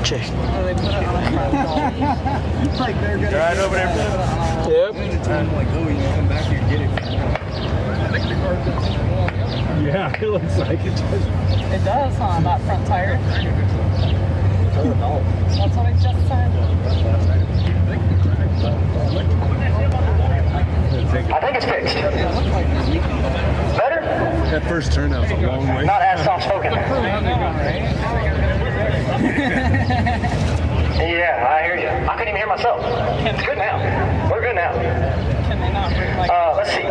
check. So they put it on the front wall. Like they're gonna. Right over there. Yep. Like, oh, you come back here, get it. Yeah, it looks like it does. It does, huh? That front tire. That's what I just said. I think it's fixed. Better? That first turnout's a long way. Not as soft spoken. Yeah, I hear you. I couldn't even hear myself. It's good now. We're good now. Can they not bring like Let's see.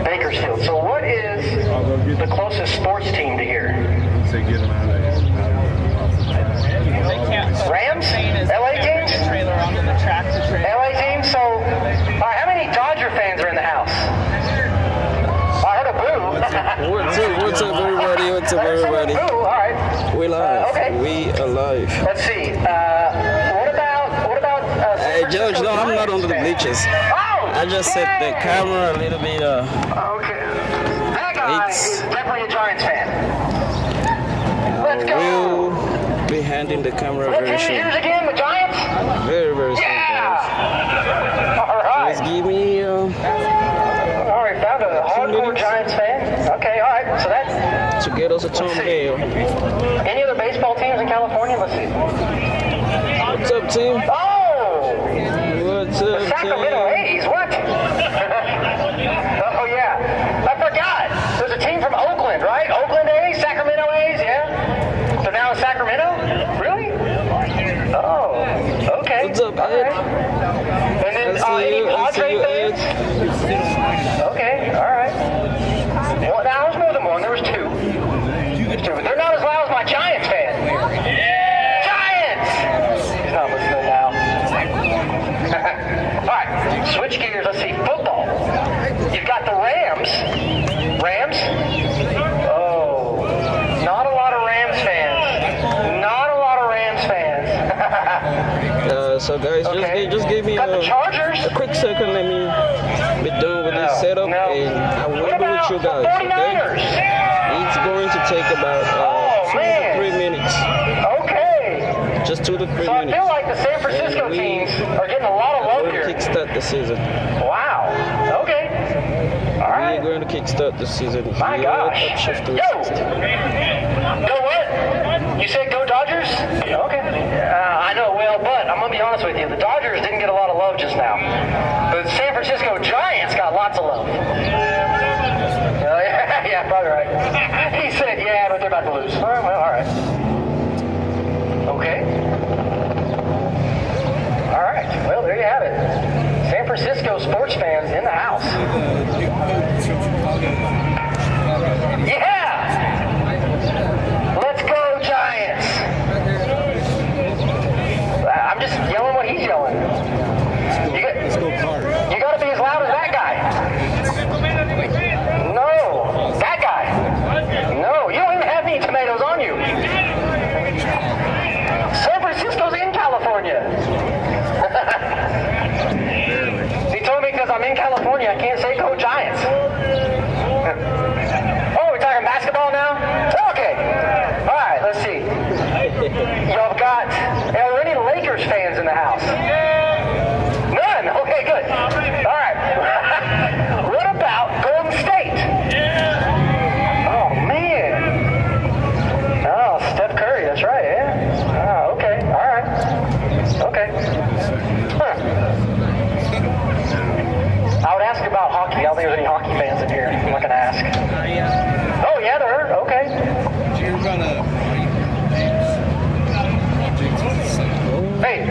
Bakersfield. So what is the closest sports team to here? Say get them out of here. They can't put Rams? containers LA teams? in the trailer onto the tractor trailer. LA team? So, all right, how many Dodger fans are in the house? I heard a boo. What's up, everybody? What's up, everybody? Boo, all right. We live. Okay. We alive. Let's see. What about Hey, Judge, no, I'm not under the bleachers. Oh! I just set the camera a little bit. Okay. That guy is definitely a Giants fan. Let's go. We'll be handing the camera What very team soon. is again? The Giants? Very, very soon, guys. Yeah! All right. Just give me. All right, found a hardcore Giants fan. Okay, all right. So that's. To get us a thumbnail. Any other baseball teams in California? Let's see. What's up, team? Oh! What's The up, Sacramento team? A's. What? Oh yeah. I forgot. There's a team from Oakland, right? Oakland A's, Sacramento A's. Yeah. So now in Sacramento? Really? Oh. Okay. What's up, All Ed? right. And then I see any you, Padre Ed. fans? Okay. All right. Well, now there's more than one. There was two. They're not as loud as my Giants fan. Giants! He's not listening now. All right, switch gears. Let's see. Football. You've got the Rams. Rams? Oh, not a lot of Rams fans. Not a lot of Rams fans. So guys, Okay. just give me Got the Chargers. a quick second. Let me be done with this setup, No. and I will What be with about you the guys. Okay? 49ers? It's going to take about 2 man. to 3 minutes. Okay. Just 2 to 3 So I minutes. feel like the San Francisco And we teams are getting a lot of love We're here. going to kickstart the season. Wow. Okay. All right. We're going to kickstart the season. My here gosh. at Upshift Yo! Jayjay. Go what? You said go Dodgers? Okay. I know, well, but I'm going to be honest with you. The Dodgers didn't get a lot of love just now. The San Francisco Giants got lots of love. Yeah, probably right. He said, yeah, but they're about to lose. All right, well, all right. Okay. All right. Well, there you have it. San Francisco sports fans in the house. Yeah! Let's go, Giants! I'm just yelling what he's yelling. Let's go Cards. You gotta be as loud as that guy. No, that guy. No, you don't even have any tomatoes on you. San Francisco's in California. He told me because I'm in California, I can't say go Giants. Oh, we're talking basketball now? Okay. All right, let's see. Y'all got, are there any Lakers fans in the house? None? Okay, good. All right. What about Golden State? Oh, man. Oh, Steph Curry, that's right, yeah. Oh, okay, all right. Okay. Huh. I would ask about hockey. I don't think there's any hockey fans in here. I'm not going to ask. Oh, yeah, there are. Okay. Hey.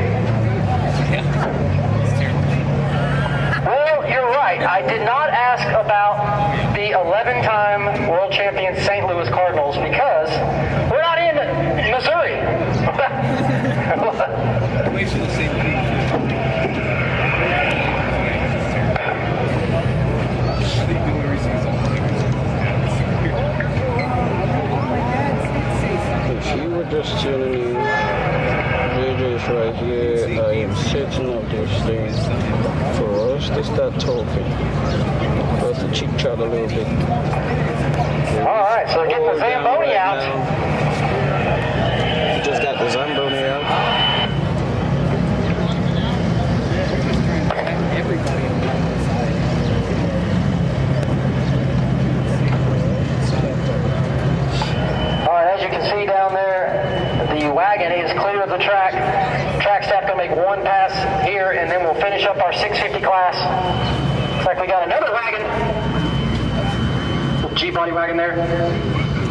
Well, you're right. I did not ask about the 11-time world champion St. Louis Cardinals because we're not in Missouri. If you were just tuning in, JJ's right here. I am setting up this thing for us to start talking. For us to chit chat a little bit. All right, so getting the Zamboni out. We just got the Zamboni out. the track. Track staff gonna make one pass here, and then we'll finish up our 650 class. Looks like we got another wagon. G-body wagon there.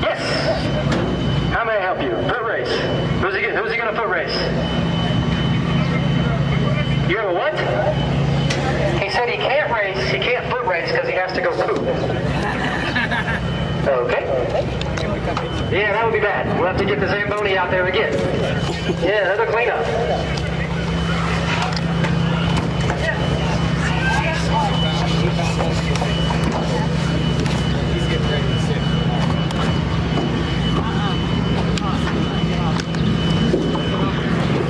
Yes. How may I help you? Foot race. Who's he gonna foot race? You have a what? He said he can't race. He can't foot race because he has to go poop. Okay. Yeah, that would be bad. We'll have to get the Zamboni out there again. Yeah, another cleanup.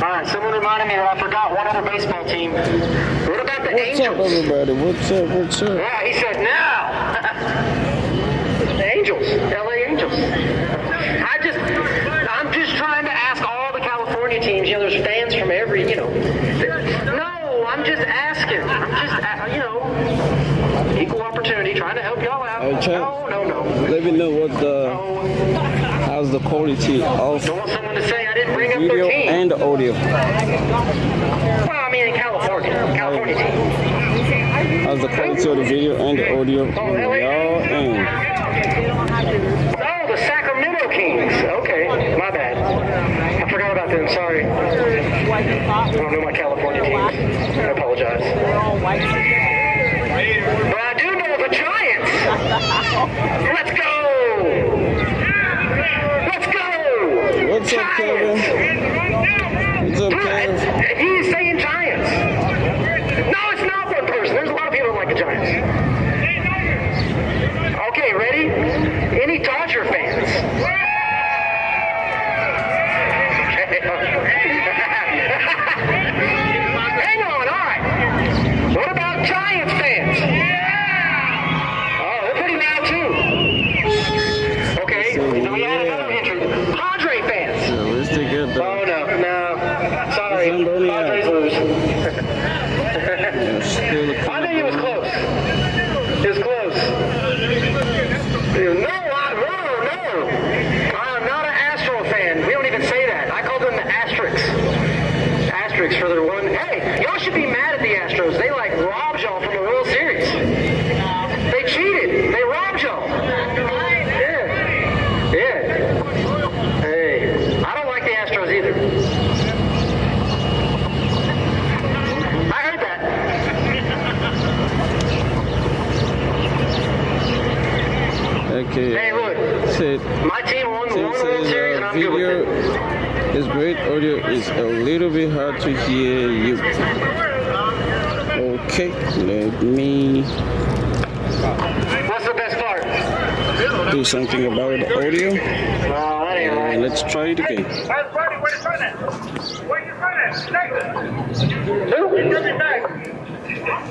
Alright, someone reminded me that I forgot one other baseball team. What about the Angels? What's up, everybody? What's up? What's up? Yeah, he said now. The Angels, LA Angels. I'm just trying to ask all the California teams. You know, there's fans from every, you know. No, I'm just asking. I'm just, you know, equal opportunity, trying to help y'all out. No. Let me know what how's the quality of Don't want someone to say I didn't bring up their video team. and audio. Well, I mean, in California team. How's the quality of the video and the audio on y'all end? Oh, the Sacramento Kings. Okay, my bad. I forgot about them. Sorry. I don't know my California teams. I apologize. But I do know the Giants. Let's go. Let's go. What's up, Kevin? What's up, Kevin? He's saying Giants. No, it's not one person. There's a lot of people who like the Giants. Okay, ready? Any Dodger fans? Hang on, all right. What about Giants fans? Oh, they're pretty loud too. Okay, so we had another entry. Padre fans. So let's take it back. Oh, no. Sorry. Padres lose. I think it was close. It was close. No. I'm not an Astro fan. We don't even say that. I call them the Asterix. Asterix for their one. Hey, y'all should be mad at the Astros. They like robbed y'all from the World Series. They cheated. They robbed y'all. Yeah. Hey, I don't like the Astros either. I heard that. Okay. Hey, look. My team won the World Series, and I'm good with it. It's great. Audio is a little bit hard to hear you. Okay, let me What's the best part? do something about the audio. Oh, that ain't right. And let's try it again. Who?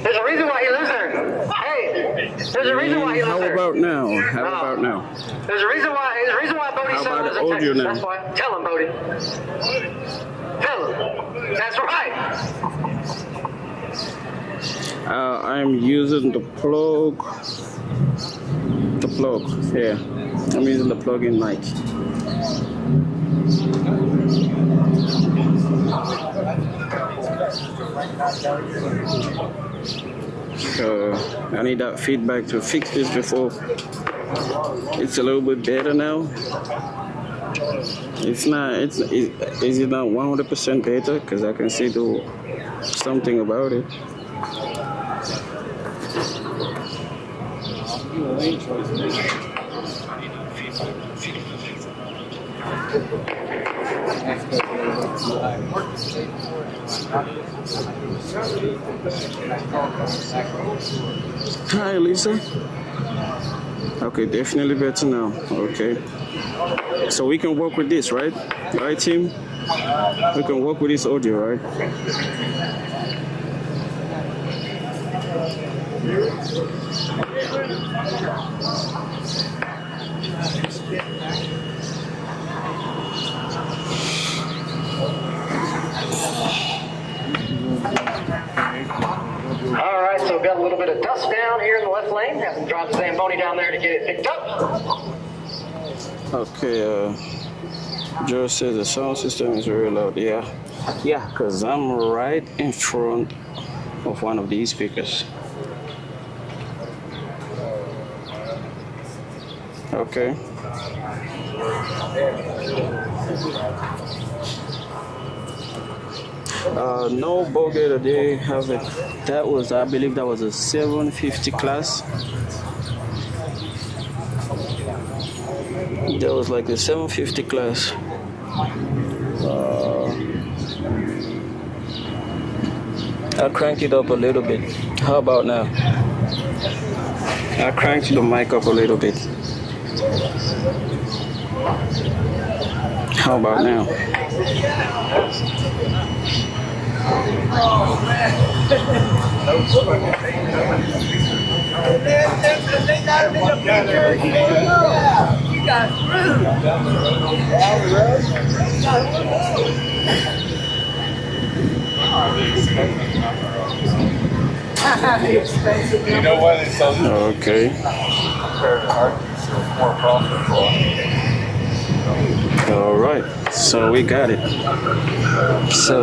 There's a reason why he lives there. Hey, there's a reason why he lives How there. about now? How about now? There's a reason why Bodie's How son about lives the in audio Texas. now? That's why. Tell him, Bodie. Tell him. That's right. I'm using the plug. Yeah, I'm using the plug-in mic. So I need that feedback to fix this before it's a little bit better now. Is it not 100% better? Because I can see do something about it. Hi, Lisa. Okay, definitely better now. Okay. So we can work with this, right? Right, team? We can work with this audio, right? All right, so got a little bit of dust down here in the left lane. Have them drop the Zamboni down there to get it picked up. Okay, Joe says the sound system is very loud. Yeah, because I'm right in front of one of these speakers. Okay. No bogey today. Have it. That was, I believe, that was a 750 class. That was like the 750 class. I cranked it up a little bit. How about now? I cranked the mic up a little bit. How about now? You know why they sell this? Okay. More profitable. All right. So we got it. So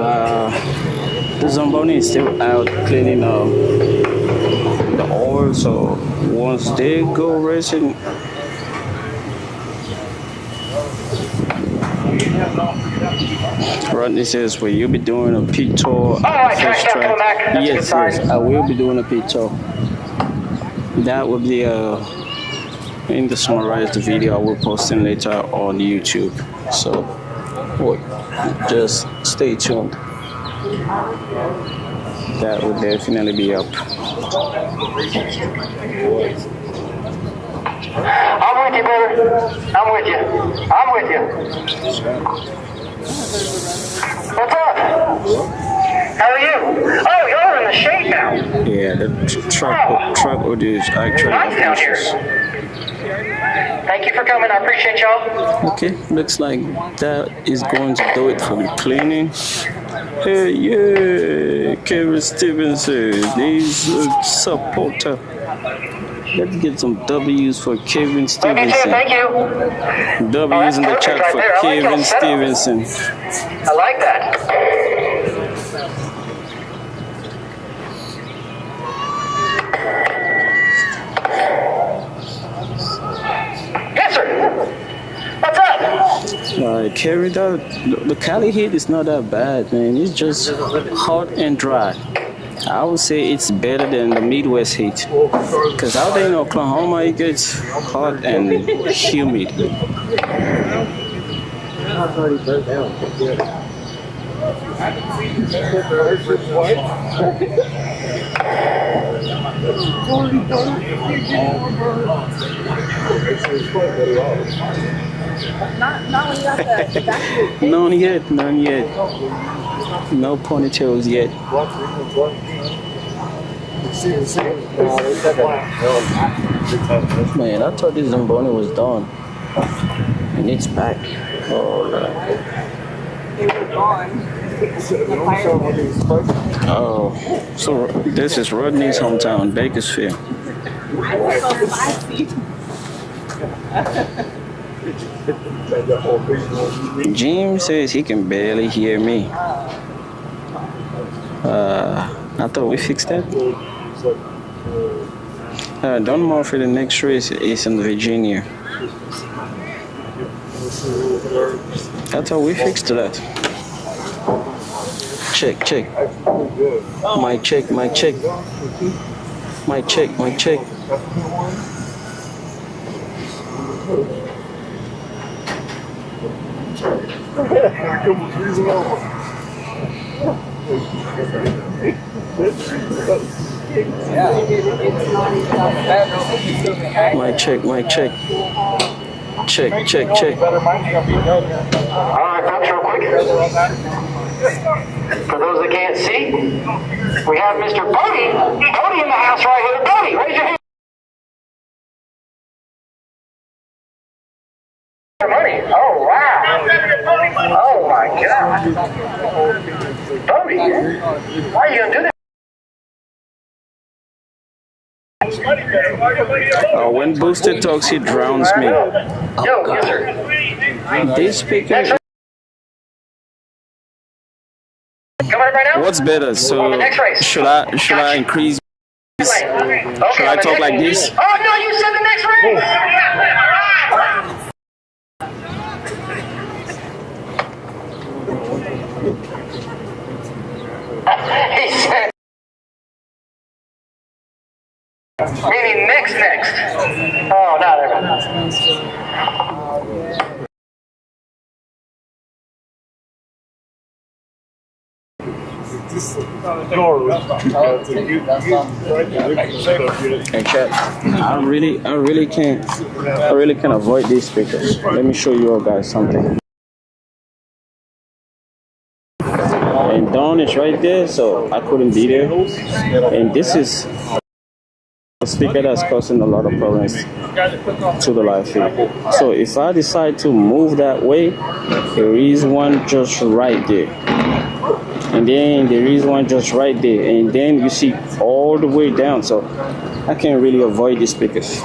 the Zamboni is still out cleaning the oil. So once they go racing, Rodney says, will you be doing a pit tour? Track coming back. That's Yes, I will be doing a pit tour. That will be in the summarized video I will post in later on YouTube. So just stay tuned. That will definitely be up. I'm with you, brother. I'm with you. I'm with you. What's up? How are you? Oh, you're in the shade now. Yeah, the truck audio is actually Nice down here. Thank you for coming. I appreciate y'all. okay. Looks like that is going to do it for the cleaning. Hey, yeah, Kevin Stevenson, he's a supporter. Let's get some W's for Kevin Stevenson. Thank you. W's in the chat right for there. I like Kevin y'all setup. Stevenson. I like that. Yes, sir. What's up? Carry that. The Cali heat is not that bad, man. It's just hot and dry. I would say it's better than the Midwest heat. Because out there in Oklahoma, it gets hot and humid. None yet. No ponytails yet. Man, I thought this Zamboni was done. And it's back. Oh, so this is Rodney's hometown, Bakersfield. Jim says he can barely hear me. I thought we fixed that. Don Murphy, the next race is in Virginia. I thought we fixed that. Check. Mic check. Mic check. Check. All right, folks, real quick. For those that can't see, we have Mr. Bodie in the house right here. Bodie, raise your hand. Money. Oh, wow. Oh, my God. Bodie, why are you going to do that? When Booster talks, he drowns me. Yo, yes, sir. This speaker Coming right now? What's better? So On the next race. should I increase? Okay, Should I talk like this? Oh no, you said the next race. He said, meaning next. Oh, no, there we Hey chat, I really can't avoid these speakers. Let me show you all guys something. And Dawn is right there, so I couldn't be there. And this is a speaker that's causing a lot of problems to the live feed. So if I decide to move that way, there is one just right there. And then there is one just right there. And then you see all the way down. So I can't really avoid these speakers.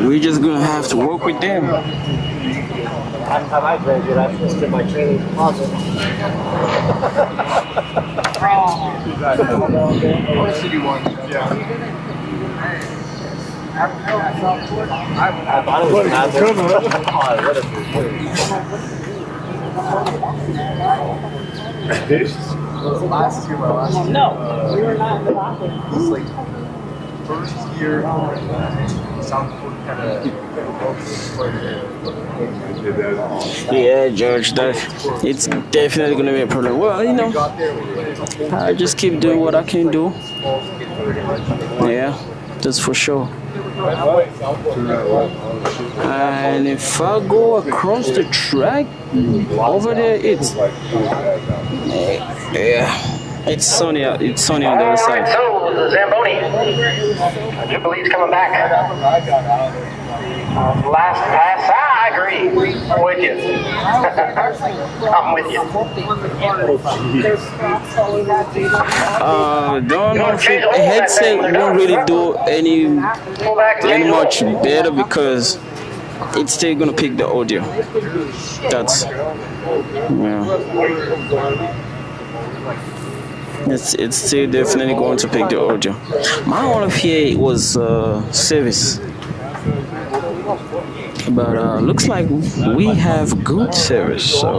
We're just gonna have to work with them. Last time I graduated, I just in my training closet. What city one? Yeah. I thought it was massive. Last year, No, we were not in the bathroom. It's like first year. South Dakota kind of. Yeah, George, it's definitely gonna be a problem. Well, you know, I just keep doing what I can do. Yeah, that's for sure. And if I go across the track over there, it's it's sunny. It's sunny on the other side. So, the Zamboni, Jubilee's coming back. Last pass, I agree. I'm with you. I'm with you. Don't know if a headset won't really do any much better because it's still gonna pick the audio. That's It's still definitely going to pick the audio. My one of here was service, but looks like we have good service, so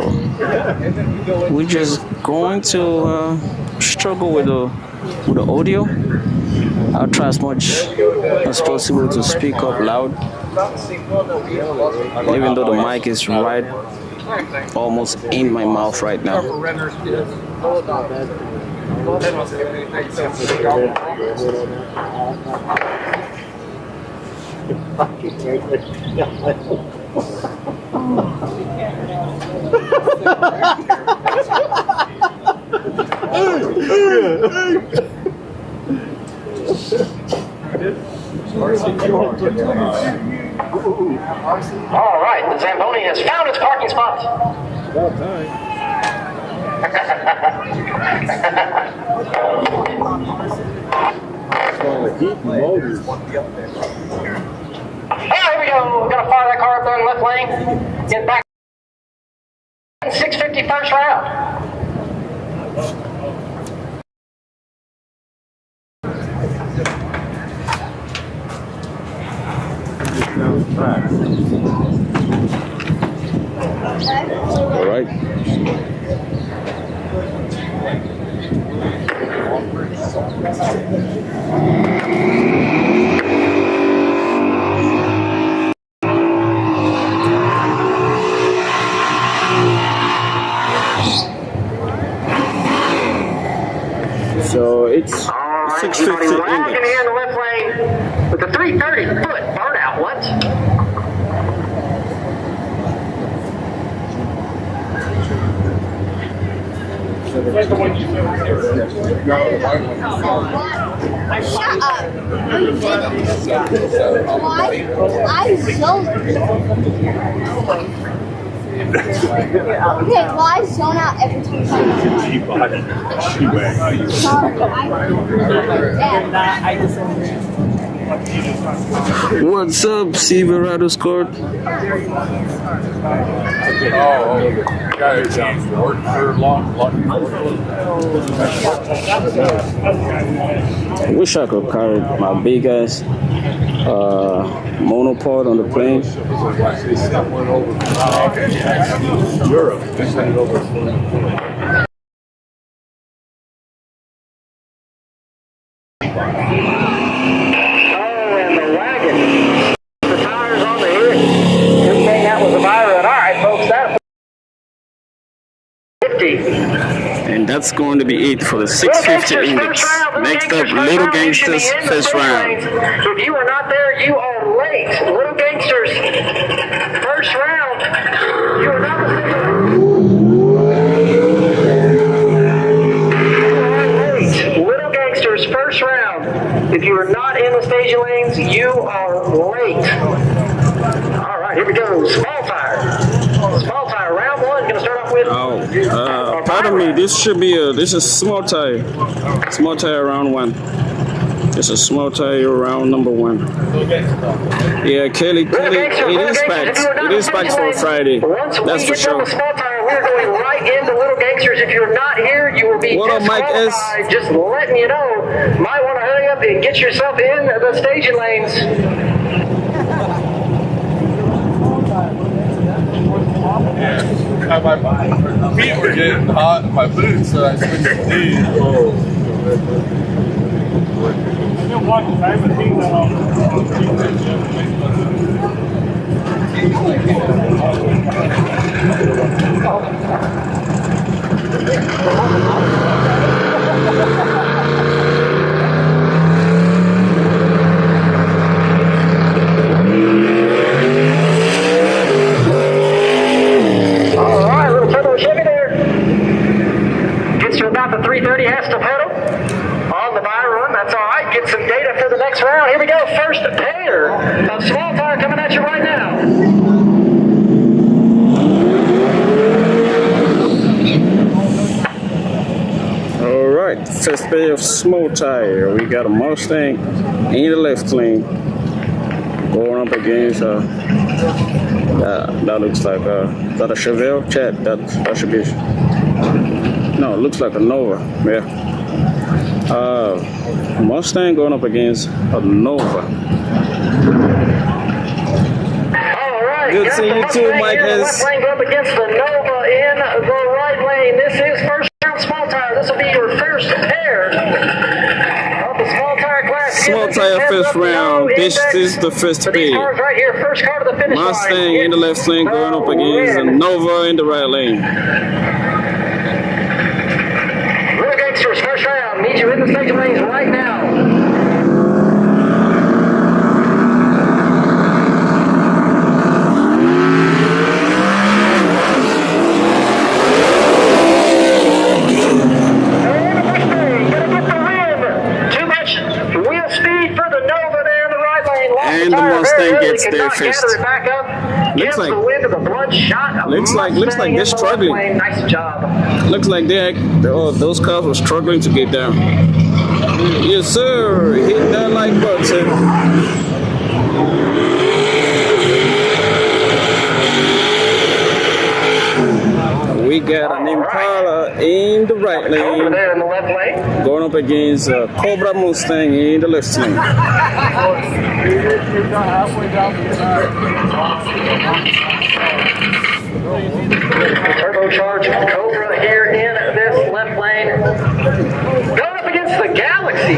we're just going to struggle with the audio. I'll try as much as possible to speak up loud, even though the mic is right almost in my mouth right now. All right, the Zamboni has found its parking spot. Here we go. Gonna fire that car up there in the left lane. Get back. 650 first round. All right. So it's 650 Rocking index. here in the left lane with the 330 foot burnout. What? Shut up. Why? I zoned. Okay, why zone out every time? I just What's up, Silverado Squad? Guys, work for long. I wish I could carry my big ass monopod on the plane. Europe. And that's going to be it for the 650 index. Next up, Little Gangsters first round. If you are not there, you are late. Little Gangsters first round. You are not late. Little Gangsters first round. If you are not in the staging lanes, you are late. All right, here we go. Small tire. Small tire, round one. Going to start off with. Pardon me. This is small tire. Small tire round one. It's a small tire round number one. Yeah, Kelly, it is packed. It is packed for Friday. That's for sure. Small tire, we're going right into Little Gangsters. If you're not here, you will be What up, Mike S? Just letting you know. Might want to hurry up and get yourself in the staging lanes. My feet were getting hot in my boots, so I switched to these. About the 330 has to pedal on the buy run. That's all right. Get some data for the next round. Here we go. First pair of small tire coming at you right now. All right, first pair of small tire. We got a Mustang in the left lane going up against that looks like that a Chevelle. Chat that should be. No, it looks like a Nova. Yeah. Mustang going up against a Nova. All right. Good seeing you too, Mike S. Left lane up against the Nova in the right lane. This is first round small tire. This will be your first pair of the small tire class. Small tire first round. This is the first pair. Right here, first car to the finish Mustang line. in the left lane going up against a Nova in the right lane. First round, need you in the staging lanes right now. And the Mustang gonna get the win. Too much wheel speed for the Nova there in the right lane. And the Mustang gets there first. Looks like the wind of the blunt shot. Looks like they're struggling. Nice job. Looks like those cars were struggling to get down. Yes, sir. Hit that like button. We got an Impala in the right lane, There in the left lane. going up against a Cobra Mustang in the left lane. Turbocharged Cobra here in this left lane. Going up against the Galaxy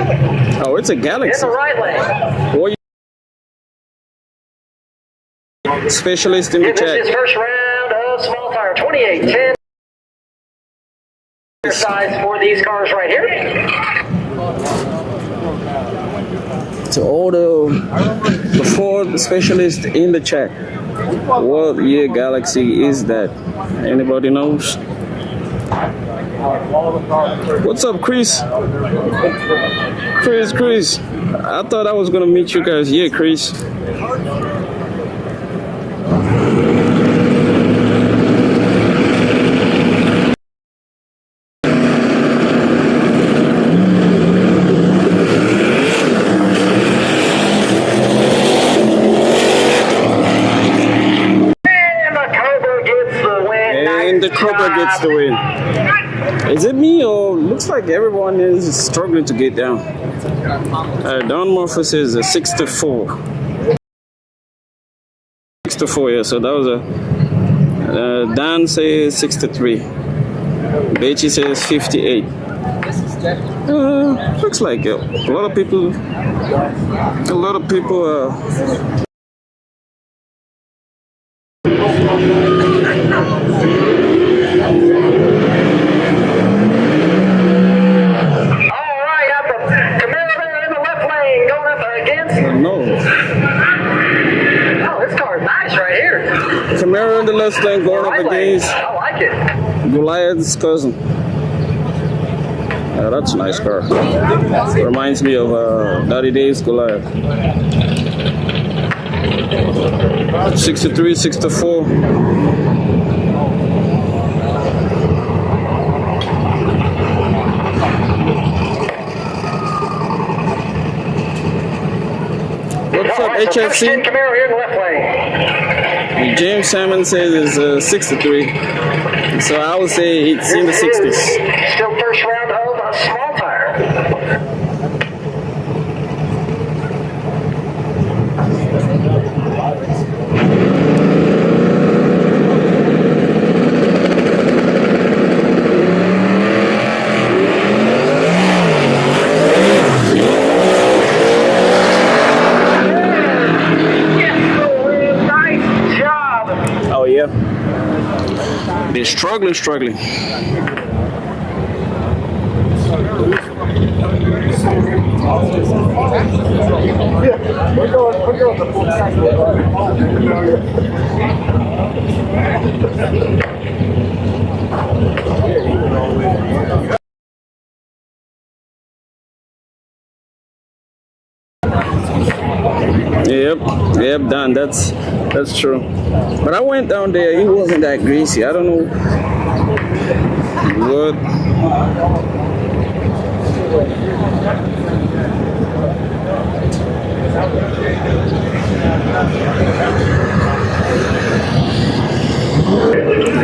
Oh, it's a in Galaxy. the right lane. What specialist in the This is chat. first round of small tire 2810. Size for these cars right here. To all the Ford specialists in the chat, what year Galaxy is that? Anybody knows? What's up, Chris? Chris. I thought I was gonna meet you guys. Yeah, Chris. gets the win. Is it me or looks like everyone is struggling to get down? Don Murphy says 64. 64, yeah. So that was a. Dan says 63. Bechi says 58. Looks like a lot of people. Camaro in the left lane going up against I like it. Goliath's cousin. That's a nice car. Reminds me of 30 Days Goliath. 63, 64. What's up, HFC? Camaro here in the left lane. James Salmon says it's 63. So I would say it's in the 60s. Still first round of a small tire. Nice job. Oh yeah. They're struggling. Yep, Dan, that's true. But I went down there, it wasn't that greasy. I don't know what.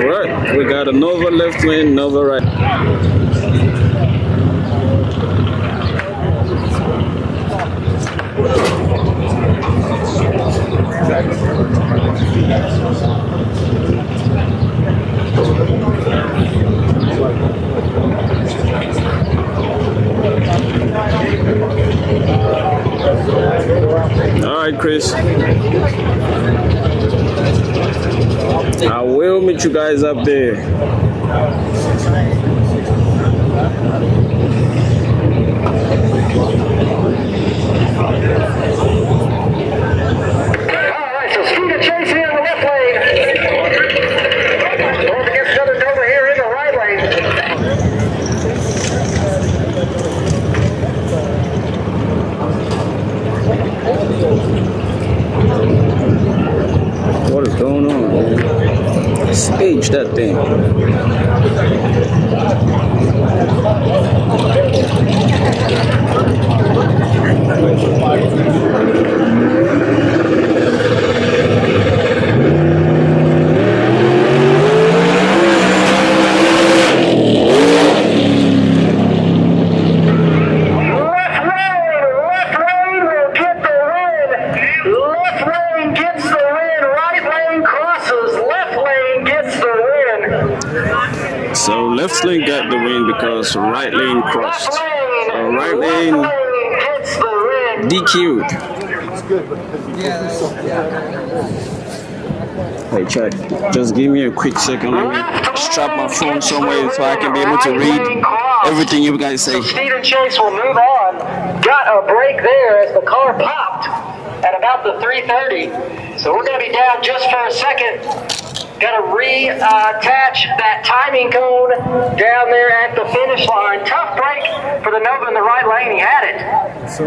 Right, we got a Nova left lane, Nova right. All right, Chris. I will meet you guys up there. Alright, so Stephen Chase here in the left lane. Going against another Nova here in the right lane. What is going on, man? Stage that thing. So left lane got the win because right lane crossed. Right lane DQ'd. Hey, check. Just give me a quick second. Let me strap my phone somewhere so I can be able to read everything you guys say. So Stephen Chase will move on. Got a break there as the car popped at about the 330. So we're going to be down just for a second. Got to reattach that timing cone down there at the finish line. Tough break for the Nova in the right lane. He had it.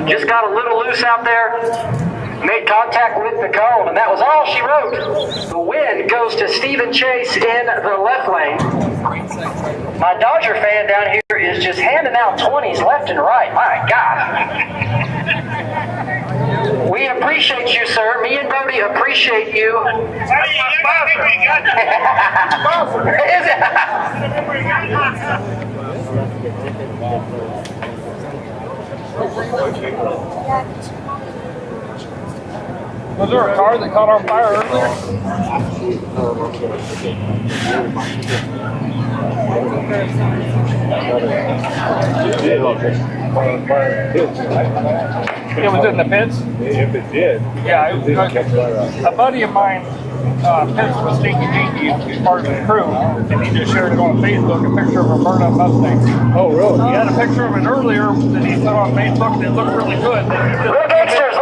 Just got a little loose out there. Made contact with the cone, and that was all she wrote. The win goes to Stephen Chase in the left lane. My Dodger fan down here is just handing out 20s left and right. My God. We appreciate you, sir. Me and Brody appreciate you. Is it? Was there a car that caught on fire earlier? It was in the pits? If it did. Yeah, it was, a buddy of mine, Pitts was Stinky Dinky, he's part of the crew, and he just shared it on Facebook, a picture of a burned up Mustang. Oh, really? He had a picture of it earlier that he put on Facebook that looked really good. Little gangsters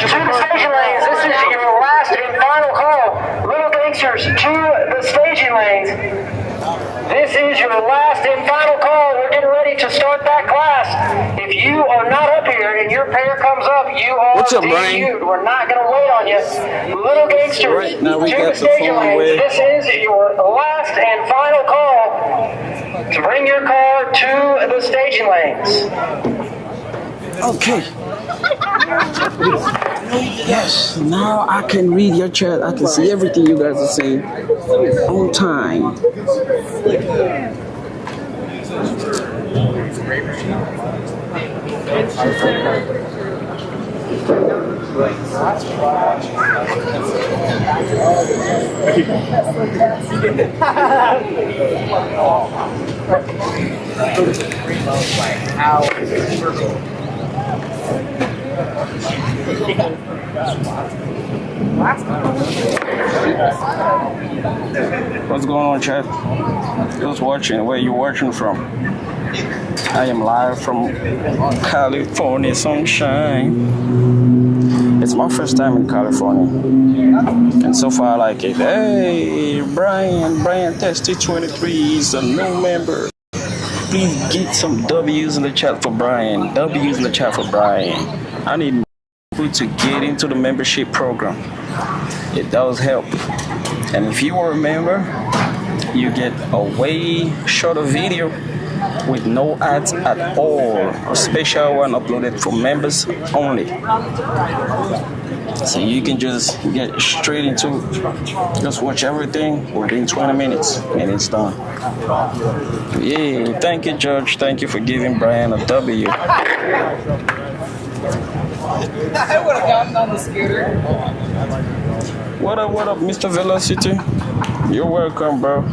to the staging lanes. This is your last and final call. Little gangsters to the staging lanes. This is your last and final call. We're getting ready to start that class. If you are not up here and your pair comes up, you are What's up, Brian? DQ'd. We're not going to wait on you. Little gangsters Right now we to got the the staging phone lanes. away. This is your last and final call to bring your car to the staging lanes. Okay. Yes, now I can read your chat. I can see everything you guys are saying on time. What's going on, chat? Who's watching? Where you watching from? I am live from California sunshine. It's my first time in California, and so far I like it. Hey, Brian Testy 23 is a new member. Please get some W's in the chat for Brian. W's in the chat for Brian. I need people to get into the membership program. It does help. And if you are a member, you get a way shorter video with no ads at all. A special one uploaded for members only. So you can just get straight into it. Just watch everything within 20 minutes and it's done. Yeah, thank you, George. Thank you for giving Brian a W. I would have gotten on the scooter. What up, Mr. Velocity? You're welcome, bro.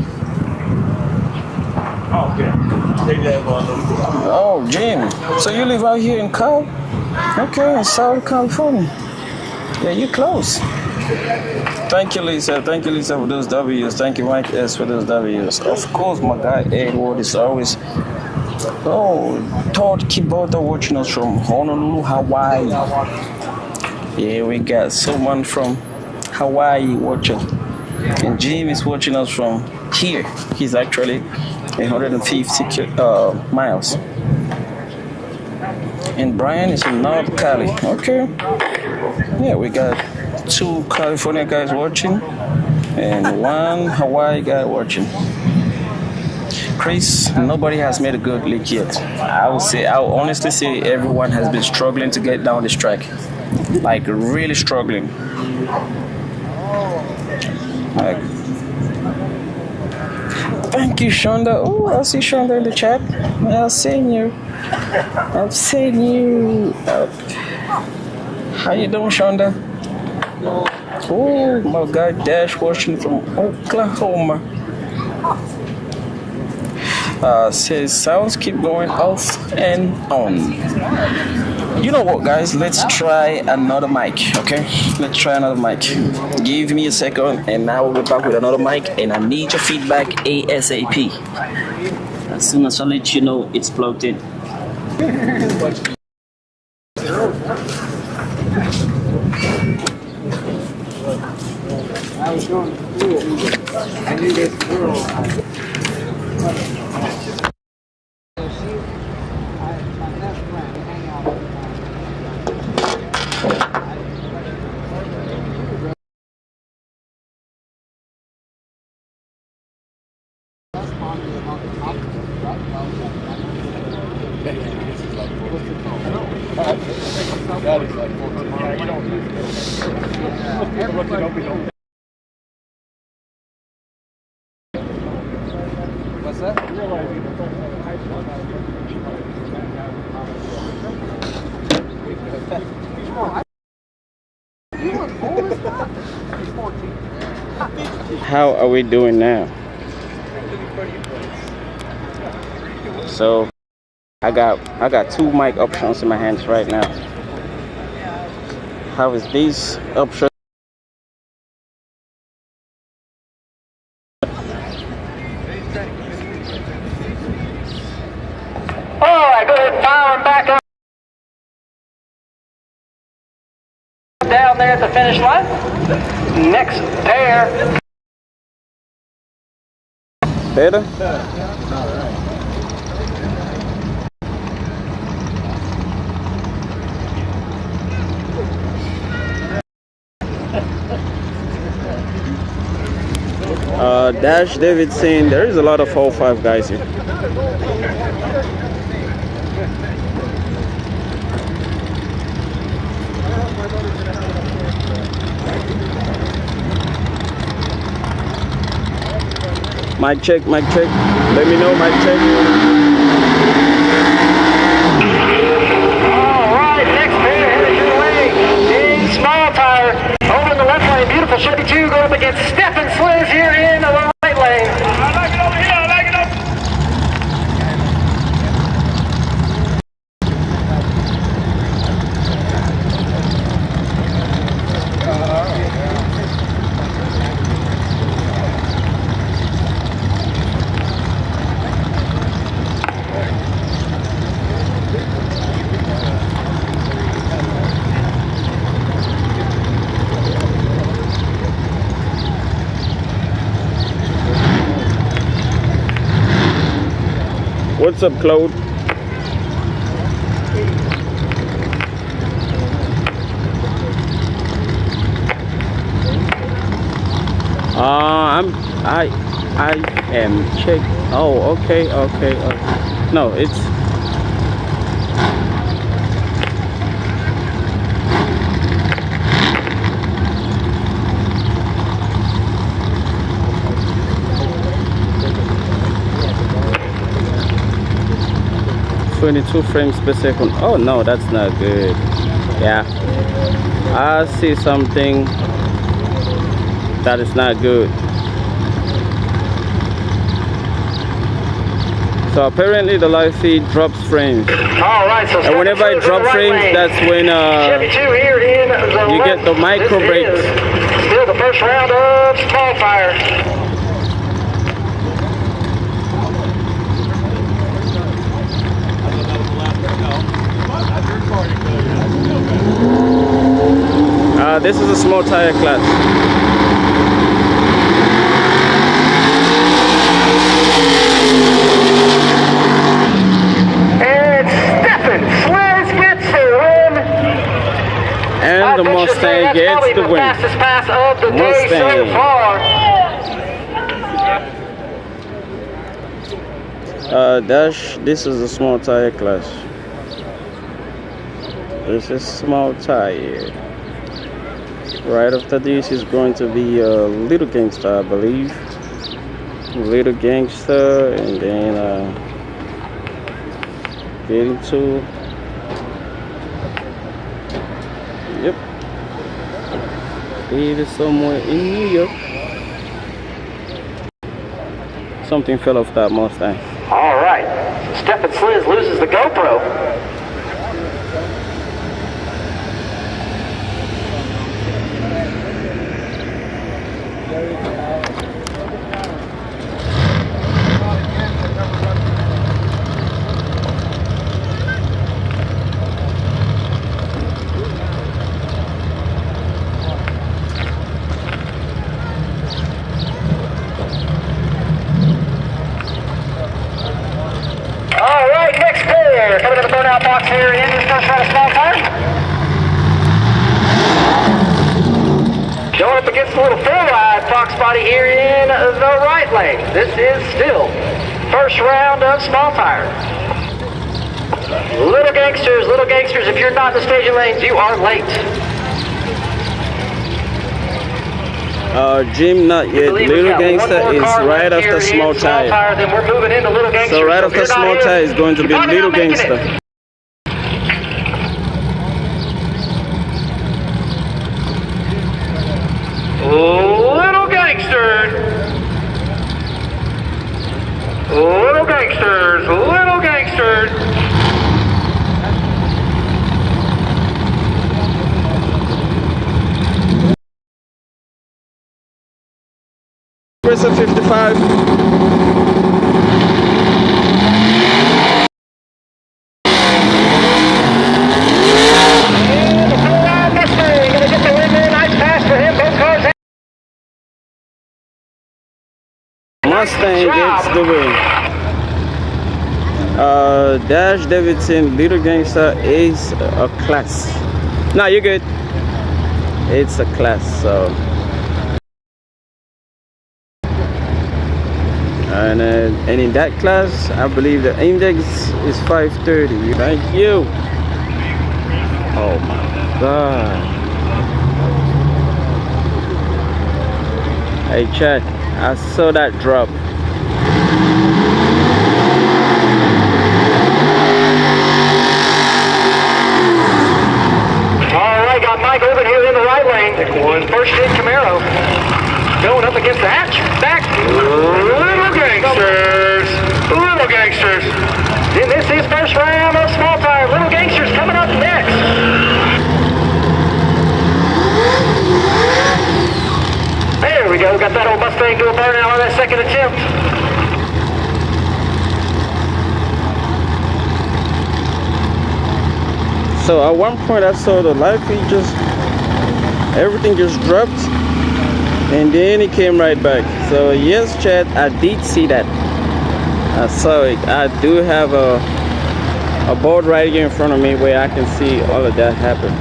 Oh, Jim. So you live out here in Cal? Okay, in Southern California. Yeah, you close. Thank you, Lisa. Thank you, Lisa, for those W's. Thank you, Mike S, for those W's. Of course, my guy Edward is always. Oh, Todd Kibota watching us from Honolulu, Hawaii. Yeah, we got someone from Hawaii watching. And Jim is watching us from here. He's actually 150 miles. And Brian is in North Cali. Okay. Yeah, we got 2 California guys watching and 1 Hawaii guy watching. Chris, nobody has made a good lick yet. I'll honestly say everyone has been struggling to get down this track. Like really struggling. Like, thank you, Shonda. Oh, I see Shonda in the chat. I've seen you. How you doing, Shonda? Oh, my guy Dash watching from Oklahoma. Says sounds keep going off and on. You know what, guys? Let's try another mic, okay? Let's try another mic. Give me a second, and I will be back with another mic. And I need your feedback ASAP. As soon as I let you know it's plugged in. I was going to school. I knew this girl. That is like 14. What's that? How are we doing now? So I got two mic options in my hands right now. How is this option? All right, go ahead and fire them back up. Down there at the finish line. Next pair. Better? Dash Davidson, there is a lot of 4-5 guys here. Mic check, mic check. Let me know, mic check. All right, next pair headed your way in small tire. Over in the left lane, beautiful Chevy 2 going up against Stephen Sliz here in the right lane. I like it over here. I like it over. What's up, Claude? I am check. Oh, okay. No, it's. .22 frames per second. Oh no, that's not good. Yeah, I see something that is not good. So apparently the live feed drops frames. All right, so And whenever I drop frames, that's when Chevy 2 here in the you get the micro breaks. Still the first round of small fire. This is a small tire class. And Stephen Sliz gets the win. And the Mustang gets the win. Fastest pass of the day so far. Dash, this is a small tire class. This is small tire. Right after this is going to be a Little Gangster, I believe. Little Gangster, and then get into. Yep. It is somewhere in New York. Something fell off that Mustang. All right, Stephen Sliz loses the GoPro. All right, next pair coming to the burnout box here in the first round of small tire. Going up against the little full-ride Fox body here in the right lane. This is still first round of small tire. Little gangsters, if you're not in the staging lanes, you are late. Jim, not yet. Believe we Little got one Gangster more is car right left after here Small in Small Tire. Then we're moving into Little Gangster. So right if after you're not Small in, Tire is going to be you're probably Little not making Gangster. it. Little Gangsters. Little Gangsters. Little Gangsters. Versa 55. Mustang gets the win. Dash Davidson, Little Gangster is a class. No, you're good. It's a class, so. And in that class, I believe the index is 530. Thank you. Oh my God. Hey, chat. I saw that drop. All right, got Mike over here in the right lane. First in Camaro. Going up against the hatchback. Little Gangsters. Little Gangsters. And this is first round of Small Tire. Little Gangsters coming up next. There we go. Got that old Mustang to a burnout on that second attempt. So at one point I saw the live feed everything just dropped and then it came right back. So yes, chat, I did see that. I saw it. I do have a board right here in front of me where I can see all of that happen.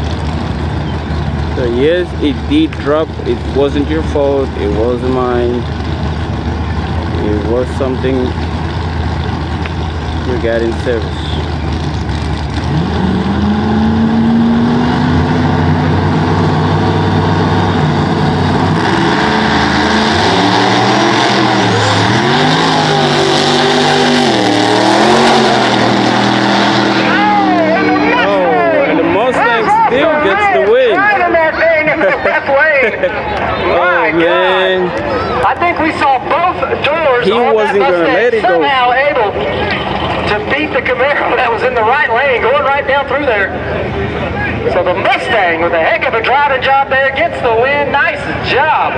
So yes, it did drop. It wasn't your fault. It wasn't mine. It was something regarding service. I think we saw both doors. He wasn't going to let it go. Somehow able to beat the Camaro that was in the right lane, going right down through there. So the Mustang, with a heck of a driving job there, gets the win. Nice job.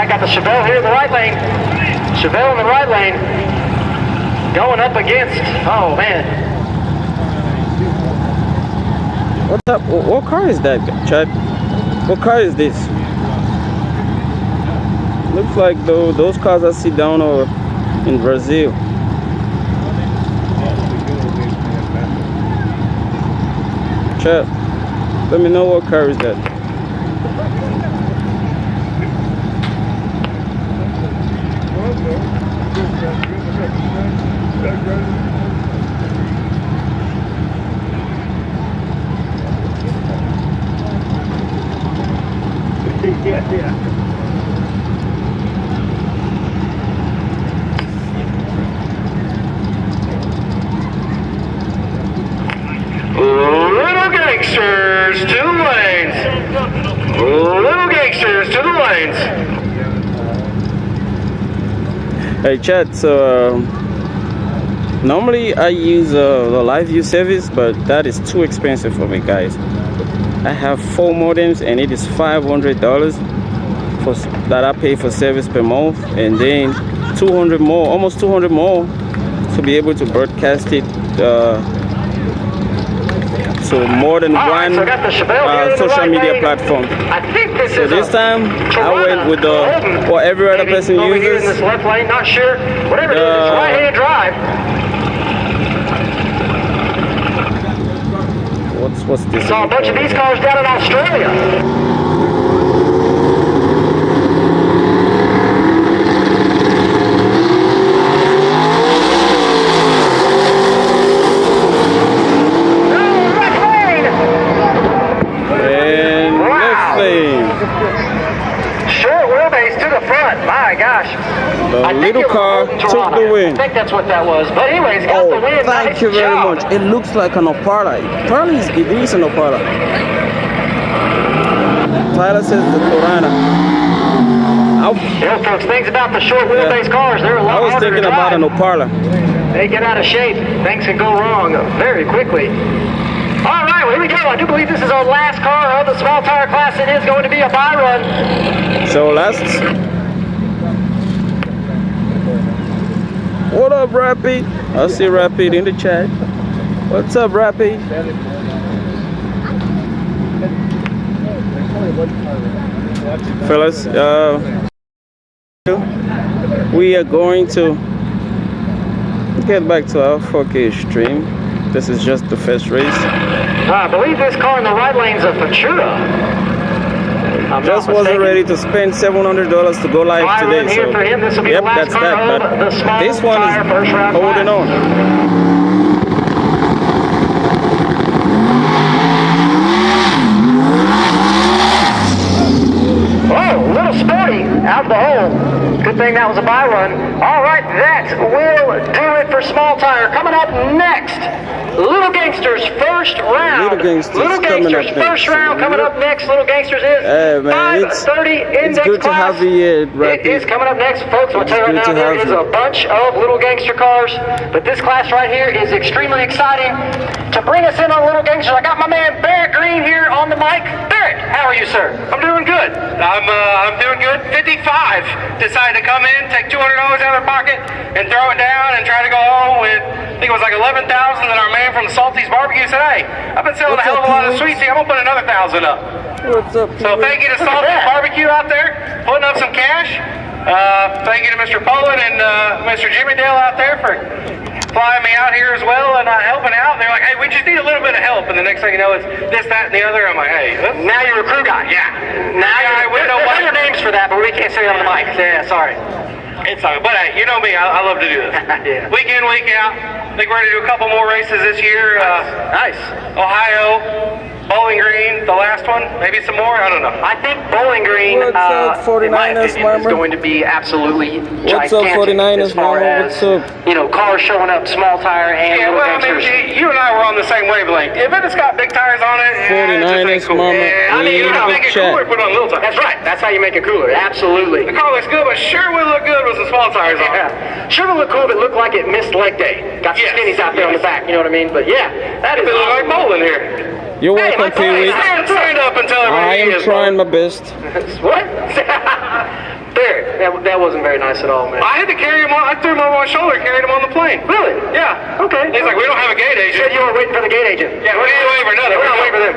Got the Chevelle here in the right lane. Chevelle in the right lane. Going up against, oh man. What car is that, Chad? What car is this? Looks like those cars I see down in Brazil. Chad, let me know what car is that. Little Gangsters to the lanes. Little Gangsters to the lanes. Hey chat, so normally I use the live view service, but that is too expensive for me, guys. I have 4 modems and it is $500 that I pay for service per month, and then 200 more, almost 200 more to be able to broadcast it to more than one social media platform. I think this So is this time I went with what every other person over here in uses. this left lane, not sure. Whatever it is, it's right-hand drive. What's this? Saw a bunch of these cars down in Australia. My gosh. The little car took the win. I think that's what that was. But anyways, got the win. Thank you very much. It looks like an Opala. Apparently it is an Opala. Tyler says the Corona. Yeah, folks, things about the short wheelbase cars, they're a lot harder to drive. I was thinking about an Opala. They get out of shape. Things can go wrong very quickly. All right, well, here we go. I do believe this is our last car of the small tire class. It is going to be a buy run. So last. What up, Rapid? I see Rapid in the chat. What's up, Rapid? Fellas, we are going to get back to our 4K stream. This is just the first race. I believe this car in the right lane's a Futura. Just wasn't ready to spend $700 to go live today. So, yep, that's that. But this one is holding on. Oh, a little sporty out of the hole. Good thing that was a buy run. All right, that will do it for small tire. Coming up next, Little Gangsters first round. Little Gangsters first round coming up next. Little Gangsters is 530 index it's good class. To have you, it is coming up next, folks. I'll tell you right now, there is a bunch of Little Gangster cars, but this class right here is extremely exciting. To bring us in on Little Gangsters, I got my man Barrett Green here on the mic. Barrett, how are you, sir? I'm doing good. I'm doing good. 55 decided to come in, take $200 out of their pocket, and throw it down and try to go home with, I think it was like 11,000 that our man from Salty's Barbecue said, hey, I've been selling a hell of a lot of sweets. I'm going to put another 1,000 up. What's up, so thank you to Salty's Barbecue out there, putting up some cash. Thank you to Mr. Poland and Mr. Jimmy Dale out there for flying me out here as well and helping out. They're like, hey, we just need a little bit of help. And the next thing you know, it's this, that, and the other. I'm like, hey. Now you're a crew guy. Yeah. Now we know what your names for that, but we can't say it on the mic. Yeah, sorry. It's all right. But hey, you know me, I love to do this. Yeah. Week in, week out. I think we're going to do a couple more races this year. Nice. Ohio, Bowling Green, the last one, maybe some more, I don't know. I think Bowling Green, in my opinion, is going to be absolutely gigantic as far as, you know, cars showing up, small tire, and yeah, well, I mean, you and I were on the same wavelength. If it's got big tires on it, 49ers, cool. mama. Yeah, I mean, you know, make it cooler, put on little tires. That's right. That's how you make it cooler. Absolutely. The car looks good, but sure would look good with some small tires on. Yeah. Sure would look cool, but looked like it missed leg day. Got some skinnies out there on the back, you know what I mean? But yeah, that is awesome. Look like bowling here. You're welcome, Pee-wee. Stand up and tell everybody I am trying my best. What? There, that wasn't very nice at all, man. I had to carry him on. I threw him on my shoulder, carried him on the plane. Really? Yeah. Okay. He's like, we don't have a gate agent. You said you were waiting for the gate agent. Yeah, we didn't wait for nothing. We're not waiting for them.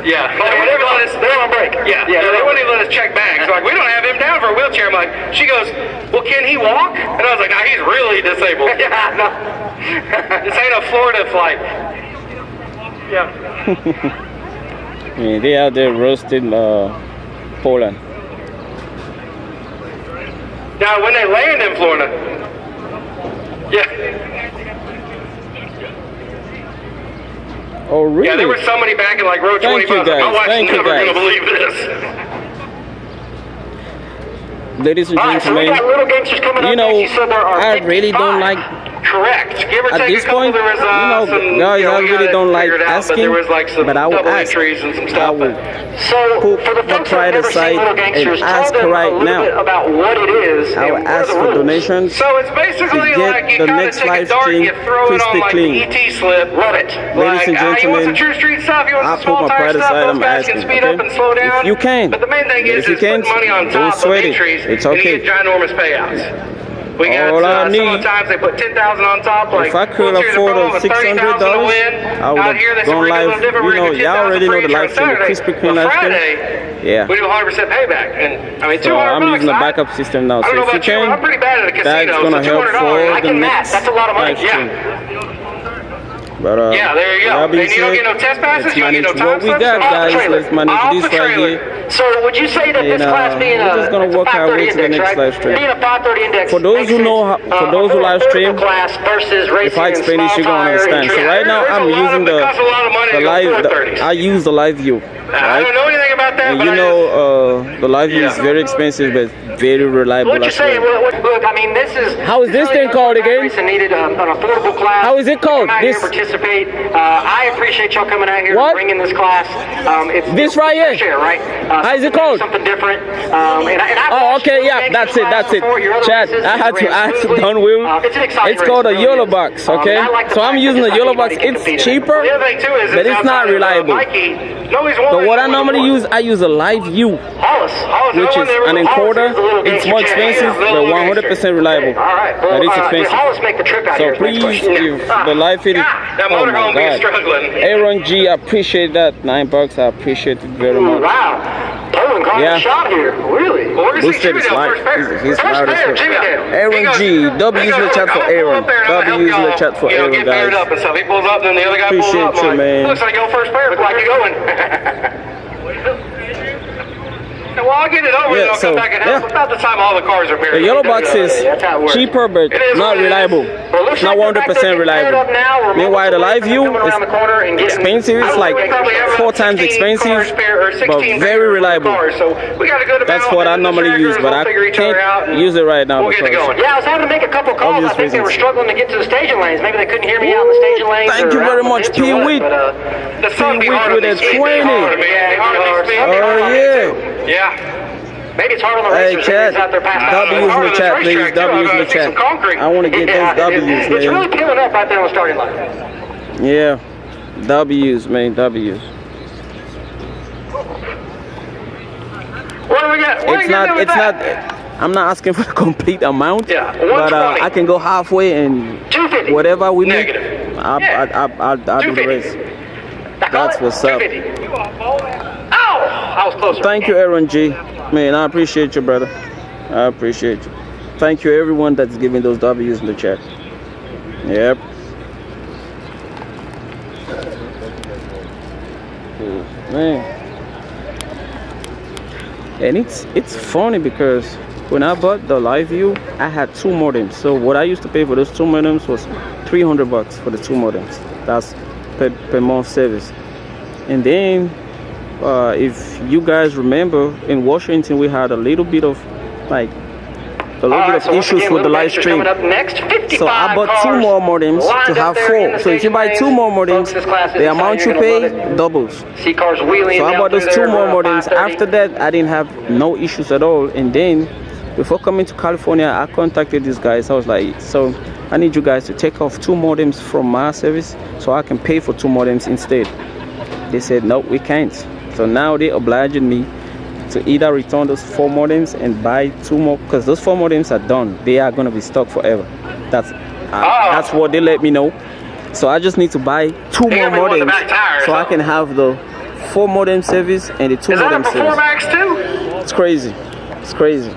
Yeah. They're on break. Yeah. They wouldn't even let us check bags. So like, we don't have him down for a wheelchair. I'm like, she goes, well, can he walk? And I was like, nah, he's really disabled. Yeah, no. This ain't a Florida flight. Yeah. Yeah, they out there roasting Poland. Now, when they land in Florida, yeah. Oh, really? Yeah, there was somebody back in like row 25. My wife's never going to believe this. Ladies and gentlemen, so we got Little Gangsters coming you know, up I really don't like. Correct. Give or At take this a couple, point, there was you know, guys, I really don't like asking, but there was like some but I will double ask. entries and some I stuff. will So for the folks who have never seen Little Gangsters, tell them a little bit about what it is I will and ask what are for the rules. donations. So it's basically to get like you the kind of next take a live dart, stream you throw it on crystal like clean. the ET slip. Love it. Ladies and You want gentlemen, some true street stuff, you want I'll some small put my tire pride stuff, aside, those I'm guys can asking, speed okay? up and slow down. If you can. But the main thing But is if you put can't, money on don't top of sweat it. entries, It's and okay. you get ginormous payouts. We got All I some of need, the times they put 10,000 on top. Like if I could afford a $600, I would have gone live. You know, y'all already know the live stream, the Krispy Kreme live stream. Yeah. We do 100% payback, and I mean, So I'm using the backup system now. I don't So know if you about you, I'm can, pretty bad at a casino. that's gonna so help $200, for I the can match. next That's a lot of money. live stream. Yeah. But Yeah, there you go. that being And you don't said, get no test passes, let's you don't get manage no what time we slips, got, off the guys. trailer. Let's manage Off this the right trailer. here. So would you say that And, this class being we're just gonna it's a work our 530 way to the index, next right? live stream. Being a 530 index. For those makes who sense. know, for those who live stream, class versus racing if I explain this, you're gonna understand. So right now, I'm using the live. I use the live view. I don't know anything about that. And but you know, the live view is very expensive, but very reliable. What you're saying? Look, I mean, this is. How is this thing called again? Needed an affordable class. How is it called? Come out This. here, participate. I appreciate y'all coming out here What? and bringing this class. It's This right here. Share, right? How is it called? Something different. Oh, okay, yeah, that's it, that's it. Chad, I had to ask Don Will. It's called a YOLO box, okay? So I'm using the YOLO box. It's cheaper, The other thing too is but it's not reliable. So what I normally use, I use a live view, which is an encoder. It's more expensive, but 100% reliable. But it's expensive. So please, if the live feed is, That oh my motorhome be God. struggling. Aaron G, I appreciate that. $9, I appreciate it very much. Wow. Poland caught Yeah. a shot here. Really? Well, we're gonna see Boosted is Chippendale live. first pair. He's First loud as pair, fuck. Chippendale. Aaron He goes- G, W he use goes, the chat "I'm for gonna pull Aaron. up there and I'm gonna W help use the y'all, chat for you know, Aaron, get paired guys. up and stuff. He pulls up, then the other guy pulls Appreciate up. you, Like, man. looks like go first pair. Look like you're going. Well, I'll get it over and I'll come back and help. About the time all the cars are paired. The yellow box is cheaper, but not reliable. It's not 100% reliable. Meanwhile, the live view is expensive. It's like 4 times expensive, but very reliable. That's what I normally use, but I can't use it right now because Yeah, I was having to make a couple calls. I obvious think they were reasons. struggling to get to the staging lanes. Maybe they couldn't hear me out in the staging lanes. Thank you very much, P. Wheat. The sun be P. Wheat hard on with a these 20. Oh, yeah. Yeah. Maybe it's hard on the Hey, racers chat. out there past W's in the chat, please. W's in the chat. I want to get those W's, It's really man. peeling up right there on the starting line. Yeah. W's, man. W's. What do we got? What It's not, I'm not asking for the complete amount, Yeah, but 120. I can go halfway and 250. whatever we make, Negative. I'll do the 250. rest. That's what's up. 250. Ow! I was closer. Thank you, Aaron G. Man, I appreciate you, brother. I appreciate you. Thank you, everyone that's giving those W's in the chat. Yep. Man. And it's funny because when I bought the live view, I had 2 modems. So what I used to pay for those 2 modems was $300 for the 2 modems. That's per month service. And then if you guys remember, in Washington we had a little bit of issues with the live stream. So I bought 2 more modems to have 4. So if you buy 2 more modems, the amount you pay doubles. So I bought those 2 more modems. After that, I didn't have no issues at all. And then before coming to California, I contacted these guys. I was like, so I need you guys to take off 2 modems from my service so I can pay for 2 modems instead. They said, no, we can't. So now they obliging me to either return those 4 modems and buy 2 more, because those 4 modems are done. They are going to be stuck forever. That's what they let me know. So I just need to buy 2 more modems so I can have the 4 modem service and the 2 modem service. Max too? It's crazy. It's crazy.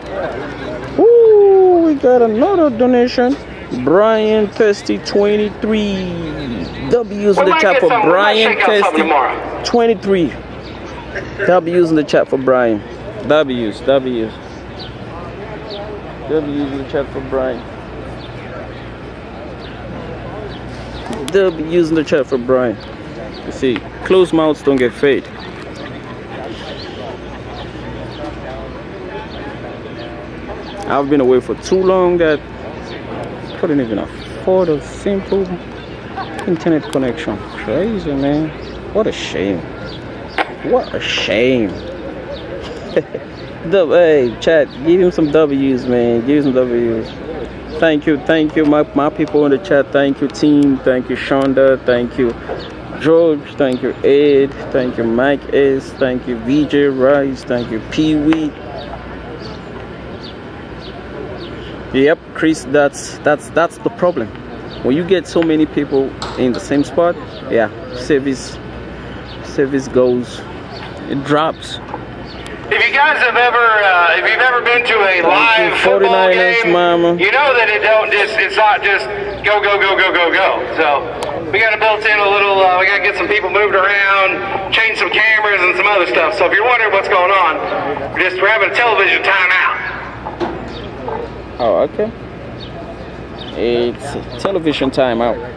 Ooh, we got another donation. Brian Testy 23. W's in the chat for Brian Testy 23. W's in the chat for Brian. W's in the chat for Brian. W's in the chat for Brian. You see, closed mouths don't get fed. I've been away for too long that I couldn't even afford a simple internet connection. Crazy, man. What a shame. What a shame. Hey, chat, give him some W's, man. Give him some W's. Thank you, my people in the chat. Thank you, team. Thank you, Shonda. Thank you, George. Thank you, Ed. Thank you, Mike S. Thank you, VJ Rice. Thank you, Pee Wee. Yep, Chris, that's the problem. When you get so many people in the same spot, yeah, service goes, it drops. If you guys have ever, if you've ever been to a live football 49ers, game, mama. you know that it's not just go. So we got to built in a little, we got to get some people moved around, change some cameras and some other stuff. So if you're wondering what's going on, we're having a television timeout. Oh, okay. It's television timeout.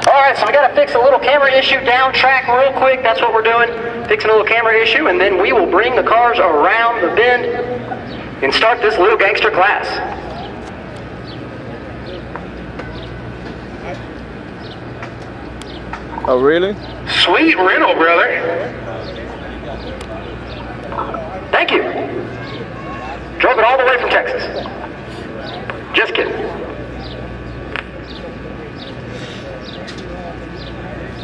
Alright, so we got to fix a little camera issue down track real quick. That's what we're doing. Fixing a little camera issue, and then we will bring the cars around the bend and start this little gangster class. Oh, really? Sweet rental, brother. Thank you. Drove it all the way from Texas. Just kidding.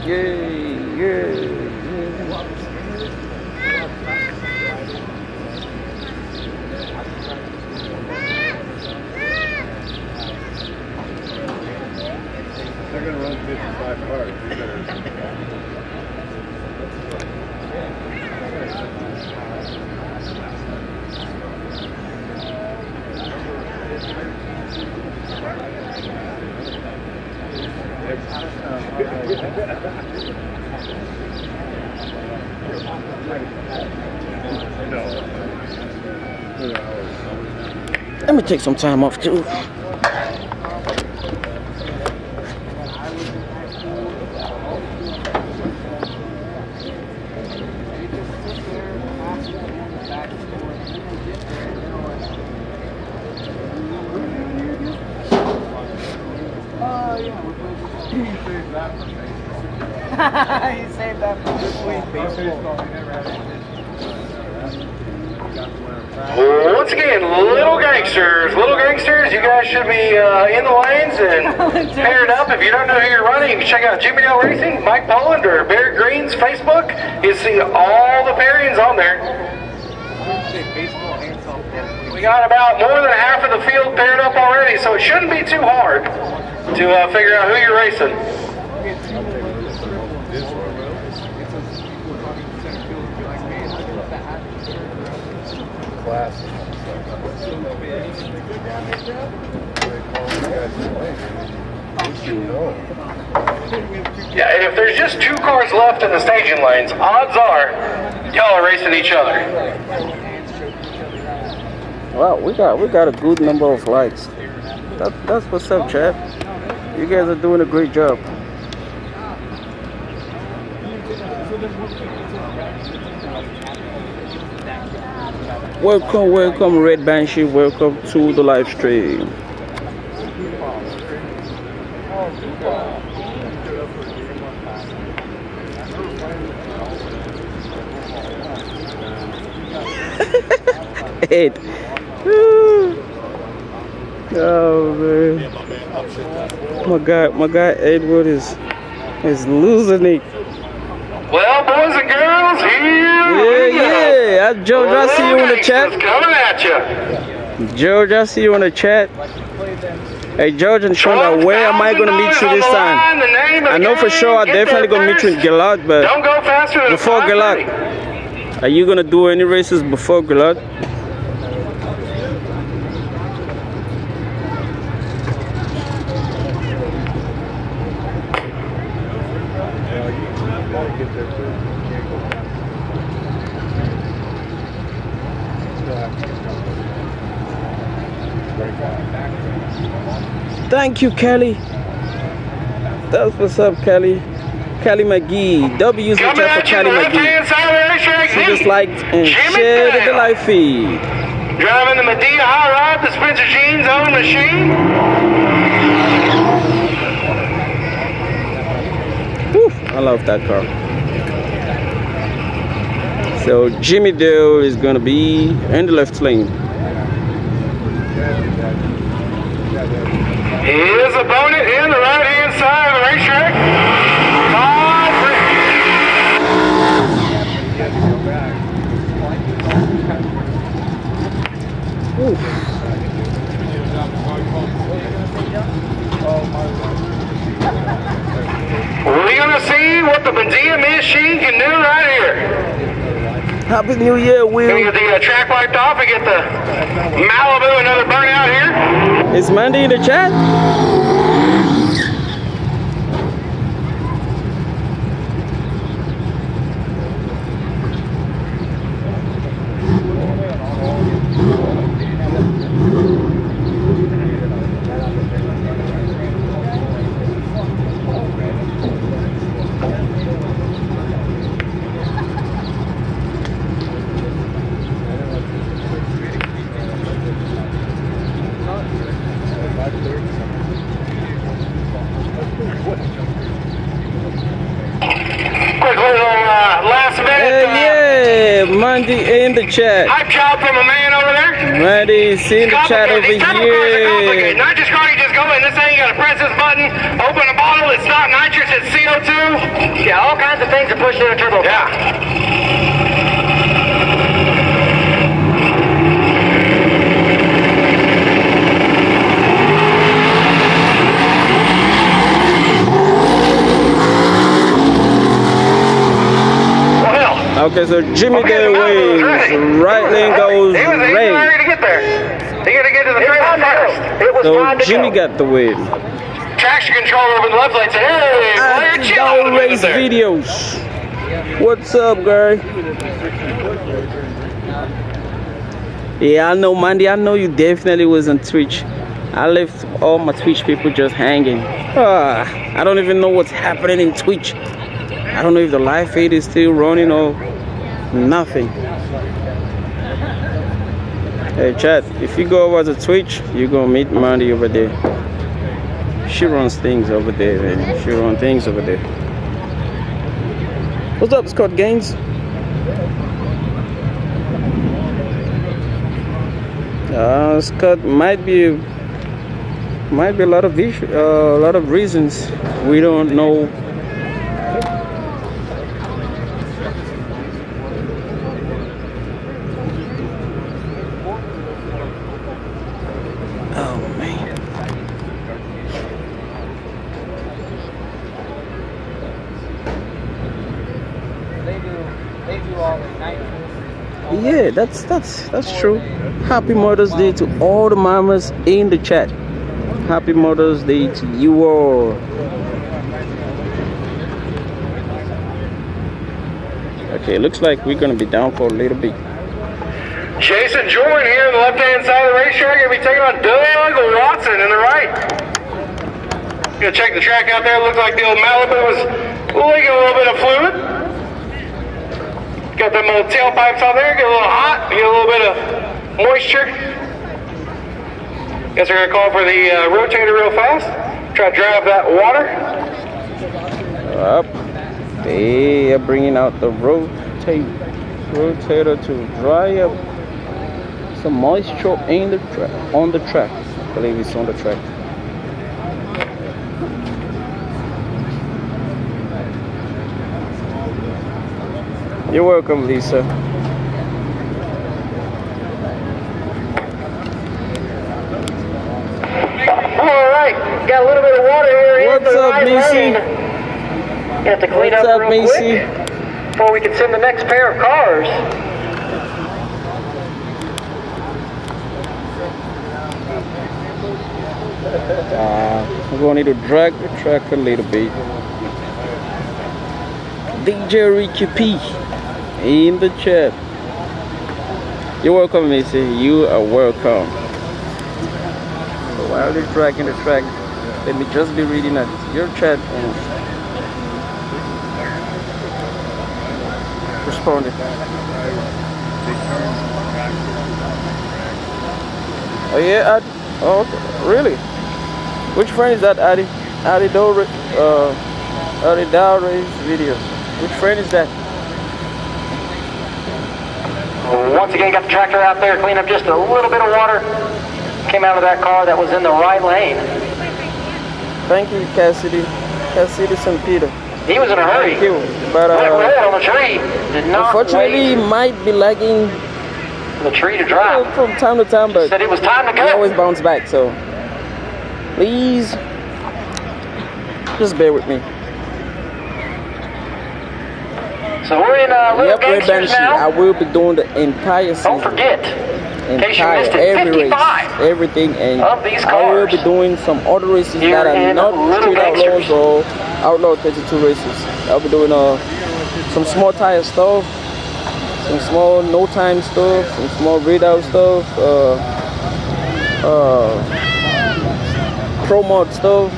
Yay, yay. They're going to run 55 cars. You better... Let me take some time off too. You saved that for this week. Once again, little gangsters, you guys should be in the lanes and paired up. If you don't know who you're running, you can check out Jimmy Dale Racing, Mike Poland, or Barry Green's Facebook. You see all the pairings on there. We got about more than half of the field paired up already, so it shouldn't be too hard to figure out who you're racing. Yeah, and if there's just 2 cars left in the staging lanes, odds are y'all are racing each other. Wow, we got a good number of likes. That's what's up, chat. You guys are doing a great job. Welcome, Red Banshee. Welcome to the live stream. Ed. Oh man. My guy Edward is losing it. Well, boys and girls, here we go. Yeah. George, I see you in the chat. Coming at you. George, I see you in the chat. Hey, George and Shonda, where am I going to meet you this time? I know for sure I'm definitely going to meet you in Gillard, but don't go faster than before Gillard, are you going to do any races before Gillard? Thank you, Kelly. That's what's up, Kelly. Kelly McGee. W's in chat for Kelly McGee. She just liked and shared the live feed. Driving the Medina Hot Rod, the Spencer Jeans own machine. Woo, I love that car. So Jimmy Dale is gonna be in the left lane. His opponent in the right-hand side of the racetrack. We're going to Happy New Year, Gonna Will. get the track wiped off and get the Malibu, another burnout here. Is Mandy in the chat? Quick little last minute. Yeah, Mandy in the chat. Hype job from a man over there. Mandy's in the chat over These turbo cars are complicated. here. Nitrous car, you just go in this thing, you gotta press this button, open a bottle, it's not nitrous, it's CO2. Yeah, all kinds of things are pushed in a turbo car. Yeah. Okay, so Jimmy Okay, did the Malibu is wins. ready. Right lane goes He was red. ready to get there. He got to get to the trailer first. It was So time to Jimmy go. got the win. Traction controller over the left lane said, hey, player, chill out a Outlaw minute race there. videos. What's up, guy? Yeah, I know, Mandy. I know you definitely was on Twitch. I left all my Twitch people just hanging. I don't even know what's happening in Twitch. I don't know if the live feed is still running or nothing. Hey, chat. If you go over to Twitch, you're gonna meet Mandy over there. She runs things over there, man. She runs things over there. What's up, Scott Gaines? Scott, might be a lot of reasons we don't know. Oh man. They do all the night. Yeah, that's true. Happy Mother's Day to all the mamas in the chat. Happy Mother's Day to you all. Okay, looks like we're gonna be down for a little bit. Jason Jordan here on the left-hand side of the racetrack. Going to be taking on Doug Watson in the right. Going to check the track out there. Looks like the old Malibu was leaking a little bit of fluid. Got them little tailpipes on there. Get a little hot. Get a little bit of moisture. Guess we're going to call for the rotator real fast. Try to dry up that water. Up. They are bringing out the rotator to dry up some moisture in the on the track. I believe it's on the track. You're welcome, Lisa. All right, got a little bit of water here What's in the up, right Macy? lane. You have to clean What's up up, real Macy? quick before we can send the next pair of cars. We're going to need to drag the track a little bit. DJ Ricky P in the chat. You're welcome, Missy. You are welcome. So while they're dragging the track, let me just be reading at your chat and responding. Oh yeah, Ad. Oh, okay. Really? Which friend is that, Addy? Addy Dore, Addy Dore's video. Which friend is that? Once again, got the tractor out there, clean up just a little bit of water. Came out of that car that was in the right lane. Thank you, Cassidy. Cassidy St. Peter. He was in a hurry. Thank you. But Went red on the tree. Did not unfortunately, wait might be lagging for the tree to dry. from time to time, but Said it was time to we always go. bounce back. So please, just bear with me. So we're in Little Yep, Red Gangsters Banshee. I now. will be doing the entire season. Don't forget, in case you missed it, every race, 55 everything, and of these I will be cars doing some other races here that are in not Little Street Outlaws Gangsters. or Outlaw 32 races. I'll be doing some small tire stuff, some small no time stuff, some small readout stuff, pro mod stuff.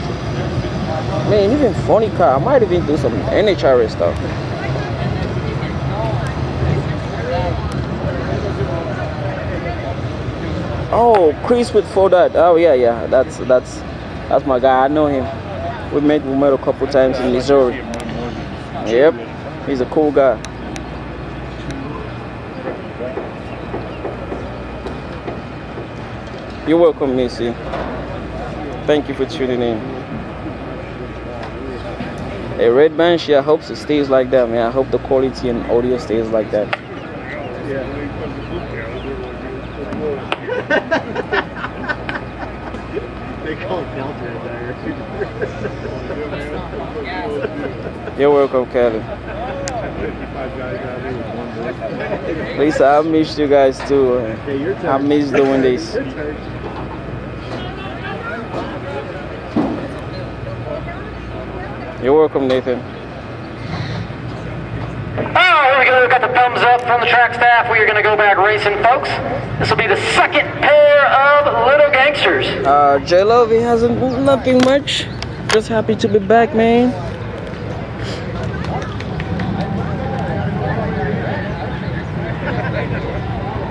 Man, even funny car. I might even do some NHRA stuff. Oh, Chris with for that. Oh yeah, that's my guy. I know him. We met a couple times in Missouri. Yep, he's a cool guy. You're welcome, Missy. Thank you for tuning in. A Red Banshee, I hope it stays like that, man. I hope the quality and audio stays like that. They call it banter there. You're welcome, Kelly. Lisa, I missed you guys too. I miss doing this. You're welcome, Nathan. Oh, here we go. Got the thumbs up from the track staff. We are going to go back racing, folks. This will be the second pair of Little Gangsters. J-Love, he hasn't nothing much. Just happy to be back, man.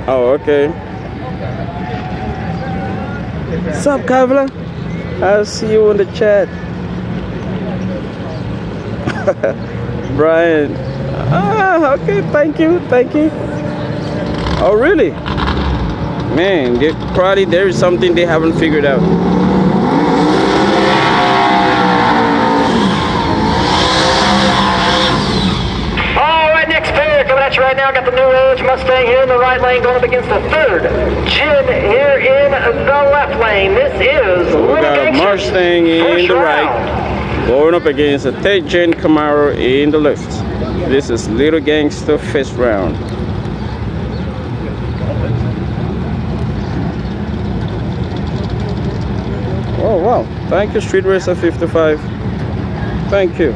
Oh, okay. What's up, Kavla? I'll see you in the chat. Brian. Ah, okay, thank you. Oh, really? Man, probably there is something they haven't figured out. All right, next pair coming at you right now. Got the New Age Mustang here in the right lane going up against the third Jim here in the left lane. This is So we Little got a Gangsters. Mustang in First the round. right, going up against a 3rd Gen Camaro in the left. This is Little Gangster first round. Oh wow, thank you Street Racer 55. Thank you.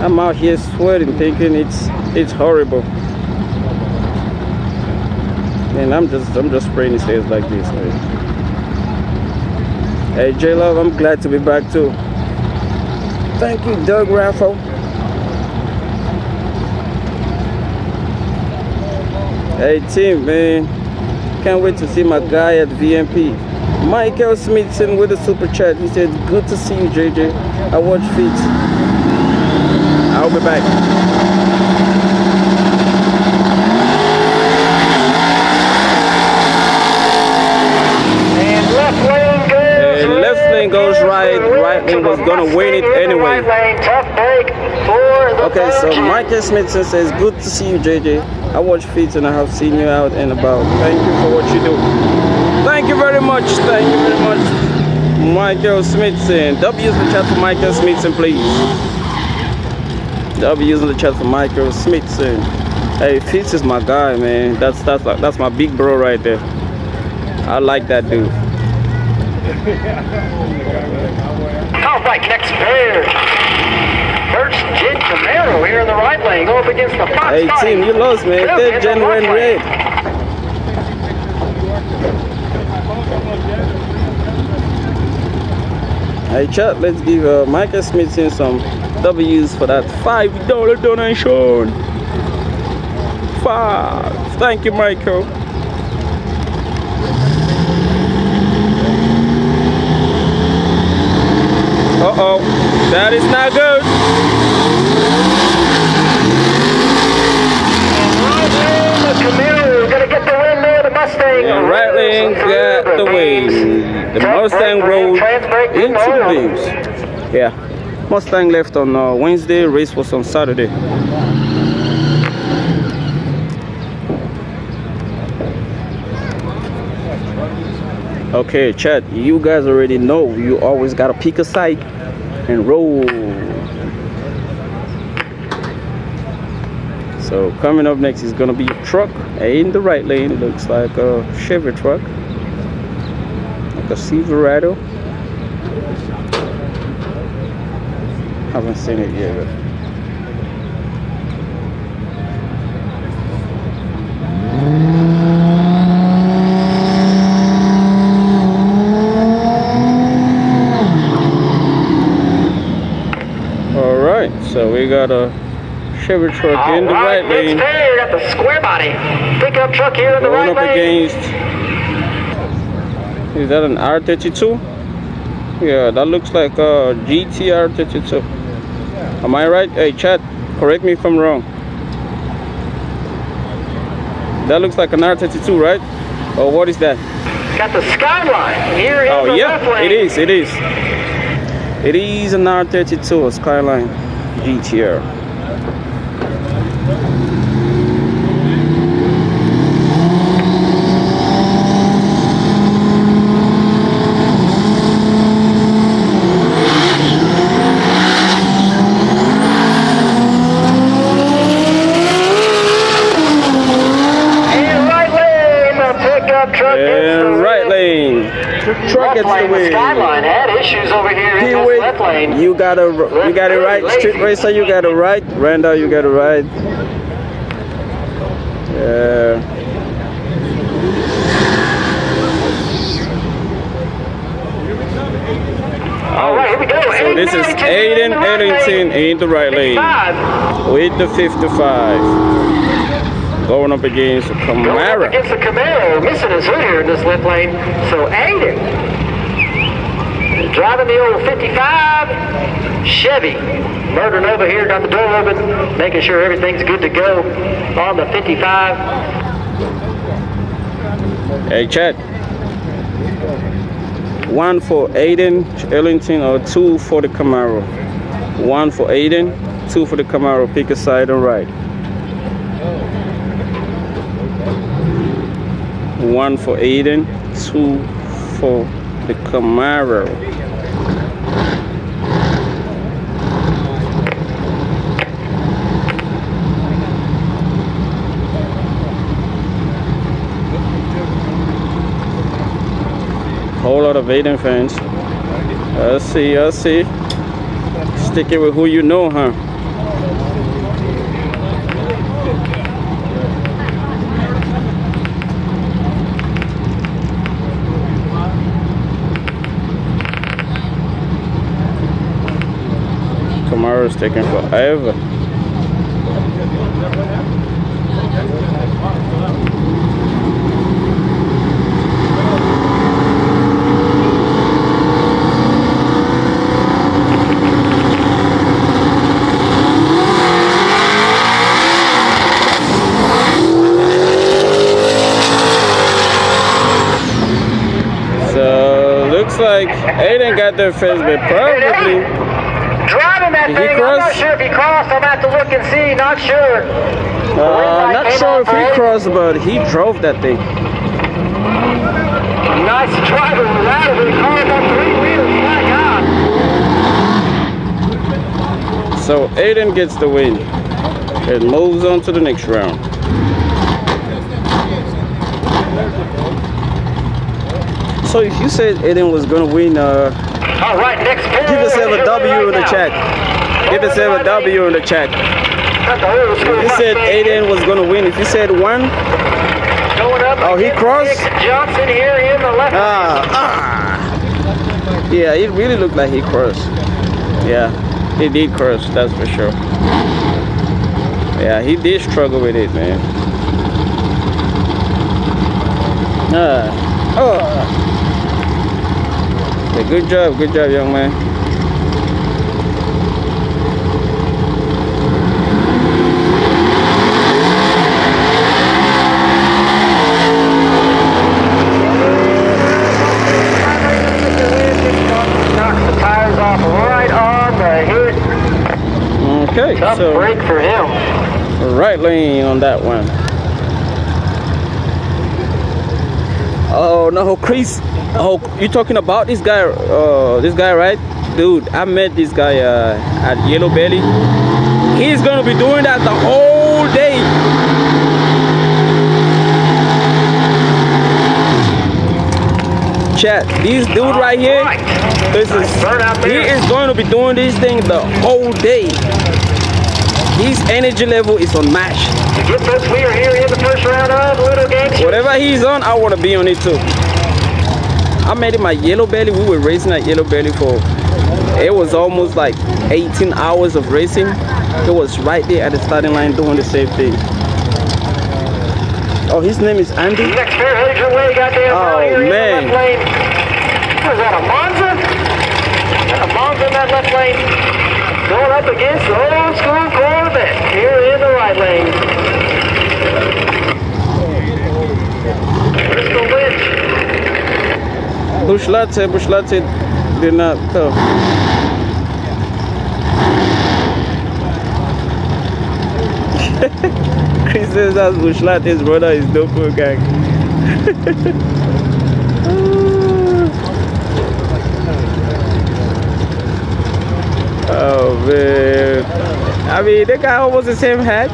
I'm out here sweating thinking it's horrible. And I'm just spraying his face like this, man. Hey J Love, I'm glad to be back too. Thank you, Doug Raffo. Hey team, man, can't wait to see my guy at VMP. Michael Smithson with a super chat. He said, good to see you, JJ. I watch feet. I'll be back. And left lane goes. And left lane goes right. Right lane was gonna win it anyway. Right lane, tough break for the Okay, so third. Michael Smithson says, good to see you, JJ. I watch feet and I have seen you out and about. Thank you for what you do. Thank you very much. Thank you very much, Michael Smithson. W is in the chat for Michael Smithson, please. W is in the chat for Michael Smithson. Hey, Fitz is my guy, man. That's my big bro right there. I like that dude. All right, next pair. First Gen Camaro here in the right lane, go up against the Fox. Hey team, you lost, man. Third Gen went red. Hey chat, let's give Michael Smithson some W's for that $5 donation. 5. Thank you, Michael. Uh-oh, that is not good. The Camaro gonna get the win there. The Mustang. And right lane got the win. The Mustang rolled into the beams. Yeah, Mustang left on Wednesday. Race was on Saturday. Okay, chat, you guys already know you always gotta pick a side and roll. So coming up next is gonna be a truck in the right lane. Looks like a Chevy truck, like a Silverado. Haven't seen it yet. All right, so we got a Chevy truck in the right lane. Next got the square body pickup truck here in the right Going up lane. against, is that an R32? Yeah, that looks like a GT R32. Am I right? Hey, chat, correct me if I'm wrong. That looks like an R32, right? Or what is that? Got the Skyline here in the left lane. It is. It is. It is an R32, a Skyline GTR. Truck gets the win. Skyline had issues over here in this left lane. You got it right. Street Racer, you got it right. Randall, you got it right. Yeah. All right, here we go. So this is Aiden Ellington in the right lane with the 55. Going up against a Camaro. Going up against a Camaro, missing his hood here in this left lane. So Aiden driving the old 55 Chevy. Murdering over here, got the door open, making sure everything's good to go on the 55. Hey, chat. 1 for Aiden Ellington or 2 for the Camaro? 1 for Aiden, 2 for the Camaro. Pick a side and right. 1 for Aiden, 2 for the Camaro. Whole lot of Aiden fans. I see. Stick it with who you know, huh? Camaro's taking forever. So looks like Aiden got there first, but probably driving that thing. I'm not sure if he crossed. I'm about to look and see. Not sure. Not sure if he crossed, but he drove that thing. Nice driver out of the car on 3 wheels. My God. So Aiden gets the win and moves on to the next round. So if you said Aiden was gonna win, all right, next give yourself a W in the chat. Give yourself a W in the chat. If you said Aiden was gonna win, if you said 1, oh, he crossed. Johnson here in the left. Yeah, it really looked like he crossed. Yeah, he did cross. That's for sure. Yeah, he did struggle with it, man. Yeah, good job, young man. Knocks the tires off right on the hit. Okay, Tough so break for him. right lane on that one. Oh no, Chris. Oh, you talking about this guy? This guy, right? Dude, I met this guy at Yellow Belly. He's gonna be doing that the whole whole day. Chat, this dude right here, he is going to be doing this thing the whole day. His energy level is unmatched. We are here in the first round of Little Gangsters. Whatever he's on, I want to be on it too. I met him at Yellow Belly. We were racing at Yellow Belly for, it was almost like 18 hours of racing. It was right there at the starting line doing the same thing. Oh, his name is Andy? Next fair headed your way, goddamn. Oh, man. What is that, a Monza? A Monza in that left lane. Going up against the old school Corvette here in the right lane. Crystal Lynch. Bush Latte did not come. Chris says that's Bush Latte's brother is doppelgang. Oh man. I mean, they got almost the same hat.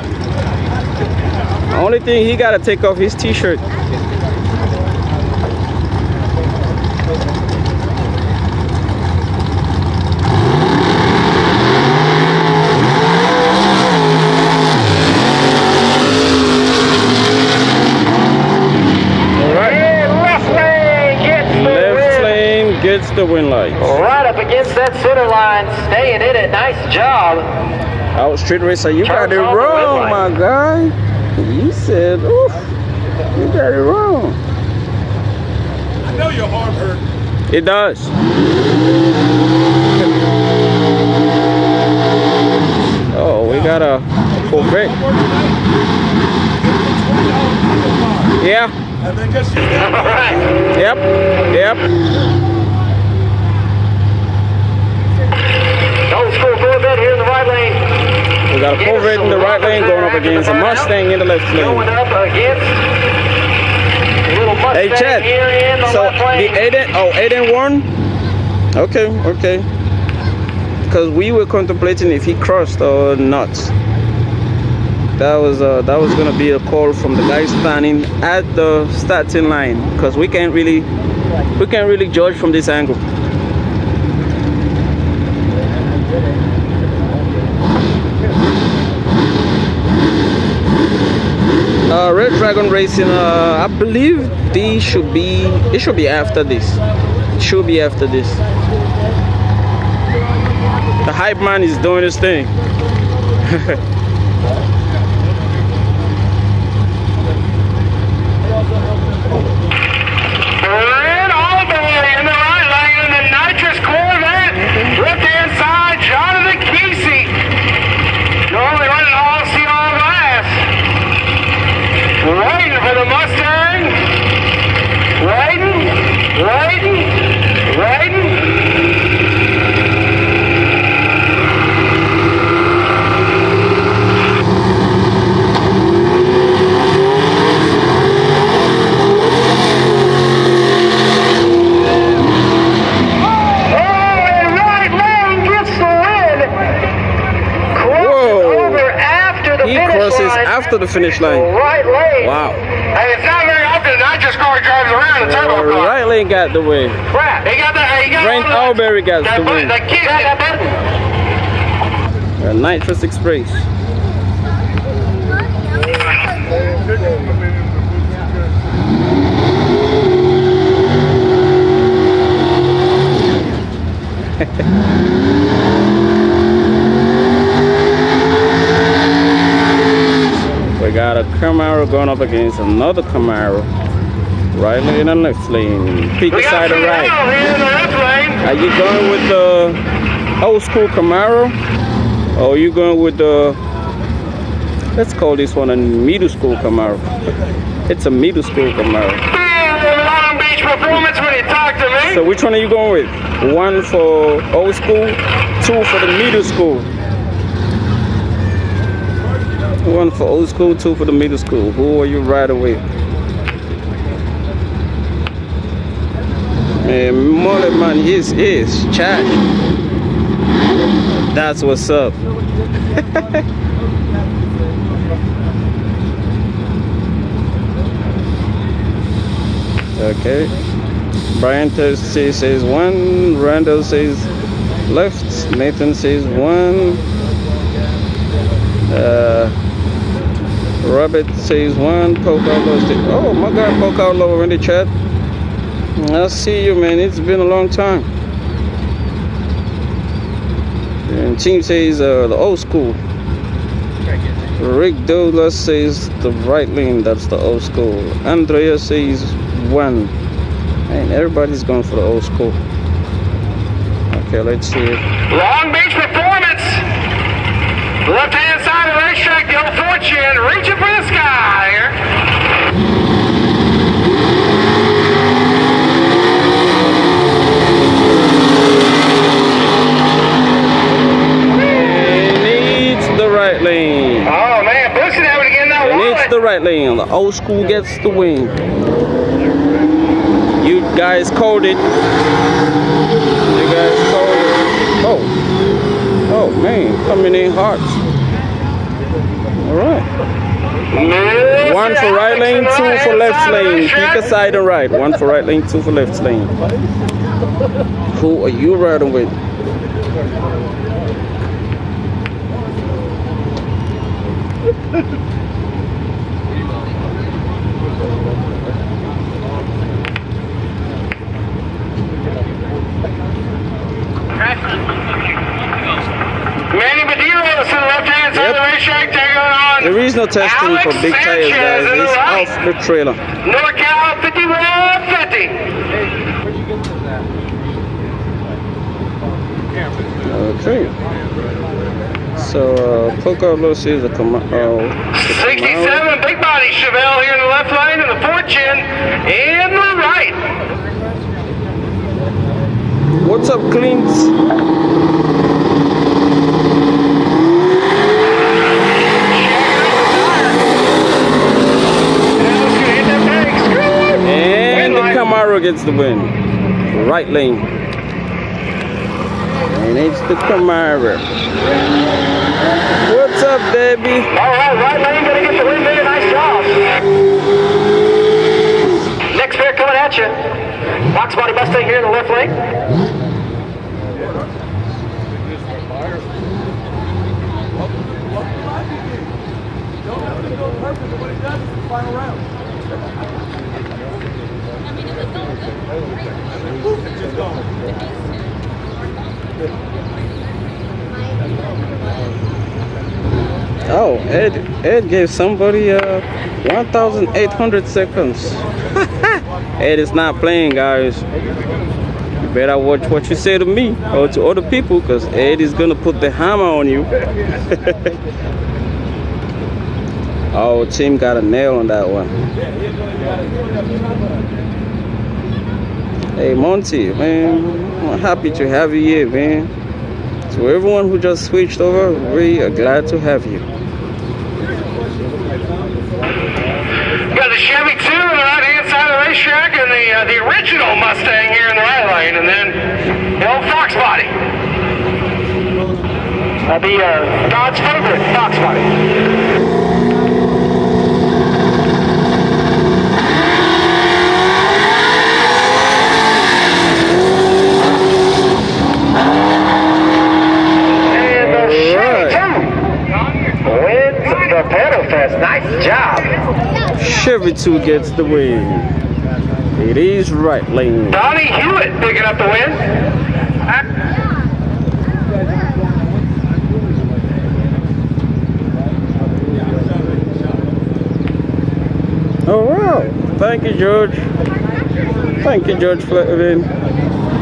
Only thing, he gotta take off his t-shirt. Gets the win light. Right up against that center line, staying in it. Nice job. Oh, street racer, you got it wrong, my guy. You said, oof, you got it wrong. I know your arm hurt. It does. Oh, we got a Corvette. Yeah. And then just use that. All right. Yep. Old school Corvette here in the right lane. We got a Corvette in the right lane going up against a Mustang in the left lane. Going up against a little Mustang Hey, Chad. here in the So left lane. the 8-1. Okay. Because we were contemplating if he crossed or not. That was gonna be a call from the guy standing at the starting line, because we can't really judge from this angle. Red Dragon Racing, I believe it should be after this. It should be after this. The hype man is doing his thing. After the finish line. Right lane. Wow. Hey, it's not very often that just car drives around a turbo car. Right lane got the win. Crap. He got Brent Alberry got the win. The kid got that button. Nitrous Express. We got a Camaro going up against another Camaro. Right lane and left lane. Pick a side or right. Are you going with the old school Camaro? Or are you going with the, let's call this one a middle school Camaro. It's a middle school Camaro. Long Beach performance when you talk to me. So which one are you going with? One for old school, two for the middle school. One for old school, two for the middle school. Who are you riding with? Man, Mullet Man is Chad. That's what's up. Okay. Brian says 1. Randall says left. Nathan says 1. Robert says 1. Poke Outlaw says, oh my God, Poke Outlaw in the chat. I see you, man. It's been a long time. And Team says the old school. Rick Douglas says the right lane. That's the old school. Andrea says 1. And everybody's going for the old school. Okay, let's see. Long Beach performance. Left hand side of the racetrack, the old fortune, reaching for the sky here. Right lane. Oh man, pushing that one again now. It's the right lane. The old school gets the win. You guys called it. You guys called it. Oh. Oh man, coming in hot. Alright. 1 for right lane, 2 for left lane. Pick a side and right. 1 for right lane, 2 for left lane. Who are you riding with? Manny Medeiros to the left-hand side of the racetrack, taking on. There is no testing Alex for big tires, guys. Sanchez It's right. off the trailer. NorCal 5150. Okay. So, Poke Outlaw says the 67 big body Chevelle here in the left lane, and the Fortune in the right. What's up, Clint? And the Camaro gets the win. Right lane. And it's the Camaro. What's up, baby? All right lane gonna get the win there. Nice job. Next pair coming at you. Box body Mustang here in the left lane. Oh, Ed gave somebody 1,800 seconds. Ed is not playing, guys. You better watch what you say to me or to other people, because Ed is gonna put the hammer on you. Oh, team got a nail on that one. Hey Monty, man, I'm happy to have you here, man. To everyone who just switched over, we are glad to have you. Got the Chevy 2 on the right-hand side of the racetrack, and the original Mustang here in the right lane, and then the old Fox body. That'll be God's favorite Fox body. And the Chevy 2 wins the Pedal Fest. Nice job. Chevy 2 gets the win. It is right lane. Donnie Hewitt picking up the win. Oh wow! Thank you, George. Thank you, George Flavin.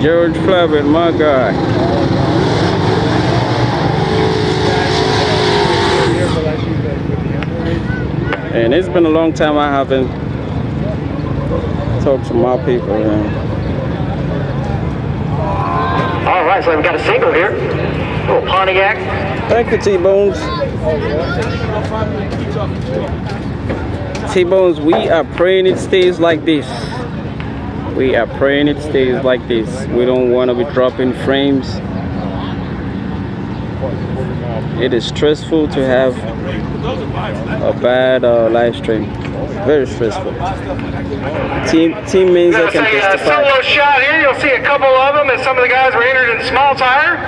George Flavin, my guy. And it's been a long time I haven't talked to my people. Man. All right, so we've got a single here. A little Pontiac. Thank you, T-Bones. T-Bones, we are praying it stays like this. We are praying it stays like this. We don't want to be dropping frames. It is stressful to have a bad live stream. Very stressful. Team means I can testify. Solo shot here. You'll see a couple of them as some of the guys were entered in small tire.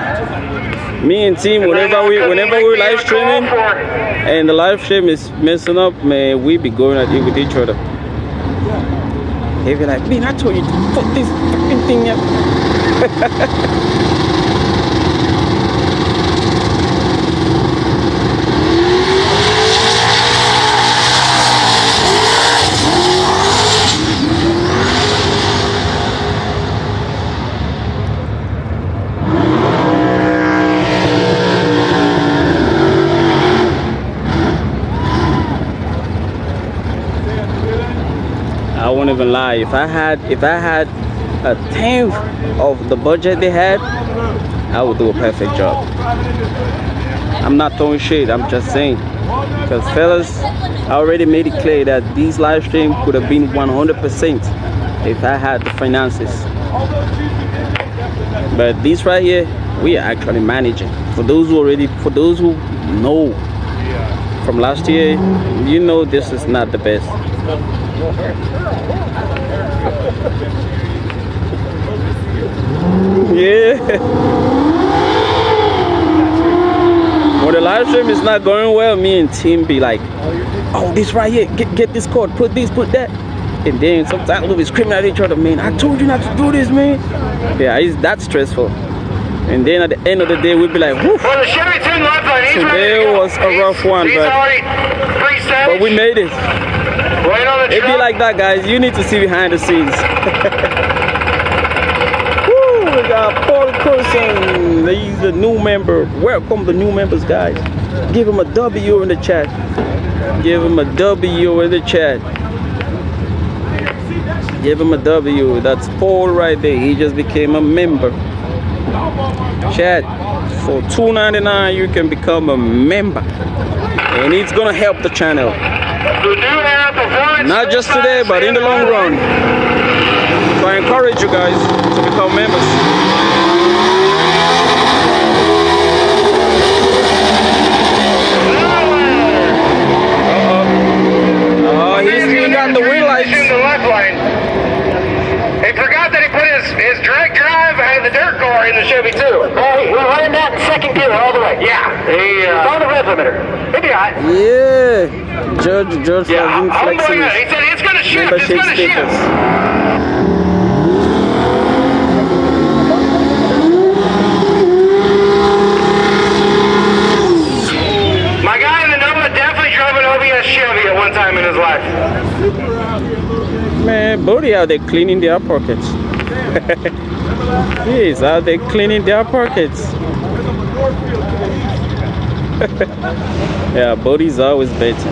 Me and team, whenever we live streaming and the live stream is messing up, man, we be going at it with each other. They be like, man, I told you to put this fucking thing up. I won't even lie. If I had a tenth of the budget they had, I would do a perfect job. I'm not throwing shade. I'm just saying, because fellas, I already made it clear that this live stream could have been 100% if I had the finances. But this right here, we are actually managing. For those who know from last year, you know this is not the best. Yeah. When the live stream is not going well, me and team be like, oh, this right here, get this code, put this, put that. And then sometimes we'll be screaming at each other, man, I told you not to do this, man. Yeah, it's that stressful. And then at the end of the day, we'll be like, whoo. Well, the Chevy 10 left lane, today was a rough one, but we made it. It be like that, guys. You need to see behind the scenes. Woo, we got Paul Carson. He's a new member. Welcome the new members, guys. Give him a W in the chat. Give him a W in the chat. Give him a W. That's Paul right there. He just became a member. Chat, for $2.99 you can become a member, and it's gonna help the channel. Not just today, but in the long run. So I encourage you guys to become members. He got the wheel lights. In the left lane. He forgot that he put his direct drive and the dirt car in the Chevy too. Hey, we're running that in second gear all the way. Yeah. He's on the rev limiter. He'll be all right. Yeah. Judge Yeah, for I'm flexing going out. He said it's going to shift. It's membership going to shift. status. My guy in the Nova definitely drove an OBS Chevy at one time in his life. Man, Bodie out there cleaning their pockets. He's out there cleaning their pockets. Yeah, Bodie's always better.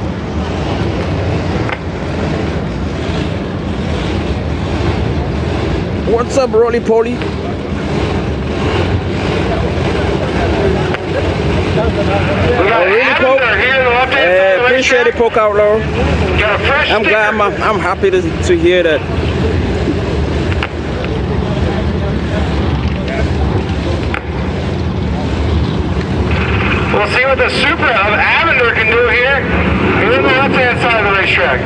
What's up, Rolly Polly? Really, Poke? Appreciate it, Poke Outlaw. I'm glad. I'm happy to hear that. We'll see what the Supra of Avender can do here. He's on the left-hand side of the racetrack.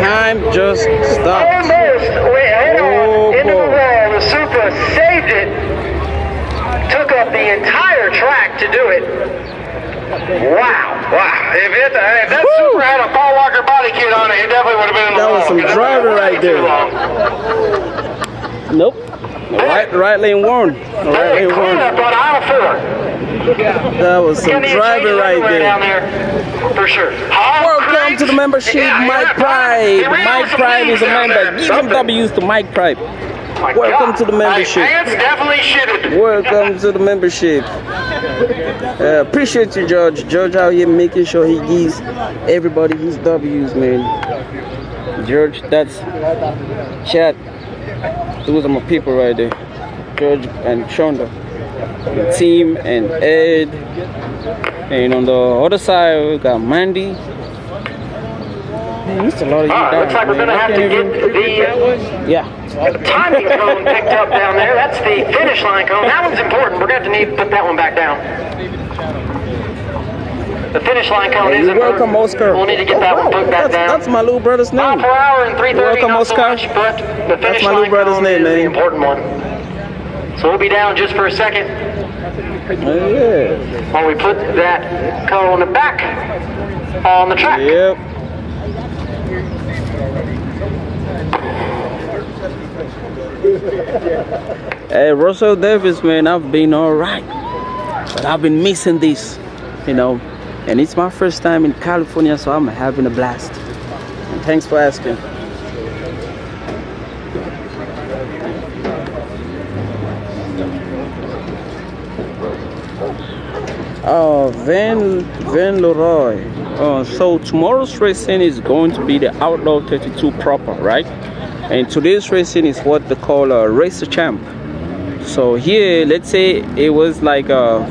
Time just stopped. Almost went head on into the wall. The Supra saved it. Took up the entire track to do it. Wow. Wow. If that Supra had a Paul Walker body kit on it, it definitely would have been in the That wall. was some driving right there. Nope. Right lane one. Right lane one. Up on aisle 4. That was some driving right there. Down there. For sure. Welcome to the membership, Mike Pride. Mike Pride is a member. Give him W's to Mike Pride. My Welcome God. to the membership. My pants definitely shitted. Welcome to the membership. Appreciate you, George. George out here making sure he gives everybody his W's, man. George, that's chat. Those are my people right there. George and Shonda, the team, and Ed. And on the other side, we got Mandy. Man, it's a lot of you guys, Looks like we're going to have to get the timing cone picked up down there. That's the finish line cone. That one's important. We're going to need to put that one back down. The finish line cone is important. Welcome, Oscar. We'll need to get that one put back down. That's my little brother's name. Mile per hour and 330, Welcome, not so Oscar. much, but the finish my little line brother's cone name, is the man. important one. So we'll be down just for a second Yeah. while we put that cone back on the track. Yep. Hey, Russell Davis, man, I've been alright, but I've been missing this, you know, and it's my first time in California, so I'm having a blast. And thanks for asking. Van Leroy. So tomorrow's racing is going to be the Outlaw 32 proper, right? And today's racing is what they call a racer champ. So here, let's say it was like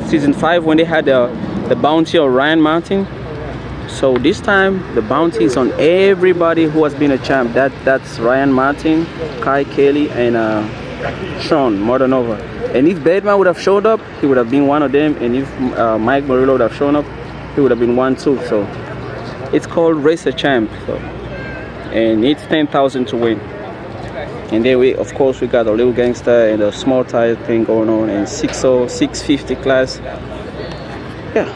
season 5 when they had the bounty on Ryan Martin. So this time the bounty is on everybody who has been a champ. That's Ryan Martin, Kai Kelly, and Sean Modanova. And if Bedman would have showed up, he would have been one of them. And if Mike Murillo would have shown up, he would have been one too. So it's called Racer Champ. So, and it's 10,000 to win. And then we, of course, we got a little gangster and a small tire thing going on in 60, 650 class. Yeah.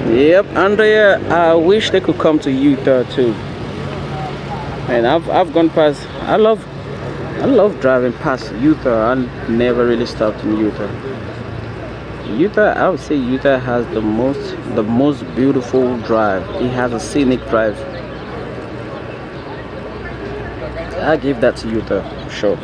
Yep, Andrea, I wish they could come to Utah too. And I've gone past. I love driving past Utah. I never really stopped in Utah. Utah, I would say Utah has the most beautiful drive. It has a scenic drive. I give that to Utah for sure.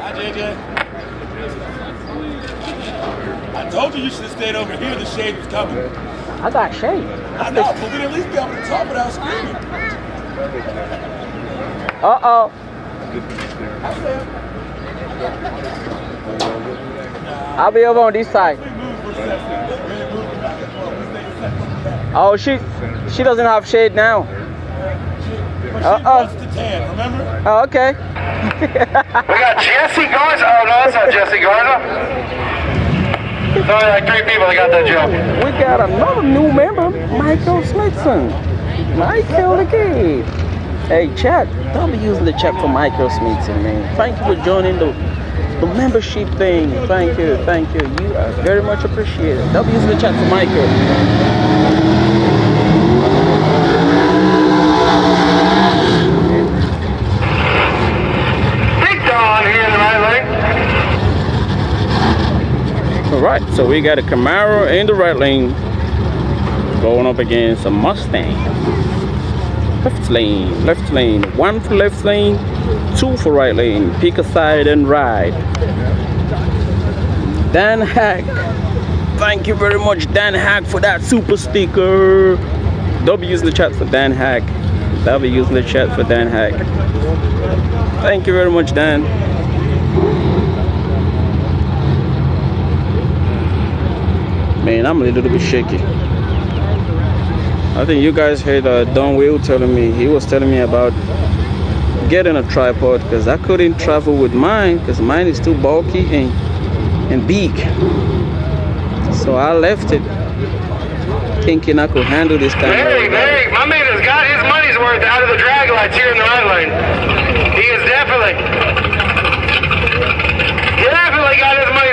Hi, JJ. I told you should have stayed over here. The shade was coming. I got shade. I know, but we'd at least be able to talk without screaming. Uh-oh. I'll be over on this side. Oh, she doesn't have shade now. Remember? Oh, okay. We got Jesse Garza. Oh, no, that's not Jesse Garza. There's only like 3 people that got that joke. We got another new member, Michael Smithson. Michael again. Hey, chat. Don't be using the chat for Michael Smithson, man. Thank you for joining the membership thing. Thank you. You are very much appreciated. Don't be using the chat for Michael. Alright, so we got a Camaro in the right lane going up against a Mustang. Left lane, 1 for left lane, 2 for right lane. Pick a side and ride. Dan Hack, thank you very much, Dan Hack, for that super sticker. W's in the chat for Dan Hack. W's in the chat for Dan Hack. Thank you very much, Dan. Man, I'm a little bit shaky. I think you guys heard Don Will telling me, he was telling me about getting a tripod because I couldn't travel with mine because mine is too bulky and big. So I left it thinking I could handle this kind of Hey, my man has got his money's worth out of the drag lights here in the right lane. He is definitely. Yeah,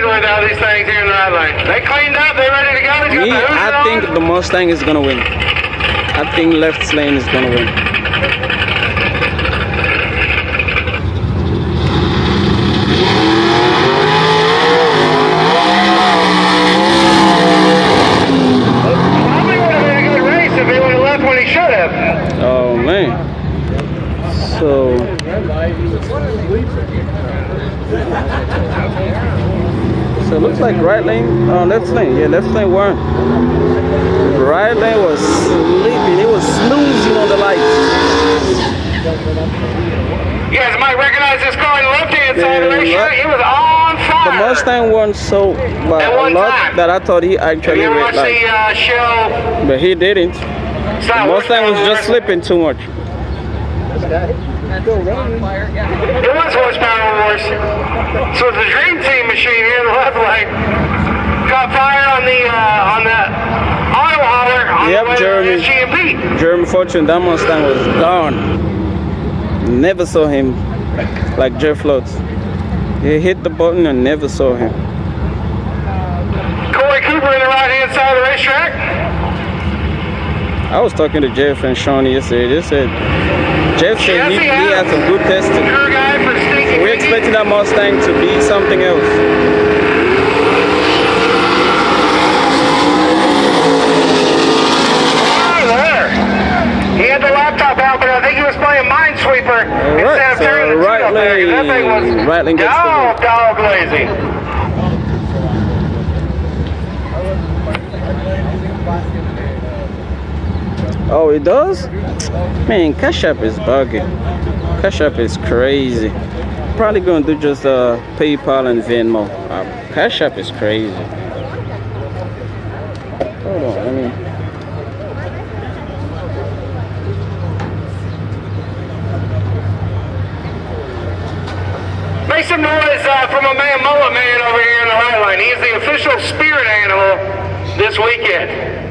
with out of these things here in the right lane. They cleaned up, they're ready to go. He's got Me, the hood I on. think the Mustang is gonna win. I think left lane is gonna win. Probably would have been a good race if he would have left when he should have. Oh man. So it looks like right lane, left lane. Yeah, left lane won. Right lane was sleeping. It was snoozing on the lights. You guys might recognize this car on the left-hand side of the racetrack. He was on fire. The Mustang won so by At a one lot time. that I thought he Have actually you ever red watched light. the show? But he didn't. The Mustang was just slipping too much. It was horsepower wars. So the Dream Team machine here in the left lane caught fire on the auto hauler on Yep, the way Jeremy. to SGMP. Jeremy Fortune, that Mustang was gone. Never saw him like Jeff Lutz. He hit the button and never saw him. Corey Cooper in the right-hand side of the racetrack. I was talking to Jeff and Sean yesterday. They said Jeff said he had some good testing. Your guy for Stinky We expected that Mustang to be something else. He had the laptop out, but I think he was playing Minesweeper instead of turning the right up there. 'Cause that thing was right lane gets the win. dog lazy. Oh, it does? Man, cashapp is bugging. Cashapp is crazy. Probably gonna do just PayPal and Venmo. Cashapp is crazy. Hold on, let me. Make some noise from a man, Mullet Man, over here in the right line. He is the official spirit animal this weekend.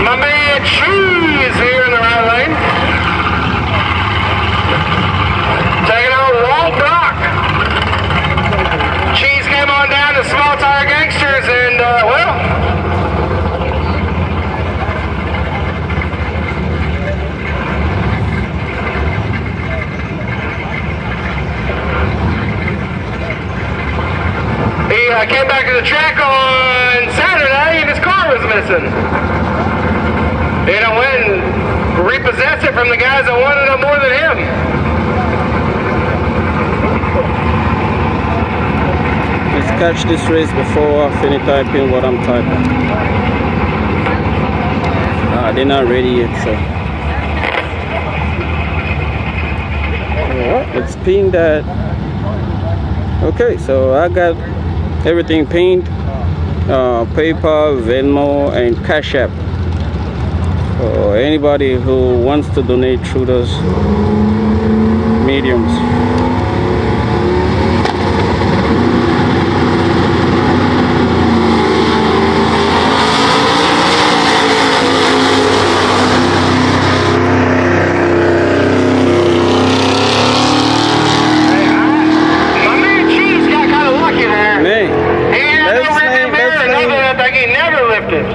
My man Cheese here in the right lane. Taking on Walt Brock. Cheese came on down to Small Tire Gangsters and, well, he came back to the track on Saturday and his car was missing. You know, went and repossessed it from the guys that wanted it more than him. Let's catch this race before I finish typing what I'm typing. They're not ready yet, so. Alright, let's pin that. Okay, so I got everything pinned. PayPal, Venmo, and Cash App. For anybody who wants to donate through those mediums. My man Cheese got kind of lucky there. Man, He had no rearview mirror or nothing. That thing he never lifted.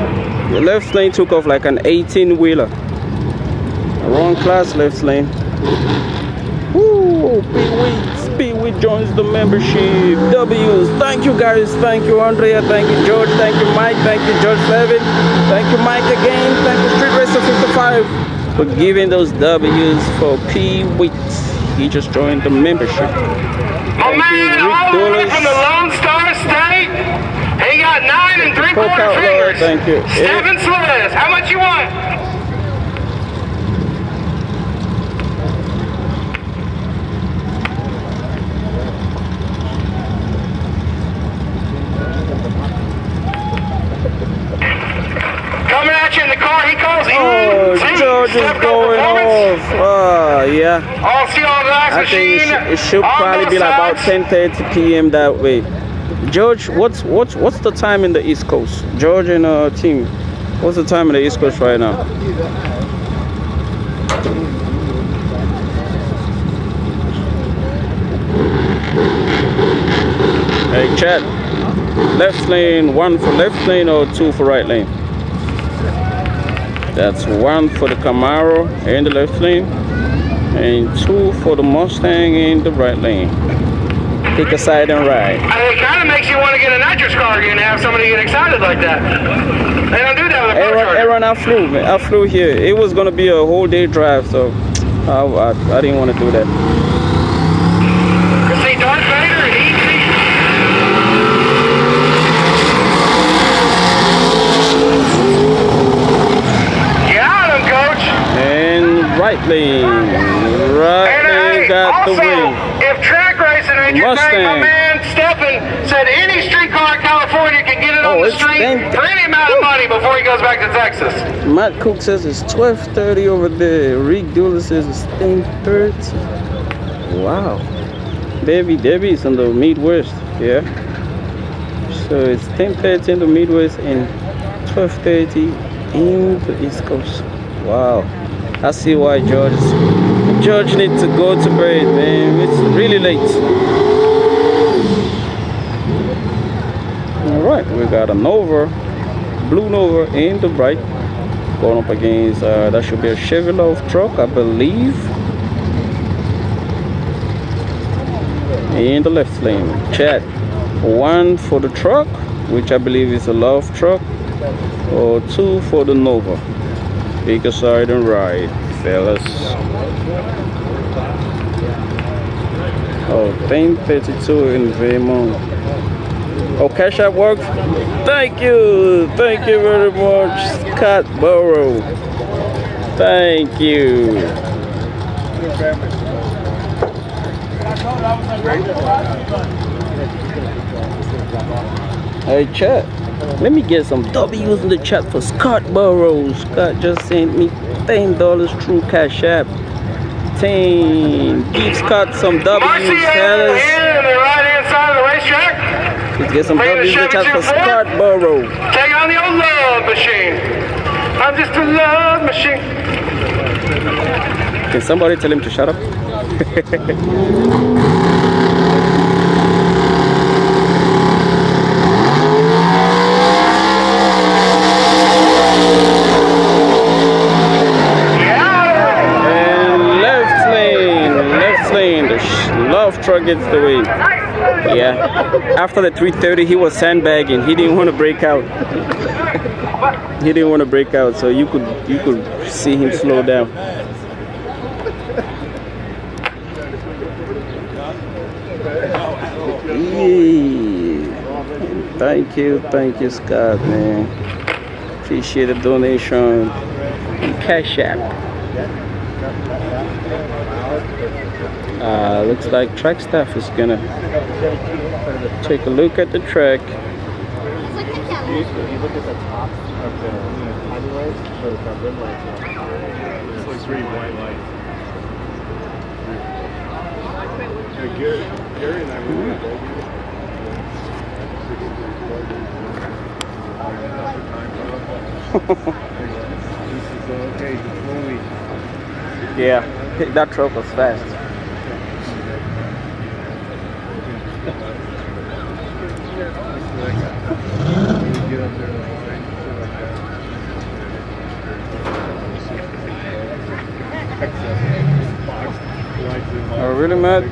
the left lane took off like an 18-wheeler. Wrong class left lane. Woo, big weeds, Pee-wee joins the membership. W's. Thank you guys. Thank you Andrea. Thank you George. Thank you Mike. Thank you George Levin. Thank you Mike again. Thank you Street Racer 55 for giving those W's for Pee-wee. He just joined the membership. My man, all the way from the Lone Star State. He got 9 3/4 fingers. Thank you. Stephen Suarez, how much you want? Coming at you in the car, he calls Oh, George is going off. Yeah. All steel glass I think machine. it should probably be like about 10:30 p.m. that way. George, what's the time in the East Coast? George and team, what's the time in the East Coast right now? Hey, chat. Left lane, 1 for left lane or 2 for right lane? That's 1 for the Camaro in the left lane and 2 for the Mustang in the right lane. Pick a side and ride. It kind of makes you want to get a nitrous car again and have somebody get excited like that. They don't do that with a Aaron, I flew here. It was gonna be a whole day drive, so I didn't want to do that. See, Darth Vader and E.T. Got him, coach. And right lane got the win. If track racing ain't your thing, my man Stephen said any streetcar in California can get it on the street for any amount of money before he goes back to Texas. Matt Cook says it's 12:30 over there. Rick Dooley says it's 10:30. Wow. Debbie's in the Midwest, yeah. So it's 10:30 in the Midwest and 12:30 in the East Coast. Wow. I see why George needs to go to bed, man. It's really late. All right, we got a Nova, blue Nova in the right, going up against that should be a Chevy Love truck, I believe. In the left lane, chat 1 for the truck, which I believe is a Love truck, or 2 for the Nova. Pick a side and ride, fellas. Oh, 10:32 in Venmo. Oh, Cash App worked? Thank you very much, Scott Burrow. Thank you. Hey chat, let me get some W's in the chat for Scott Burrow. Scott just sent me $10 through Cash App. 10. Give Scott some W's, fellas. Let's get some W's in the chat for Scott Burrow. Take on the old love machine. I'm just a love machine. Can somebody tell him to shut up? Love truck gets the win. Yeah. After the 330, he was sandbagging. He didn't want to break out. He didn't want to break out, so you could see him slow down. Yeah. Thank you, Scott, man. Appreciate the donation. Cash App. Looks like track staff is gonna take a look at the track. You look at the top of the timing lights or the rim lights. It's like 3 white lights. Gary and I were Yeah, that truck was fast. Oh, really, Matt?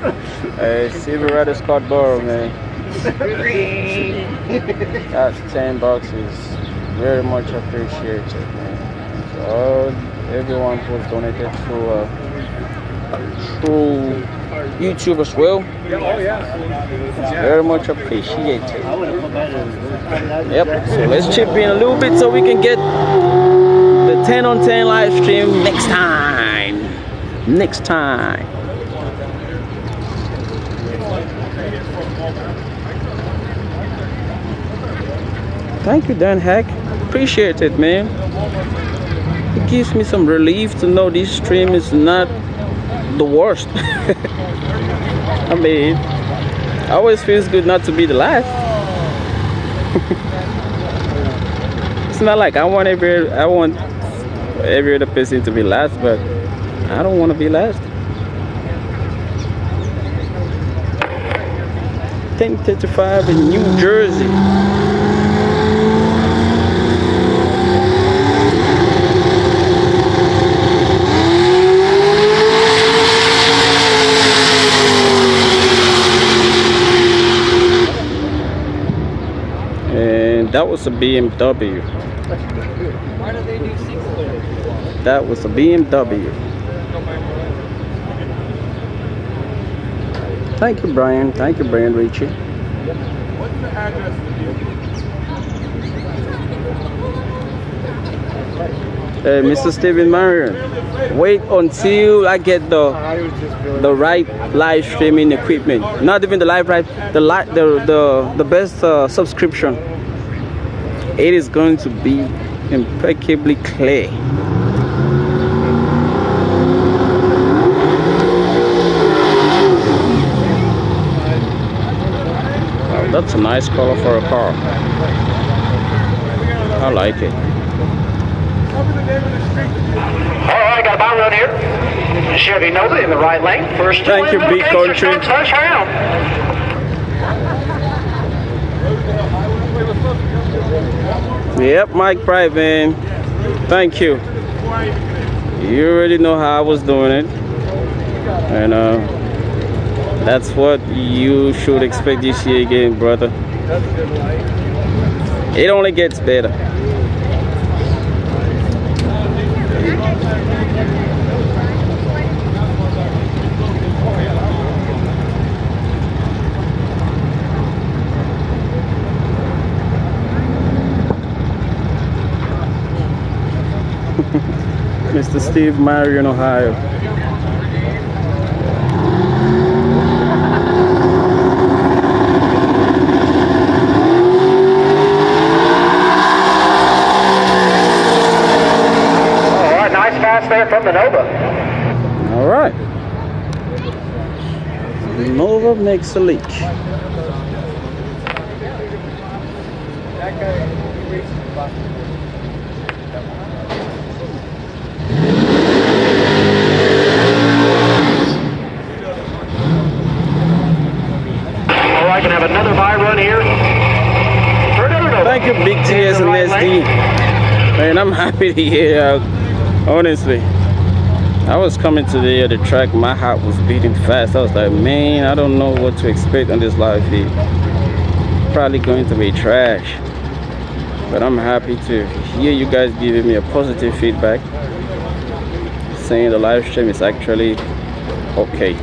Hey, Silverado Scottsboro, man. That's $10. Very much appreciated, man. So everyone who's donated through YouTube as well. Very much appreciated. Yep. So let's chip in a little bit so we can get the 10 on 10 live stream next time. Next time. Thank you, Dan Hack. Appreciate it, man. It gives me some relief to know this stream is not the worst. I mean, it always feels good not to be the last. It's not like I want every other person to be last, but I don't want to be last. 10:35 in New Jersey. That was a BMW. Why do they do single? That was a BMW. Thank you, Brian. Thank you, Brian Ritchie. What's the address of the vehicle? Mr. Steven Marion, wait until I get the right live streaming equipment. Not even the live the best subscription. It is going to be impeccably clear. Wow, that's a nice color for a car. I like it. Alright, got a buy run here. Chevy Nova in the right lane. First Thank you, Big Country. Touch around. Yep, Mike Private. Thank you. You already know how I was doing it. And that's what you should expect this year again, brother. It only gets better. Mr. Steve Marion, Ohio. Alright, nice pass there from the Nova. All right. Nova makes a leak. Alright, can have another buy run here. Thank you, Big TS and SD. Man, I'm happy to hear out. Honestly, I was coming to the other track, my heart was beating fast. I was like, man, I don't know what to expect on this live feed. Probably going to be trash. But I'm happy to hear you guys giving me a positive feedback, saying the live stream is actually okay.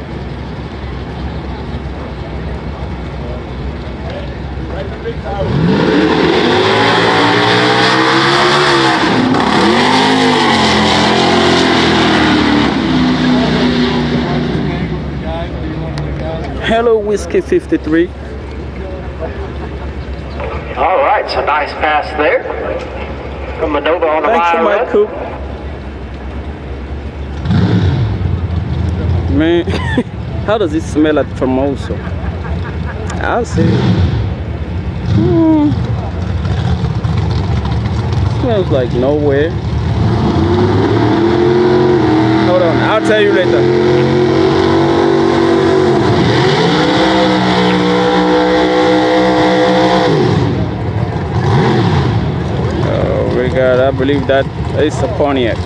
Hello, Whiskey 53. All right, so nice pass there from the Nova on the Thanks for my coupe. Man, how does it smell at Formosa? I'll say. Smells like nowhere. Hold on, I'll tell you later. I believe that is a Pontiac.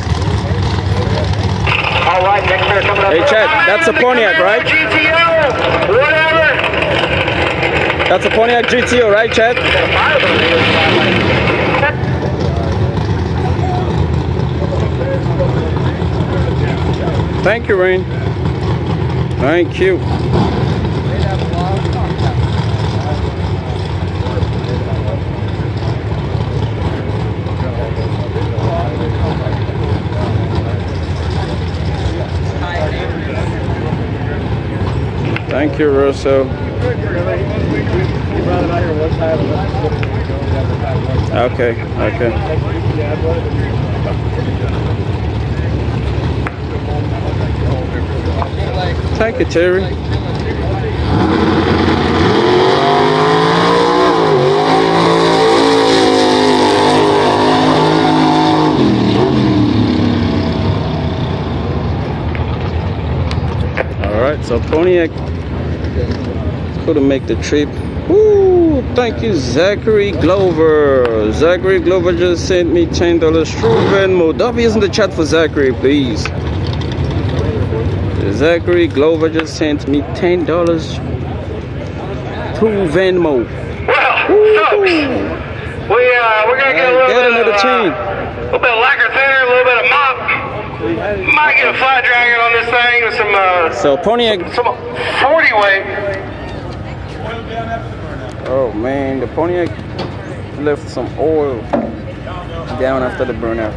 All right, next pair coming up. Hey, Chad, that's a Pontiac, right? GTO, whatever. That's a Pontiac GTO, right, Chad? Thank you, Rain. Thank you. Thank you, Russell. Okay, okay. Thank you, Terry. All right, so Pontiac couldn't make the trip. Woo! Thank you, Zachary Glover. Zachary Glover just sent me $10 through Venmo. W's in the chat for Zachary, please. Zachary Glover just sent me $10 through Venmo. Well, folks, we're gonna get a little bit of lacquer thinner, a little bit of mop. Might get a flat dragon on this thing with some So Pontiac, some 40 weight. oh man, the Pontiac left some oil down after the burnout.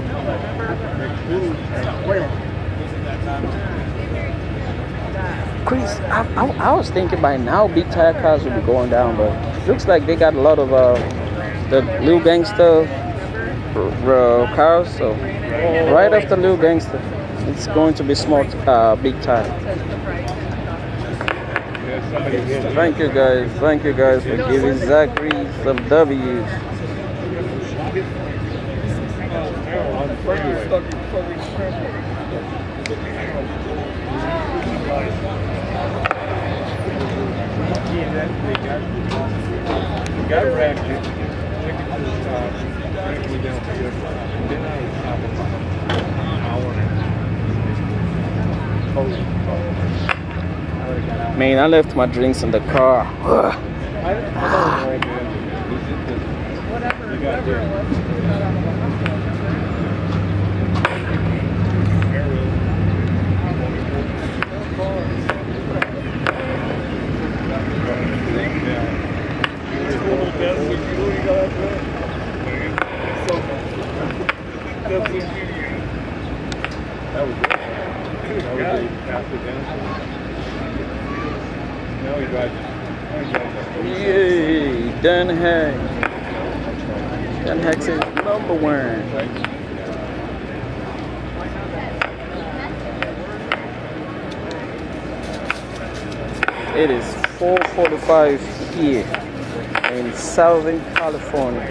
Chris, I was thinking by now big tire cars will be going down, but looks like they got a lot of the little gangster cars. So right after little gangster, it's going to be small big tire. Thank you guys for giving Zachary some W's. Man, I left my drinks in the car. Yay, Dan Hack. Dan Hack says number one. It is 4:45 here in Southern California.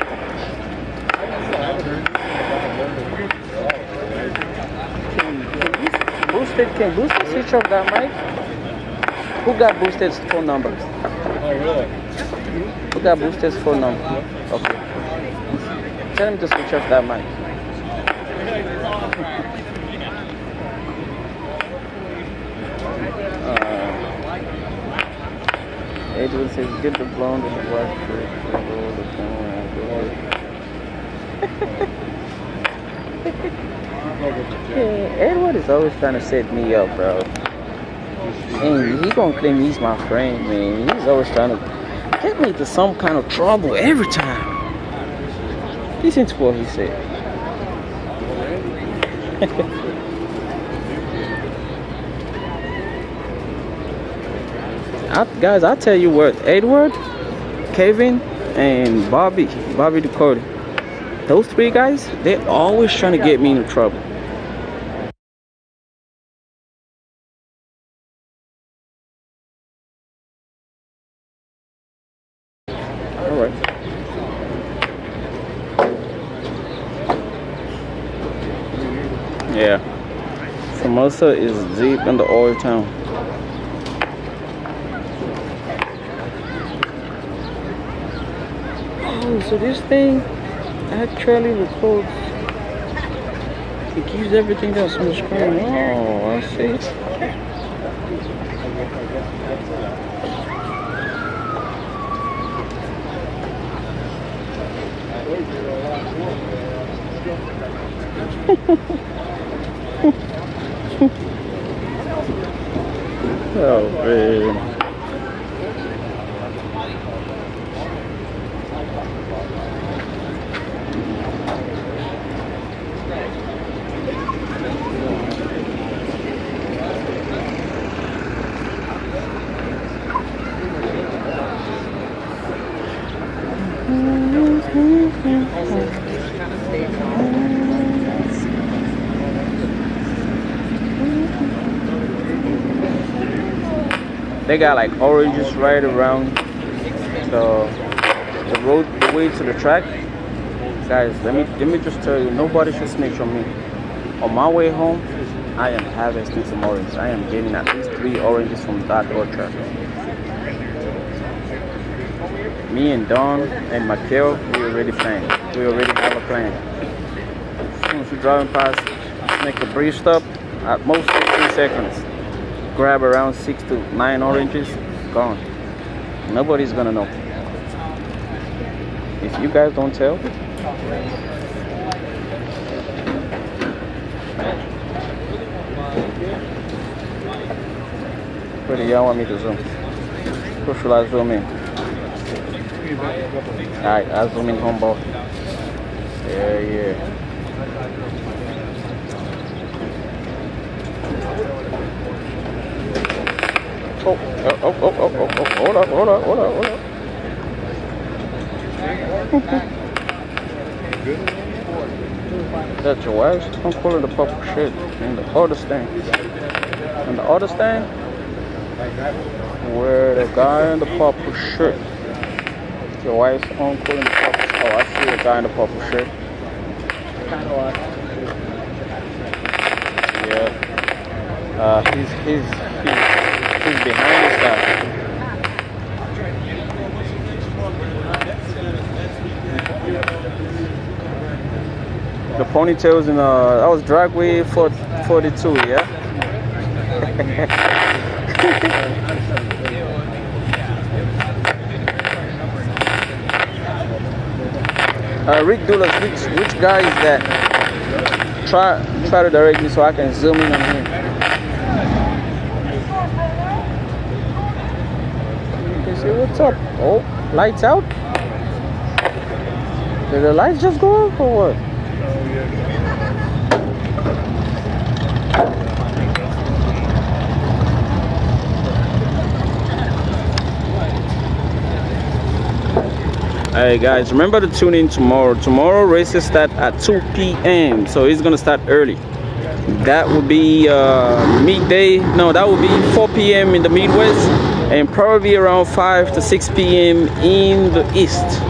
Can Boosted switch off that mic? Who got Boosted's phone number? Oh, really? Who got Boosted's phone number? Okay. Tell him to switch off that mic. Edward says, get the blonde and the white shirt. Yeah, Edward is always trying to set me up, bro. And he gonna claim he's my friend, man. He's always trying to get me into some kind of trouble every time. Listen to what he said. Guys, I'll tell you what, Edward, Kevin, and Bobby Dakota, those three guys, they're always trying to get me into trouble. Alright. Yeah. Formosa is deep in the oil town. Oh, so this thing actually records It gives everything that's on the screen. Oh, I see. Oh man. They got like oranges right around the road, the way to the track. Guys, let me just tell you, nobody should snitch on me. On my way home, I am harvesting some oranges. I am getting at least 3 oranges from that orchard. Me and Don and Mikhail, we already planned. We already have a plan. As soon as we're driving past, make a brief stop, at most 15 seconds. Grab around 6 to 9 oranges, gone. Nobody's gonna know. If you guys don't tell, where do y'all want me to zoom? Where should I zoom in? Alright, I'll zoom in home both. Yeah. Oh, hold up. That's your wife's uncle in the purple shirt in the other stand. And the other stand, where the guy in the purple shirt. Your wife's uncle in the purple. Oh, I see a guy in the purple shirt. Yeah. He's behind this guy. The ponytails in that was dragway 42, yeah. Rick Doulas, which guy is that? Try to direct me so I can zoom in on him. Say what's up? Oh, lights out? Did the lights just go off or what? Alright guys, remember to tune in tomorrow. Tomorrow races start at 2 p.m. So it's gonna start early. That will be midday. No, that will be 4 p.m. in the Midwest and probably around 5 to 6 p.m. in the East.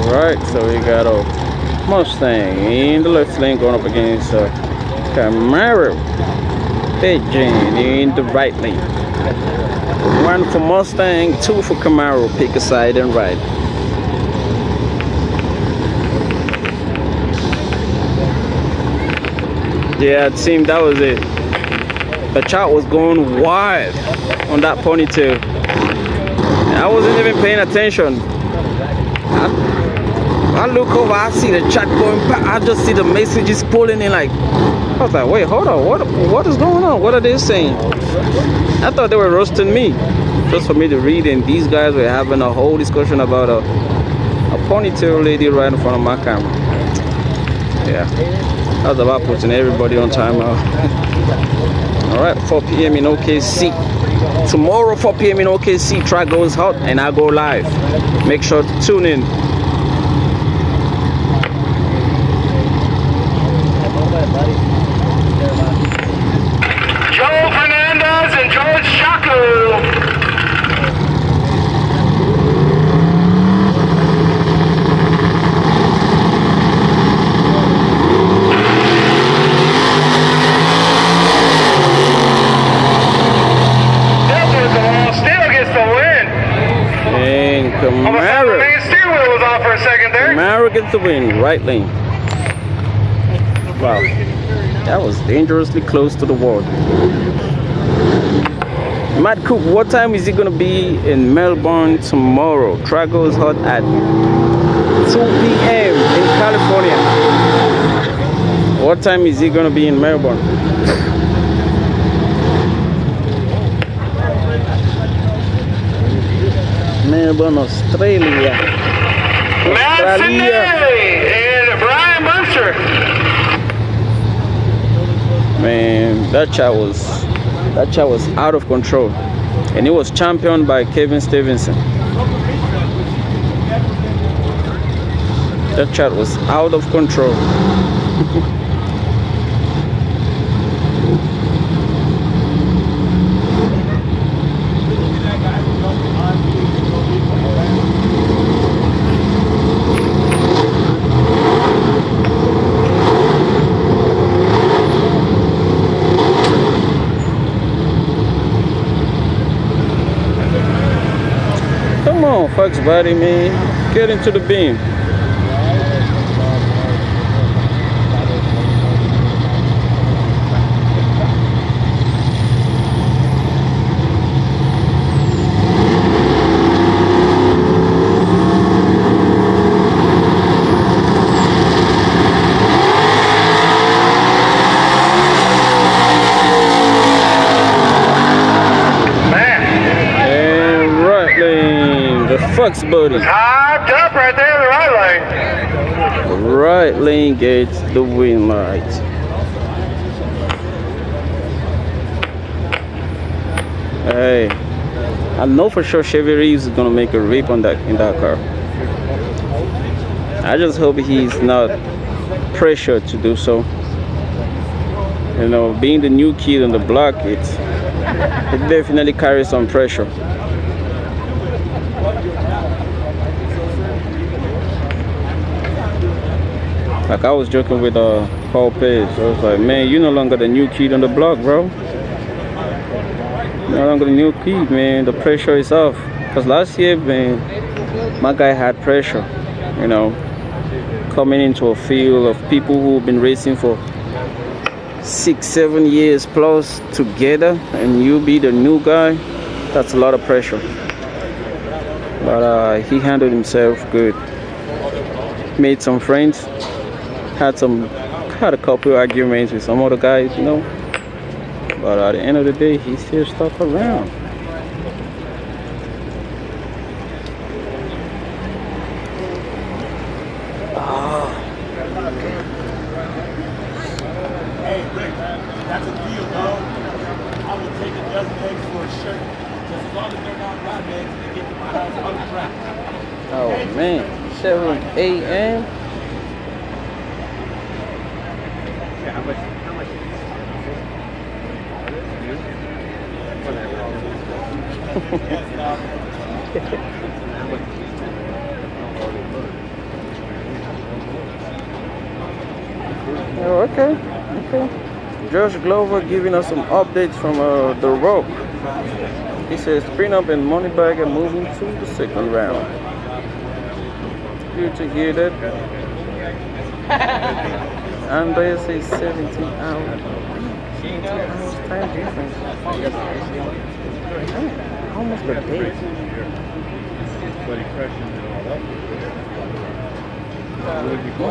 Alright, so we got a Mustang in the left lane going up against Camaro Pigeon in the right lane. 1 for Mustang, 2 for Camaro. Pick a side and ride. Yeah, it seemed that was it. The chat was going wild on that ponytail. I wasn't even paying attention. I look over, I see the chat going back. I just see the messages pulling in like, I was like, wait, hold on, what is going on? What are they saying? I thought they were roasting me. Just for me to read, and these guys were having a whole discussion about a ponytail lady right in front of my camera. Yeah, that was about putting everybody on timeout. Alright, 4 p.m. in OKC. Tomorrow, 4 p.m. in OKC, track goes hot and I go live. Make sure to tune in. Joe Fernandez and George Shaku. Delta is a loss main steering wheel was off for a second there. Mara gets the win, right lane. Wow, that was dangerously close to the wall. Matt Cook, what time is he gonna be in Melbourne tomorrow? Track goes hot at 2 p.m. in California. What time is he gonna be in Melbourne? Melbourne, Australia. Matt Finelli and Brian Munster. Man, that chat was out of control, and it was championed by Kevin Stevenson. That chat was out of control. Come on, Fox Body, man. Get into the beam. Fox Buddy. Hyped up right there in the right lane. Right lane gets the win light. Hey, I know for sure Chevy Reeves is gonna make a rip on that in that car. I just hope he's not pressured to do so. You know, being the new kid on the block, it definitely carries some pressure. Like I was joking with Paul Page. I was like, man, you're no longer the new kid on the block, bro. You're no longer the new kid, man. The pressure is off. Because last year, man, my guy had pressure, you know, coming into a field of people who've been racing for 6-7 years plus together, and you be the new guy. That's a lot of pressure. But he handled himself good. Made some friends. Had a couple arguments with some other guys, you know, but at the end of the day, he still stuck around. Hey, Rick, that's a deal, dog. I will take a dozen eggs for a shirt, just as long as they're not rotten eggs and they get to my house on the track. Oh man, 7 a.m. How much? Oh, okay. Josh Glover giving us some updates from the Rock. He says Prenup and Moneybag are moving to the second round. Good to hear that. Andrea says 17 hours. 17 hours time difference. Almost a day.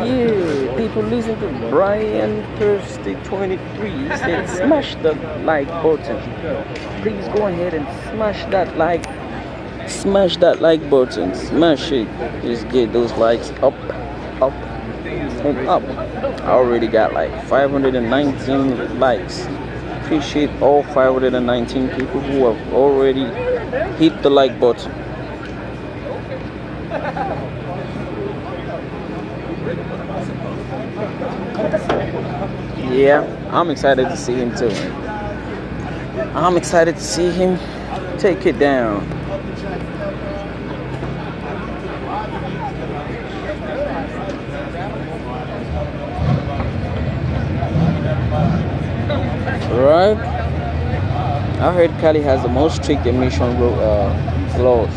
Yeah, people listen to Brian Thirsty 23. He said smash the like button. Please go ahead and smash that like button. Smash it. Just get those likes up and up. I already got like 519 likes. Appreciate all 519 people who have already hit the like button. Yeah, I'm excited to see him too. I'm excited to see him take it down. Right? I heard Cali has the most strict emission laws.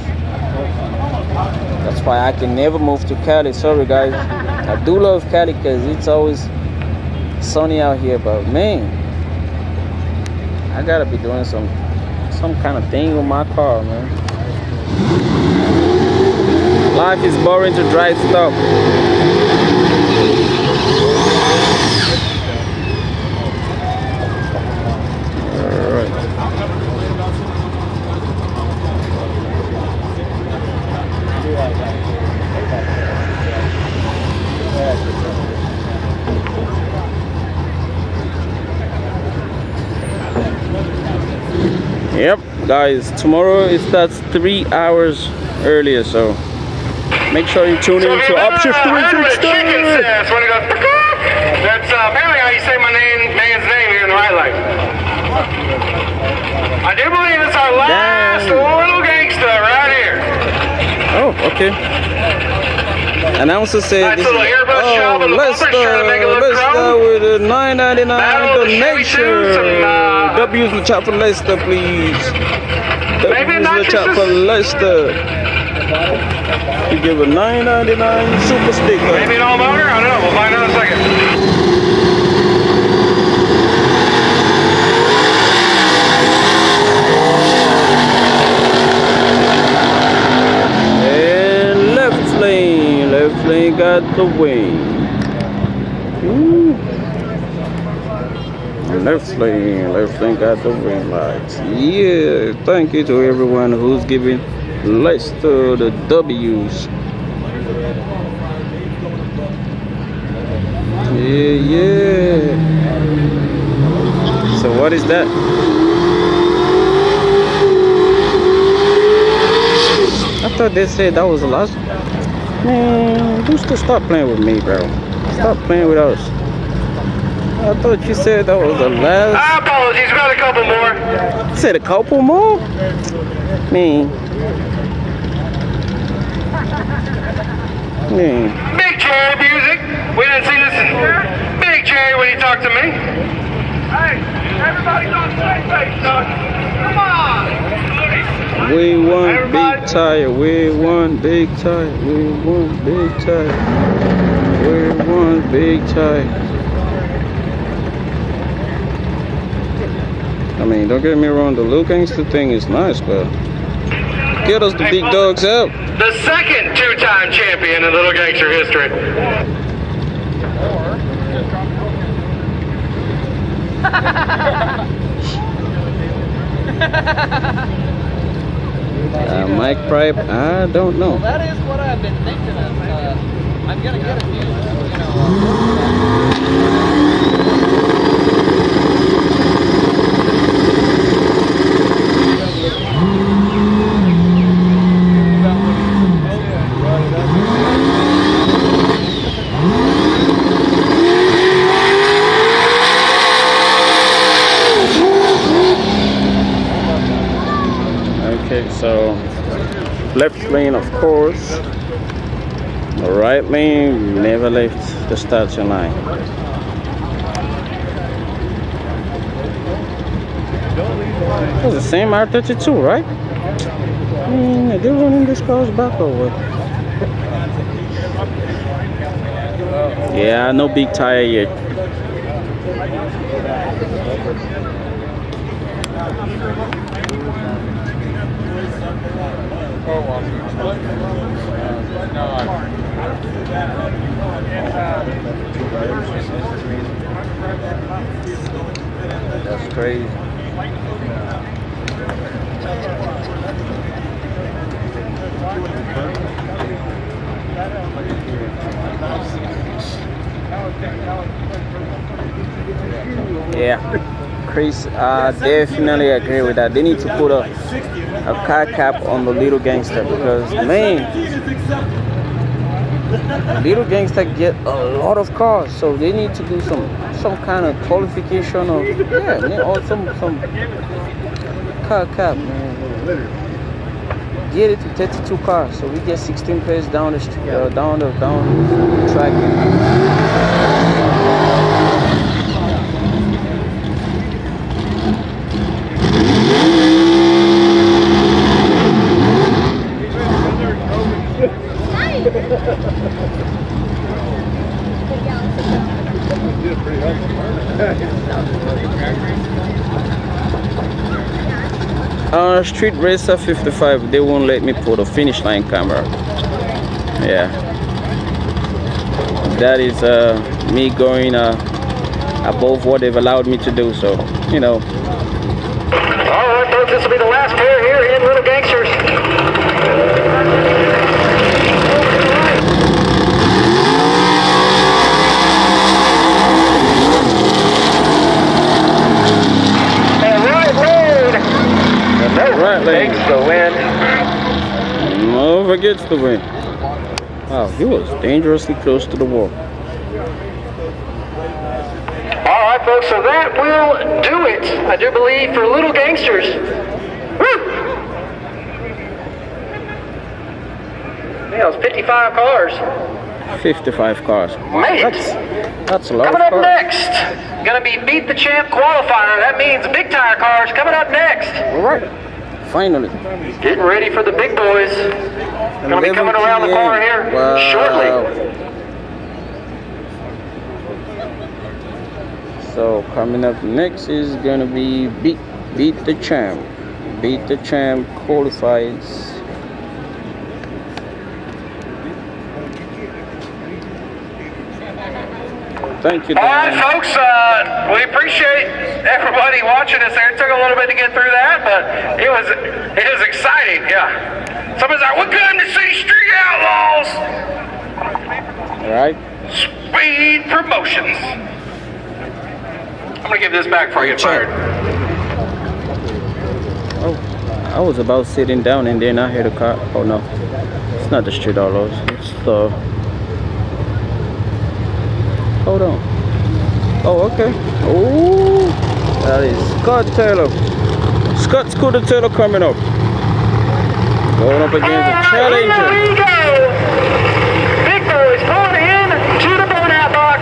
That's why I can never move to Cali. Sorry guys. I do love Cali because it's always sunny out here, but man, I gotta be doing some kind of thing with my car, man. Life is boring to drive stuff. Yep, guys, tomorrow it starts 3 hours earlier, so make sure you tune in to upshiftjayjay. That's apparently how you say my man's name here in the right lane. I do believe it's our last little gangster right here. Oh, okay. Announcer said this is Lester with a $9.99 donation. W's in the chat for Lester, please. W's in the chat for Lester. You give a $9.99 super sticker. Maybe an all motor? I don't know. We'll find out in a second. Left lane got the wing. Ooh. Left lane got the wing lights. Yeah, thank you to everyone who's giving Lester the W's. Yeah. So what is that? I thought they said that was the last. Man, who's to stop playing with me, bro? Stop playing with us. I thought you said that was the last. Apologies, we got a couple more. You said a couple more? Man. Big J music. We didn't see this in Big J when he talked to me. Hey, everybody's on the same page, son. Come on. We want big tire, we want big tire, we want big tire, we want big tire. I mean, don't get me wrong, the little gangster thing is nice, but get us the big dogs out. The second two-time champion in Little Gangster history. Mic pipe, I don't know. Well, that is what I've been thinking of. I'm gonna get a few, Okay, so left lane, of course. The right lane, never left the starting line. It's the same R32, right? Are they running these cars back or what? Yeah, no big tire yet. That's crazy. Yeah, Chris, I definitely agree with that. They need to put a car cap on the little gangster because, man, little gangster get a lot of cars, so they need to do some kind of qualification of or some car cap, man. Get it to 32 cars, so we get 16 pairs down the street, down the track. Street Racer 55, they won't let me put a finish line camera. Yeah, that is me going above what they've allowed me to do, so you know. Alright folks, this will be the last pair here in Little Gangsters. Right lane. Takes the win. Nova gets the win. Wow, he was dangerously close to the wall. Alright folks, so that will do it, I do believe, for Little Gangsters. Woo! Yeah, it was 55 cars. 55 cars. Made it. That's a lot Coming of up cars. next, gonna be Beat the Champ qualifier. That means big tire cars coming up next. All right. Finally. Getting ready for the big boys. Gonna be coming around the corner here shortly. So coming up next is gonna be Beat the Champ. Beat the Champ qualifies. Thank you, Dan. All right, folks, we appreciate everybody watching us there. It took a little bit to get through that, but it was exciting, yeah. Somebody's like, we come to see Street Outlaws. All right. Speed Promotions. I'm going to give this back before I get fired. Oh, I was about sitting down and then I heard a car. Oh, no. It's not the Street Outlaws. It's the... Hold on. Oh, okay. Oh, that is Scott Taylor. Scott Scooter Taylor coming up. Going up against the Challenger. Here we go. Big boys pulling in to the burnout box.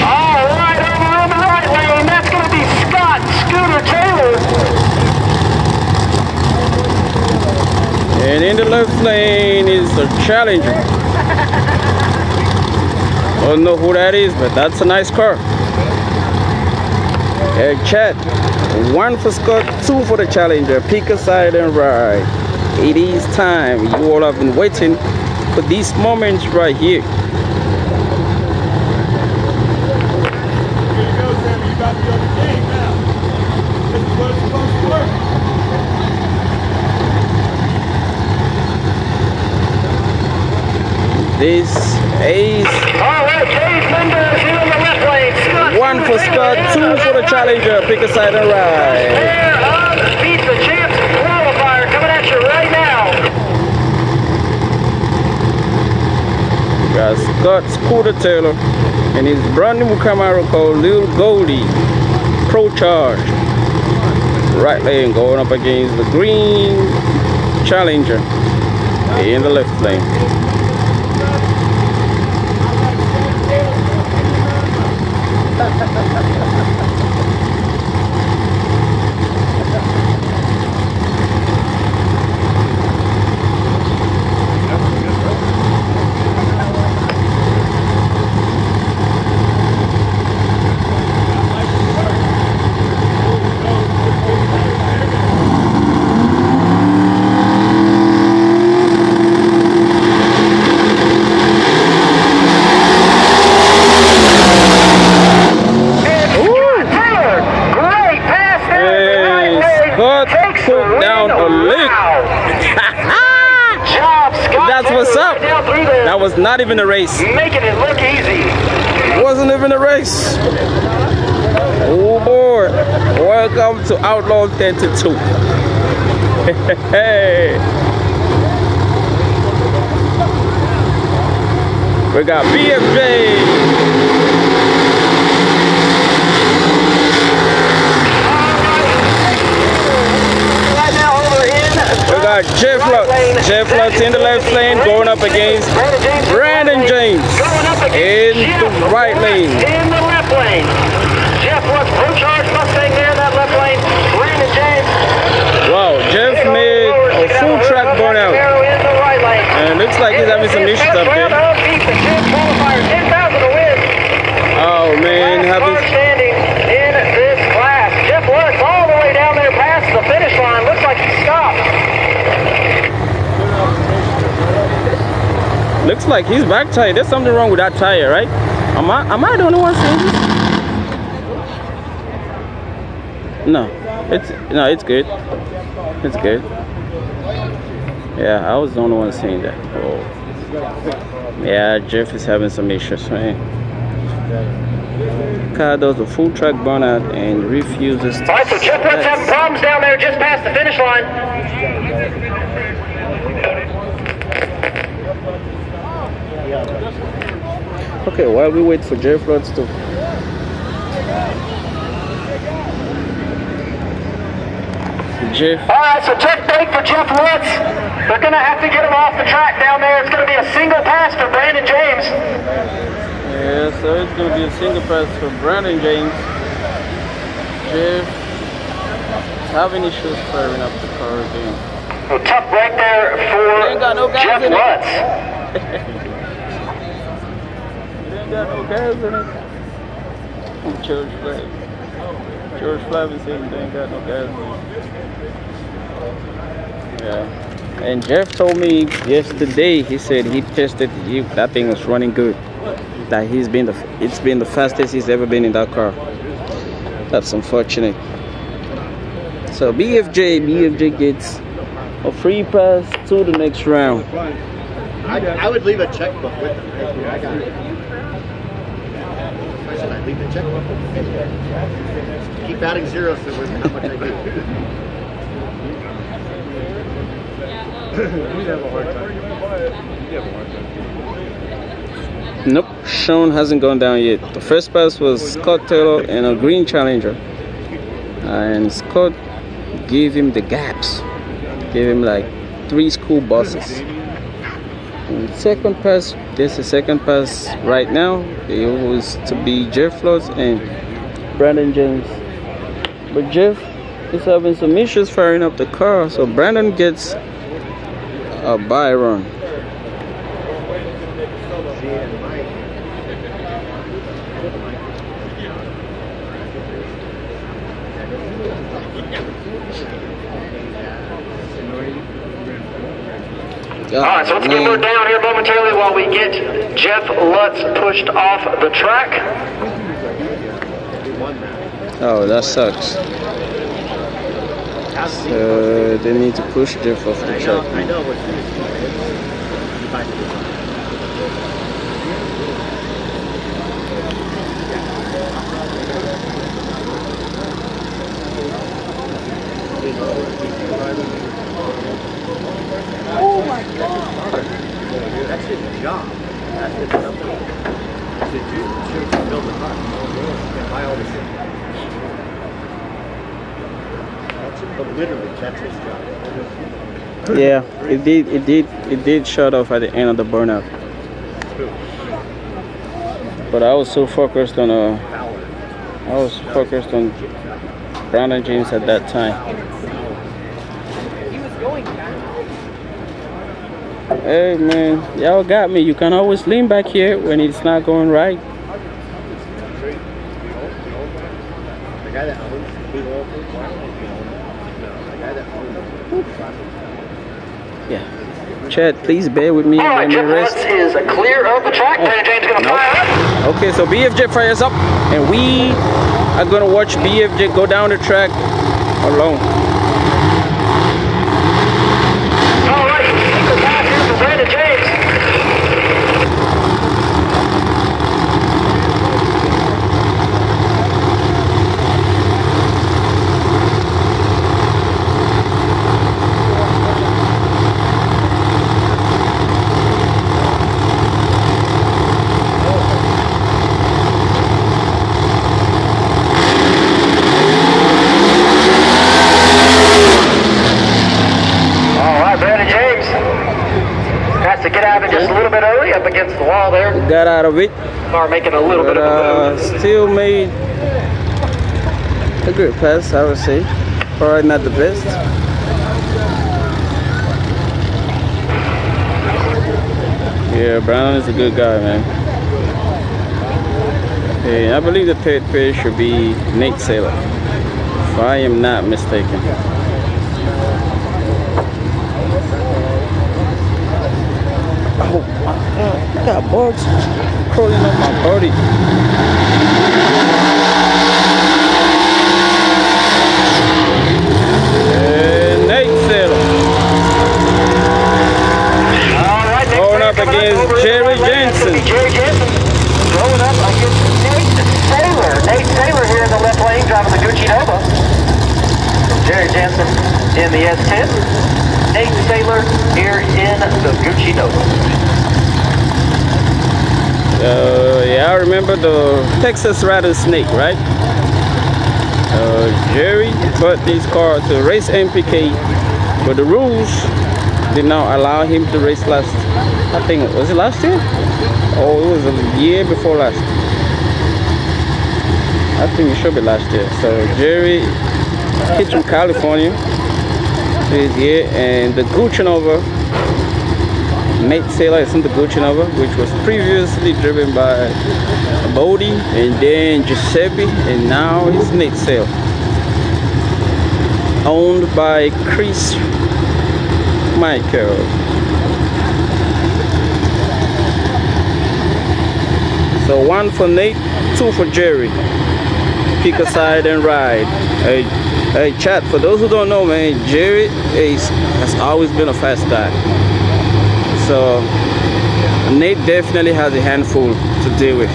All right, over on the right lane, that's going to be Scott Scooter Taylor. And in the left lane is the Challenger. I don't know who that is, but that's a nice car. Hey, chat. 1 for Scott, 2 for the Challenger. Pick a side and ride. It is time. You all have been waiting for these moments right here. Here you go, Sammy. You got to be on the game now. This is what it's supposed to work. This is All right, Dave Mendez here in the left lane. Scott 1 for Scott, 2 for the Challenger. Pick a side and ride. Pair of Beat the Champs qualifier coming at you right now. Got Scott Scooter Taylor and his brand new Camaro called Lil Goldie Pro Charge. Right lane going up against the green Challenger in the left lane. Put down a lick. That's what's up. That was not even a race. Making it look easy. It wasn't even a race. Oh boy. Welcome to Outlaw 32. Hey. We got BFJ. We got Jeff Lutz in the left lane going up against Brandon James in the right lane. In the left lane. looks like his back tire. There's something wrong with that tire, right? Am I the only one seeing this? No, it's good. It's good. Yeah, I was the only one seeing that. Oh. Yeah, Jeff is having some issues, man. Car does a full track burnout and refuses to. Alright, so Jeff Wood's having problems down there just past the finish line. Okay, while we wait for Jeff Lutz to. Jeff. Alright, so check break for Jeff Woods. They're going to have to get him off the track down there. It's going to be a single pass for Brandon James. Yeah, so it's going to be a single pass for Brandon James. Jeff is having issues firing up the car again. So tough break there for Jeff Woods. They ain't got no gas in it. George Flavin said they ain't got no gas in it. Yeah. And Jeff told me yesterday, he said he tested that thing was running good. That it's been the fastest he's ever been in that car. That's unfortunate. So BFJ gets a free pass to the next round. I would leave a checkbook with them. I got it. I said I'd leave the checkbook with them. Keep adding zeros to how much I do. You'd have a hard time. Nope, Sean hasn't gone down yet. The first pass was Scott Taylor in a green Challenger, and Scott gave him the gaps, gave him like 3 school buses. And second pass, there's a second pass right now. It was to be Jeff Lutz and Brandon James, but Jeff is having some issues firing up the car, so Brandon gets a bye run. Alright, so let's get her down here momentarily while we get Jeff Lutz pushed off the track. Oh, that sucks. So they need to push Jeff off the track. I know what Oh my God! That's his job. That's his company. To build the car. And buy all the shit. But literally, that's his job. Yeah, it did shut off at the end of the burnout. But I was so focused on Brandon James at that time. Hey man, y'all got me. You can always lean back here when it's not going right. The guy that owns Yeah. Chad, please bear with me. Alright, Jeff Lutz is clear of the track. Brandon James is going to fire up. Okay, so BFJ fires up, and we are going to watch BFJ go down the track alone. Alright, single pass here for Brandon James. To get out of it just a little bit early up against the wall there. Got out of it. Or making a little bit of a move. Still made a good pass, I would say. Probably not the best. Yeah, Brown is a good guy, man. Hey, I believe the third pair should be Nate Saylor, if I am not mistaken. Oh my God, I got bugs crawling on my body. And Nate Sailor. Alright, next Going up coming against over to Jerry the right lane, it's gonna be Jensen. Jerry Jensen. Rolling up against Nate Sailor. Nate Sailor here in the left lane driving the Gucci Nova. Jerry Jensen in the S10. Nate Sailor here in the Gucci Nova. Yeah, I remember the Texas Rattlesnake, right? Jerry bought this car to race MPK, but the rules did not allow him to race last. I think was it last year? Oh, it was a year before last. I think it should be last year. So Jerry he's from California this year, and the Gucci Nova. Nate Sailor is in the Gucci Nova, which was previously driven by Bodie and then Giuseppe, and now it's Nate Sailor. Owned by Chris Michael. So 1 for Nate, 2 for Jerry. Pick a side and ride. Hey chat, for those who don't know, man, Jerry has always been a fast guy. So Nate definitely has a handful to deal with.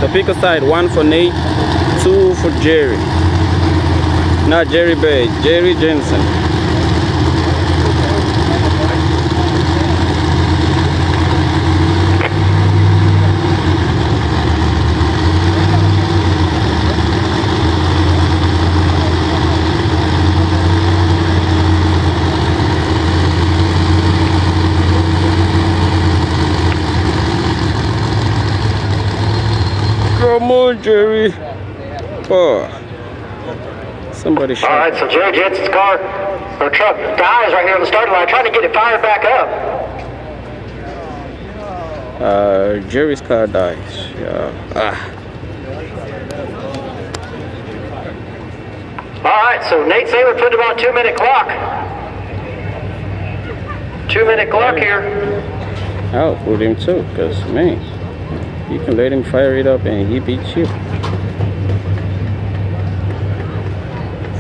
So pick a side, 1 for Nate, 2 for Jerry. Not Jerry Bay, Jerry Jensen. Come on, Jerry. Oh. Somebody shot. Alright, so Jerry Jensen's car, or truck, dies right here on the starting line, trying to get it fired back up. Jerry's car dies. Yeah. Alright, so Nate Sailor put him on 2-minute clock. 2-minute clock here. I'll put him too, because man, you can let him fire it up and he beats you.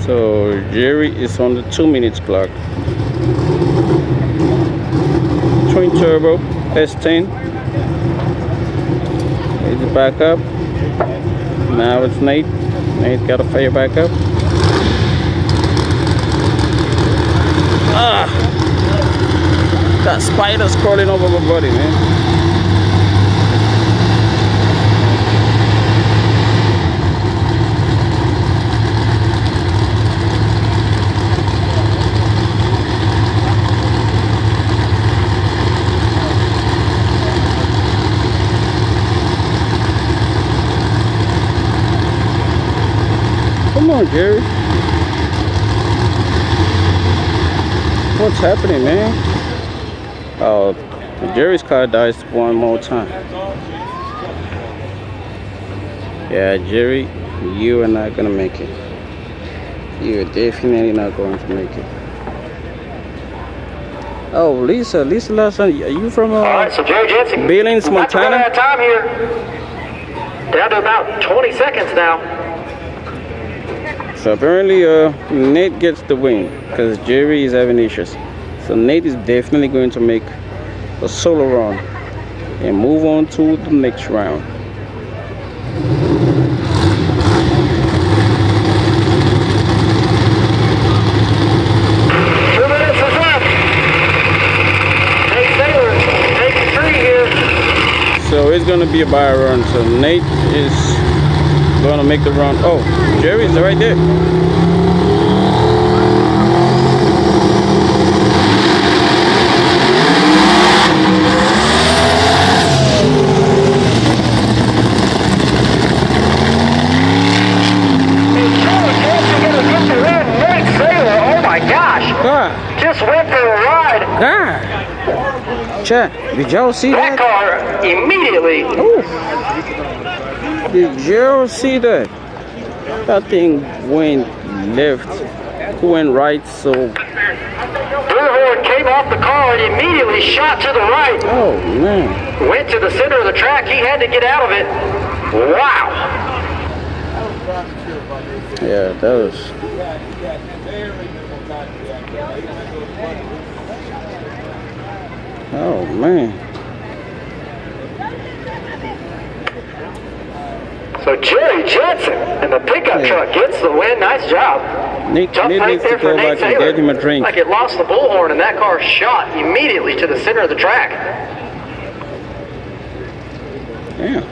So Jerry is on the 2 minutes clock. Twin turbo S10. Is it back up? Now it's Nate. Nate got to fire back up. Got spiders crawling over my body, man. Come on, Jerry. What's happening, man? Oh, Jerry's car dies one more time. Yeah, Jerry, you are not gonna make it. You are definitely not going to make it. Oh, Lisa last time, are you from Alright, so Jerry Jensen, Billings, Montana? out of time here. Down to about 20 seconds now. So apparently Nate gets the win because Jerry is having issues. So Nate is definitely going to make a solo run and move on to the next round. So it's going to be a buy run. So Nate is going to make the run. Oh, Jerry's right there. Oh my gosh! God. Just went for a ride. God. Chat, did y'all see That that? car immediately. Ooh. Did y'all see that? That thing went left, went right, so Boulevard came off the car and immediately shot to the right. Oh, man. Went to the center of the track. He had to get out of it. Wow. Yeah, that was. Oh, man. So Jerry Jensen in the pickup truck gets the win. Nice job. Nick Jump right needs to there go for Nate back and Taylor. get him a drink. Like it lost the bullhorn and that car shot immediately to the center of the track. Yeah.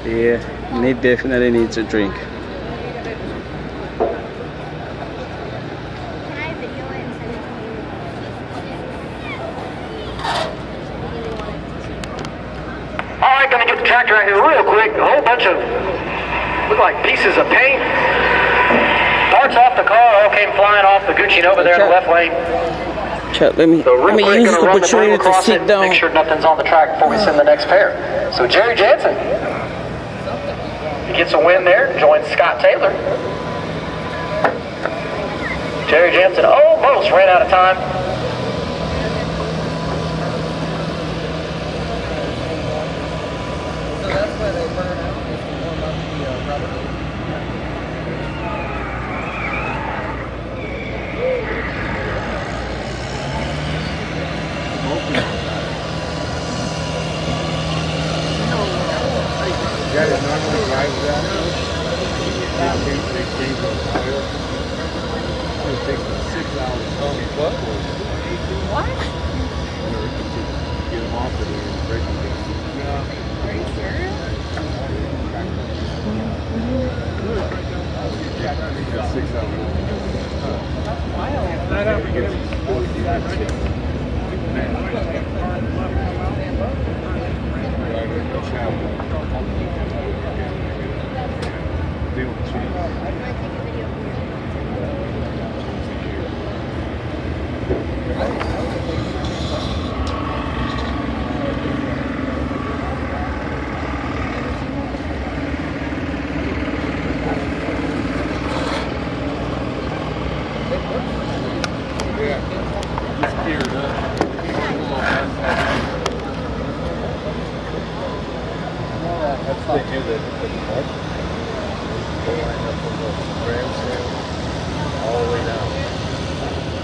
Yeah, Nate definitely needs a drink. Can I video it and send it to you? All right, gonna get the tractor out here real quick. A whole bunch of, look like pieces of paint. Parts off the car all came flying off the Gucci over there in the left lane. Chat, let me use this opportunity to sit down. Make sure nothing's on the track before we send the next pair. So Jerry Jensen, he gets a win there, joins Scott Taylor. Jerry Jensen almost ran out of time. So that's why they burn out, is to warm up the rubber. Yeah, it normally drives that. They change those tires. It takes them 6 hours to come what? What? Get them off of there and break them down. Are you serious? Yeah, 6 hours. They do the park. They line up from the grandstand all the way down.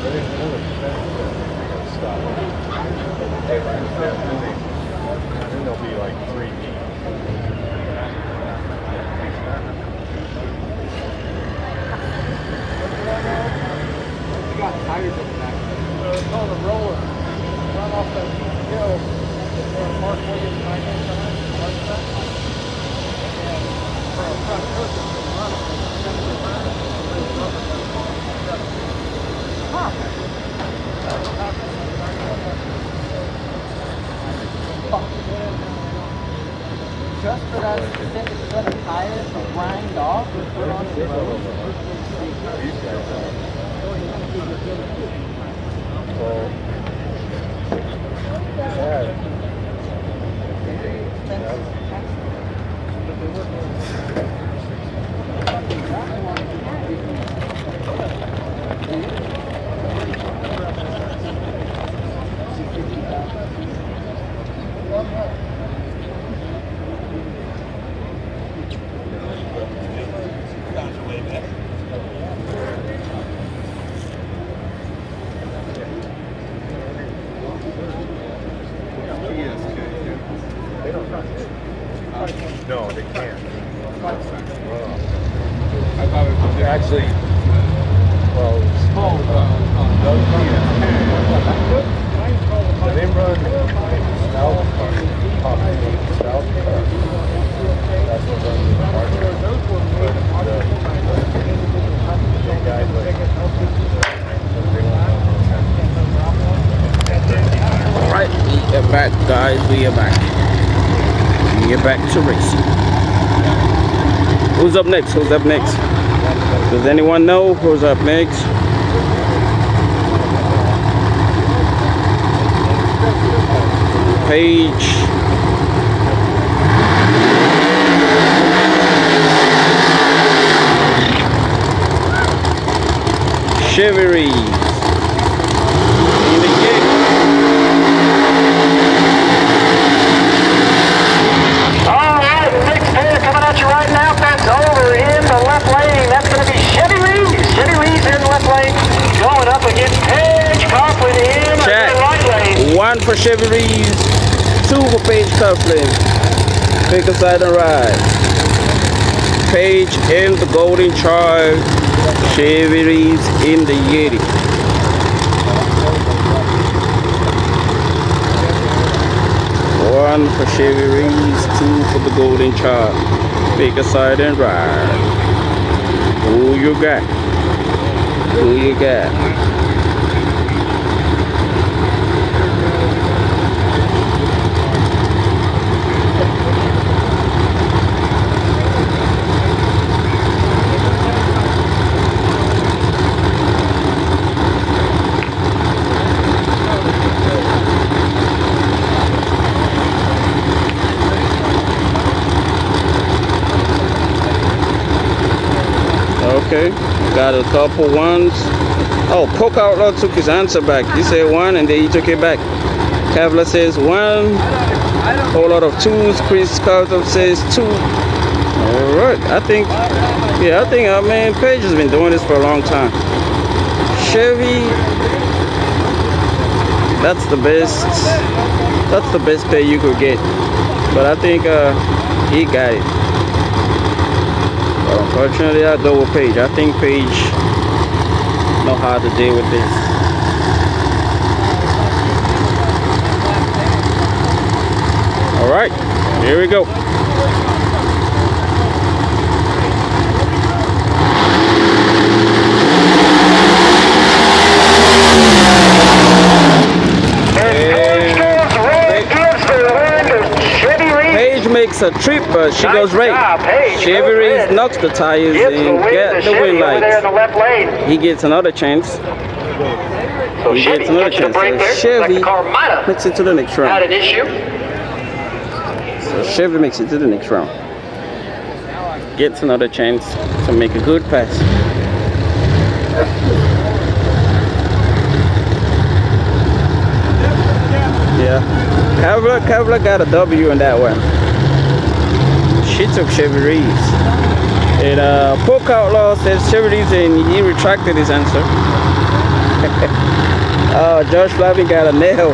But it's really expensive. They gotta stop. They line up down, and then they'll be like 3 deep. We got tires in the back. It's called a roller. Run off that hill. Mark Williams 9 Just for that specific set of tires to grind off and put on the road. No, they can't. I thought it was actually, well, so they run south part, that's what runs the park. back, guys. We are back. We are back to racing. Who's up next? Who's up next? Does anyone know who's up next? Page. Chevy Reeves. In the gate. Alright, next pair coming at you right now. That's over in the left lane. That's going to be Chevy Reeves. Chevy Reeves in the left lane. Going up against Paige Coughlin in the right lane. 1 for Chevy Reeves, 2 for Paige Coughlin. Pick a side and ride. Paige in the Golden Child. Chevy Reeves in the Yeti. One for Chevy Reeves, 2 for the Golden Child. Pick a side and ride. Who you got? Who you got? Okay, got a couple ones. Oh, Poke Outlaw took his answer back. He said 1 and then he took it back. Kavla says 1. Whole lot of 2s. Chris Carter says 2. Alright, I think man, Paige has been doing this for a long time. Chevy, that's the best pay you could get. But I think he got it. But unfortunately, I go with Paige. I think Paige know how to deal with this. All right, here we go. Makes a trip, but she goes right. Chevy Reeves knocks the tires and get the wheel lights. He gets another chance. He gets another chance. So Chevy makes it to the next round. So Chevy makes it to the next round. Gets another chance to make a good pass. Yeah, Kavla got a W in that one. She took Chevy Reeves. And Poke Outlaw says Chevy Reeves and he retracted his answer. Josh Flavin got a nail.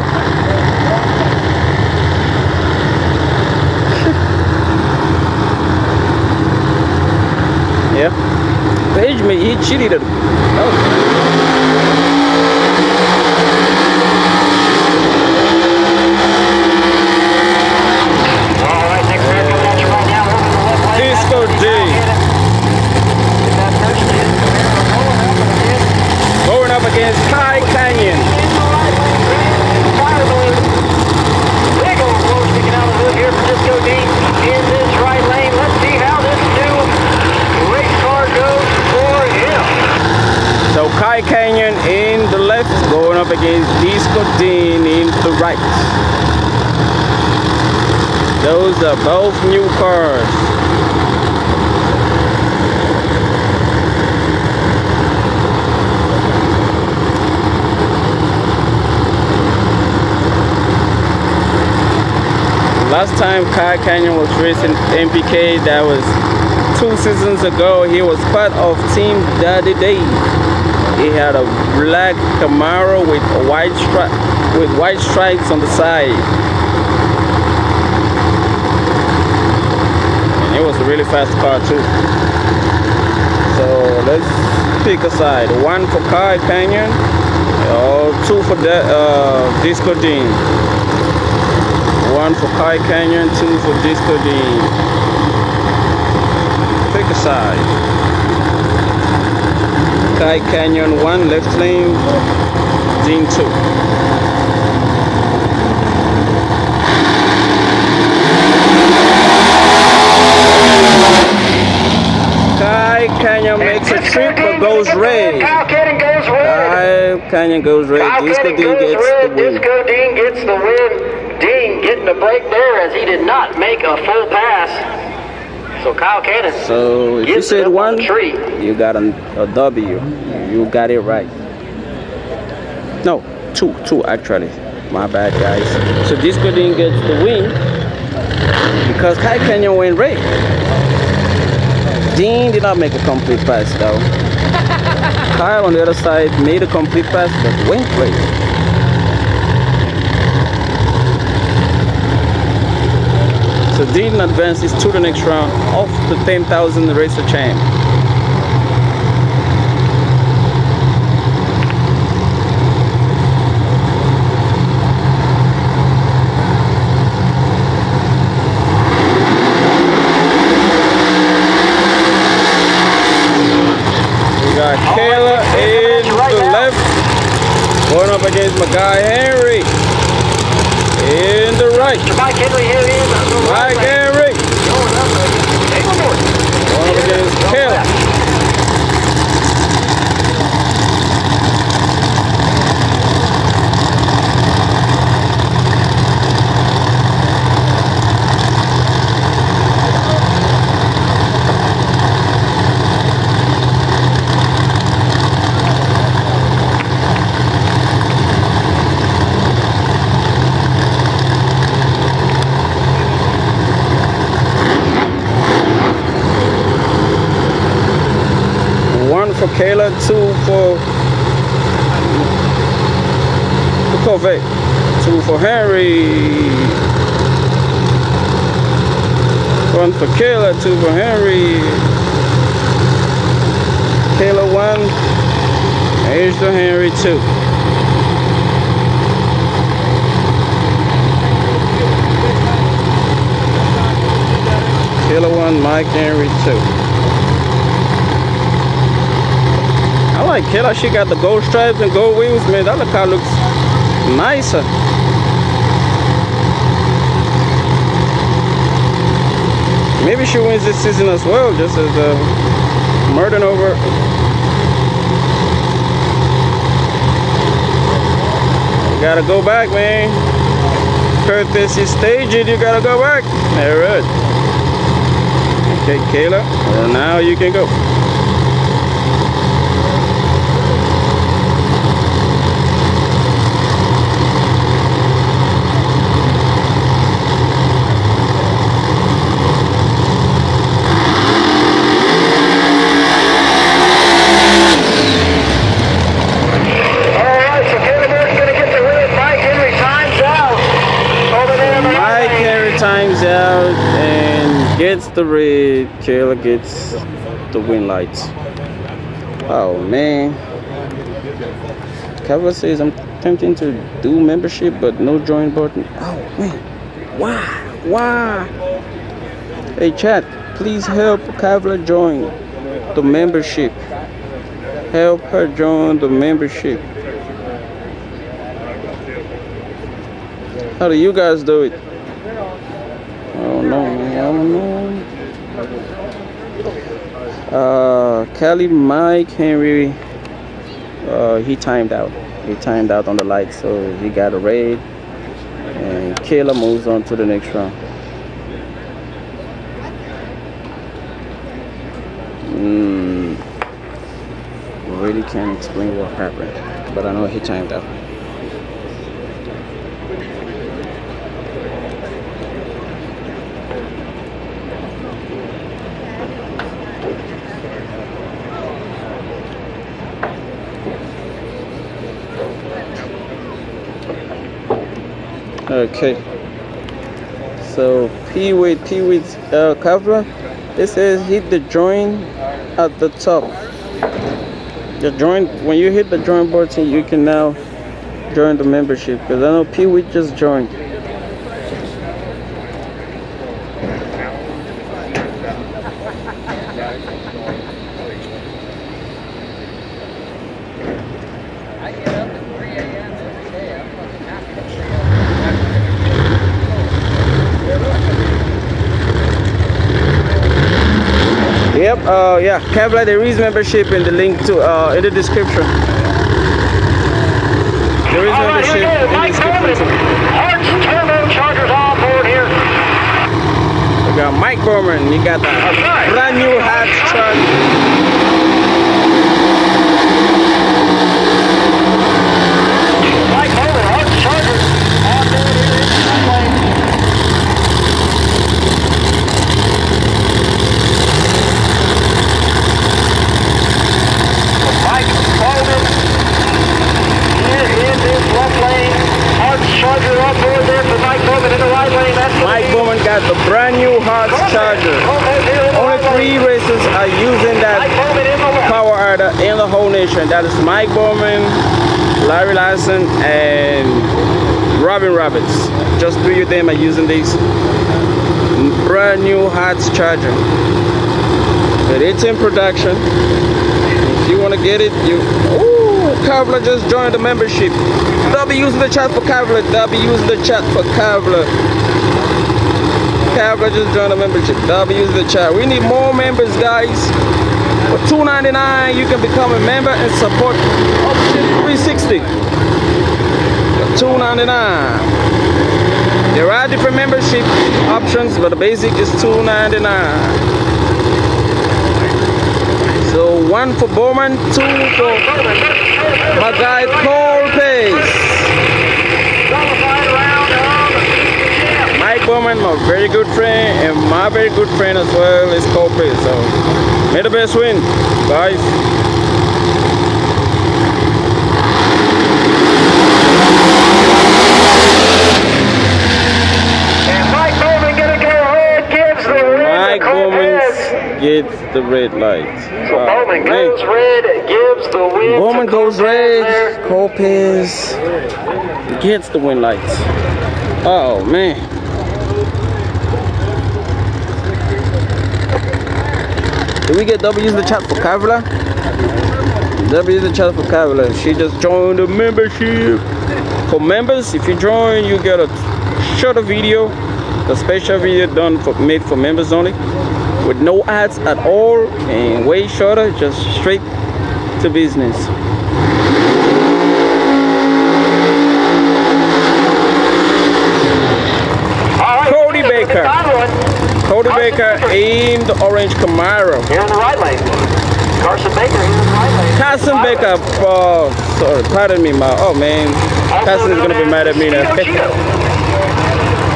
Yeah. Paige, he cheated. Going up against Kai Canyon. Big old blow sticking out of the hood here for Disco D in this right lane. Let's see how this new race car goes for him. So Kai Canyon in the left, going up against Disco Dean in the right. Those are both new cars. Last time Kai Canyon was racing MPK, that was 2 seasons ago. He was part of Team Daddy Dave. He had a black Camaro with white stripes on the side. And it was a really fast car too. So let's pick a side. 1 for Kai Canyon, or 2 for Disco Dean. 1 for Kai Canyon, 2 for Disco Dean. Pick a side. Kai Canyon 1, left lane. Dean 2. Canyon goes red. Kyle Disco Canyon Dean goes gets red. the win. Disco Dean gets the win. Dean getting a break there as he did not make a full pass. So Kyle Cannon. So if you gets it said up on one, the tree. you got a W. You got it right. No, two actually. My bad, guys. So Disco Dean gets the win because Kyle Canyon went red. Dean did not make a complete pass though. Kyle on the other side made a complete pass but went red. So Dean advances to the next round of the 10,000 racer champ. We got Kayla in the left, going up against my guy Henry in the right. Mike Henry here is. Mike Henry going up against Kayla. For Kayla, 2 for the Corvette, 2 for Henry, 1 for Kayla, 2 for Henry. Kayla 1, here's the Henry 2. Kayla 1, Mike Henry 2. I like Kayla, she got the gold stripes and gold wheels, man. That car looks nicer. Maybe she wins this season as well, just as Murden over. You gotta go back, man. Courtesy staging, you gotta go back. All right. Okay, Kayla, now you can go. Gets the red, Kayla gets the win lights. Oh man. Kayla says I'm tempting to do membership but no join button. Oh man. Why? Hey chat, please help Kayla join the membership. Help her join the membership. How do you guys do it? Oh no, man. I don't know. Kelly, Mike, Henry, he timed out. He timed out on the light, so he got a red. And Kayla moves on to the next round. Really can't explain what happened, but I know he timed out. Okay, so P-Wait cover, it says hit the join at the top. The join, when you hit the join button, you can now join the membership, because I know P-Wait just joined. Yep, yeah, Kevlar, there is membership in the link to in the description. There is All right, membership here we go. in the Mike description Bowman. too. Arch turbochargers on board here. We got Mike Bowman. He got the brand new hat truck. Mike Bowman, Arch Chargers on board here in the lane. Mike Bowman here in this left lane. Arch Charger on board there for Mike Bowman in the right lane. That's Mike Bowman got the brand new Hot Charger. Only 3 racers are using that power adder in the whole nation. That is Mike Bowman, Larry Larson, and Robin Roberts. Just 3 of them are using this brand new Hot Charger. But it's in production. If you want to get it, you. Ooh, Kavla just joined the membership. They'll be using the chat for Kavla. They'll be using the chat for Kavla. Kavla just joined the membership. They'll be using the chat. We need more members, guys. For $2.99, you can become a member and support Upshift 360. For $2.99. There are different membership options, but the basic is $2.99. So 1 for Bowman, 2 for my guy Cole Pace. Mike Bowman, my very good friend, and my very good friend as well is Cole Pace. So may the best win, guys. And Mike Bowman gonna go red, gives the red. Mike Bowman gets the red light. So Bowman goes red, gives the win. Bowman goes red. Cole Pace gets the win lights. Oh man. Did we get W's in the chat for Kavla? W's in the chat for Kavla. She just joined the membership. For members, if you join, you get a shorter video, a special video made for members only, with no ads at all and way shorter, just straight to business. Cody Baker. Cody Baker in the orange Camaro. Here in the right lane. Carson Baker here in the right lane. Carson Baker, sorry, pardon me, oh man, Carson is gonna be mad at me now.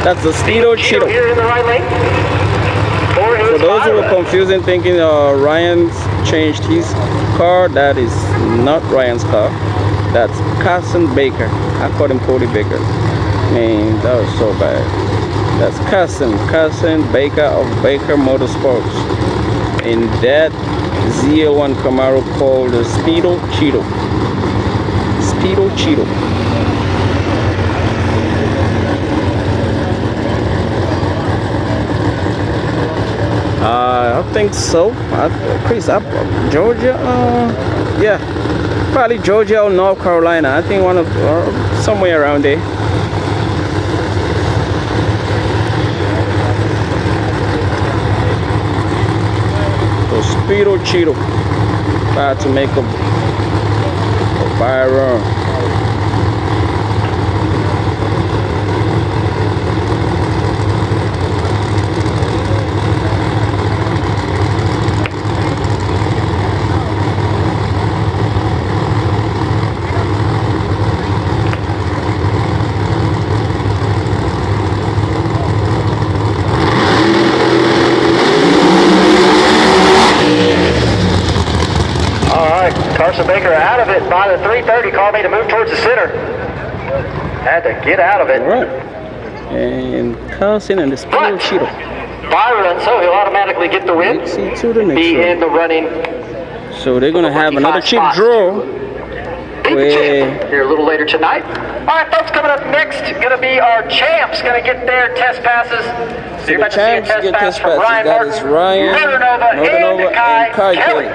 That's the Speedo Cheeto. Here in the right lane. For those who are confused and thinking Ryan's changed his car, that is not Ryan's car. That's Carson Baker. I called him Cody Baker. Man, that was so bad. That's Carson Baker of Baker Motorsports. In that Z01 Camaro called the Speedo Cheeto. Speedo Cheeto. I think so. Chris, Georgia? Yeah, probably Georgia or North Carolina. I think one of somewhere around there. So Speedo Cheeto, about to make a viral. Carson Baker out of it by the 330. Car made a move towards the center. Had to get out of it. All right. And Carson and the Speedo Cheeto. Byron, so he'll automatically get the win. Be in the running. So they're gonna have another chip draw. Here a little later tonight. All right, folks, coming up next, gonna be our champs. Gonna get their test passes. So you're about to see a test pass from Ryan Martin, Motornova, and Kai Kelly.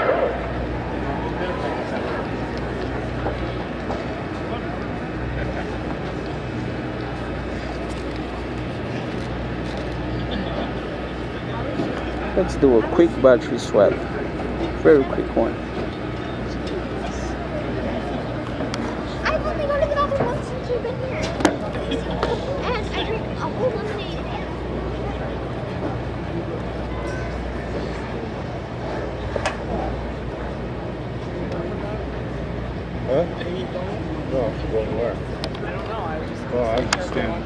Let's do a quick battery swap. Very quick one. I've only gone to the office once. What? No, going where? Oh, I'm just standing.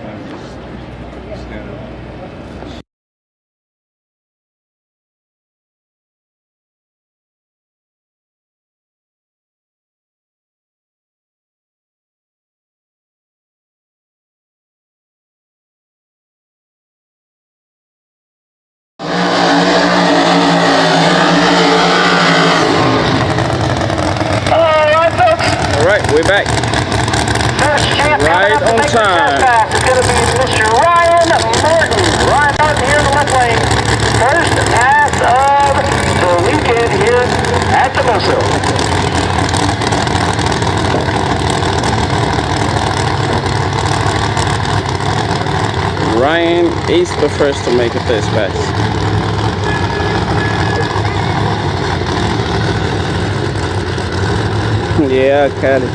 I'm just standing. Alright, we're back. Right on time. It's going to be Mr. Ryan Martin. Ryan Martin here in the left lane. First pass of the weekend here at the Mosul. Ryan is the first to make a test pass. Yeah, I got it.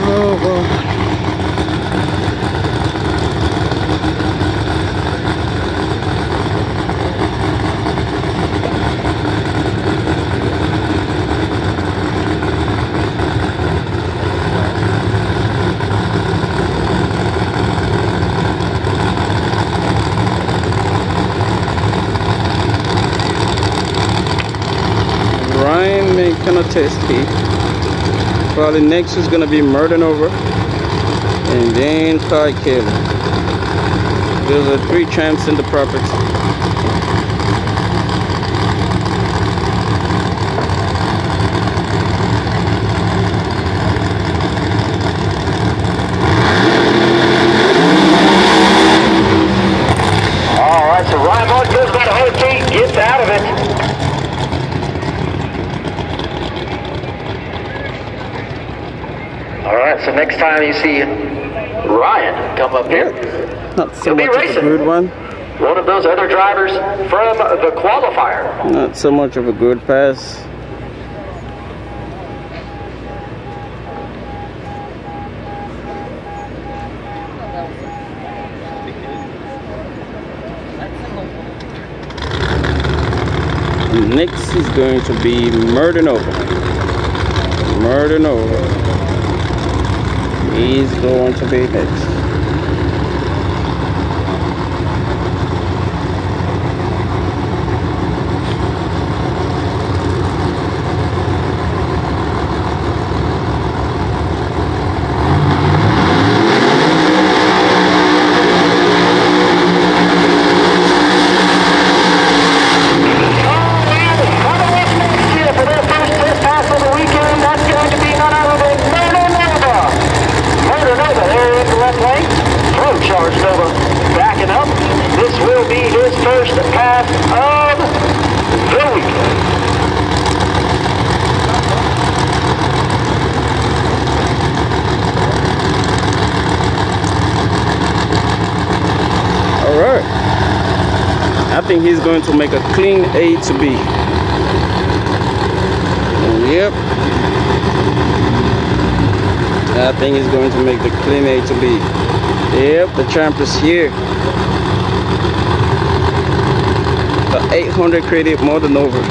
Oh, well. Ryan making a test kit. Probably next is gonna be murder over, and then car killing. Those are 3 champs in the property. All right, so Ryan Martin goes by the 100 feet, gets out of it. All right, so next time you see Ryan come up here, Not so he'll be much of a racing. good one. One of those other drivers from the qualifier. Not so much of a good pass. Next is going to be Murder Nova. Murder Nova. He's going to be next. I think he's going to make a clean A to B. Yep. I think he's going to make the clean A to B. Yep, the champ is here. The 800 credit more than over.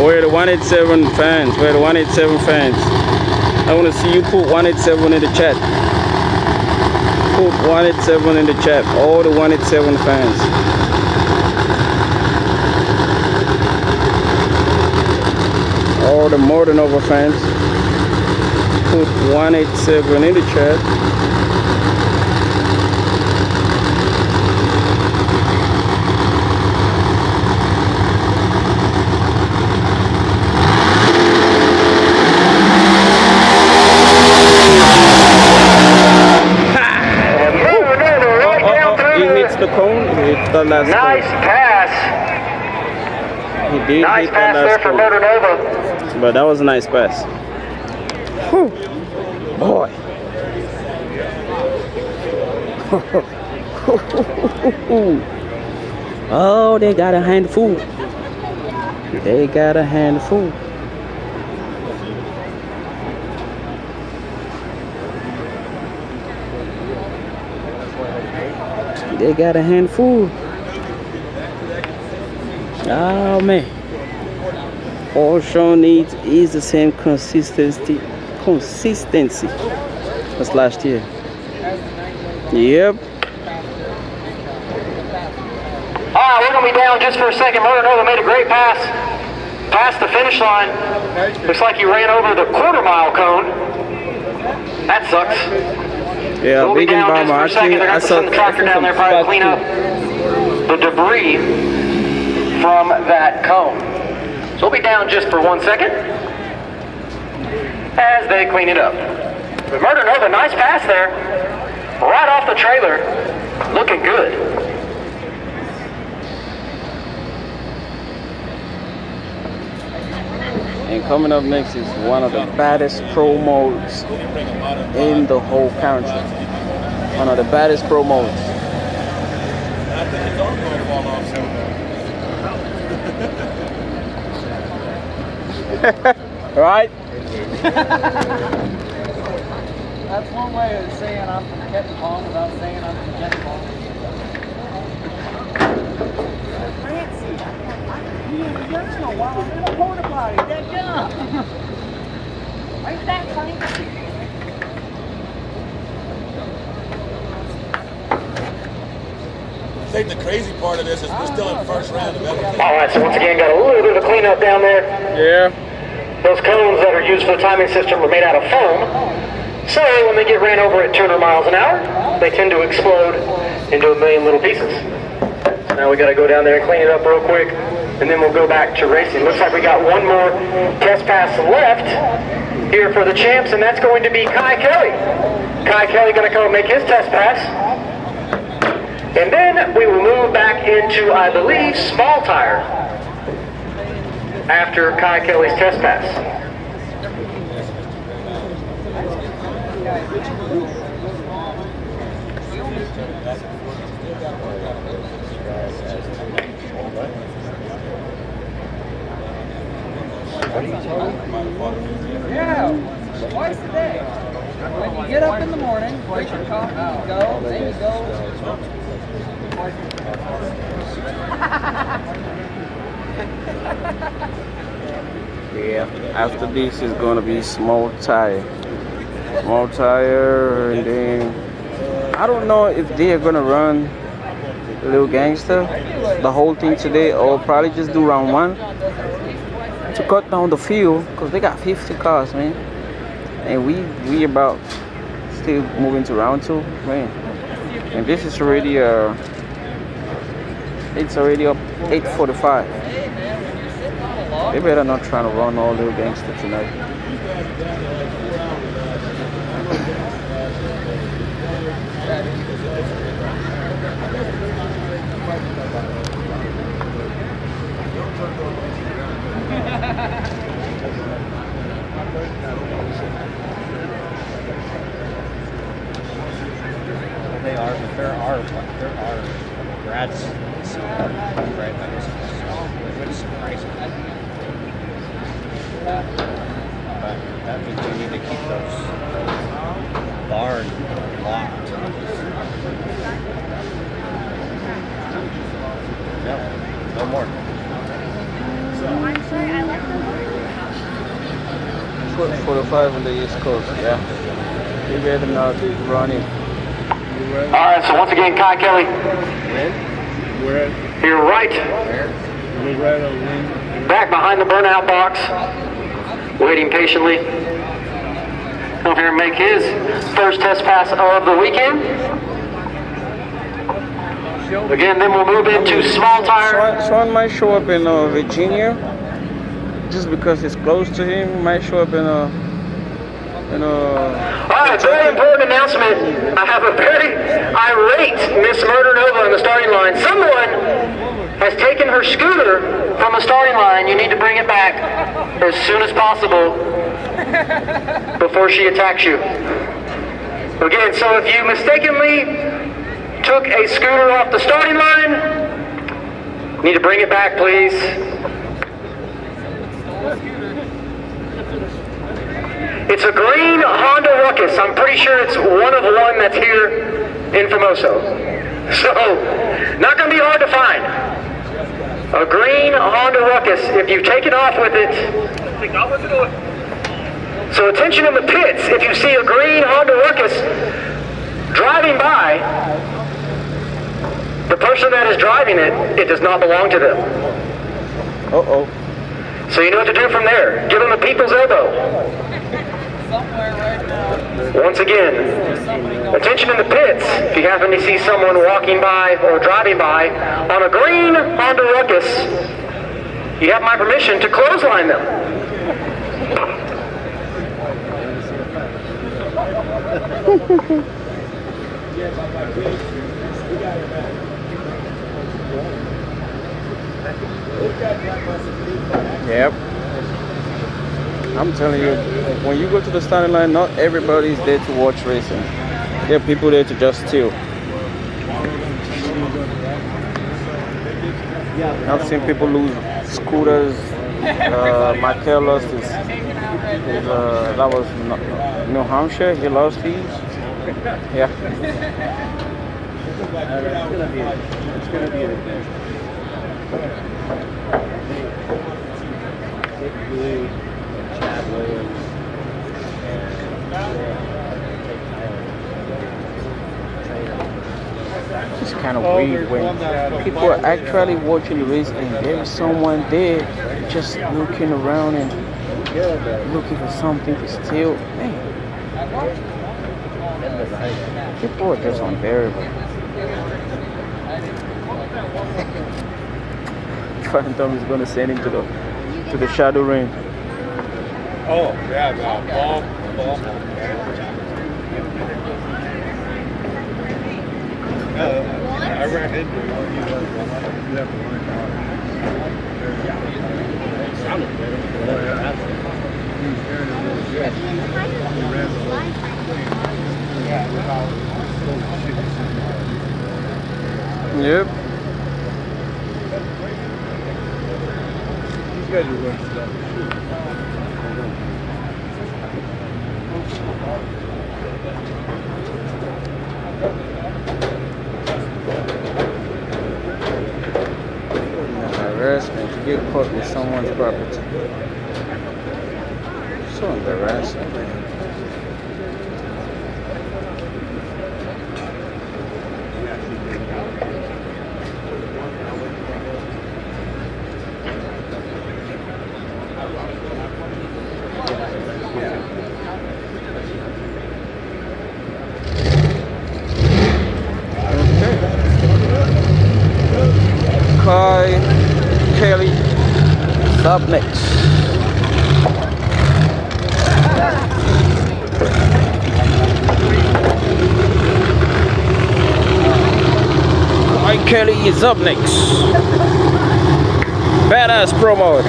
Where the 187 fans? Where the 187 fans? I want to see you put 187 in the chat. Put 187 in the chat. All the 187 fans. All the more than over fans. Put 187 in the chat. that last Nice cone. pass. He did Nice hit pass that there last for cone. Motor Nova. But that was a nice pass. Whew. Boy. Oh, they got a handful. They got a handful. They got a handful. Oh man. All Sean needs is the same consistency as last year. Yep. Alright, we're gonna be down just for a second. Motor Nova made a great pass past the finish line. Looks like he ran over the quarter-mile cone. That sucks. Yeah, We'll be big down just for a second. They're going to send the tractor down there probably to clean up the debris from that cone. So we'll be down just for 1 second as they clean it up. But Murder Nova, nice pass there. Right off the trailer. Looking good. And coming up next is one of the baddest pro modes in the whole country. One of the baddest pro modes. Right? That's one way of saying I'm from Kettenpong without saying I'm from Kettenpong. While I'm in a porta potty, that jump. Ain't that funny? I think the crazy part of this is we're still in first round of everything. Alright, so once again, got a little bit of a cleanup down there. Yeah. Those cones that are used for the timing system are made out of foam. So when they get ran over at 200 miles an hour, they tend to explode into a million little pieces. So now we got to go down there and clean it up real quick, and then we'll go back to racing. Looks like we got one more test pass left here for the champs, and that's going to be Kai Kelly. Kai Kelly going to come and make his test pass. And then we will move back into, I believe, small tire after Kai Kelly's test pass. Yeah, twice a day. When you get up in the morning, drink your coffee, you go, then you go. Yeah, after this is gonna be small tire, and then I don't know if they are gonna run Little Gangster the whole thing today, or probably just do round one to cut down the field, because they got 50 cars, man, and we about still moving to round two, man. And this is already it's already up 8:45. They better not try to run all Little Gangster tonight. There are grads right now, which is surprising. But that means we need to keep those barns locked. No, no more. I'm sorry, I left them. 45 on the East Coast, yeah. You better not run it. Alright, so once again, Kai Kelly. Where? Here right. We're right on wing. Back behind the burnout box. Waiting patiently. Come here and make his first test pass of the weekend. Again, then we'll move into small tire. Sean might show up in Virginia, just because it's close to him. Might show up in And Alright, very important announcement. I have a very irate Miss Murder Nova on the starting line. Someone has taken her scooter from the starting line. You need to bring it back as soon as possible before she attacks you. Again, so if you mistakenly took a scooter off the starting line, you need to bring it back, please. It's a green Honda Ruckus. I'm pretty sure it's one of one that's here in Formoso. So, not going to be hard to find. A green Honda Ruckus. If you take it off with it. So attention in the pits. If you see a green Honda Ruckus driving by, the person that is driving it, it does not belong to them. Uh-oh. So you know what to do from there. Give them a people's elbow. Once again, attention in the pits. If you happen to see someone walking by or driving by on a green Honda Ruckus, you have my permission to clothesline them. Yep. I'm telling you, when you go to the starting line, not everybody is there to watch racing. There are people there to just steal. I've seen people lose scooters. Michael lost his that was New Hampshire. He lost his. Yeah. It's gonna be an adventure. Blue, Chad Williams, It's kind of weird when people are actually watching the race and there is someone there just looking around and looking for something to steal. Man, people are just unbearable. Phantom is going to send him to the shadow ring. Oh, yeah, ball. I ran into him. Yep. These guys are running stuff. Harassment to get caught with someone's property. So embarrassing. Kelly is up next. Kelly is up next. Badass promo.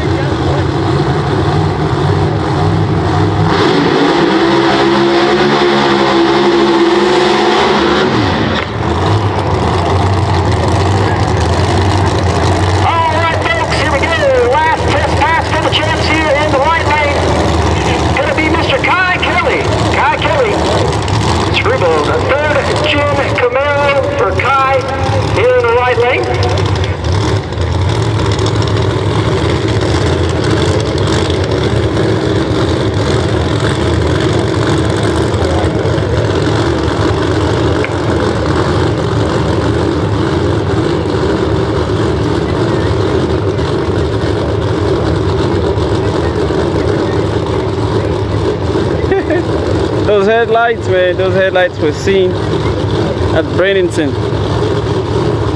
Those headlights, man, those headlights were seen at Bradenton.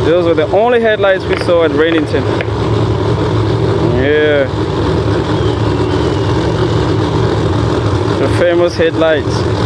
Those were the only headlights we saw at Bradenton. Yeah. The famous headlights.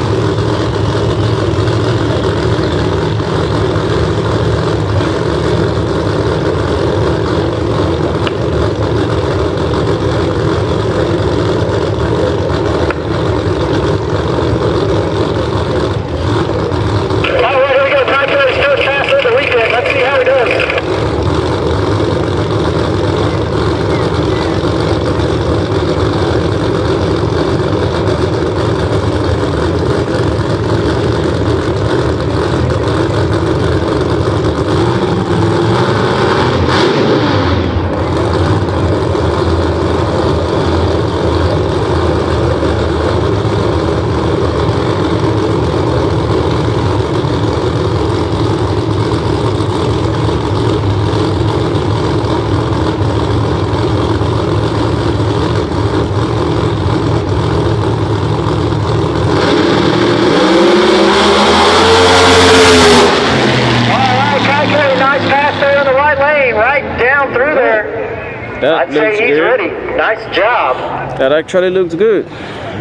That I'd say looks he's good. ready. Nice job. That actually looks good.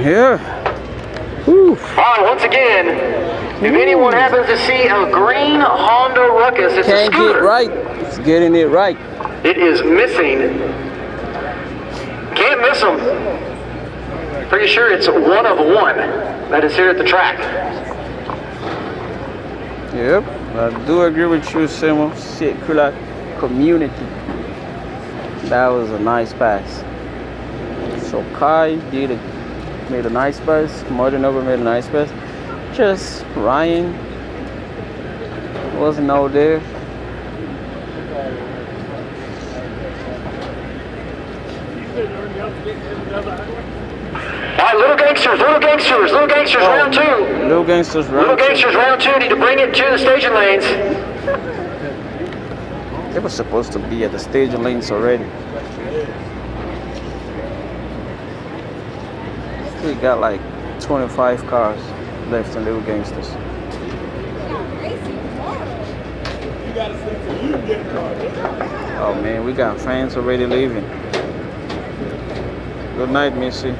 Yeah. Whew. All right, once again, if anyone happens to see a green Honda Ruckus, it's a Can't scooter. get right. It's getting it right. It is missing. Can't miss them. Pretty sure it's one of one that is here at the track. Yep. I do agree with you, Simon. Circular community. That was a nice pass. So Kai made a nice pass. Modernova made a nice pass. Just Ryan wasn't out there. All right, little gangsters, round two. Little gangsters round Little gangsters round two need to bring it to the staging lanes. They were supposed to be at the staging lanes already. Still got like 25 cars left in Little Gangsters. Oh man, we got fans already leaving. Good night, Missy.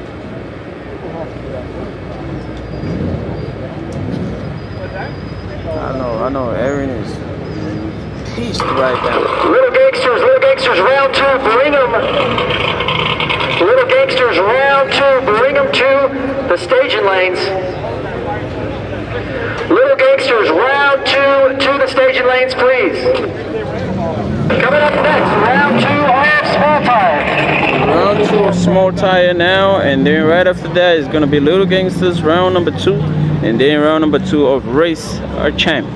I know, Erin is pissed right now. Little gangsters, round two, bring them. Little gangsters, round two, bring them to the staging lanes. Little gangsters, round two, to the staging lanes, please. Coming up next, round two of small tire. Round two of small tire now, and then right after that is gonna be Little Gangsters round number 2, and then round number 2 of Race Our Champ.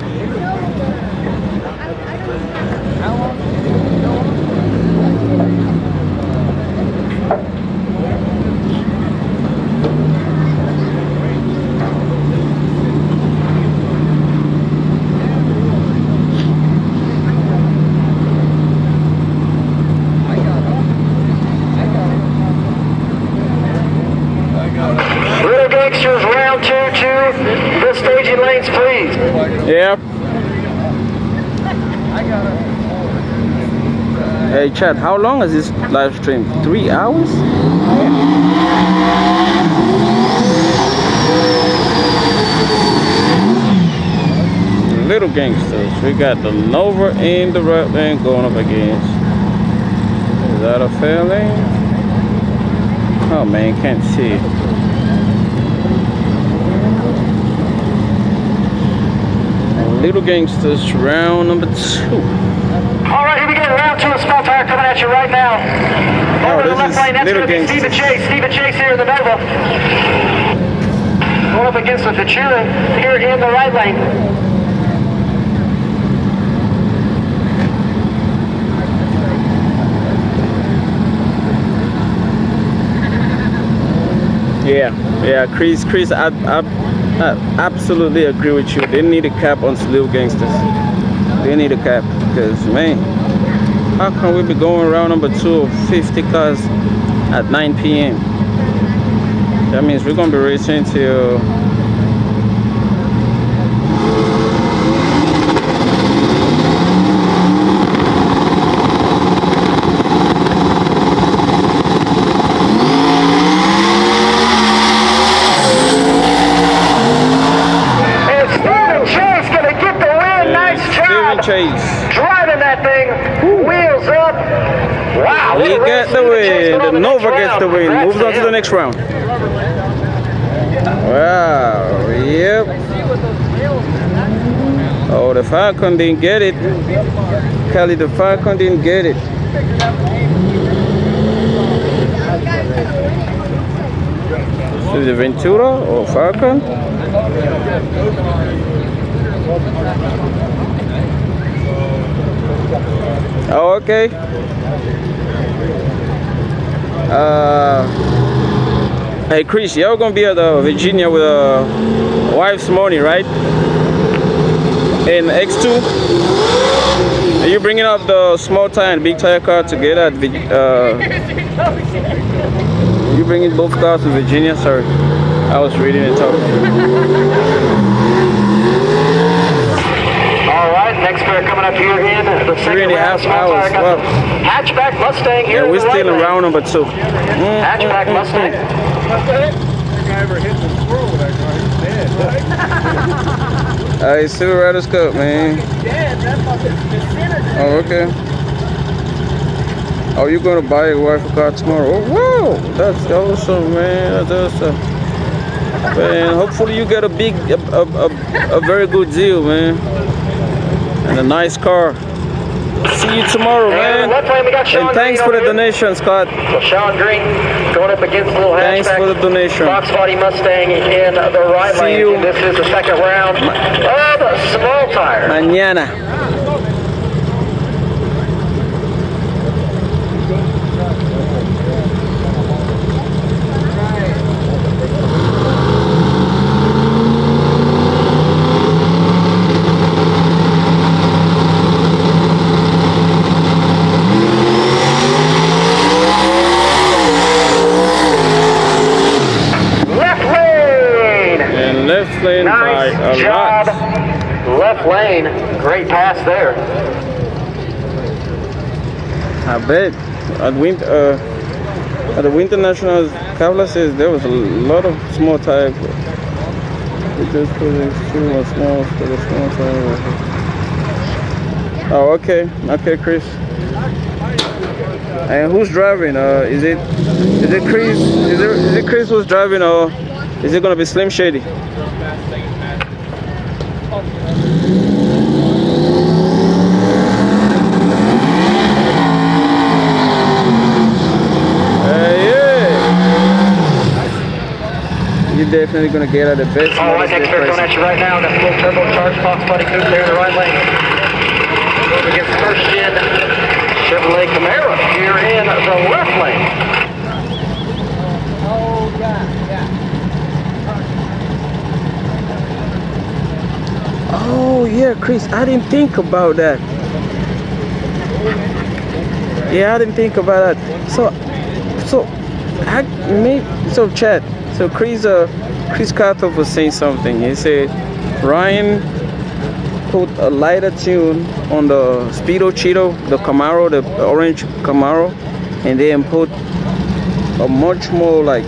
Yep. Hey Chad, how long is this live stream? 3 hours? Little Gangsters. We got the Nova and the right lane going up against. Is that a fair lane? Oh man, can't see it. Little Gangsters round number 2. All right, here we go. Round 2 of small tire coming at you right now. Over the left lane, that's going to be Stephen Chase. Stephen Chase here in the Nova. Going up against the Futura here in the right lane. Yeah, Chris, I absolutely agree with you. They need a cap on Little Gangsters. They need a cap, because man, how can we be going around number 2 of 50 cars at 9 p.m? That means we're gonna be racing till win. The Nova gets the win. Moves on to the next round. Wow. Yep. Oh, the Falcon didn't get it. Kelly, the Falcon didn't get it. Is it Ventura or Falcon? Oh, okay. Hey Chris, you're gonna be at Virginia with wife's money, right? In X2. Are you bringing up the small tire and big tire car together at you bringing both cars to Virginia? Sorry, I was reading it up. All right, next pair coming up here in the second 3.5 hours. Wow. Hatchback Mustang here. Yeah, we're still in round number 2. Hatchback Mustang. If that guy ever hit the squirrel with that car, he's dead, right? Hey, Civil Riders Cup, man. Oh, okay. Oh, you're gonna buy your wife a car tomorrow? Oh, wow, that's awesome, man. That's awesome. Man, hopefully you get a very good deal, man, and a nice car. See you tomorrow, man. And thanks for the donation, Scott. So Sean Green going up against little hatchback. Thanks for the donation. Fox Body Mustang in the right See lane. you. This is the second round of the small tire. Mañana. Lane nice by a job. lot. Left lane, great pass there. I bet at the Winter Nationals, Kavla says there was a lot of small tires. We just put in two small for the small tire. Oh, okay, okay, Chris. And who's driving? Is it Chris? Is it Chris who's driving, or is it gonna be Slim Shady? You're definitely gonna get out the best. All right, next pair coming at you right now. Got a little turbocharged Fox Body coupe there in the right lane. Going against first gen Chevrolet Camaro here in the left lane. Oh yeah, Chris, I didn't think about that. Yeah, I didn't think about that. So Chad. So Chris Carter was saying something. He said Ryan put a lighter tune on the Speedo Cheeto, the Camaro, the orange Camaro, and then put a much more like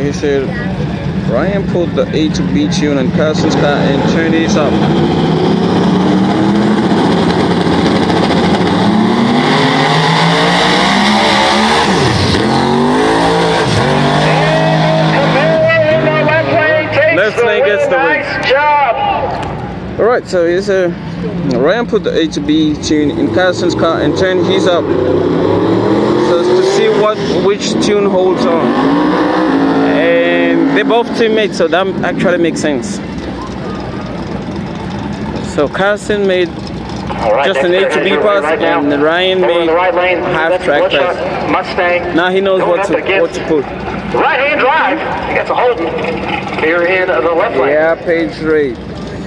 he said Ryan put the A to B tune on Carson's car and turned this up. Nice job. All right, so here's Ryan put the A to B tune in Carson's car and turned his up, so to see which tune holds on. And they're both teammates, so that actually makes sense. So Carson made just an A to B pass, and Ryan made half track pass. Mustang. Now he knows what to put. Right-hand drive. He gets a hold here in the left lane. Yeah,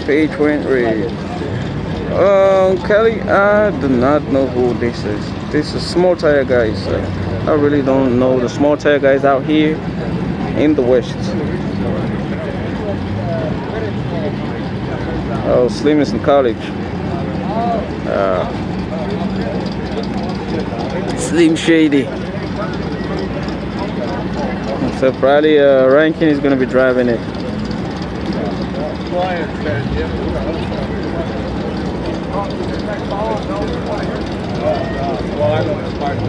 Page went red. Kelly, I do not know who this is. This is small tire guys. I really don't know the small tire guys out here in the West. Oh, Slim is in college. Slim Shady. So probably Rankin is going to be driving it. Well, I know it's part of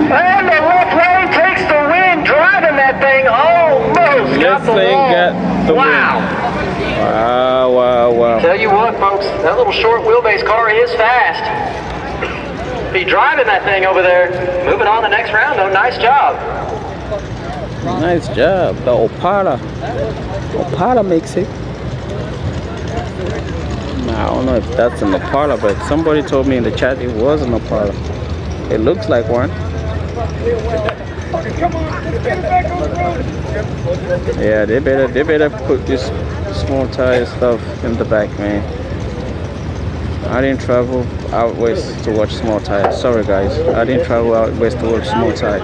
And the left lane takes the win, driving that thing almost got the wall. Wow. Wow. Tell you what, folks, that little short wheelbase car is fast. Be driving that thing over there. Moving on the next round, though. Nice job. Nice job. The Opala makes it. I don't know if that's an Opala, but somebody told me in the chat it was an Opala. It looks like one. Yeah, they better put this small tire stuff in the back, man. I didn't travel out west to watch small tires. Sorry guys, I didn't travel out west to watch small tires.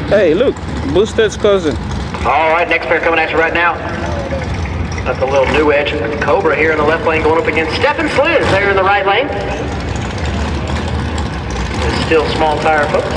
Hey, look, Boosted's cousin. All right, next pair coming at you right now. That's a little new edge. Cobra here in the left lane going up against Stephen Sliz there in the right lane. It's still small tire, folks.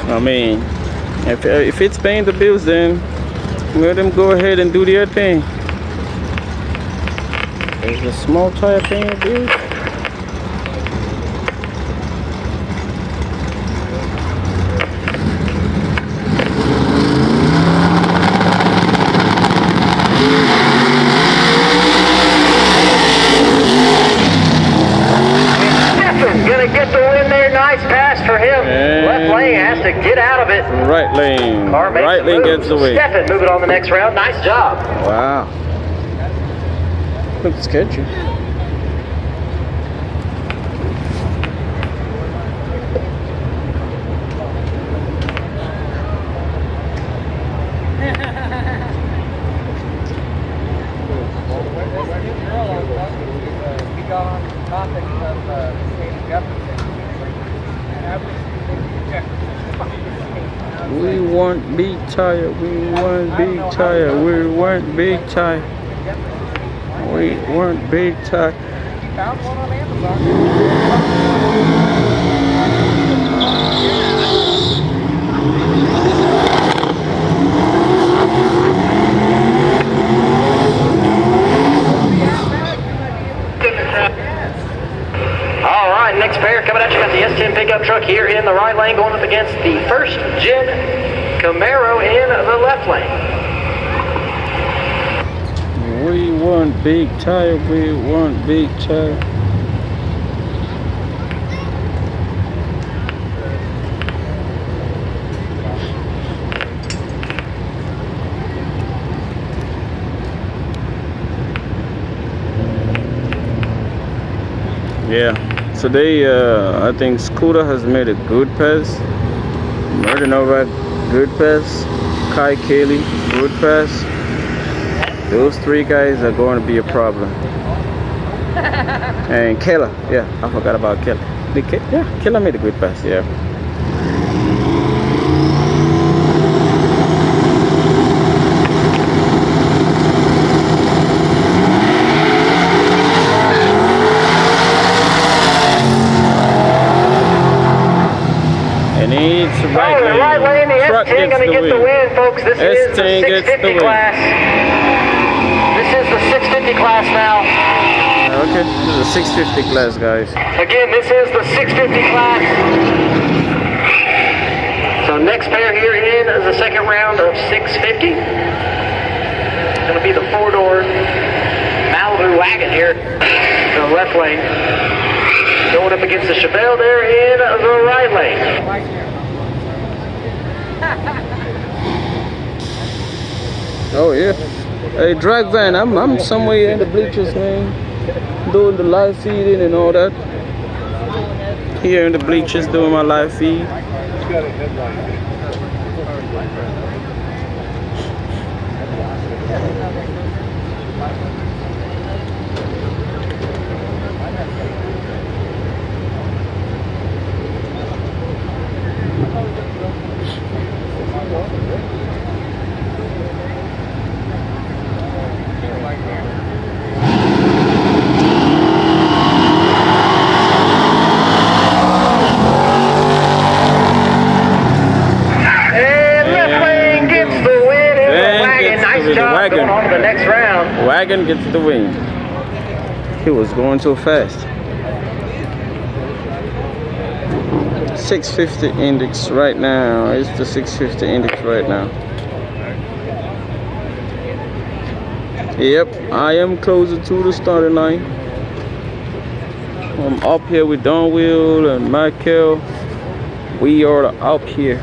I mean, if it's paying the bills, then let them go ahead and do their thing. Is the small tire paying the bills? Gonna get the win there. Nice pass for him. And left lane has to get out of it. Right lane. Car makes Right lane move. gets away. Stephen moving on the next round. Nice job. Wow. Looks sketchy. We got on the topic of St. Jefferson. We want big tire. We want big tire. We want big tire. We want big tire. Found one on Amazon. All right, next pair coming at you. Got the S10 pickup truck here in the right lane going up against the first gen Camaro in the left lane. We want big tire. We want big tire. Yeah, today I think Scooter has made a good pass. Murder Novak, good pass. Kai Kelly, good pass. Those three guys are going to be a problem. And Kayla, yeah, I forgot about Kayla. Yeah, Kayla made a good pass, yeah. right the right lane, the Truck S10 gets going to get the win, folks. This is the S10 gets the 650 win. class. This is the 650 class now. Okay, this is a 650 class, guys. Again, this is the 650 class. So next pair here in is the second round of 650. It's going to be the four-door Malibu wagon here, the left lane. Going up against the Chevelle there in the right lane. Oh yeah. Hey, drag van. I'm somewhere in the bleachers, man, doing the live feeding and all that. Here in the bleachers doing my live feed. Wagon gets the win. He was going too fast. 650 index right now. It's the 650 index right now. Yep, I am closer to the starting line. I'm up here with Don Will and Michael. We are up here.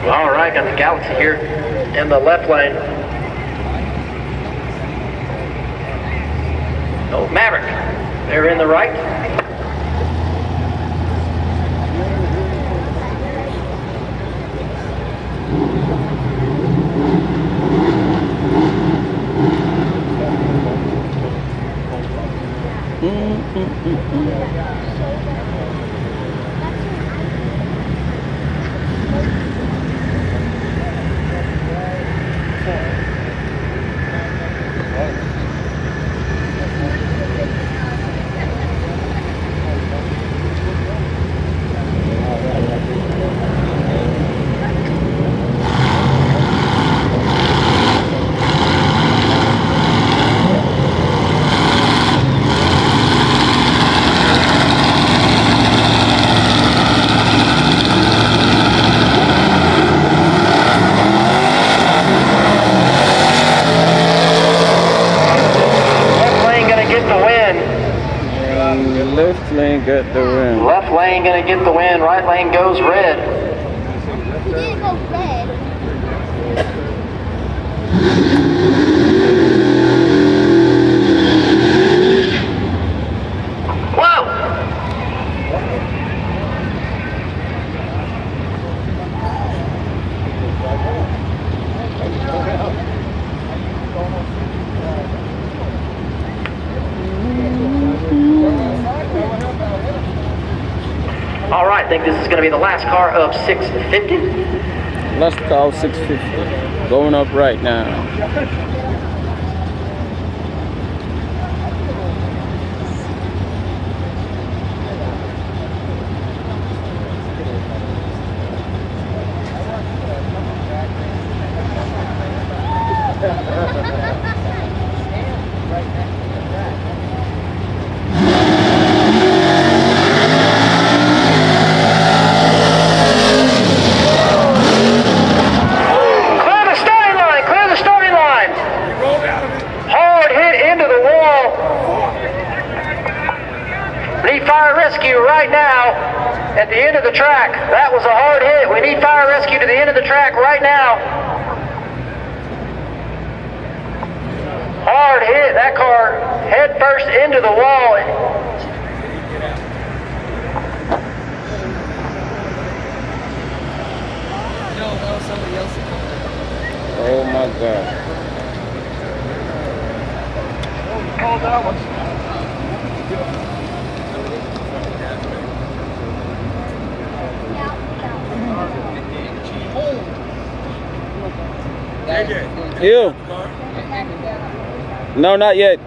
All right, got the Galaxy here in the left lane. Oh, Maverick, they're in the right. Left lane got the win. Left lane gonna get the win. Right lane goes red. It didn't go red. Whoa! All right, I think this is going to be the last car of 650. Last car of 650. Going up right now. Fire rescue right now at the end of the track. That was a hard hit. We need fire rescue to the end of the track right now. Hard hit. That car head first into the wall. Oh my God. all that one. You? No, not yet.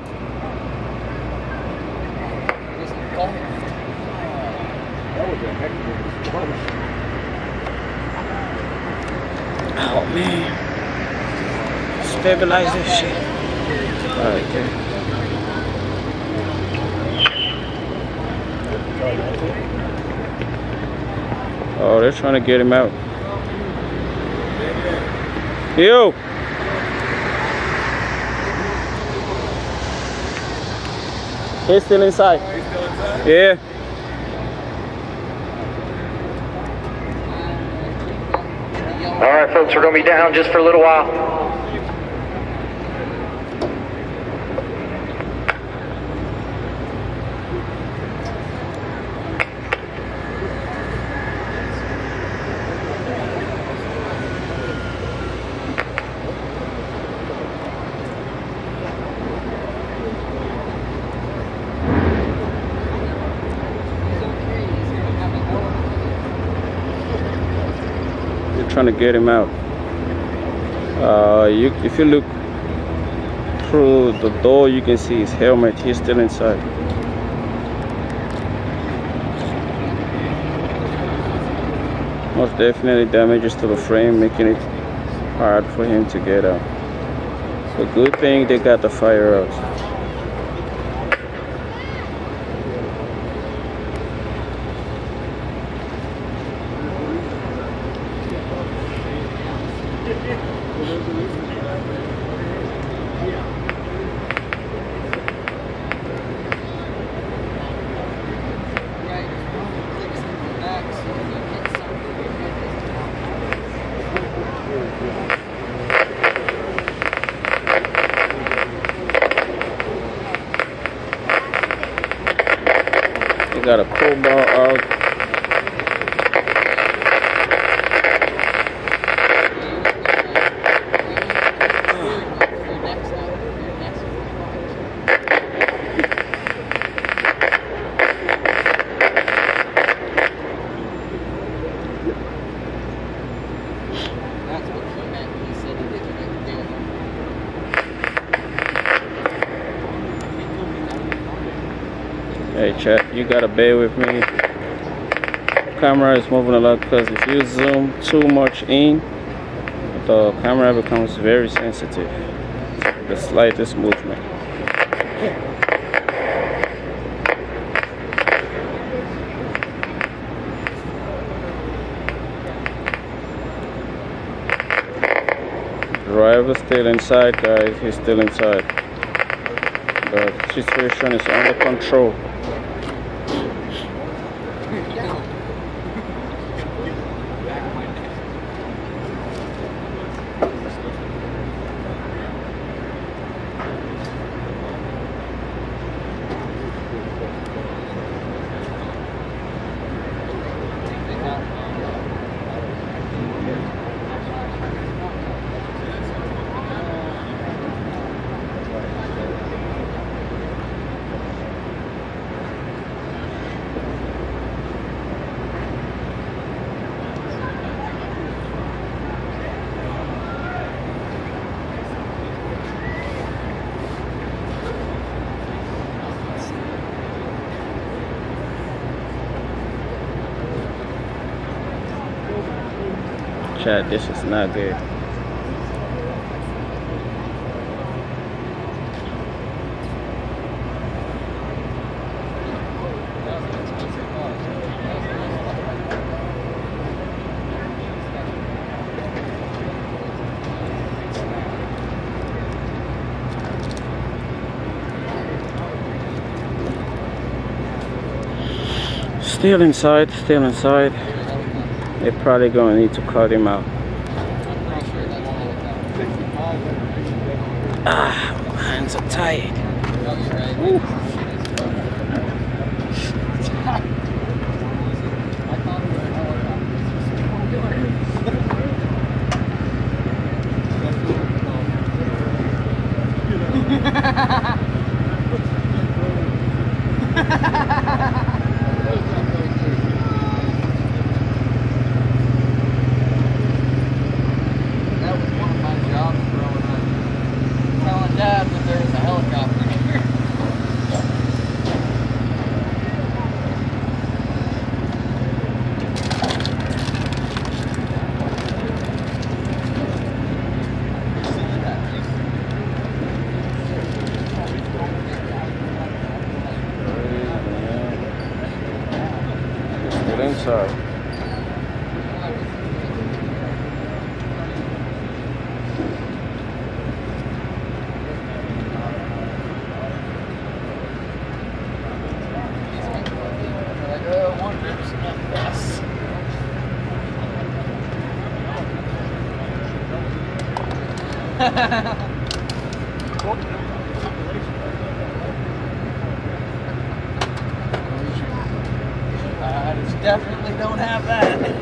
Oh man. Stabilize this shit. Alright, okay. Oh, they're trying to get him out. You! He's still inside. He's still inside? Yeah. All right, folks, we're going to be down just for a little while. Trying to get him out. If you look through the door, you can see his helmet. He's still inside. Most definitely damages to the frame, making it hard for him to get out. So good thing they got the fire out. Got a crowbar out. Hey chat, you gotta bear with me. Camera is moving a lot because if you zoom too much in, the camera becomes very sensitive to the slightest movement. Driver still inside, guys. He's still inside. The situation is under control. Chat, this is not good. Still inside, still inside. They're probably gonna need to cut him out. Ah, my hands are tired. Woo. was one of my jobs growing up. Telling Dad that there was a helicopter here. Get inside. I just definitely don't have that.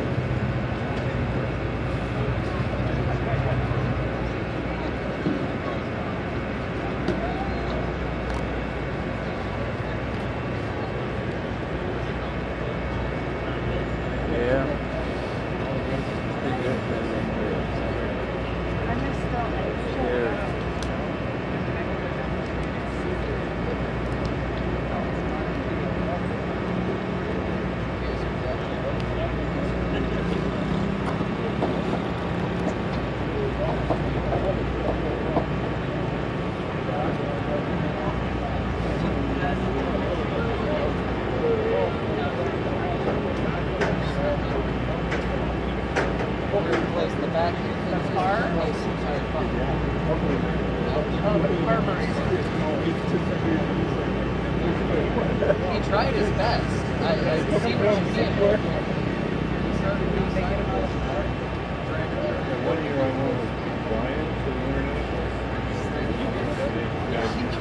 He tried his best. I see what you did. One year I went with Brian to the international.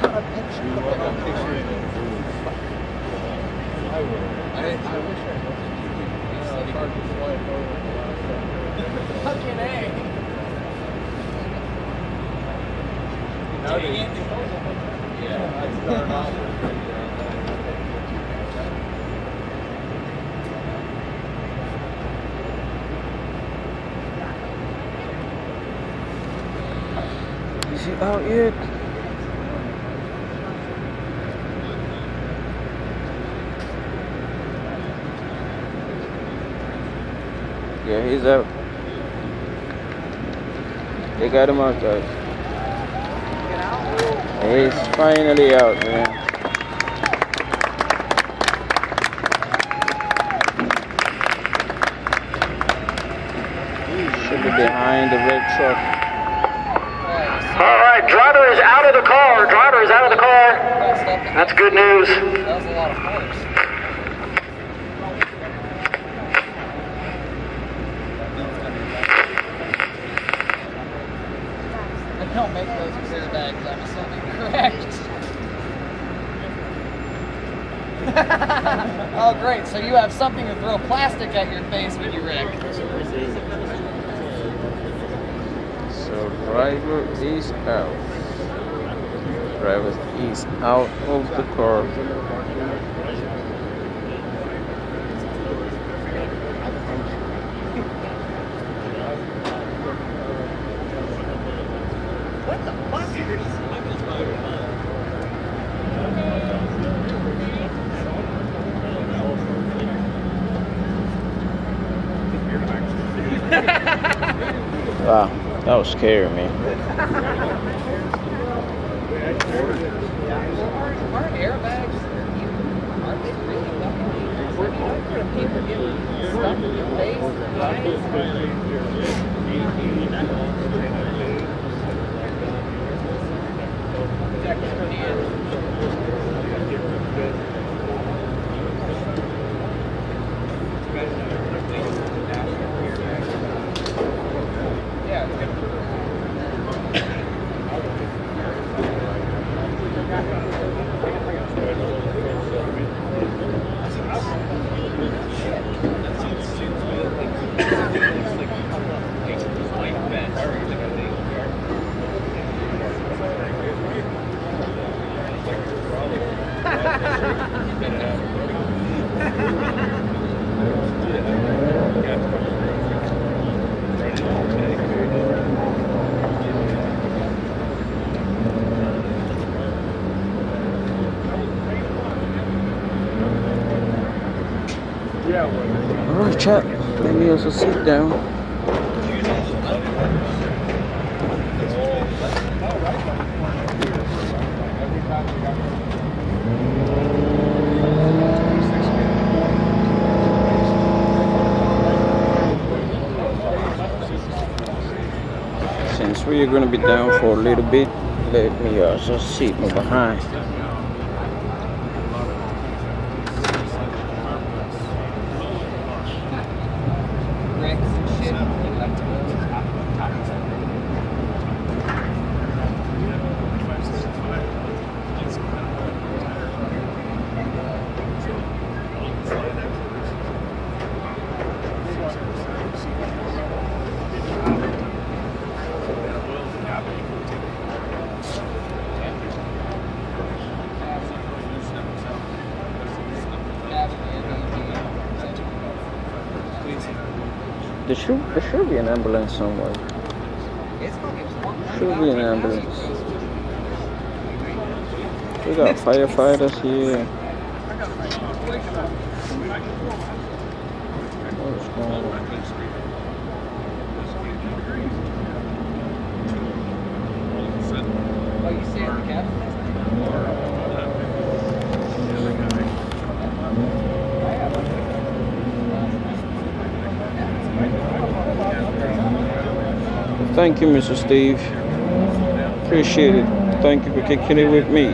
Got a picture. I wish I fucking A. Yeah, I started off with Is he out yet? Yeah, he's out. They got him out, guys. He's finally out, man. Should be behind the red truck. All right, driver is out of the car. Driver is out of the car. That's good news. That was a lot of force. They don't make those with airbags, I'm assuming, correct? Oh, great. So you have something to throw plastic at your face when you wreck. So driver is out. Driver is out of the car. What the fuck? Wow, that was scary, man. Aren't airbags, aren't they really fucking dangerous? Where do people get stuck in your face? Alright, chat. Let me also sit down. Since we are going to be down for a little bit, let me also sit my behind. There should be an ambulance somewhere. Should be an ambulance. We got firefighters here. What's going on? Oh, you see it, Cap? Thank you, Mr. Steve. Appreciate it. Thank you for kicking it with me.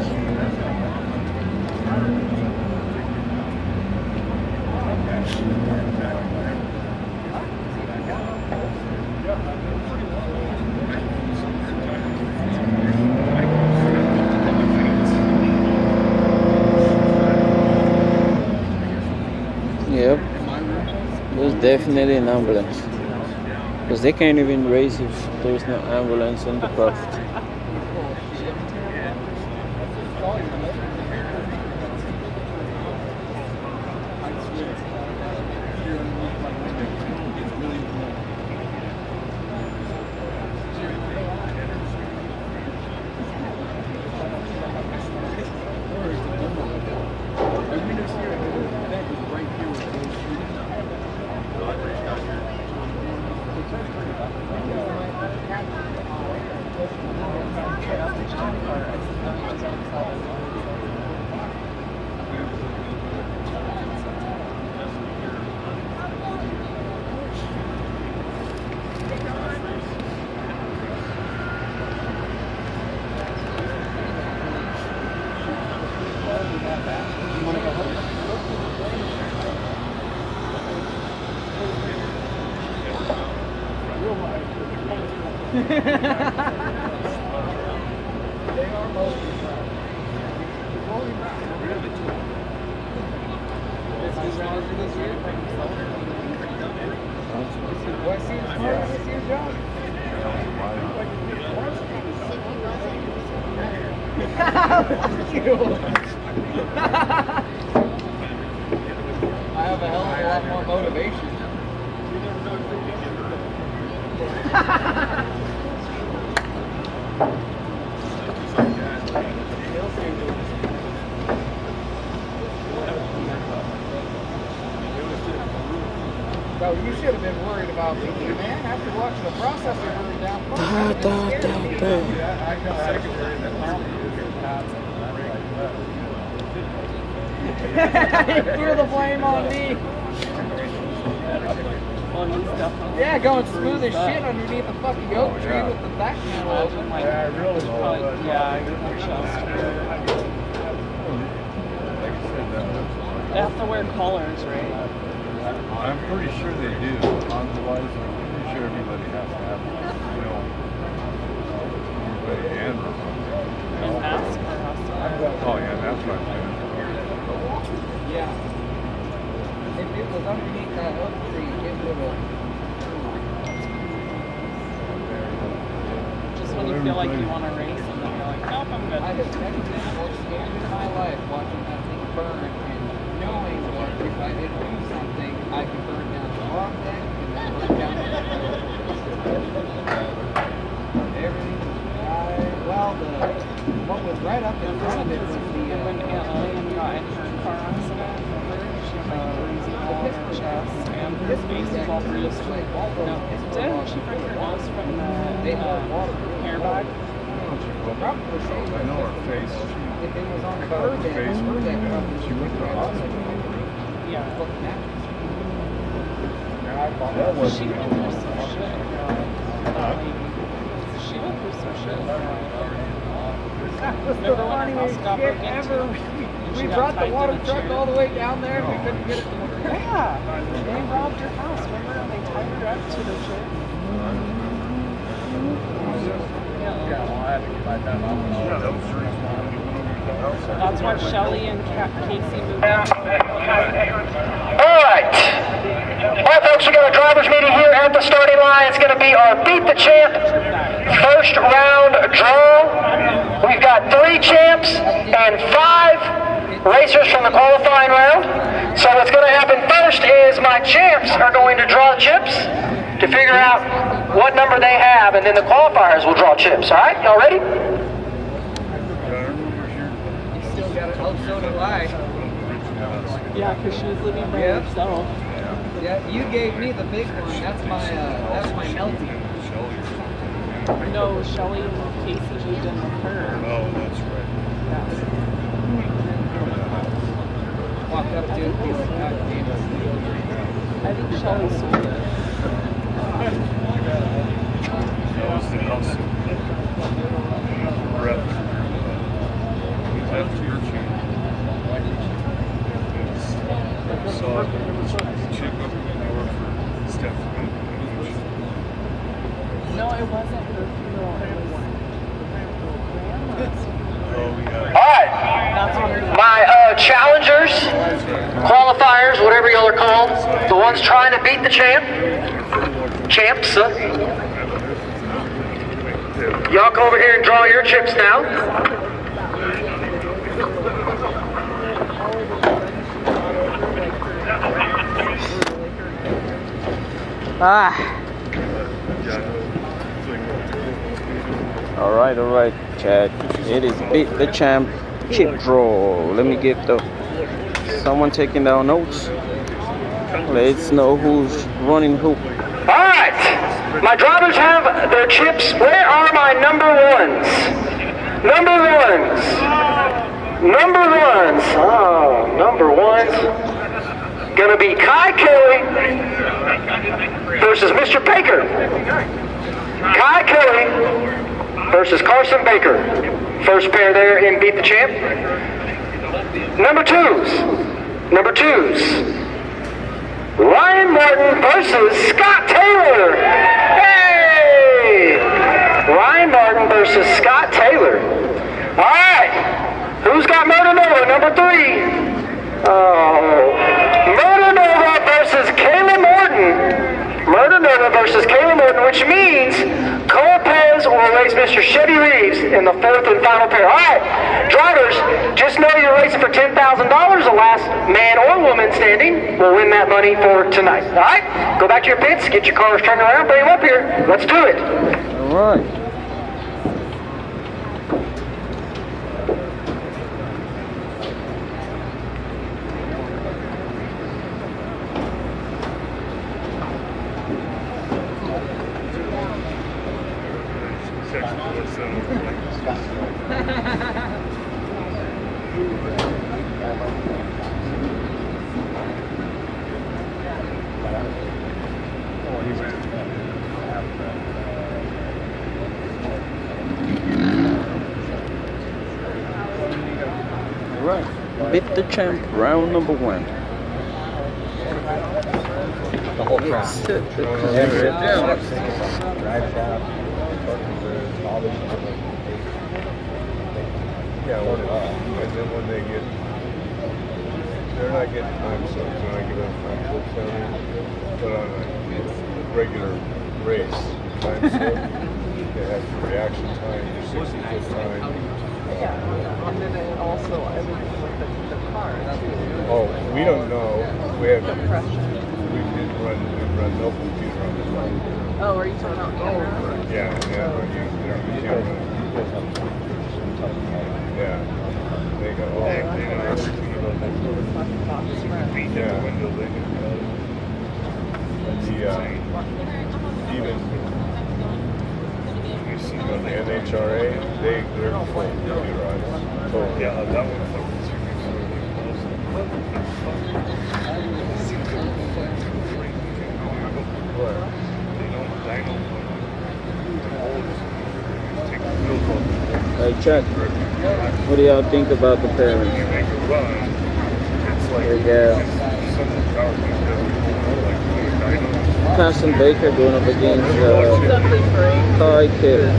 Yep. There's definitely an ambulance. Because they can't even raise if there's no ambulance in the property. I have a hell of a lot more motivation. Bro, you should have been worried about me, man. After watching the processor burn down, you threw the blame on me. Yeah, going smooth as shit underneath the fucking oak tree with the back panel open. Like, yeah, really. They have to wear collars, right? I'm pretty sure they do. Otherwise, I'm pretty sure everybody has to have one. You know, everybody and Mask or house? oh yeah, that's what I'm saying. yeah. If it was underneath that oak tree, it would have. Just when you feel like you want to race and then you're like, nope, I'm good. I have never been more scared in my life watching that thing burn and knowing that if I did do something, I could burn down the long deck and then burn down the everything was right. Well, what was right up in front of it was when Aunt Lillian got in her car accident, remember? She was like crazy. well bruised. No. Didn't she break her nose from the airbag? I know her face. If it was on Her her face. deck, She went to the hospital. Yeah. That She wasn't went through some shit. She went through some shit. Remember when her house got broken into? We brought the water truck all the way down there and we couldn't get it to work. Yeah, they robbed her house. Remember? And they tied her up to the chair. That's why Shelly and Casey moved out. All right, folks, we got a driver's meeting here at the starting line. It's going to be our Beat the Champ first round draw. We've got 3 champs and 5 racers from the qualifying round. So what's going to happen first is my champs are going to draw chips to figure out what number they have, and then the qualifiers will draw chips. All right, y'all ready? You still got it. Oh, so do I. Yeah, because she was living by herself. Yeah, you gave me the big one. That's my melty. No, Shelly and Casey moved in with her. Oh, that's right. Walked up to it. I think Shelly sold it. That was the house rep. After your change. Saw a chick up in New York for Stephanie. No, it wasn't her funeral. It was grandma's. Oh, yeah. All right, That's what her my challengers, qualifiers, whatever y'all are called, the ones trying to beat the champs. Y'all come over here and draw your chips now. All right, Chad. It is Beat the Champ chip draw. Let me get someone taking down notes. Let's know who's running who. All right, my drivers have their chips. Where are my number ones? Number ones. Oh, number ones. Gonna be Kai Kelly versus Mr. Baker. Kai Kelly versus Carson Baker. First pair there in Beat the Champ. Number twos. Ryan Martin versus Scott Taylor. Hey! Ryan Martin versus Scott Taylor. All right. Who's got Murder Nova? Number 3. Oh. Murder Nova versus Kayla Morton. Which means Cole Pez will race Mr. Chevy Reeves in the 4th and final pair. All right, drivers, just know you're racing for $10,000. The last man or woman standing will win that money for tonight. All right, go back to your pits, get your cars turned around, bring them up here. Let's do it. All right. Beat the Champ, round number 1. The whole track. Yeah, and then when they get, they're not getting time subs, when I give them time subs down there, but on a regular race, time sub, they have your reaction time, your 60-foot time. Yeah, and then it also everything with the car. Oh, we don't know. We have The pressure. we run no computer on this one. Oh, are you talking about camera? Yeah, when you run. Yeah. They go, oh, they know everything. Fucking Bob's friend. Yeah. The Yeah, that one. Hey, Chuck, what do y'all think about the parents? Carson Baker going up against Kai Kelly.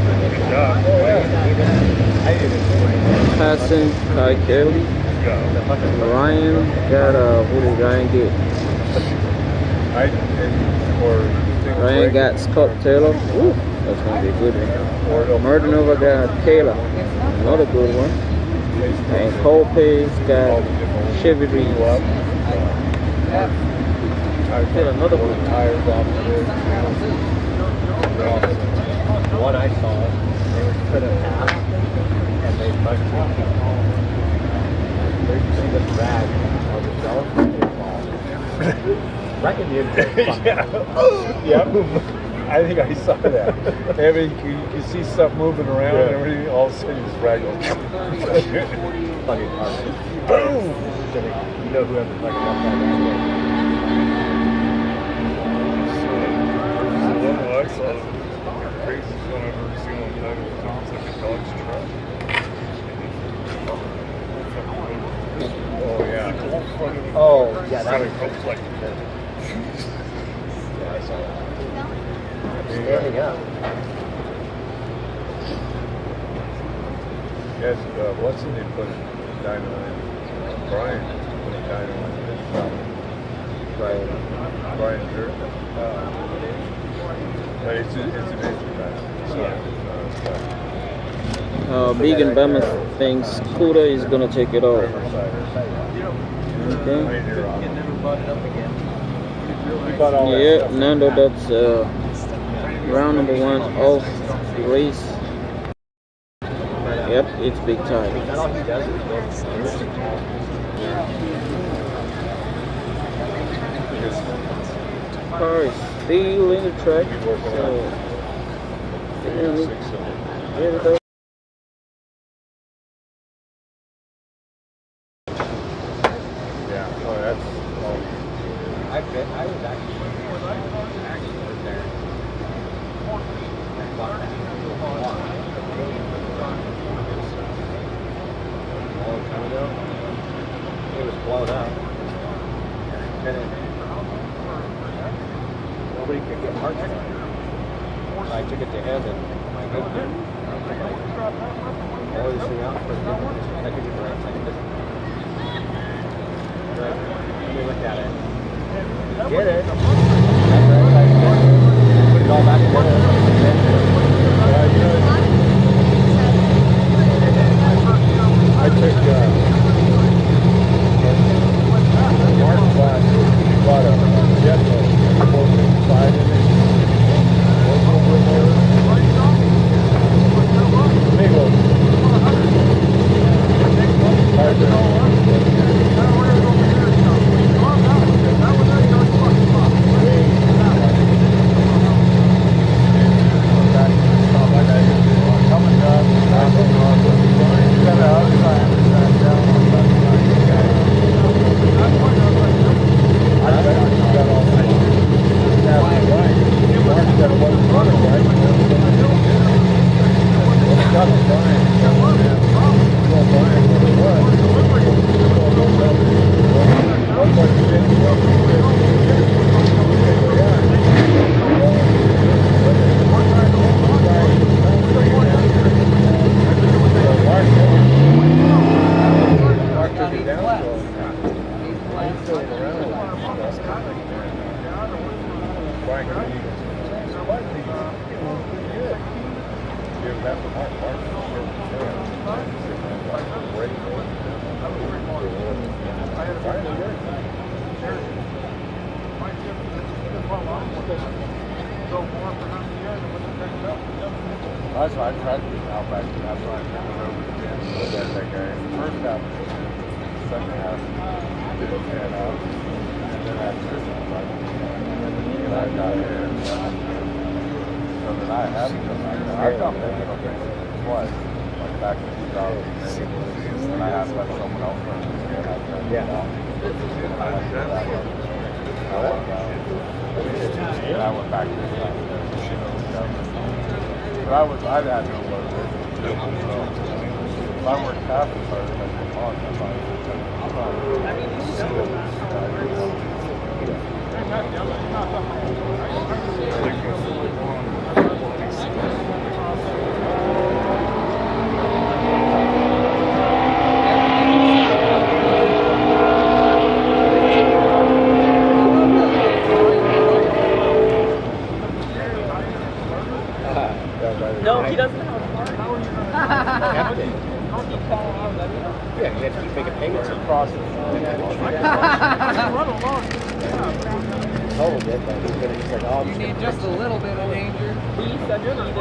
Carson, Kai Kelly. Ryan got who did Ryan get? Ryan got Scott Taylor. Ooh, that's gonna be a good one. Murder Nova got Kayla, another good one. And Cole Pace got Chevy Reeves. Hit another one. One I saw, they were split in half, and they fucking they the drag on the shelf. Reckon the yeah. I think I saw that. Every you see stuff moving around and everything, all of a sudden it's ragdoll. Fucking hard. Boom! You know who had the fucking up on that. So I saw the craziest one I've ever seen on that. It sounds like a dog's truck. Oh yeah. Oh yeah, that was like. Yeah, I saw that. Standing up. Yes, what's in it? Put dynamite. Brian put dynamite in his shop. Brian Jerk. But it's an engine guy. Big and Bama thinks Scooter is gonna take it all. Okay. Yeah, Nando, that's round number 1 of the race. Yep, it's big time. Car is still in the track. So, there we go. Yeah, oh, that's. I bet I was actually there. It was blown up. And nobody could get parts on it. I took it to him and my husband oiled this thing out for a second. I took it for a second. Let me look at it. Get it. Put it all back together. I took Mark bought a jet boat, 455 in it. Big one. That's why I tried to get out back. That's why I came over to Ben. That guy. First half, second half, didn't pan out. And then after and I got here. So then I had to come back. I've done that twice. Like back in 2008, and I had to let someone else run this. Yeah. And I went back to the but I had no motivation. So if I worked half as hard as I did on, No, he doesn't have a Yeah, you have to keep making payments across it. Told it, but he's gonna just like, oh, You need just a little bit of danger. He said he didn't.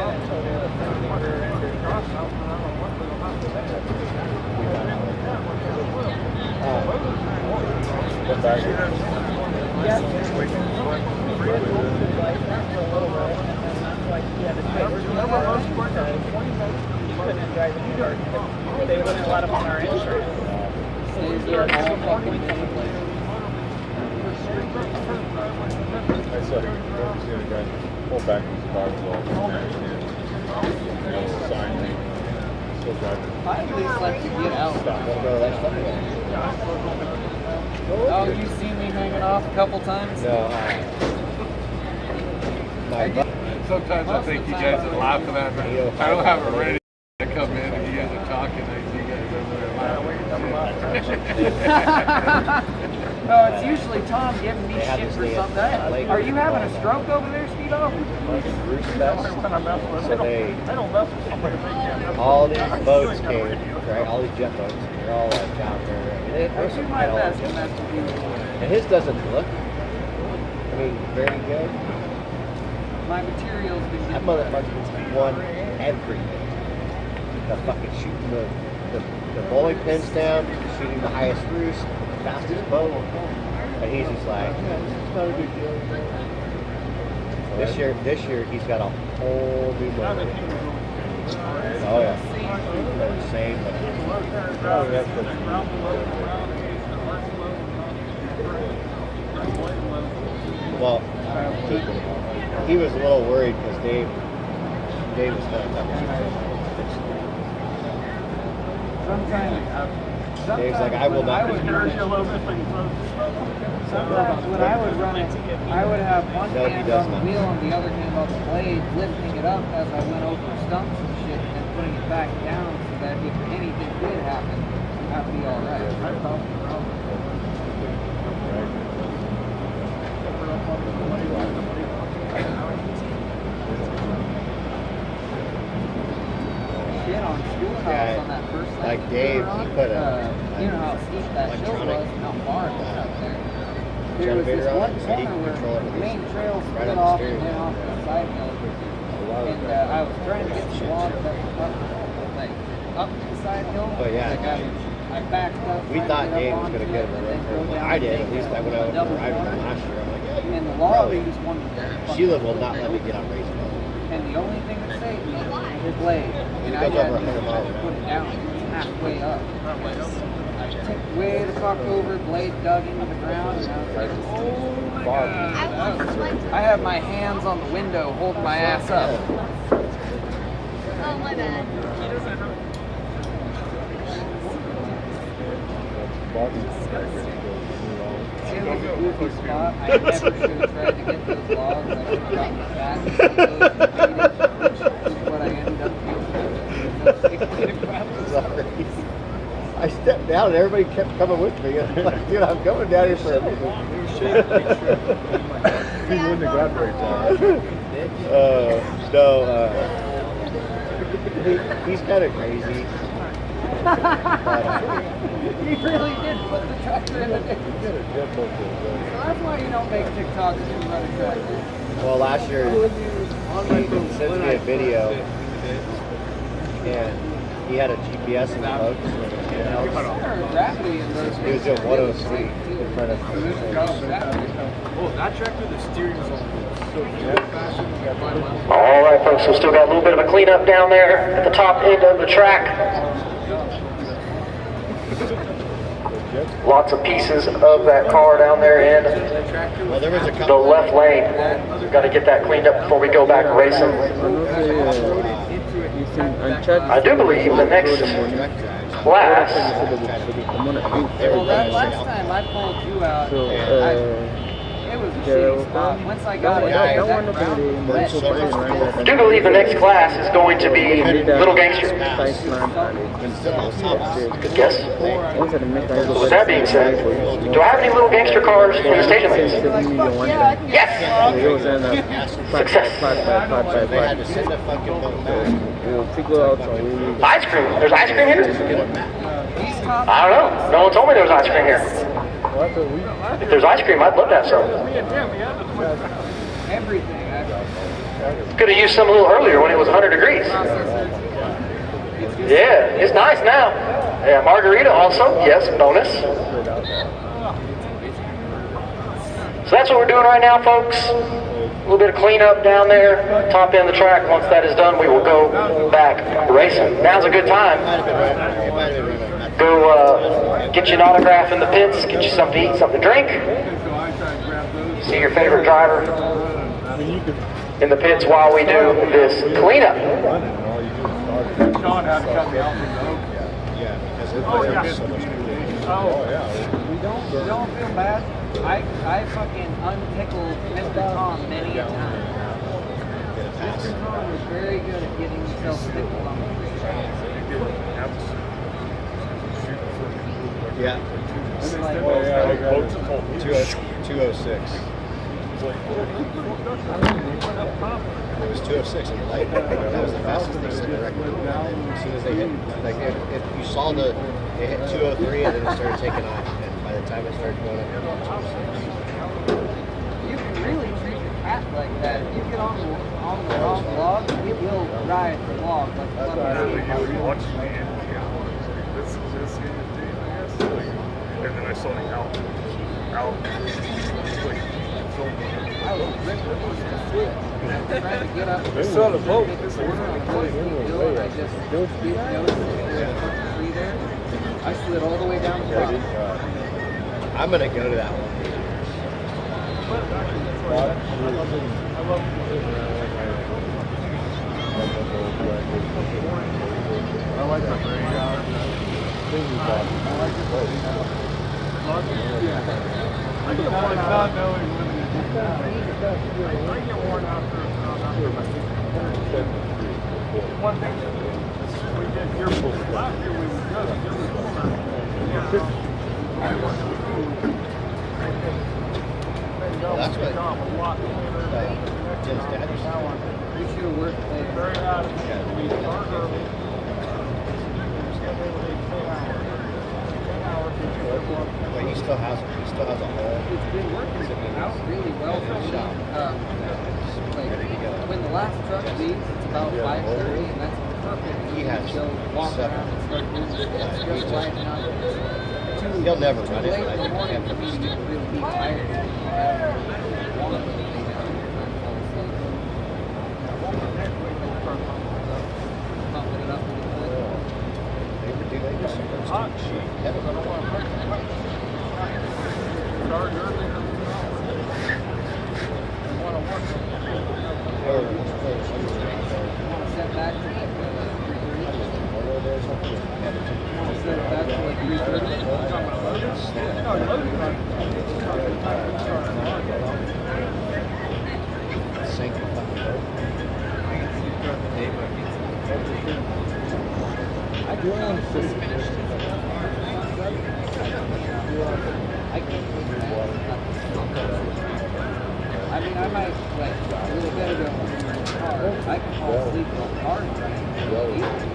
They wouldn't let him on our insurance. I saw the guy pull back his car with all the sign. Still driving. I at least like to get out. Oh, you seen me hanging off a couple times? No. Sometimes I think you guys are laughing at me. I don't have it ready to come in and you guys are talking and you guys over there laughing. No, it's usually Tom giving me shit for something. Are you having a stroke over there, Steve-O? So they, all these boats came, right? All these jet boats, they're all like down there. I mean, My best, and that's what you and his doesn't look, I mean, very good. My material's been That motherfucker's won everything. The fucking shooting the bowling pins down, shooting the highest roost, fastest boat. And he's just like, yeah, it's not a big deal. This year he's got a whole new motor. Oh yeah. Same. Well, he was a little worried because Dave was kind of tough. Dave's like, I will not. Sometimes when I would run it, I would have one hand on the wheel and the other hand on the blade, lifting it up as I went over stumps and shit, and putting it back down so that if anything did happen, I'd be all right. Shit on schoolhouse on that first like Dave, he put a you know how steep that hill was and how far it was up there. There was this one corner where the main trail split off and then off to the side hill. And I was trying to get the logs up the side hill. But yeah, I backed up. we thought Dave was going to get him. I did, at least I went out and arrived with him last year. I'm like, yeah, and the log was one. Sheila will not let me get on race mode. And the only thing that saved me was the blade. And I goes had over to 100 miles an put it down halfway up. I tipped way the fuck over, blade dug into the ground, and I was like, oh my god. I have my hands on the window holding my ass up. Oh, my bad. It was a goofy spot. I never should have tried to get those logs. I should have gotten fat and which is what I ended up doing. Sorry. I stepped down and everybody kept coming with me. I'm like, dude, I'm coming down here for a minute. He wouldn't have got very far. He's kind of crazy. He really did put the tractor in the ditch. So that's why you don't make TikToks when you run a tractor. Well, last year, he sent me a video, and He had a GPS in the boat. Gravity in those He was doing 103 in front of Oh, that tractor, the steering is so All right, folks, so still got a little bit of a cleanup down there at the top end of the track. Lots of pieces of that car down there in the left lane. Got to get that cleaned up before we go back racing. I do believe the next class. Well, that last time I pulled you out, it was a shitty spot. Once I got it, I do believe the next class is going to be Little Gangsters. Good guess. With that being said, do I have any Little Gangster cars in the station lanes? Yes! Success. Ice cream. There's ice cream here? I don't know. No one told me there was ice cream here. If there's ice cream, I'd love to have some. Could have used some a little earlier when it was 100 degrees. Yeah, it's nice now. Yeah, margarita also. Yes, bonus. So that's what we're doing right now, folks. A little bit of cleanup down there, top end of the track. Once that is done, we will go back racing. Now's a good time. Go get you an autograph in the pits, get you something to eat, something to drink. See your favorite driver in the pits while we do this cleanup. Sean had to cut me off. Don't feel bad. I fucking unpickled Mr. Tom many a time. Mr. Tom was very good at getting himself pickled on the Yeah. 206. It was 206 in the light. That was the fastest they set the record. And as soon as they hit, like if you saw they hit 203 and then it started taking off. And by the time it started going up, it was 206. You can really treat the cat like that. If you get on the wrong log, it will ride the log like a Watching me and this in the day, I guess. And then I saw the out. I was trying to get up. It's on the boat. I just didn't notice the tree there. I slid all the way down the bottom. I'm gonna go to that one. I like the gray guy. I get worn out not knowing when it is. I get worn out after one thing we did here last year we were good. That's what Jim's dad used to do. You should have worked there. Very out of But he still has a hole. It's been working out really well for me. When the last truck leaves, it's about 5:30, and that's perfect. He has to walk 7. around and start moving. It's just right now. He'll never run it, Late but I in the think morning for me to get really be tired. Pumping it up a little bit. Set back to like 3:30. I do want to see. I mean, I might, like, a little bit ago, in the car, I can fall asleep in the car and drive.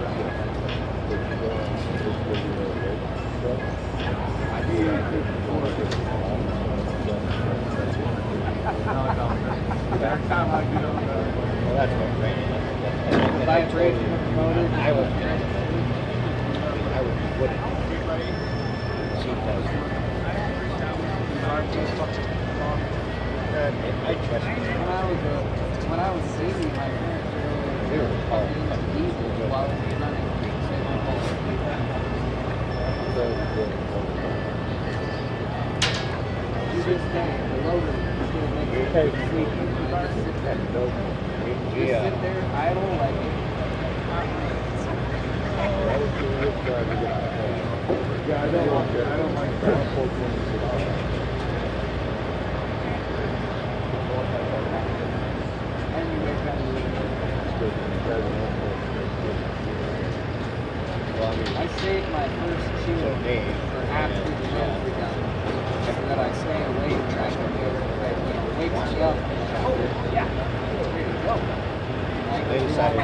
Vibration of the motor. I trust you. When I was seeing my parents really diesel while I was running. You just think the loader is going to make it sleep. You just sit there. Just sit there idle like it. Yeah, I don't like transport when you sit down. I saved my first chew for after the show was done. So that I stay away from track and wake me up. Oh, yeah. There you go. They decided,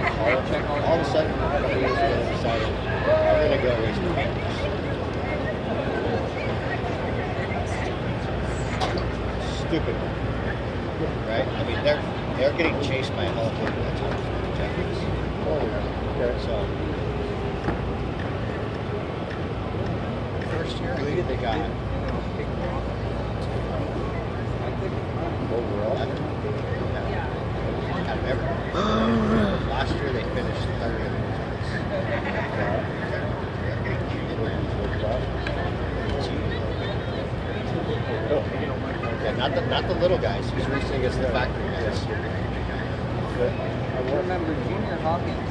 all of a sudden, they decided, I'm going to go raise the panties. Stupid. Right? I mean, they're getting chased by a helicopter that's on Japanese. So, first year, who did they got? Overall? Out of everyone. Last year they finished third in the results. Yeah, not the little guys. He's racing against the factory guys. I remember Junior Hawkins,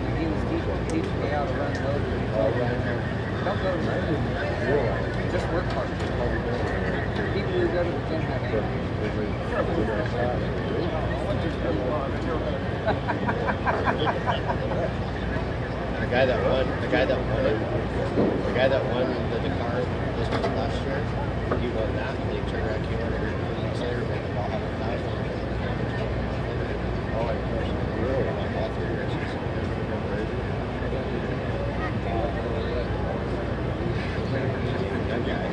when he was teaching me how to run loader, he told me, don't go to running, just work hard. People who go to the gym have energy. The guy that won the Dakar this last year, he won that. They turned around, came over here 2 weeks later, made them all have $1,000. Oh, I really want all 3 races. That guy.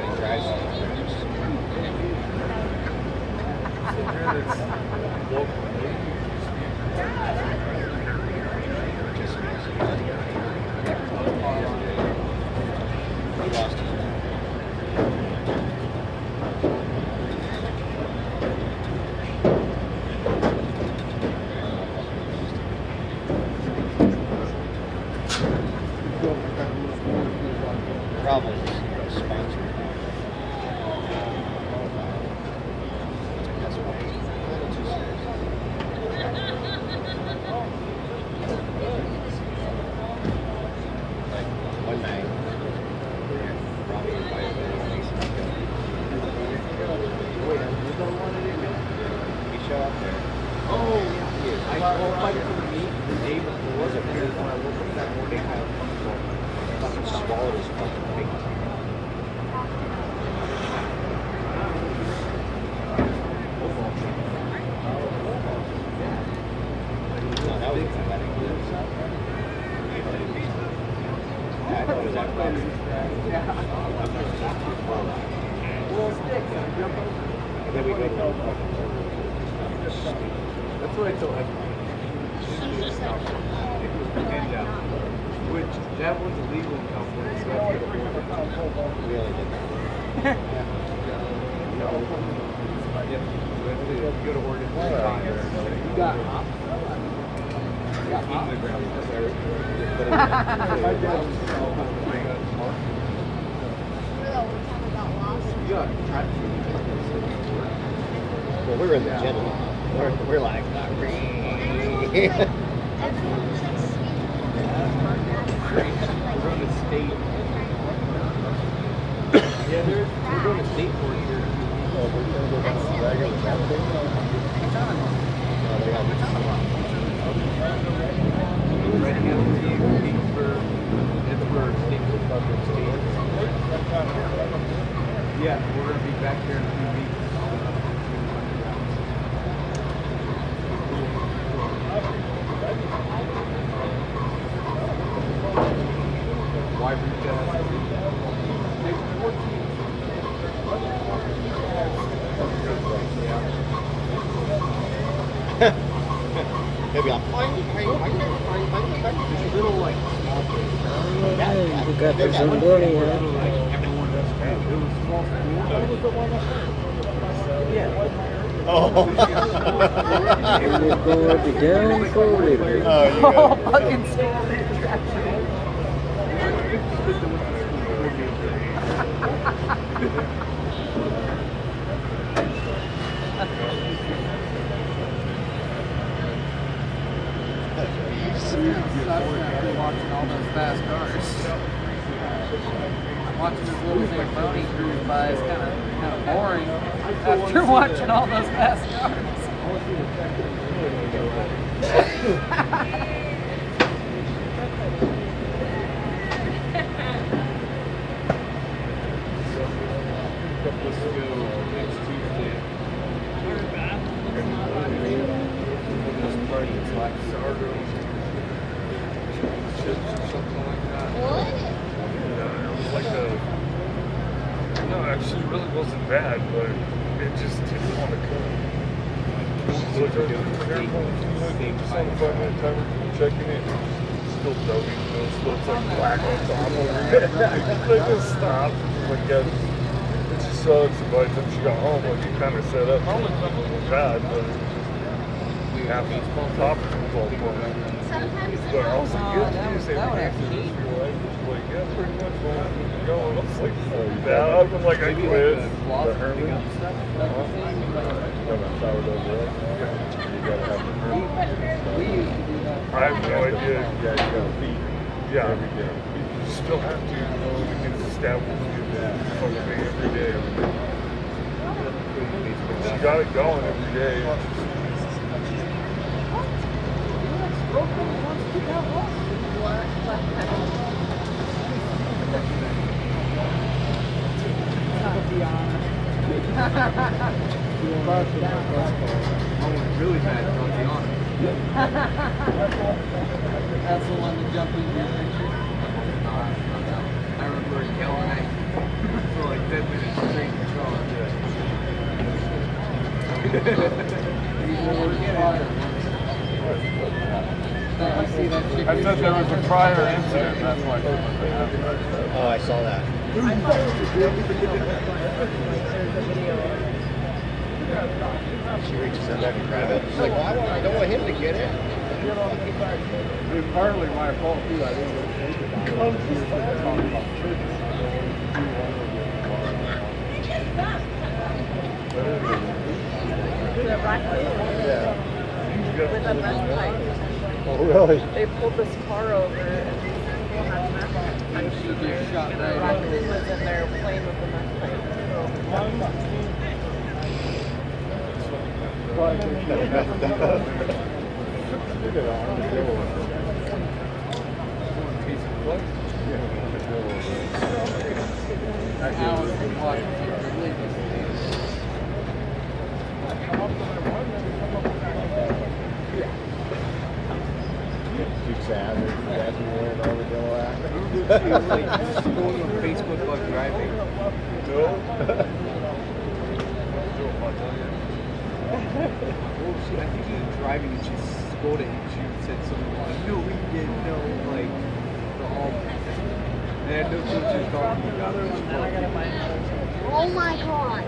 He drives all the races. He lost his mind. Problem is sponsored. That's why it's a little too serious. Like one night, Robbie invited me to he showed up there. Oh, yeah. I qualified for the meet the day before. When I woke up that morning, I fucking swallowed his fucking face. No, that was pathetic. Yeah, I thought it was that fun. And then we go to the fucking that's what I told everyone. Which, that was illegal in California, so that's what we really did that. No. Yeah, we go to Oregon. You got hop? You got hop? The ground. You got traffic. Well, we're in the gym. We're like, we're going to state. Yeah, we're going to state for here. Oh, we're going to go down to the regular traffic. Reading out to Kingsburg, Pittsburgh, Staples, State. Yeah, we're going to be back here in a few weeks. Why reach out? Next 14. Maybe I'll find it. You got this money, huh? Oh. You're going to be down for a little bit. Oh, Fucking school attraction. Watching all those fast cars. Watching this little Zamboni cruise by is kind of boring after watching all those fast cars. No, actually, it really wasn't bad, but it just didn't want to come. So just on the 5-minute timer, checking it, still dubbing, still it's like black on top over it. They just stopped. Like, yeah, it just sucks. By the time she got home, like, you kind of set up. Not like something was bad, but we have these on top of it all for me. But I was like, yeah, you say everything for your life. It's like, yeah, pretty much when I'm going. I was like, yeah, I've been like, I quit. The Herman? You gotta sourdough bread. You gotta have the Herman. I have no idea. Yeah, you gotta feed. Yeah, every day. You still have to, you know, to get established. Every day. She got it going every day. Really bad Tatiana. That's the one that jumped into your picture. I remember yelling at you for like 10 minutes straight in the car. I see that chick. I said there was a prior incident, that's why. Oh, I saw that. She reaches in there to grab it. She's like, well, I don't want him to get it. It's partly my fault too. I didn't really think about it. Yeah. With a meth pipe. Oh, really? They pulled this car over and she was in there playing with the meth pipe. Sad. That's wearing all the yellow after. Going on Facebook about driving. No. I think he was driving and she scolded him. She said something like, no, we didn't know, like, the all. And I know what she was talking about. Oh my god.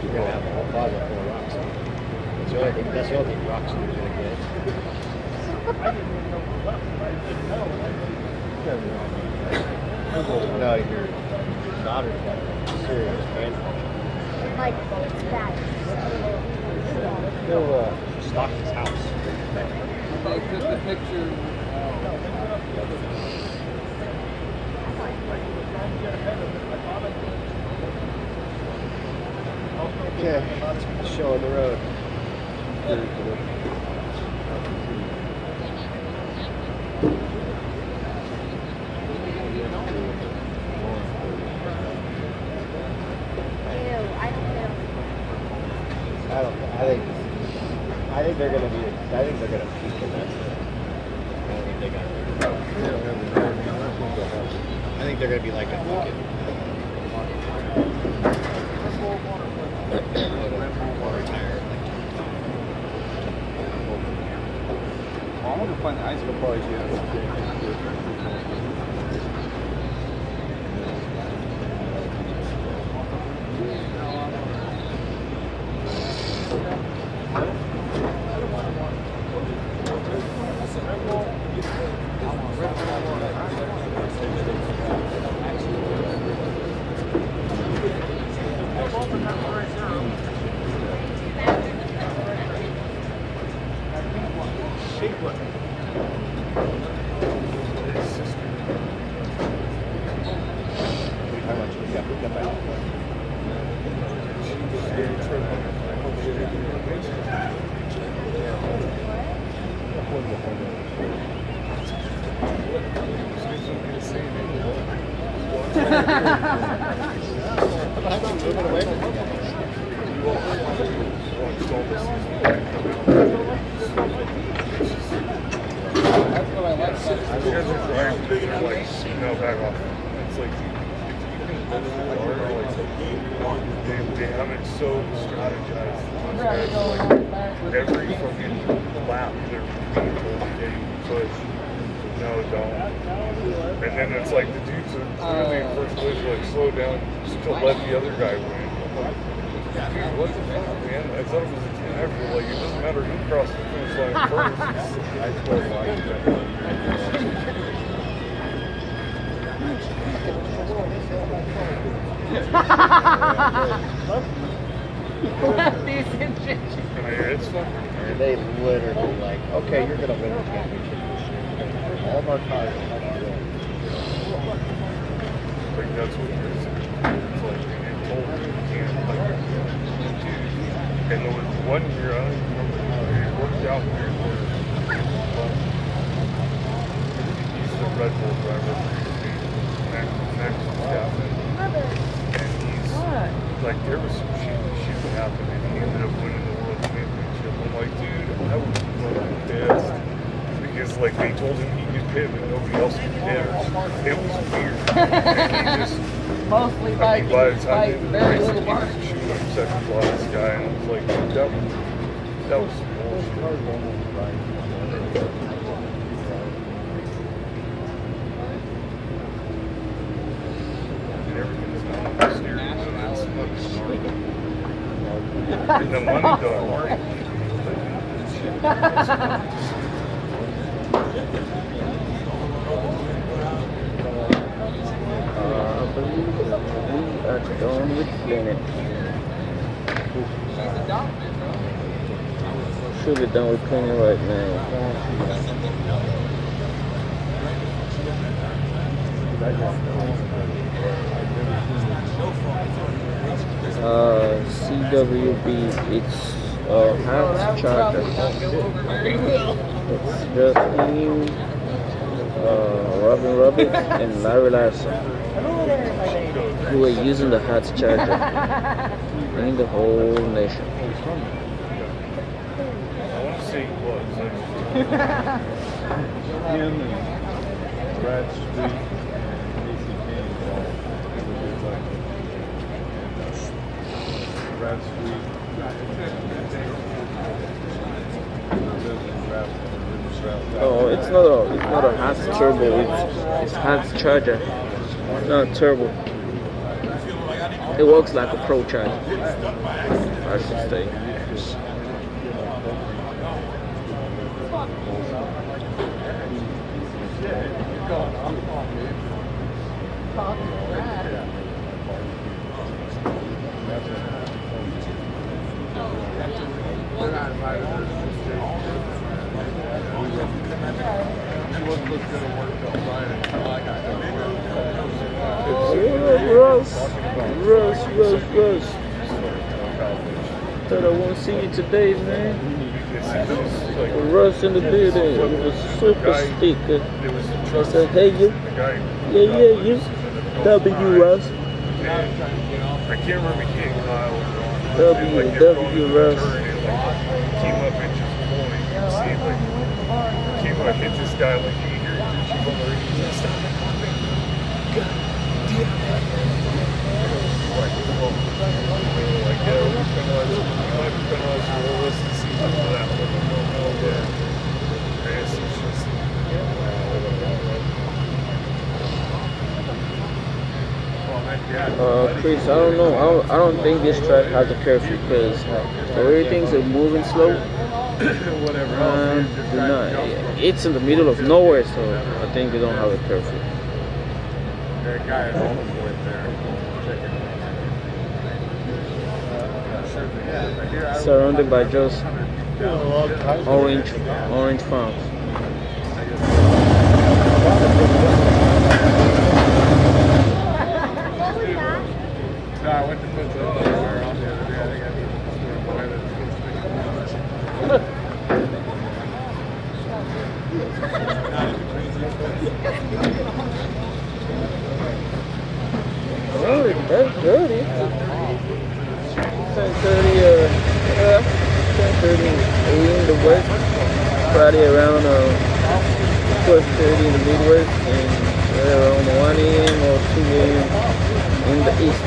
You're going to have a whole closet full of rocks. That's the only thing rocks you're going to get. No, your daughter's got serious pain. Like, it's bad. They'll stock his house. They took the picture. Okay, show on the road. I think they're gonna peak, and that's it. I don't think they got. I think they're gonna be like a fucking. Water tire. want to find the ice cream bars here. They haven't so strategized. Every fucking lap they're being told to push. No, don't. And then it's like the dudes are clearly in first place, like slow down just to let the other guy win. I'm like, dude, what the fuck, man? I thought it was a 10 after. Like, it doesn't matter who crosses the finish line first. I totally like that. It's fun. And they literally like, okay, you're gonna win the championship this year. All of our cars are gonna win. Like that's what you're saying. It's like you get told you can't like and there was one year I don't even remember how it worked out weird where he's the Red Bull driver for your team. Max Verstappen. And he's like there was some shit that happened and he ended up winning the world championship. I'm like, dude, I was fucking pissed. Because like they told him he could pit but nobody else could pit. It was weird. And he just mostly by the time he very little bar. Shooting up second to last guy and I was like, dude, that was some bullshit. And everything's not on the steering wheel. It's fucking gnarly. And the money don't work. I believe we are done with cleaning. Should be done with cleaning right now. CWB, it's hat charger. It's just new. Robin and Larry Larson, who are using the hat charger in the whole nation. I want to say he was. Him and Brad Street, Casey Kane, Brad Street. Oh, it's not a hat turbo. It's hat charger. It's not a turbo. It works like a pro charger, I should say. Russ. Thought I won't see you today, man. Russ in the building. It was super stick. I said, hey, you. Yeah, you. W, Russ. I can't remember he and Kyle W, Russ. Came up and just pulling. You can see like came up, hit this guy like you hear she's on the radio and stuff. God damn. Like, yeah, we penalized. We might be penalized for all this season for that. No, yeah. Chris, I don't know. I don't think this track has a curfew because the way things are moving slow. It's in the middle of nowhere, so I think they don't have a curfew. That guy at home went there. Surrounded by just orange farms. No, I went to put the wire on the other day. I think I need Oh, that's dirty. 10:30, 10:30 in the west, Friday around 12:30 in the Midwest, and around 1 a.m. or 2 a.m. in the east.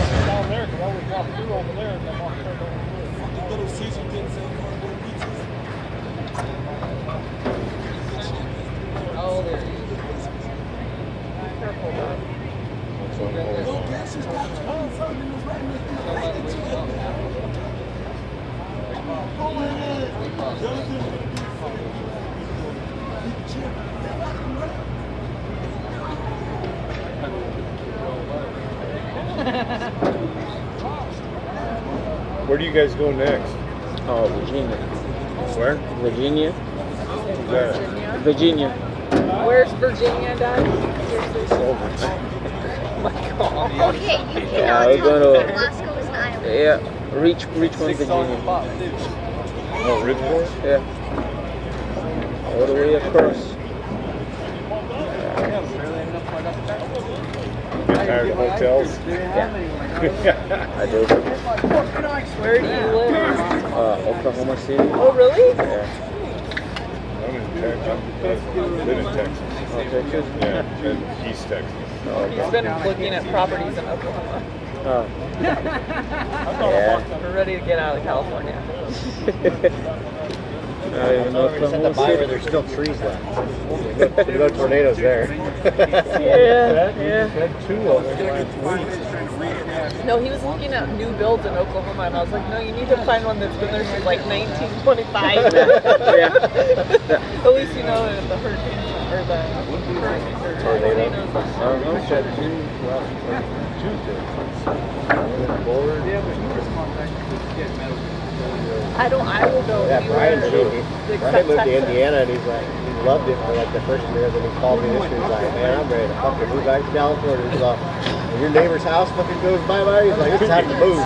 Oh, there he is. Where do you guys go next? Oh, Virginia. Where? Virginia. Virginia. Virginia. Where's Virginia, Dad? Oh my God. Okay, you Yeah, cannot we're tell gonna. me that Glasgow is an island. Yeah, Richmond, Virginia. Oh, Ridgeport? Yeah. All the way across. Tired of hotels? Yeah. I do. Where do you live? Oklahoma City. Oh, really? Yeah. I'm in Texas. I've been in Texas. Oh, Texas? Yeah, in East Texas. He's been looking at properties in Oklahoma. Oh. Yeah. We're ready to get out of California. I don't even know It's at the buy where there's still trees left. There's no tornadoes there. Yeah. Had two of them last week. No, he was looking at new builds in Oklahoma, and I was like, no, you need to find one that's been there since like 1925. Yeah. At least you know the hurricanes or the tornadoes. I will go. Yeah, Brian moved to Texas. Indiana and he's like, he loved it for like the first year. Then he called me this year. He's like, man, I'm ready to fucking move back to California. He's like, when your neighbor's house fucking goes bye-bye, he's like, it's time to move. I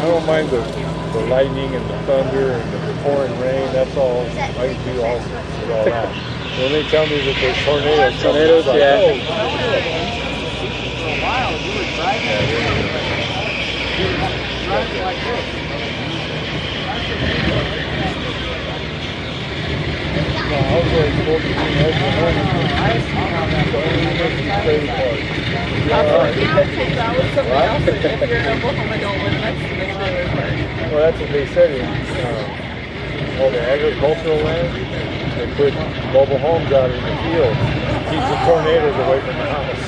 don't mind the lightning and the thunder and the pouring rain. That's all. I can do all with all that. When they tell me that there's tornadoes, like, yeah. No, I was like 14 Well, that's what they said in all the agricultural land. They put mobile homes out in the field. Keeps the tornadoes away from the house.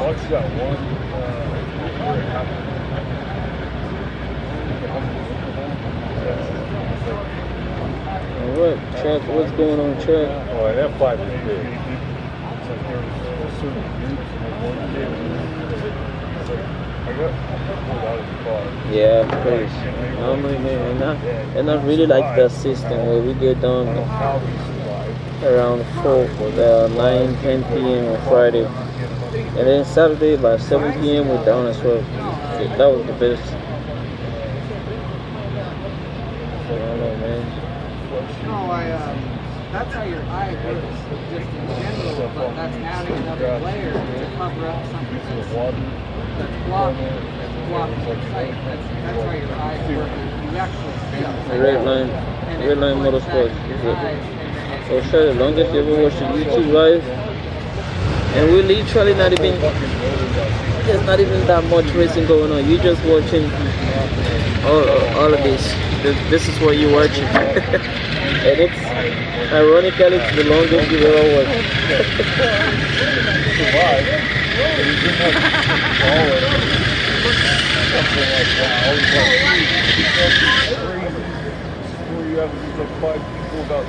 Once you got one. What, Chuck? What's going on, Chuck? Oh, and that pipe is big. Yeah, because normally they're not really like that system where we get done around 9, 10 p.m. on Friday. And then Saturday by 7 p.m. we're down as well. That was the best. I don't know, man. No, that's how your eye works, just in general, but that's adding another layer to cover up something that's blocking the sight. That's how your eyes work. You actually see. Red line motorsports. Oh shit, the longest you ever watched a YouTube live, and we're literally not even there's not even that much racing going on. You're just watching all of this. This is what you're watching. And it's ironically it's the longest you've ever watched. You have like 5 people about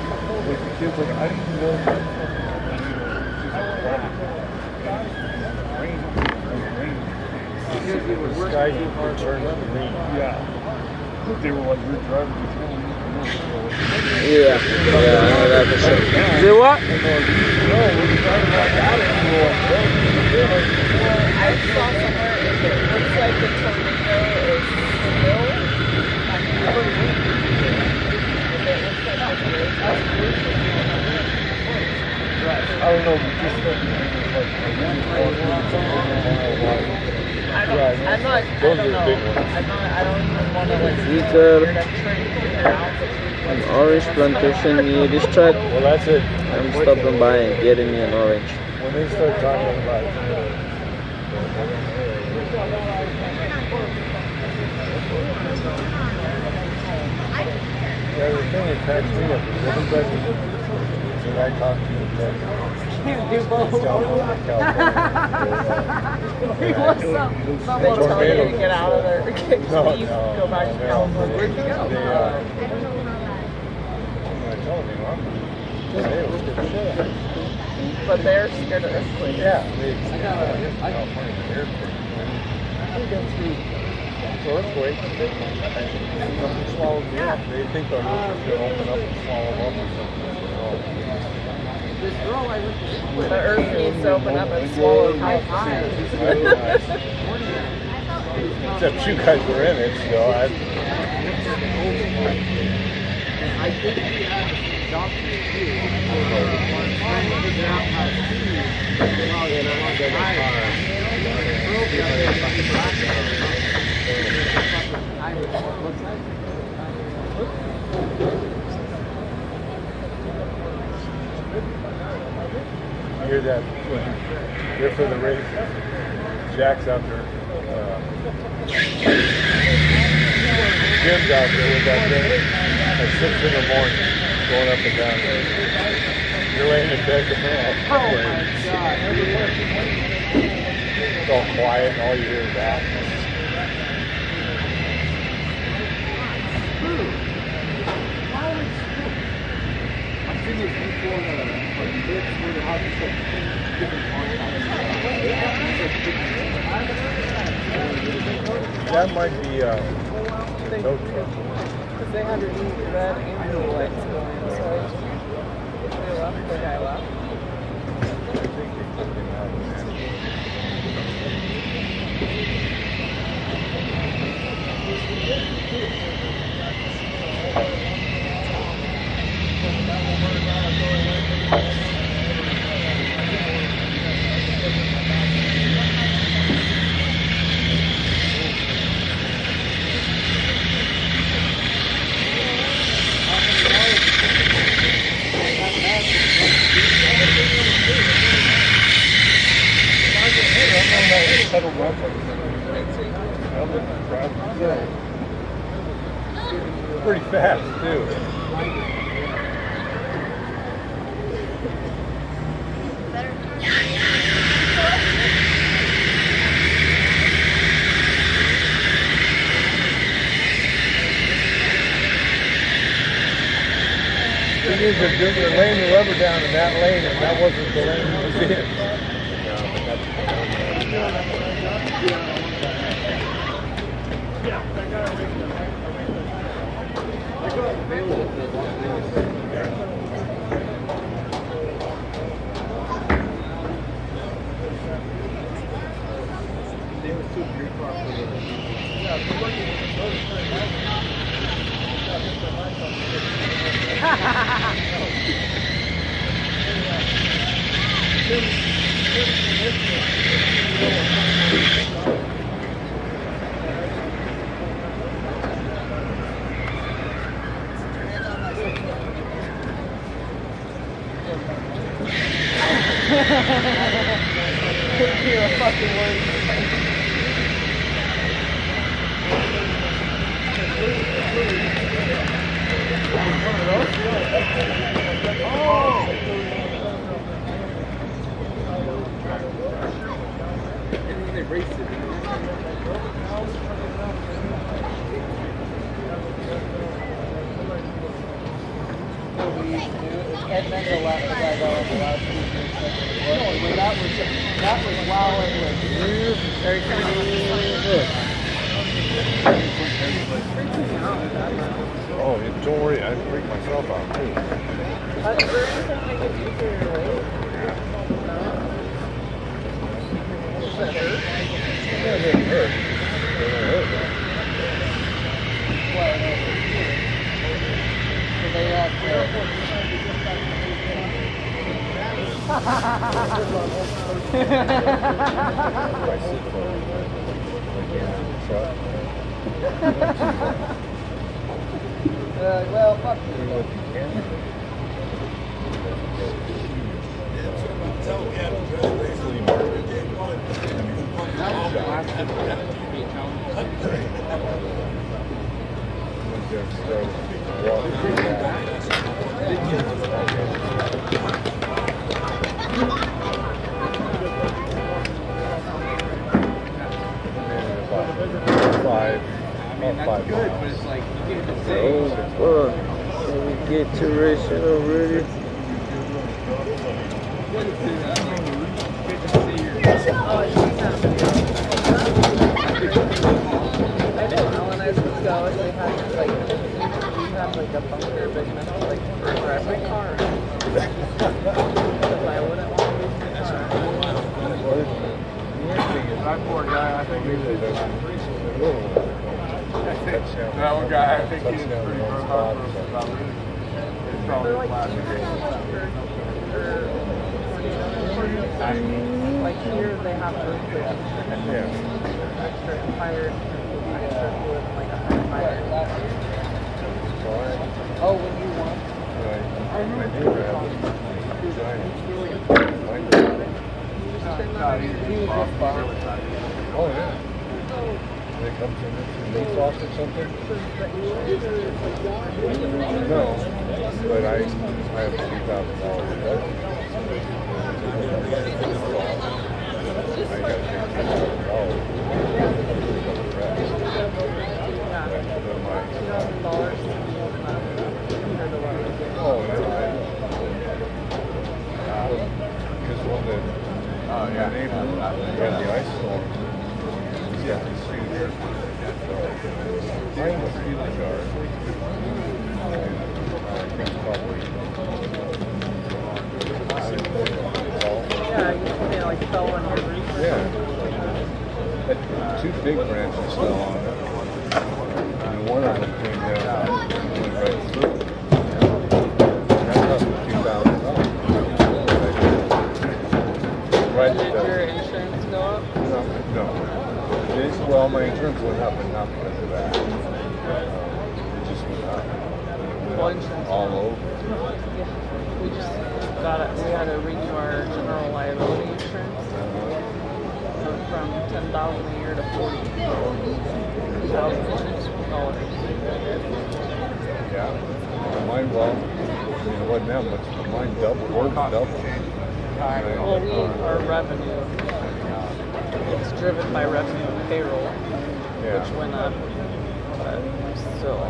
with the kids, like I didn't even know that. The sky returned to rain. Yeah. They were like, we're driving this home. Yeah, I know that for sure. Say what? No, we're driving like out of here. I saw somewhere it looks like the tornado is still I don't know, we just said it was like I'm not, those I don't are know. big ones. I don't even want to like Detail an orange plantation near this track. Well, that's it. I'm stopping by and getting me an orange. When they start talking about it. Yeah, the thing that cracks me up is everybody that I talk to can't do both. He wants someone tell you to get out of there. No, go back to California. Where'd you go? But they're scared of earthquakes. Yeah, California airport. Earthquake, something swallowed me up. They think the roof is going to open up and swallow them up or something. The earth needs to open up and swallow high five. Except you guys were in it, so I think we have doctors here trying to figure out how to see I hear that when they're for the race. Jack's out there. Jim's out there with that thing at 6 in the morning, going up and down there. You're laying in bed, it's all quiet, and all you hear is that. I've seen this before in bits where they have different That might be no truck. Because they had red and blue lights going, so if they left, the guy left. Pretty fast, too. Thing is, they're laying the rubber down in that lane, and that wasn't the lane he was in. Couldn't hear a fucking word. That was while it was very Oh, don't worry, I freak myself out too. Is there anything I could do for your weight? Does that hurt? Yeah, it didn't hurt. It didn't hurt. What? So they have well, fuck you. Good, but it's like you get the same. Oh, can we get to racing already? I know when I was in college, they had like a bunker big enough to like for every car. Because I wouldn't want to lose my car. That poor guy, I think he was that one guy, I think he's pretty broke off for about it's probably plastic. Like here, they have earthquake insurance. Extra fire with like a fire. Oh, when you want? I do have Oh, yeah. It comes in meat sauce or something? No, but I have $2,000 I got because when the neighbor had the ice storm, yeah, he's huge. Mine was really dark. Yeah, they like fell on your roof. Yeah. Had two big branches fell on it. And one of them came down and went right through. That cost me $2,000. Right. Did your insurance go up? No. Well, my insurance went up, but not because of that. It just went up. All over. We just got it. We had to renew our general liability insurance from $10,000 a year to $40,000. Yeah. Mine, well, it wasn't that much, but mine doubled. Well, our revenue, it's driven by revenue and payroll, which went up, but still,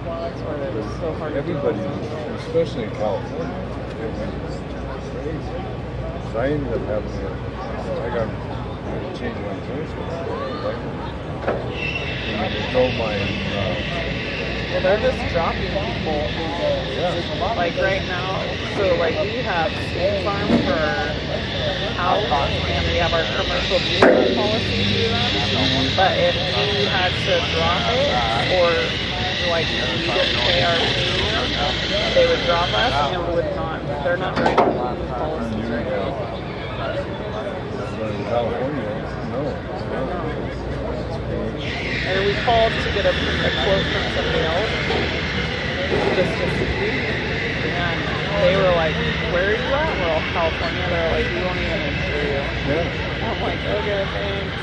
that's why it was so hard Everybody, to do. especially in California, it went crazy. So I ended up having to, I got to change my insurance. And they drove my, well, they're just dropping people. Like right now, so like we have State Farm for our house, and we have our commercial vehicle policy through them. But if we had to drop it, or like we didn't pay our premium, they would drop us and would not. They're not writing these policies right now. But in California, no. And we called to get a quote from somebody else, just to see, and they were like, where are you at? We're all California. They're like, we won't even insure you. Yeah. I'm like, okay, thanks.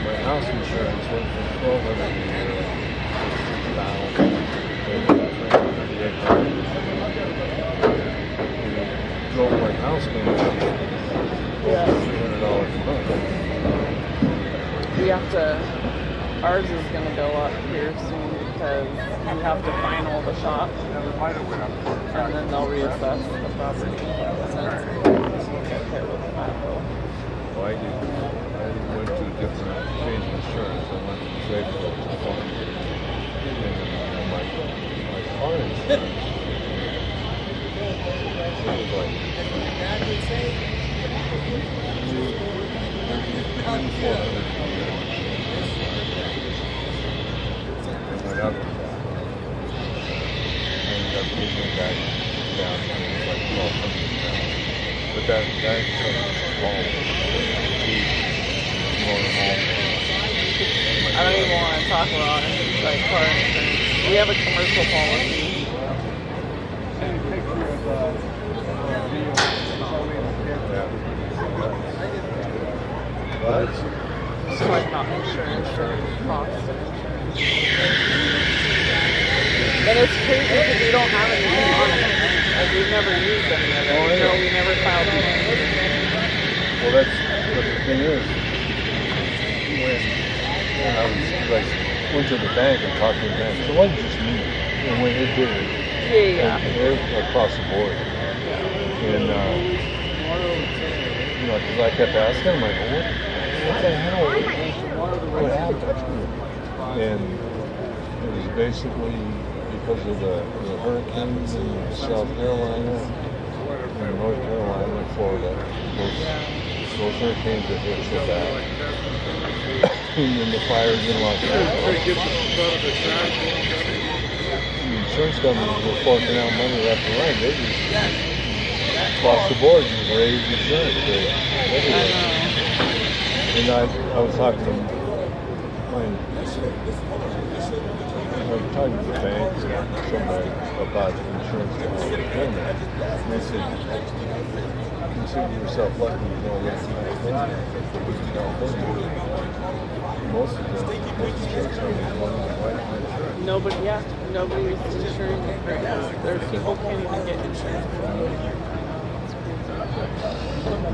My house insurance went from $1,200 a year to $6,000. going to be $300 a month. We have to, ours is going to go up here soon because we have to final the shop and then they'll reassess the property. Well, I went to a different change of insurance. I went to Safeco to farm. And my car insurance, it was like it went up. I ended up getting it back down to like $1,200. But that home. I don't even want to talk about it. Like car insurance. We have a commercial policy. What? So like not insurance or cost of insurance. And it's crazy because we don't have any on it. Like we've never used any of it. So we never filed anything. Well, that's what the thing is. When I was like went to the bank and talked to the bank, so it wasn't just me. And when it did it, it across the board. And you know, because I kept asking, I'm like, what the hell? What happened? And it was basically because of the hurricanes in South Carolina and North Carolina and Florida. Those hurricanes that hit so bad. And then the fires in Los Angeles. The insurance companies were forking out money left and right. They just, across the board, just raised insurance rates everywhere. And I was talking to the banks and somebody about insurance companies. And they said, consider yourself lucky you don't live in California. Most of the insurance companies want to write insurance. Nobody's insuring it right now. There's people can't even get insurance. You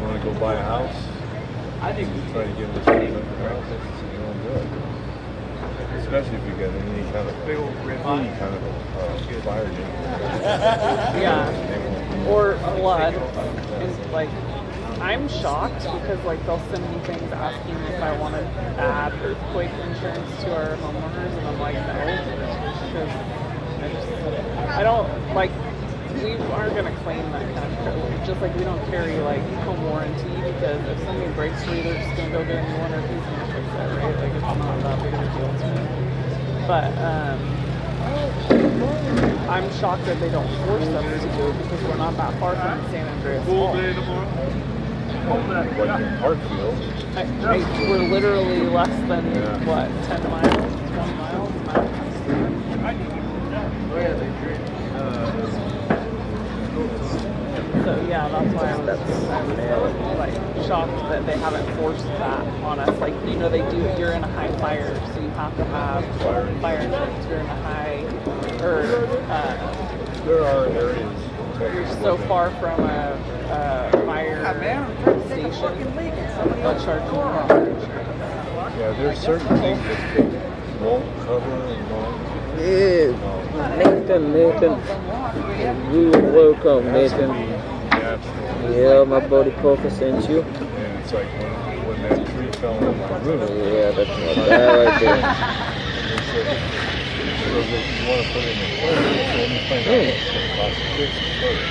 want to go buy a house? I think you try to get insurance on your house. You don't do it. Especially if you get any kind of fire damage. Yeah. Or flood. And like, I'm shocked because like they'll send me things asking if I want to add earthquake insurance to our homeowners, and I'm like, no, because I don't like. We aren't going to claim that kind of privilege. Just like we don't carry like home warranty because if something breaks for you, they're just going to go get a new one or he's going to fix it, right? Like it's not that big of a deal to me. But I'm shocked that they don't force us to do it because we're not that far from San Andreas Falls. Like in Parkville. We're literally less than, what, 10 miles, 20 miles max? So yeah, that's why I'm like shocked that they haven't forced that on us. Like, you know, they do, you're in a high fire, so you have to have fire insurance. You're in a high, there are areas. You're so far from a fire station, they'll charge you more. Yeah, there's certain things that they won't cover and won't. Yeah, Nathan. You're welcome, Nathan. Yeah, my buddy Poker sent you. And it's like when that tree fell on my roof. Yeah, that's not bad right there. So if you want to put in the first, let me find out what's going to cost $6 first.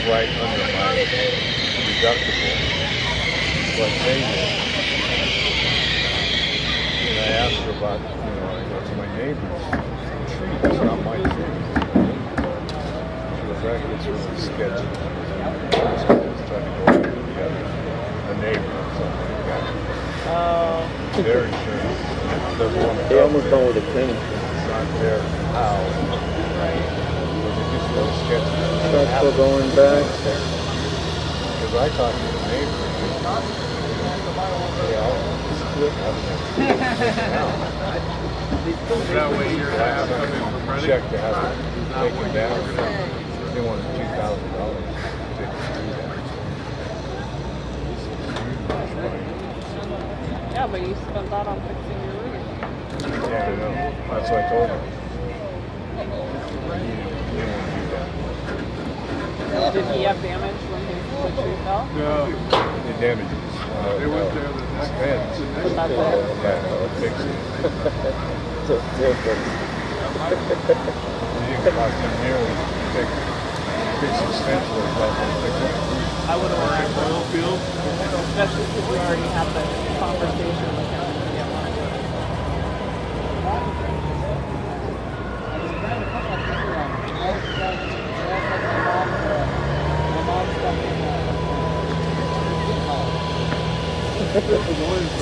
Right under my deductible. So I paid it. And I asked her about, I go to my neighbor's tree. It's not my tree. She goes, that gets really sketchy. I was trying to go over to the other, a neighbor or something like that. Their insurance doesn't want to. They almost done with the clinic. It's not their house. Right. It gets really sketchy. That's for going back. Because I talked to the neighbor. I'll split up that way you're having a check to have it taken down. They wanted $2,000. but you spent that on fixing your roof. Yeah, I know. That's what I told him. Did he have damage when the tree fell? No. The damages. They went there the next day. But that's it. Yeah, no, it fixed it. So different. You can cost them nearly fix his fence or something. I would have ordered oil field. Especially because we already had that conversation with him and he didn't want to do it.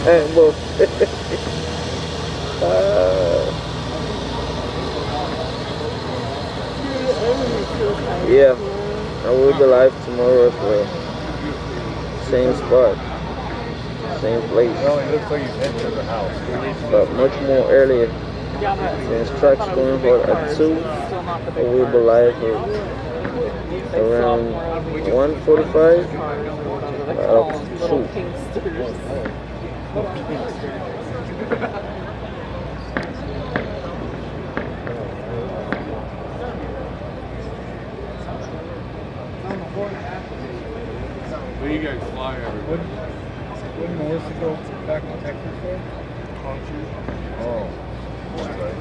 Hey, well. Yeah, I will be live tomorrow as well. Same spot, same place. Well, it looks like he's heading to the house. But much more earlier. Since tracks going for at 2, I will be live around 1:45 up to 2. Where you guys fly everywhere? Wouldn't Melissa go back to Texas for? Oh. That's right.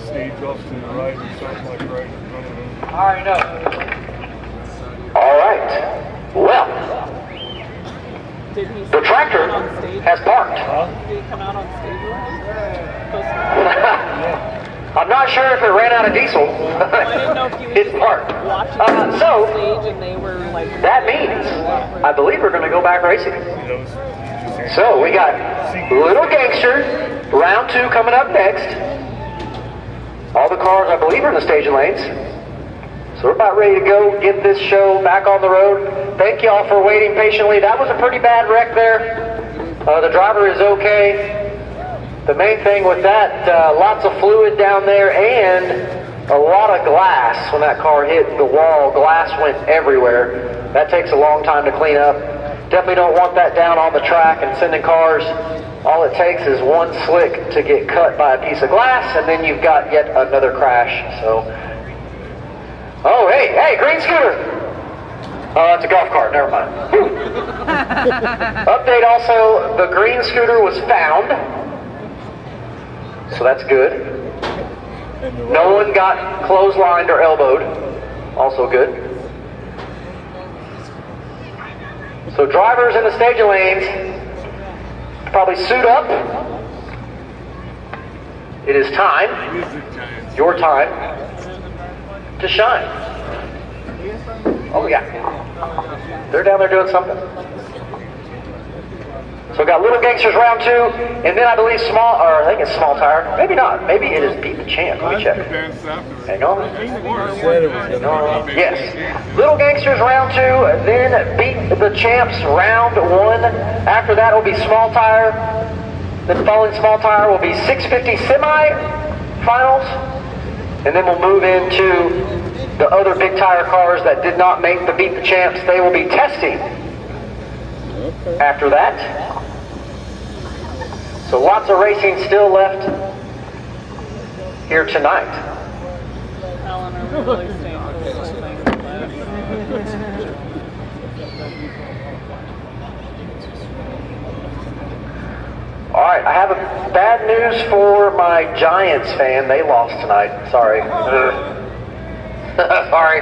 Stage off to the right or something like right in front of him. I already know. All right. Well, the tractor has parked. Did he come out on stage with him? I'm not sure if it ran out of diesel. It's parked. So, that means, I believe we're going to go back racing. So, we got Little Gangster, round 2 coming up next. All the cars, I believe, are in the staging lanes. So we're about ready to go, get this show back on the road. Thank y'all for waiting patiently. That was a pretty bad wreck there. The driver is okay. The main thing with that, lots of fluid down there and a lot of glass. When that car hit the wall, glass went everywhere. That takes a long time to clean up. Definitely don't want that down on the track and sending cars. All it takes is one slick to get cut by a piece of glass, and then you've got yet another crash. So, oh, hey, green scooter. It's a golf cart, never mind. Update also, the green scooter was found. So that's good. No one got clotheslined or elbowed. Also good. So drivers in the staging lanes, probably suit up. It is time, your time, to shine. Oh yeah. They're down there doing something. So we got Little Gangsters round 2, and then I believe I think it's Small Tire. Maybe not. Maybe it is Beat the Champ. Let me check. Hang on. Yes. Little Gangsters round 2, then Beat the Champs round 1. After that will be Small Tire. Then following Small Tire will be 650 semi-finals. And then we'll move into the other big tire cars that did not make the Beat the Champs. They will be testing after that. So lots of racing still left here tonight. Alan, are we really staying for this whole thing? Alright, I have a bad news for my Giants fan. They lost tonight. Sorry. Sorry.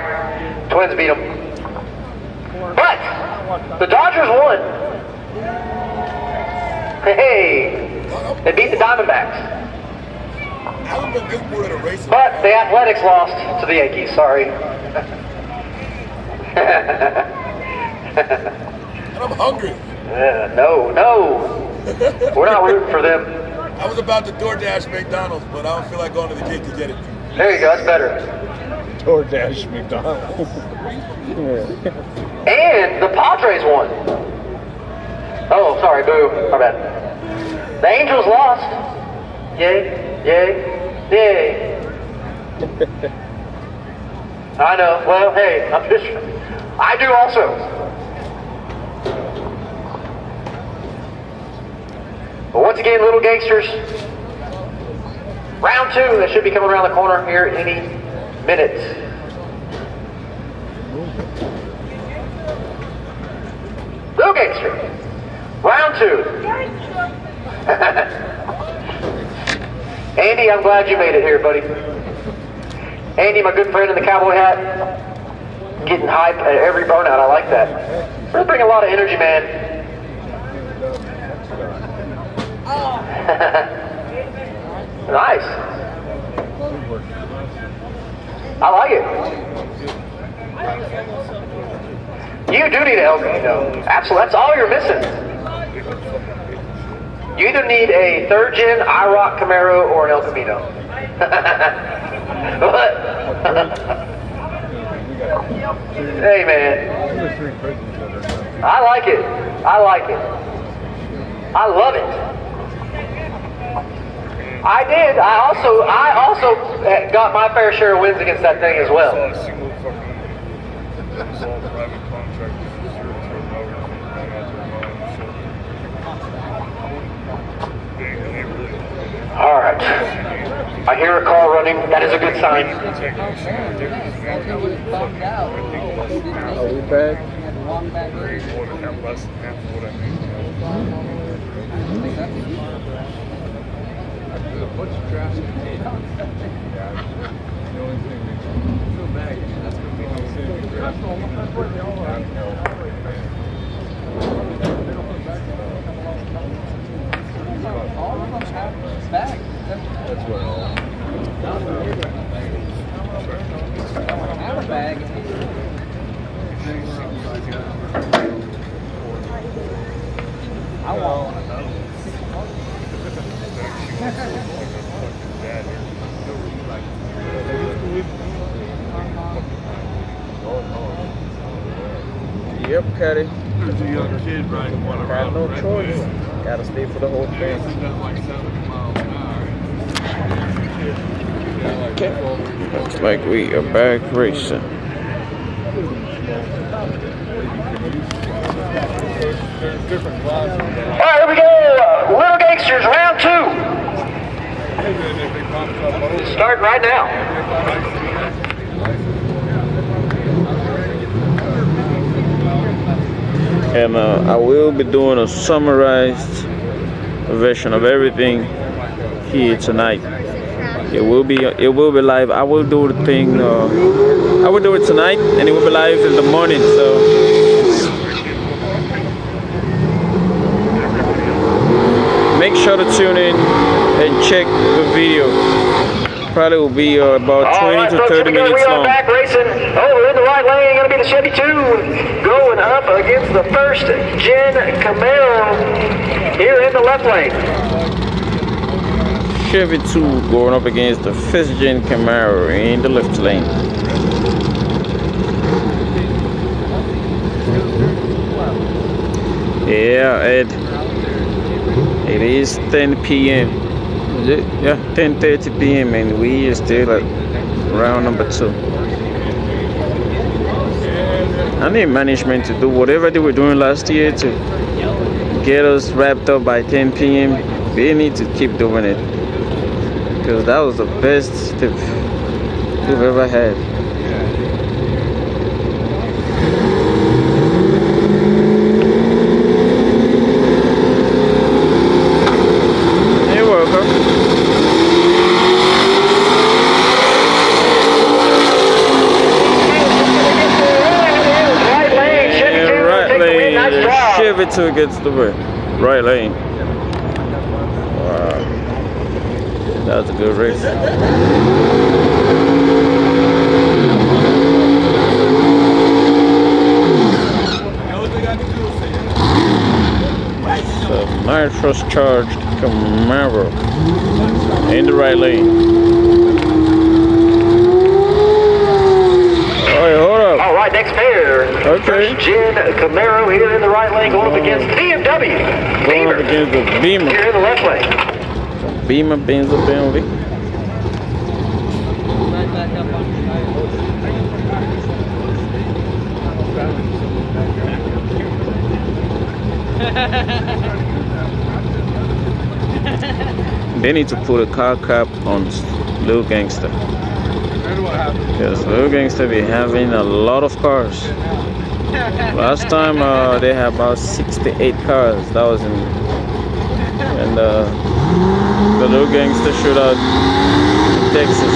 Twins beat them. But the Dodgers won. Hey, they beat the Diamondbacks. But the Athletics lost to the Yankees. Sorry. I'm hungry. No. We're not rooting for them. I was about to DoorDash McDonald's, but I don't feel like going to the gate to get it. There you go. That's better. DoorDash McDonald's. And the Padres won. Oh, sorry, boo. My bad. The Angels lost. Yay. I know. Well, hey, I do also. But once again, little gangsters, round 2, that should be coming around the corner here any minute. Little gangster, round 2. Andy, I'm glad you made it here, buddy. Andy, my good friend in the cowboy hat, getting hype at every burnout. I like that. Really bring a lot of energy, man. Nice. I like it. You do need a El Camino. Absolutely. That's all you're missing. You either need a 3rd gen IROC Camaro or an El Camino. What? Hey, man. I like it. I like it. I love it. I did. I also got my fair share of wins against that thing as well. All right. I hear a car running. That is a good sign. Are we back? That's what Yep, Cuddy. There's a young kid riding one around. Got no choice. Gotta stay for the whole thing. Okay. Looks like we are back racing. Alright, here we go. Little Gangsters, round 2. Start right now. And I will be doing a summarized version of everything here tonight. It will be live. I will do the thing. I will do it tonight, and it will be live in the morning. So make sure to tune in and check the video. Probably will be about 20 to 30 minutes we are long. back racing. Over in the right lane, going to be the Chevy 2 going up against the 1st gen Camaro here in the left lane. Chevy 2 going up against the 1st gen Camaro in the left lane. Yeah, Ed. It is 10 p.m. Is it? Yeah, 10:30 p.m. and we are still at round number 2. I need management to do whatever they were doing last year to get us wrapped up by 10 p.m. They need to keep doing it, because that was the best we've ever had. You're welcome. Chevy 2 gets the win. Right lane. Wow. That was a good race. So, nitrous charged Camaro in the right lane. Alright, hold up. Alright, next pair. Okay. 1st gen Camaro here in the right lane going up against BMW. Going up against the Beamer. Here in the left lane. Beamer, Benzo, Bentley. They need to put a car cap on Lil Gangster. Because Lil Gangster be having a lot of cars. Last time they had about 68 cars. That was in the Lil Gangster shootout in Texas.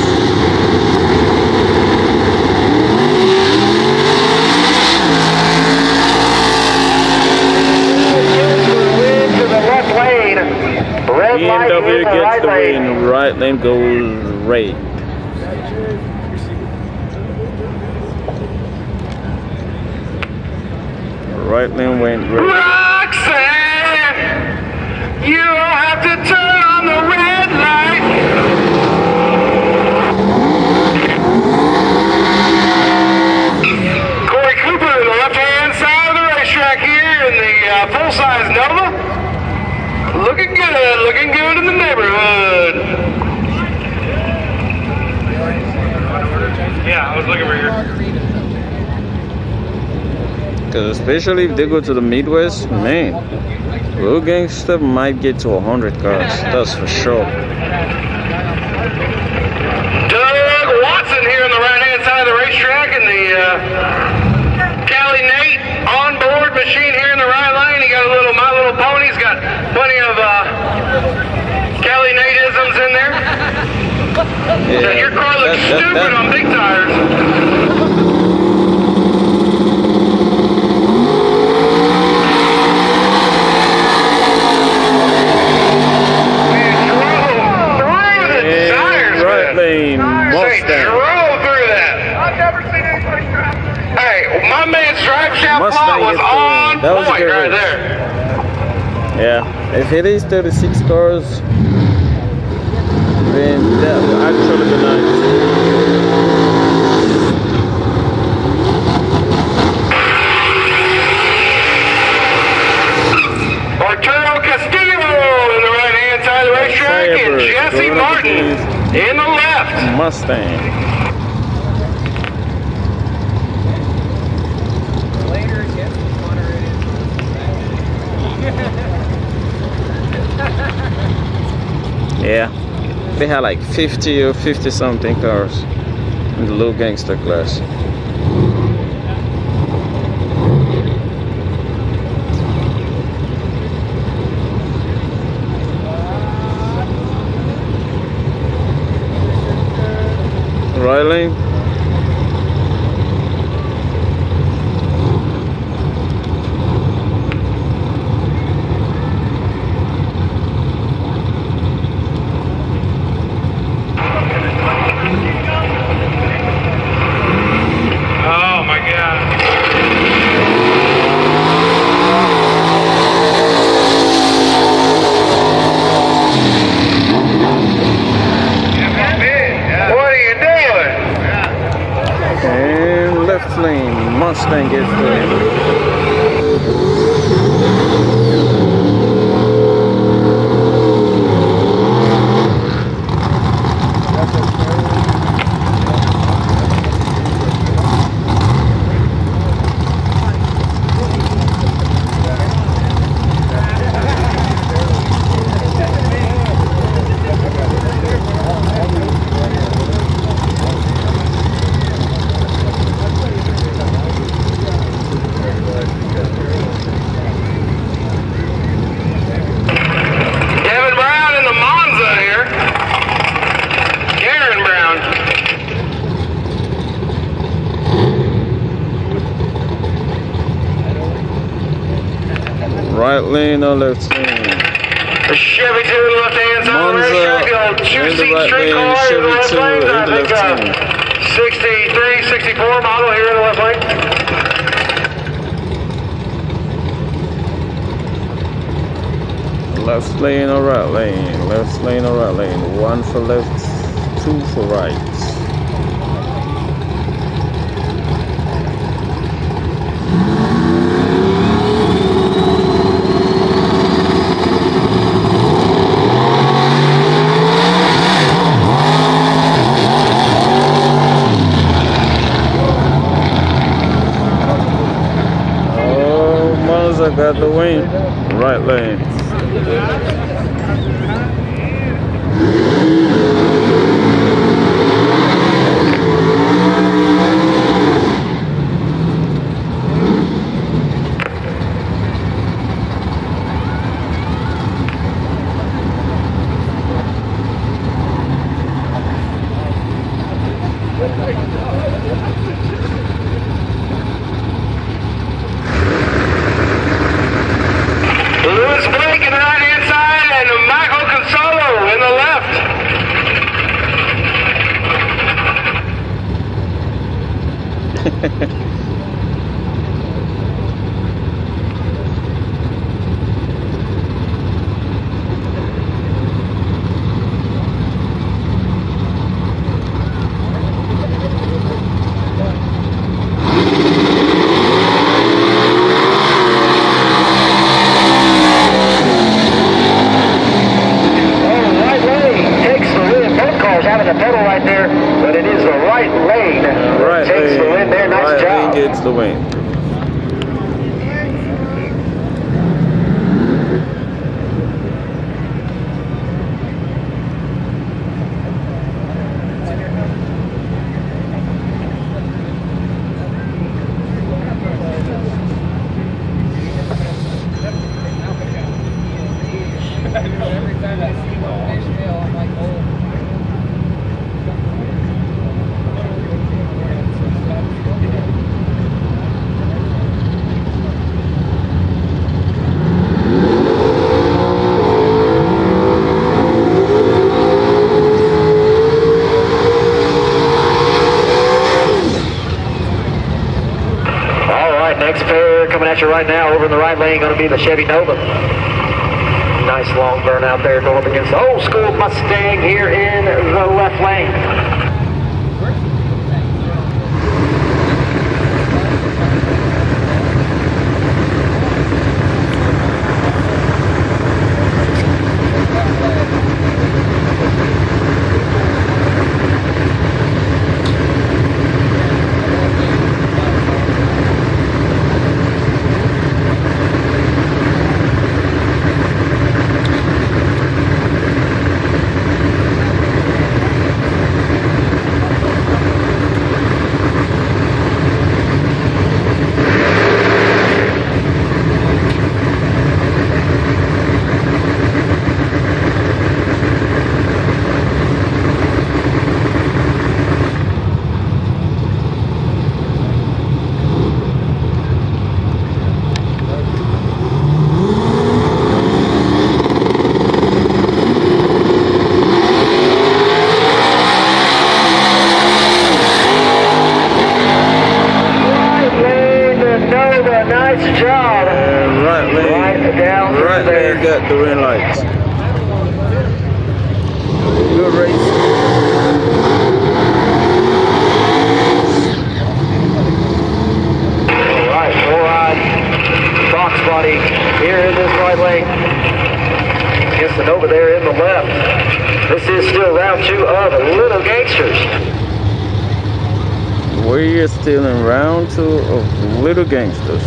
BMW gets the win, right lane goes red. Right lane went red. Roxanne, you don't have to turn on the red light. Corey Cooper, the left-hand side of the racetrack here in the full-size Nova. Looking good in the neighborhood. Yeah, I was looking for here. Because especially if they go to the Midwest, man, Lil Gangster might get to 100 cars. That's for sure. Doug Watson here on the right-hand side of the racetrack, and the Cali Nate onboard machine here in the right lane. He got a little My Little Pony. He's got plenty of Cali Nate-isms in there. Yeah, So your car looks stupid on big tires. Right lane, Mustang. Drove through that. I've never seen anybody drive. Hey, my man's drive shaft Mustang was is on that was a point good right race. there. Yeah, if it is 36 cars, then that will actually be nice. Arturo Castillo in the right-hand side of the racetrack, and Jesse Martin in the left. Mustang. Yeah, they had like 50 or 50 something cars in the Lil Gangster class. Right lane. Oh my God. What are you doing? And left lane, Mustang gets the win. Kevin Brown in the Monza here. Karen Brown. Right lane or left lane. A Chevy 2 in the left-hand side of the Monza racetrack. The old in the two-seat right street lane, car in the Chevy left 2 lane. in I the think left lane. 63, 64 model here in the left lane. Left lane or right lane, left lane or right lane. One for left, two for right. Oh, Monza got the win. lane. Louis Blake in the right-hand side and Michael Consolo in the left. Right lane takes the win. Both cars having a pedal right there, but it is the right lane that Right takes the win there. Nice right job. lane gets the win. Every time I see one fishtail, I'm like, oh. All right, next pair coming at you right now over in the right lane, going to be the Chevy Nova. Nice long burn out there going up against the old school Mustang here in the left lane. Nice job. And right lane got the green lights. Good race. All right, four-eyed box body here in this right lane. Against it over there in the left. This is still round two of Little Gangsters. We are still in round two of Little Gangsters.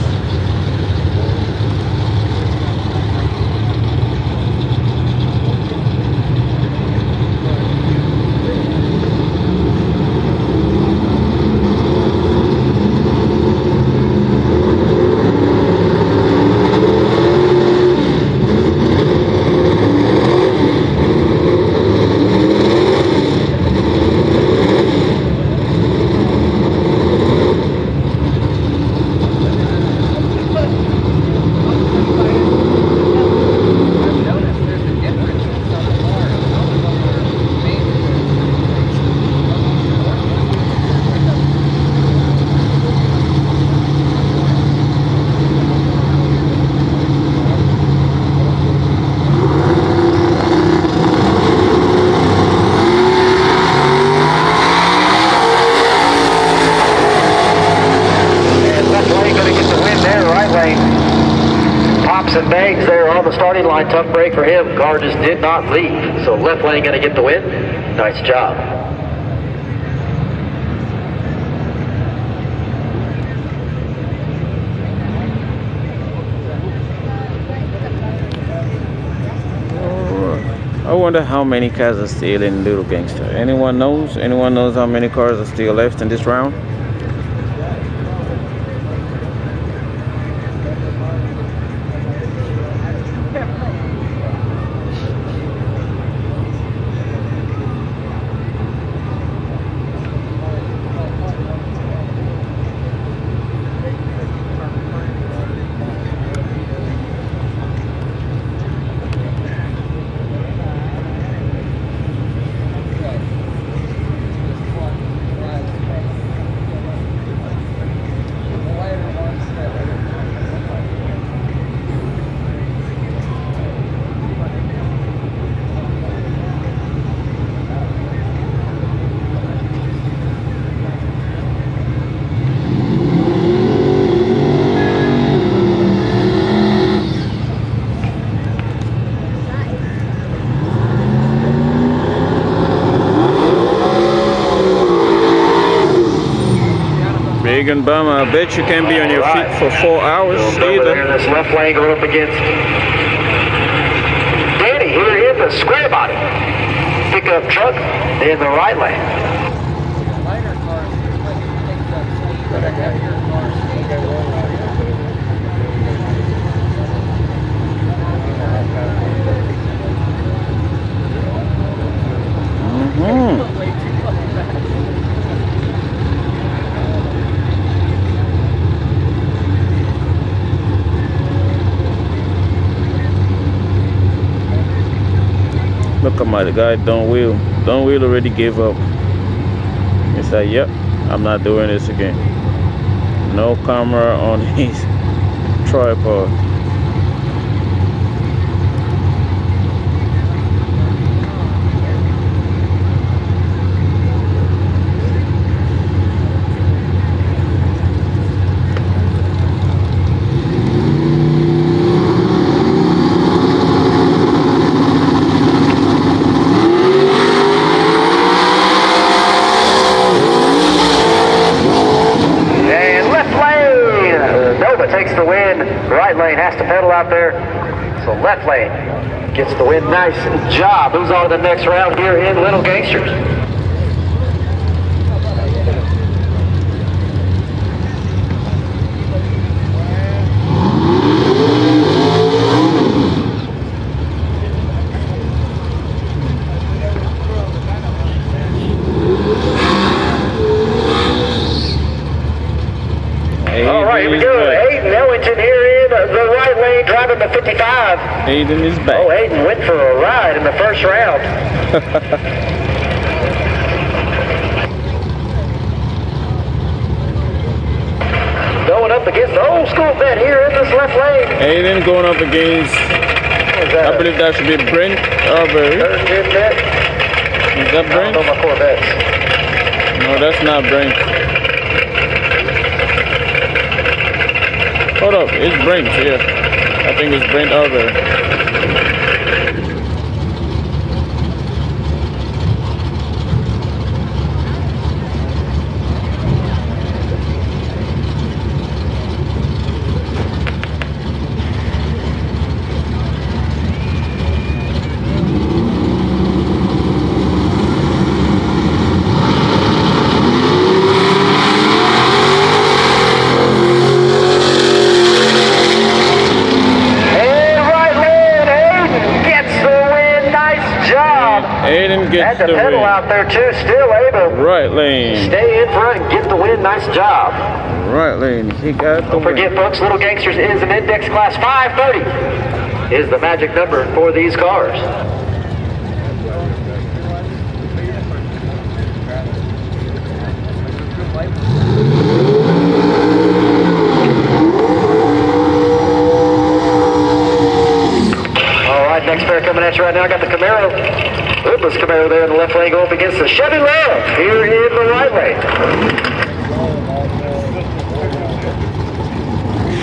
And bangs there on the starting line. Tough break for him. Car just did not leave. So left lane going to get the win. Nice job. I wonder how many cars are still in Little Gangster. Anyone knows? Anyone knows how many cars are still left in this round? Big and Bummer, I bet you can't be on your feet for 4 hours either. In this left lane going up against Danny here in the square body. Pickup truck in the right lane. Lighter cars, takes up speed, but a heavier car Look at my guy, Don't Wheel. Don't Wheel already gave up. He said, yep, I'm not doing this again. No camera on his tripod. Out there, so left lane gets the win. Nice job. Moves on to the next round here in Little Gangsters. All right, here we go. Hayden Ellington here in the right lane, driving the 55. Hayden is back. Oh, Hayden went for a ride in the first round. Going up against the old school bet here in this left lane. Hayden going up against, I believe that should be Brent Arbery. Third gen bet. Is that Brent? I don't know my Corvettes. No, that's not Brent. Hold up, it's Brent here. I think it's Brent Arbery. Had the pedal out there too, still able. Right lane. Stay in front and get the win. Nice job. Right lane. He got the win. Don't forget, folks, Little Gangsters is an index class 530. Is the magic number for these cars. All right, next pair coming at you right now. I got the Camaro. Woodless Camaro there in the left lane going up against the Chevy Love here in the right lane.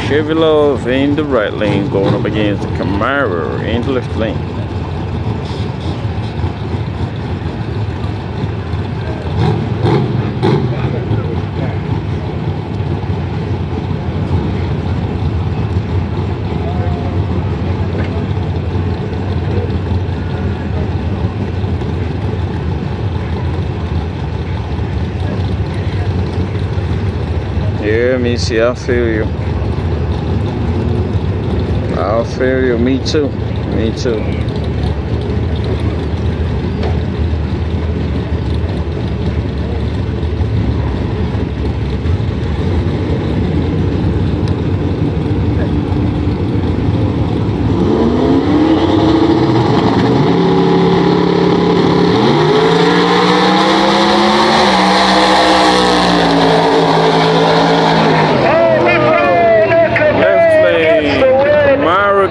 Chevy Love in the right lane going up against the Camaro in the left lane. Missy, I feel you. I feel you. Me too. Me too.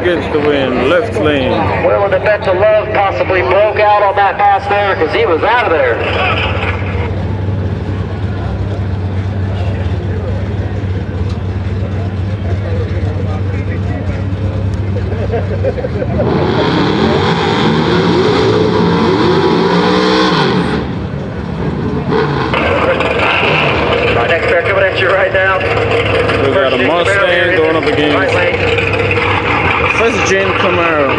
The wind, left lane. Willing to bet the love possibly broke out on that pass there because he was out of there. Right, next pair coming at you right now. We got a Mustang going up against right lane. First gen Camaro.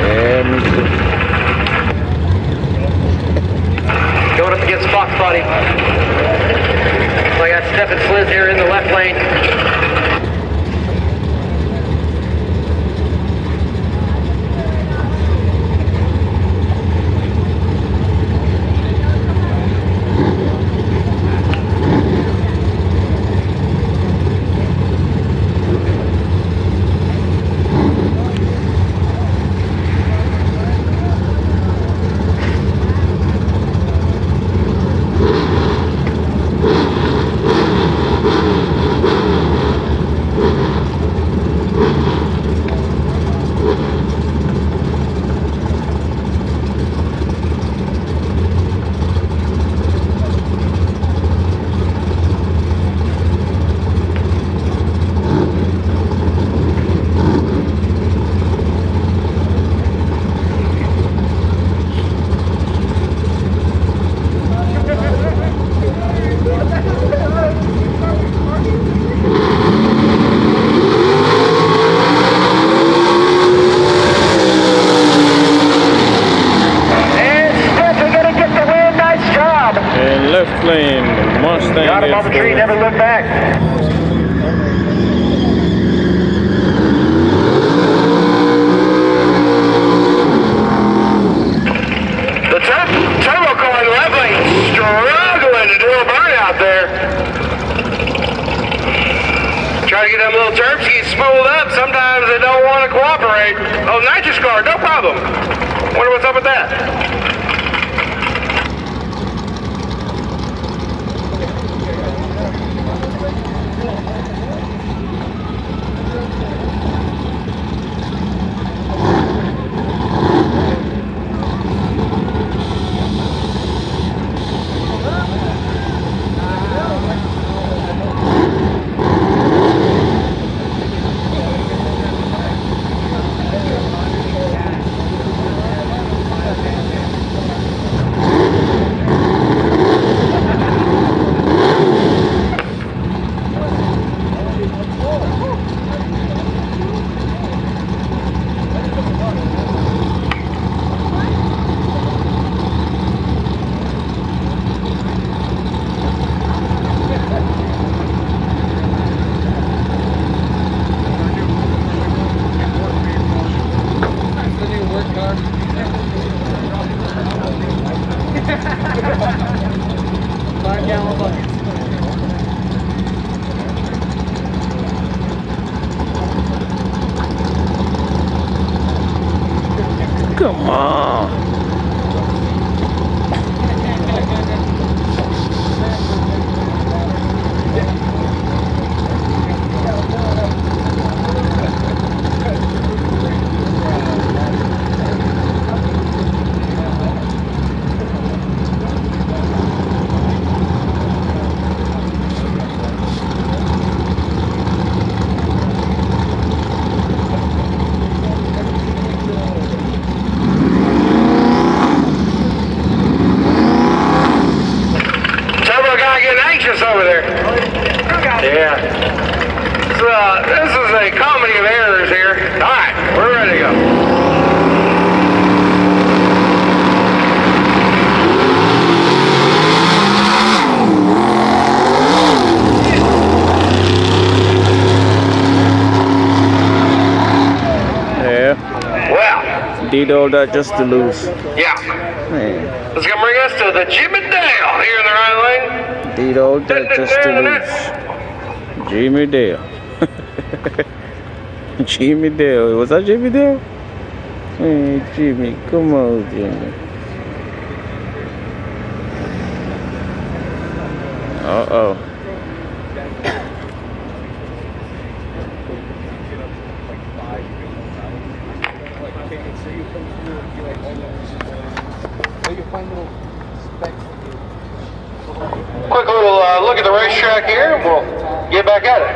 Yeah, me too. Going up against Fox Body. So I got Stephen Sliz here in the left lane. Lane, Mustang. Got him on the tree, never looked back. The turbo car in the left lane struggling to do a burnout there. Try to get them little turpskis spooled up. Sometimes they don't want to cooperate. Oh, nitrous car, no problem. Wonder what's up with that. Come on. Over there. Yeah. This is a comedy of errors here. All right, we're ready to go. Did all that just to lose. Yeah. Man. It's gonna bring us to the Jimmy Dale here in the right lane. Did all that just to lose. Jimmy Dale. Jimmy Dale. Was that Jimmy Dale? Hey, Jimmy. Come on, Jimmy. Uh-oh. Quick little look at the racetrack here, and we'll get back at it.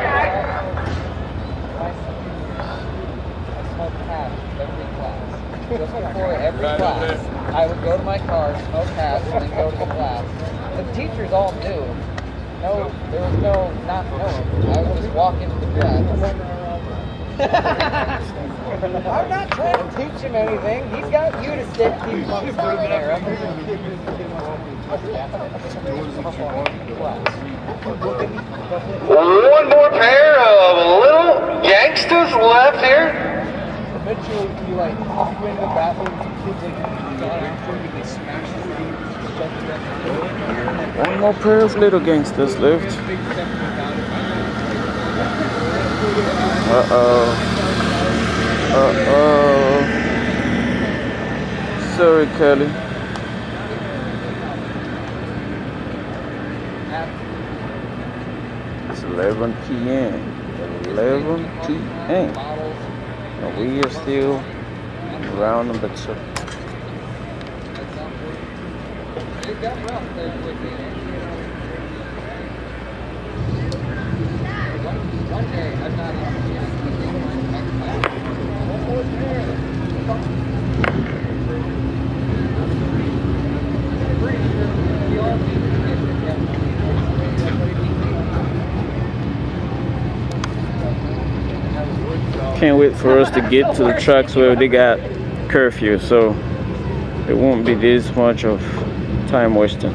Just before every class, I would go to my car, smoke hash, and then go to the class. The teachers all knew. No, there was no not knowing. I would just walk into the class. I'm not trying to teach him anything. He's got you to keep him on the straight and narrow. One more pair of little gangsters left here. Eventually, you like go into the bathroom, kids like One more pair of little gangsters left. Uh-oh. Uh-oh. Sorry, Kelly. It's 11 p.m. 11 p.m. And we are still round number 2. Can't wait for us to get to the tracks where they got curfew, so it won't be this much of time wasting.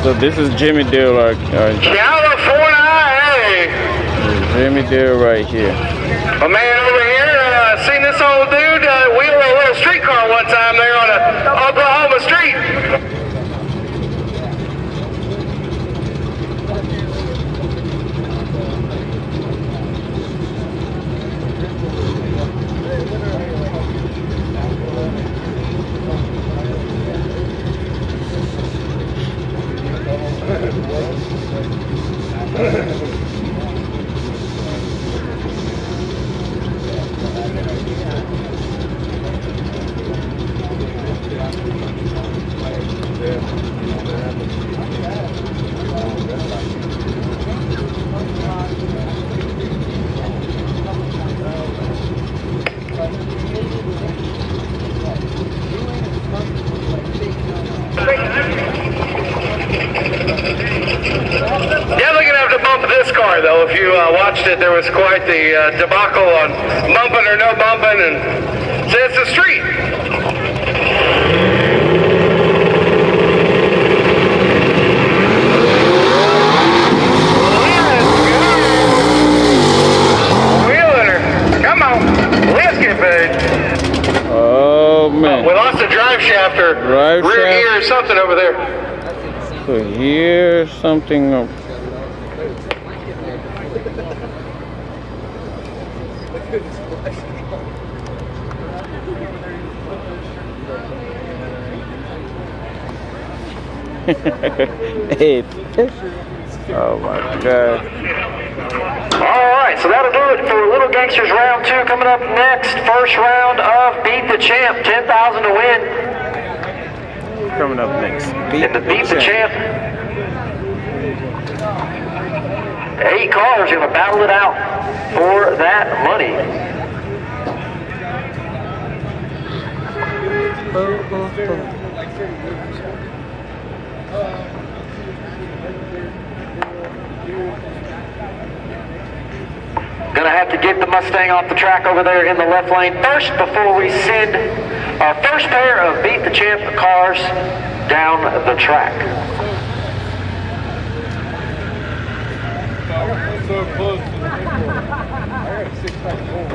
So this is Jimmy Dale, California, Jimmy Dale right here. A man over here seen this old dude wheel a little streetcar one time there on a Oklahoma street. Though, if you watched it, there was quite the debacle on bumping or no bumping, and so it's the street. Wheeling her. Come on, let's get paid. Oh man. We lost a drive shaft or rear gear or something over there. So here's something. Oh my God. Alright, so that'll do it for Little Gangsters round 2. Coming up next, first round of Beat the Champ, 10,000 to win. Coming up next, Beat the Champ. 8 cars are going to battle it out for that money. Gonna have to get the Mustang off the track over there in the left lane first before we send our first pair of Beat the Champ cars down the track. So close to the big one. I got a 6-pack full.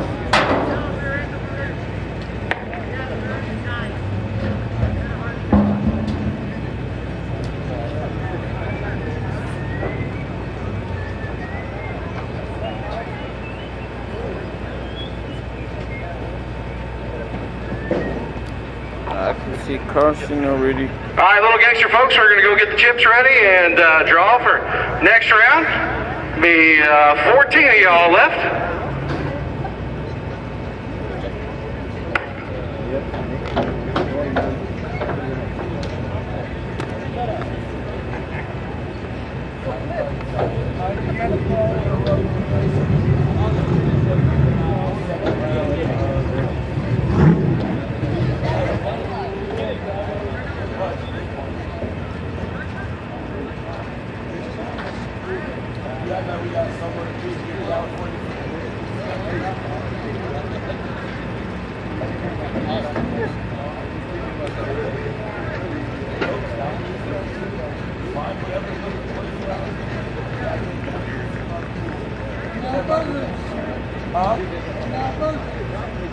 I can see Carson already. All right, little gangster folks, we're going to go get the chips ready and draw for next round. Be 14 of y'all left.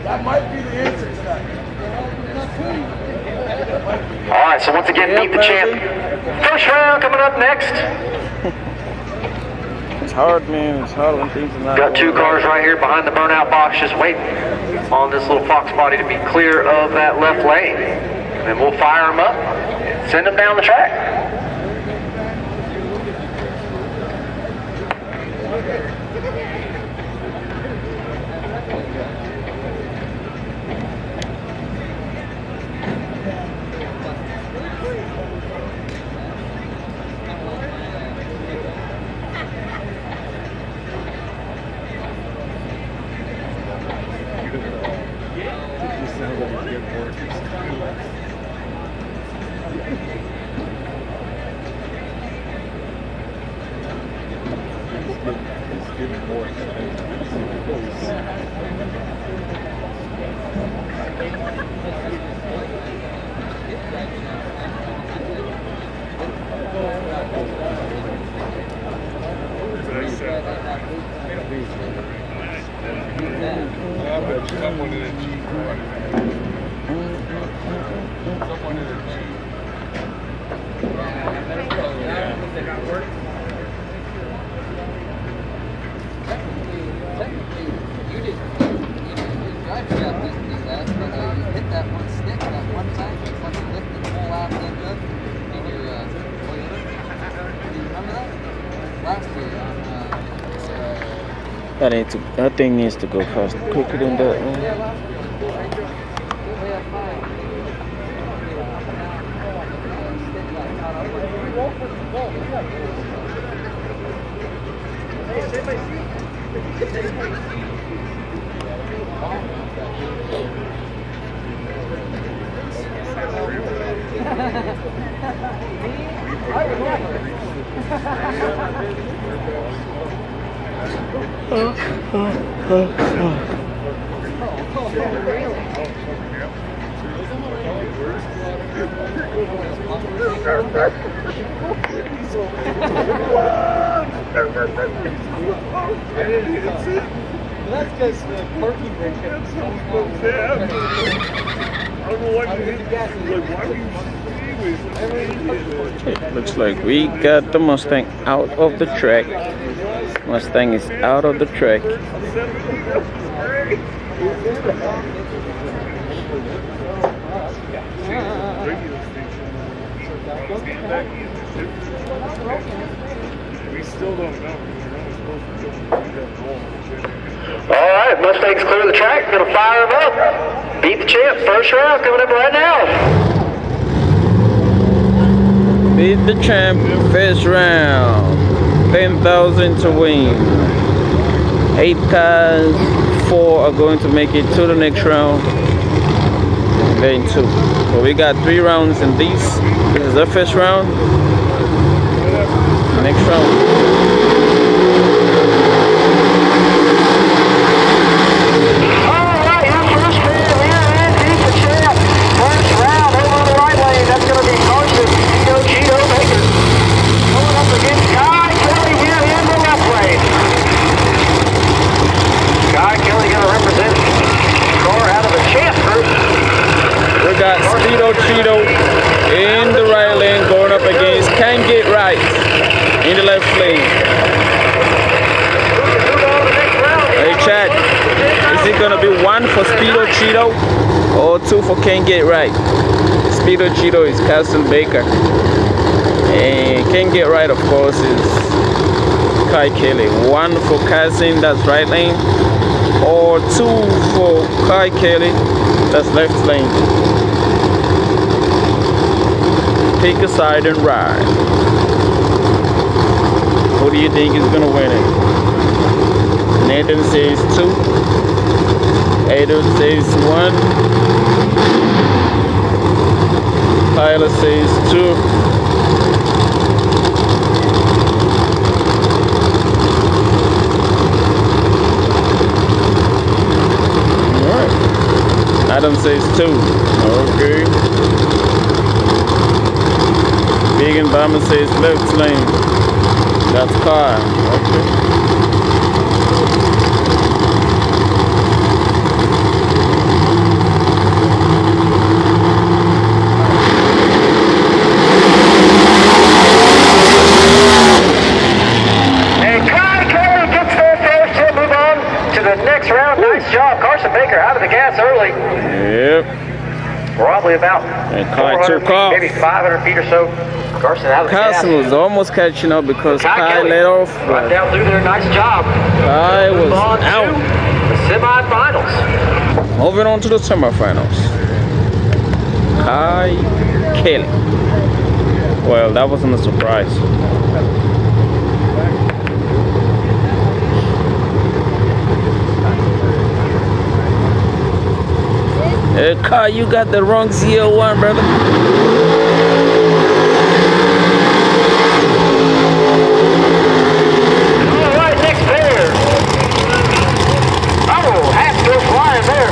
That might be the answer to that. All right, so once again, Beat the Champ. First round coming up next. It's hard, man. It's hard when things are not. Got two cars right here behind the burnout box, just waiting on this little Fox body to be clear of that left lane. And then we'll fire them up and send them down the track. That thing needs to go fast quicker than that, man. That's because the parking brake kept It looks like we got the Mustang out of the track. Mustang is out of the track. We still don't know. All right, Mustang's clear of the track. Gonna fire them up. Beat the Champ. First round coming up right now. Beat the Champ. First round. 10,000 to win. 8 cars. 4 are going to make it to the next round. lane 2. So we got 3 rounds in these. This is the first round. Next round. Cheeto in the right lane going up against Can't Get Right in the left lane. Hey chat, is it gonna be 1 for Speedo Cheeto or 2 for Can't Get Right? Speedo Cheeto is Castle Baker and Can't Get Right of course is Kai Kelly. 1 for Cousin, that's right lane, or 2 for Kai Kelly, that's left lane. Pick a side and ride. Who do you think is gonna win it? Nathan says 2. Ada says 1. Tyler says 2. Alright. Adam says 2. Okay. Big and Bama says left lane. That's car. Okay. And Kai Kelly gets there first. He'll move on to the next round. Nice job. Carson Baker out of the gas early. Yep. Probably about 400 feet, maybe 500 feet or so. Carson out of the gas. Carson was almost catching up because Kai let off. Right down through there, nice job. Kai was out. The semifinals. Moving on to the semifinals. Kai Kelly. Well, that wasn't a surprise. Hey, Kai, you got the wrong ZL1, brother. Alright, next pair. Oh, hat still flying there.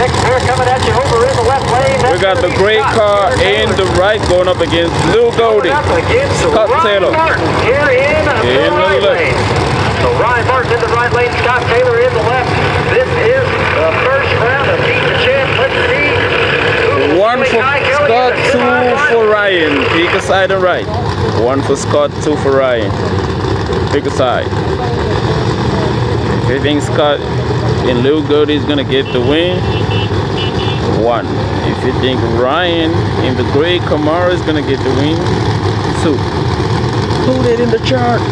Next pair coming at you over in the left lane. We got the gray car in the right going up against Lil Goldie. Scott Taylor. Here in the right lane. So Ryan Martin in the right lane, Scott Taylor in the left. This is the first round of Beat the Champ. Let's see. 1 for Scott, 2 for Ryan. Pick a side and right. 1 for Scott, 2 for Ryan. Pick a side. If you think Scott and Lil Goldie is gonna get the win, 1. If you think Ryan in the gray Camaro is gonna get the win, 2. Put it in the chart.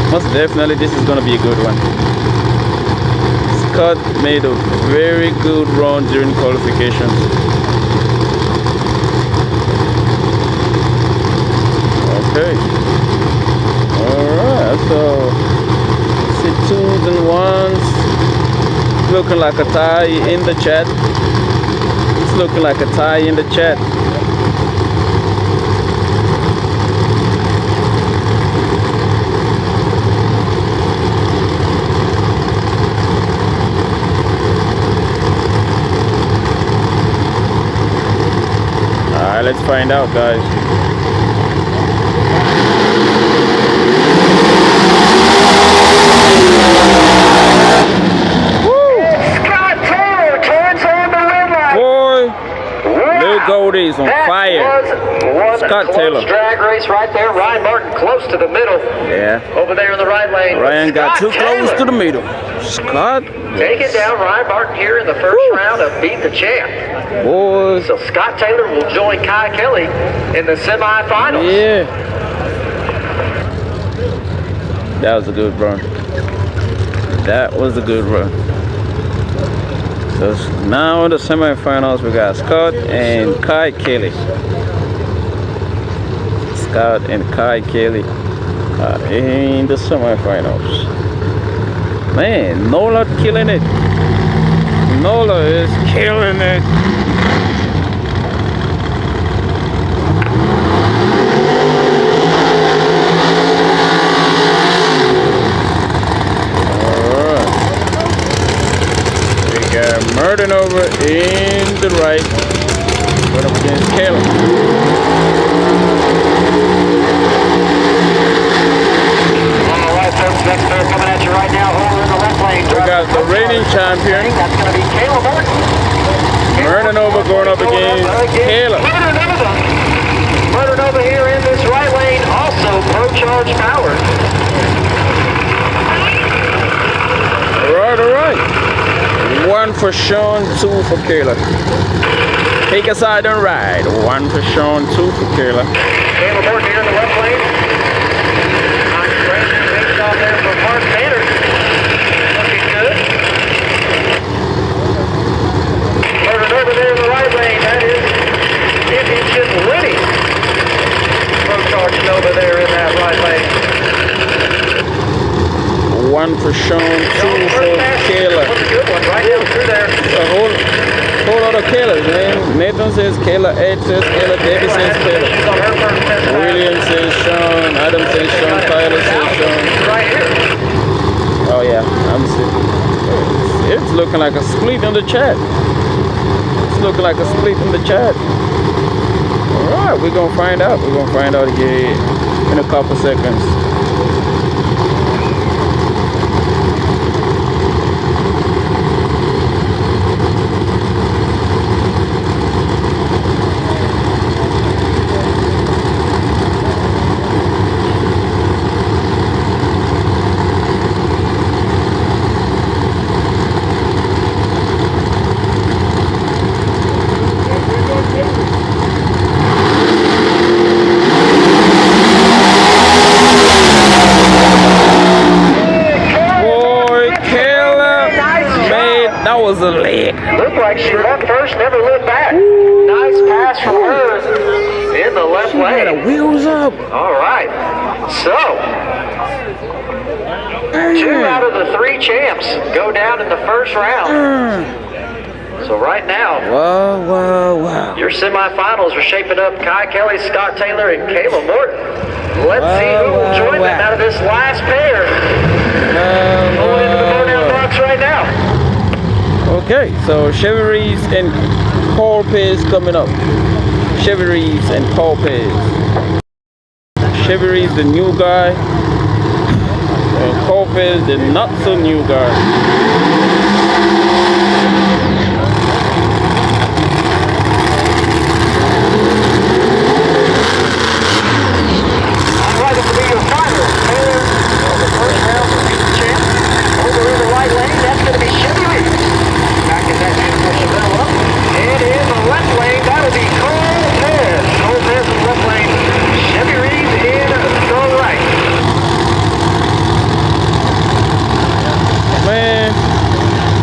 Most definitely this is gonna be a good one. Scott made a very good run during qualifications. Okay. Alright, so see 2s and 1s. Looking like a tie in the chat. It's looking like a tie in the chat. Alright, let's find out, guys. Scott Taylor turns on the red light. Boy, Lil Goldie is on fire. Scott Taylor. Drag race right there. Ryan Martin close to the middle. Yeah. Over there in the right lane. Ryan got too close to the middle. Scott. Taking down Ryan Martin here in the first round of Beat the Champ. Boy. So Scott Taylor will join Kai Kelly in the semifinals. Yeah. That was a good run. That was a good run. So now in the semifinals we got Scott and Kai Kelly. Scott and Kai Kelly in the semifinals. Man, Nola killing it. Nola is killing it. Murder over in the right. Right up against Caleb. Alright folks, next pair coming at you right now over in the left lane. We got the reigning champion. That's going to be Caleb Morton. Murder over going up against Caleb. Murder over here in this right lane, also Pro Charge powered. Alright. 1 for Sean, 2 for Caleb. Take a side and ride. 1 for Sean, 2 for Caleb. Caleb Morton here in the left lane. Brandon takes off there for Mark Banter. Looking good. Murdered over there in the right lane. That is championship winning. Pro Charge Nova there in that right lane. 1 for Sean, 2 for Caleb. That's a good one right down through there. A whole lot of Caleb, man. Nathan says Caleb, Ed says Caleb, David says Caleb. William says Sean, Adam says Sean, Tyler says Sean. Right here. Oh yeah, I'm sick. It's looking like a split in the chat. It's looking like a split in the chat. Alright, we're gonna find out. We're gonna find out here in a couple seconds. Was a leg. Looked like she left first, never looked back. Nice pass from her in the left lane. The wheels up. All right. So, 2 out of the 3 champs go down in the first round. So right now, wow. Your semifinals are shaping up. Kai Kelly, Scott Taylor, and Kayla Morton. Let's see who will join them out of this last pair. Going into the go-down box right now. Okay, so Chevy Reeves and Paul Pez coming up. Chevy Reeves and Paul Pez. Chevy Reeves, the new guy, and Paul Pez, the not so new guy.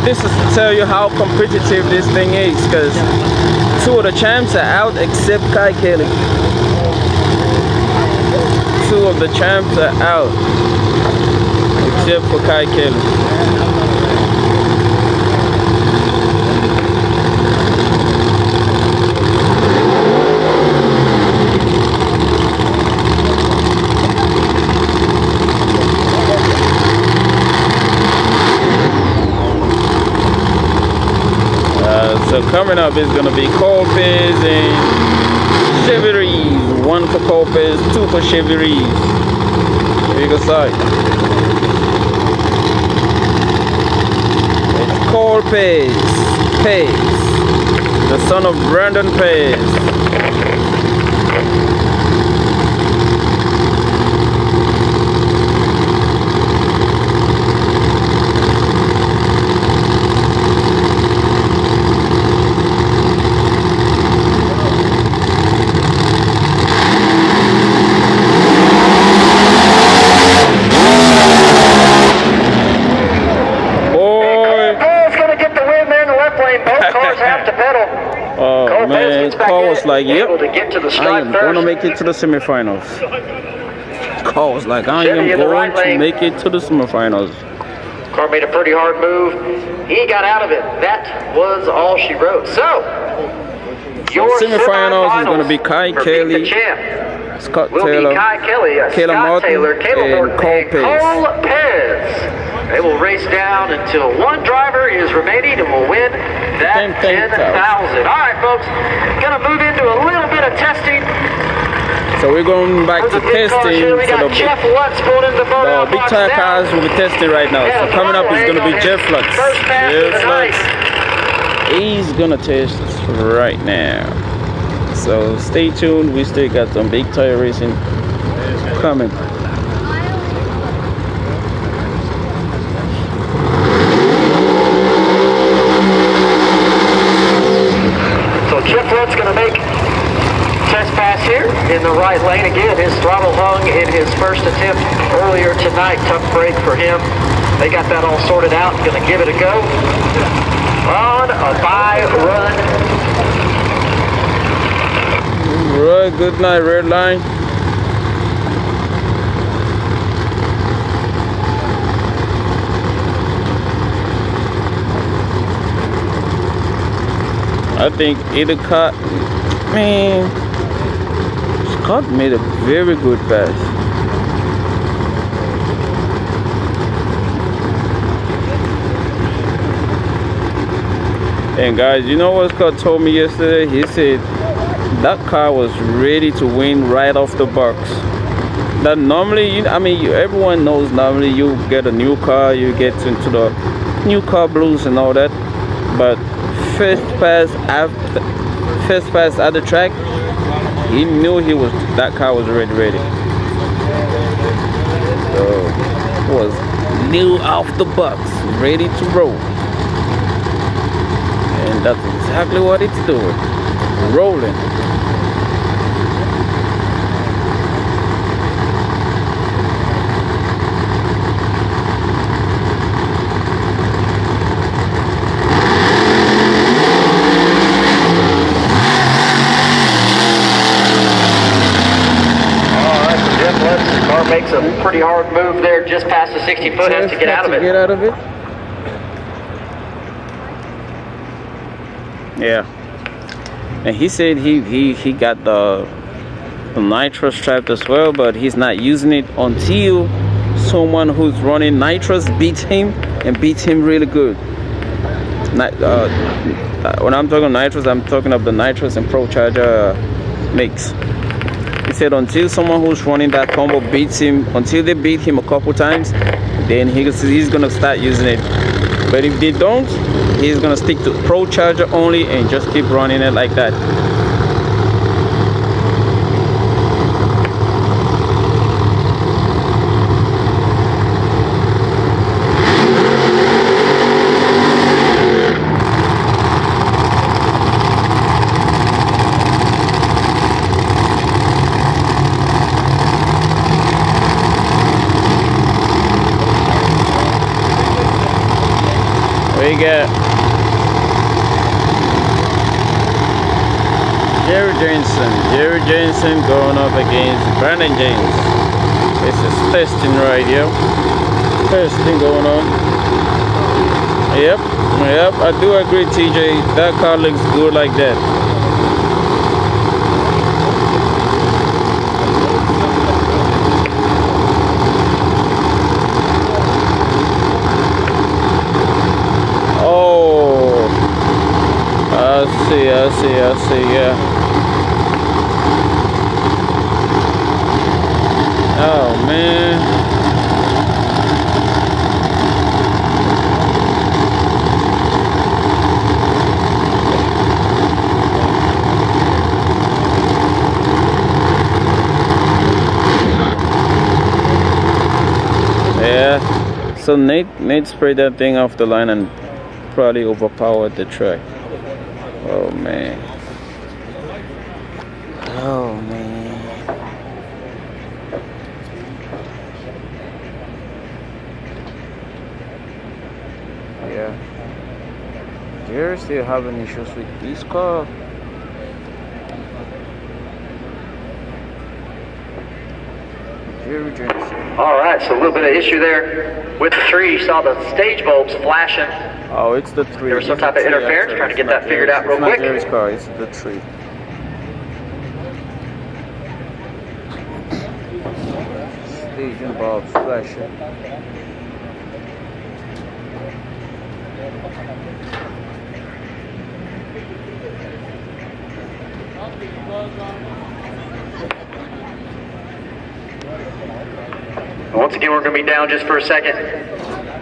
This is to tell you how competitive this thing is, because 2 of the champs are out except Kai Kelly. 2 of the champs are out except for Kai Kelly. So coming up is going to be Corpus and Chevy Reeves. 1 for Corpus, 2 for Chevy Reeves. Here you go, side. It's Corpus Pez, the son of Brandon Pez. Oh man, Carl was like, yep, I am going to make it to the semifinals. Carl was like, I am going to make it to the semifinals. Carl made a pretty hard move. He got out of it. That was all she wrote. So, your semifinals is going to be Kai Kelly, Scott Taylor, Kai Kelly, Kayla Scott Martin, Taylor, Kayla Morton, and Cole Pez. They will race down until one driver is remaining and will win that $10,000. All right, folks, gonna move into a little bit of testing. So we're going back to testing. We got Jeff Lutz pulling into the The big tire cars will be testing right now. So coming up is gonna be Jeff Lutz. Jeff Lutz. He's gonna test right now. So stay tuned. We still got some big tire racing coming. So Jeff Lutz gonna make test pass here in the right lane again. His throttle hung in his first attempt earlier tonight. Tough break for him. They got that all sorted out. Gonna give it a go on a bye run. Right, good night, red line. I think either car, man, Scott made a very good pass. And guys, you know what Scott told me yesterday? He said that car was ready to win right off the box. That normally, I mean, everyone knows normally you get a new car, you get into the new car blues and all that. But first pass at the track, he knew that car was already ready. So it was new off the box, ready to roll. And that's exactly what it's doing. Rolling. Makes a pretty hard move there just past the 60-foot, has to get out of it. Get out of it. Yeah. And he said he got the nitro strap as well, but he's not using it until someone who's running nitros beats him and beats him really good. When I'm talking nitros, I'm talking of the nitros and Pro Charger mix. He said until someone who's running that combo beats him, until they beat him a couple times, then he's gonna start using it. But if they don't, he's gonna stick to Pro Charger only and just keep running it like that. We got Jerry Jensen going up against Brandon James. This is testing right here. Testing going on. Yep, I do agree, TJ. That car looks good like that. I see, yeah. Oh, man. Yeah. So Nate sprayed that thing off the line and probably overpowered the track. Oh man. Oh man. Yeah. Jerry's still having issues with this car. Jerry Jensen. Alright, so a little bit of issue there with the tree. You saw the stage bulbs flashing. Oh, it's the tree. There was some type of interference. Trying to get that figured out real quick. Jerry's car, it's the tree. Staging bulbs flashing. Once again, we're going to be down just for a second,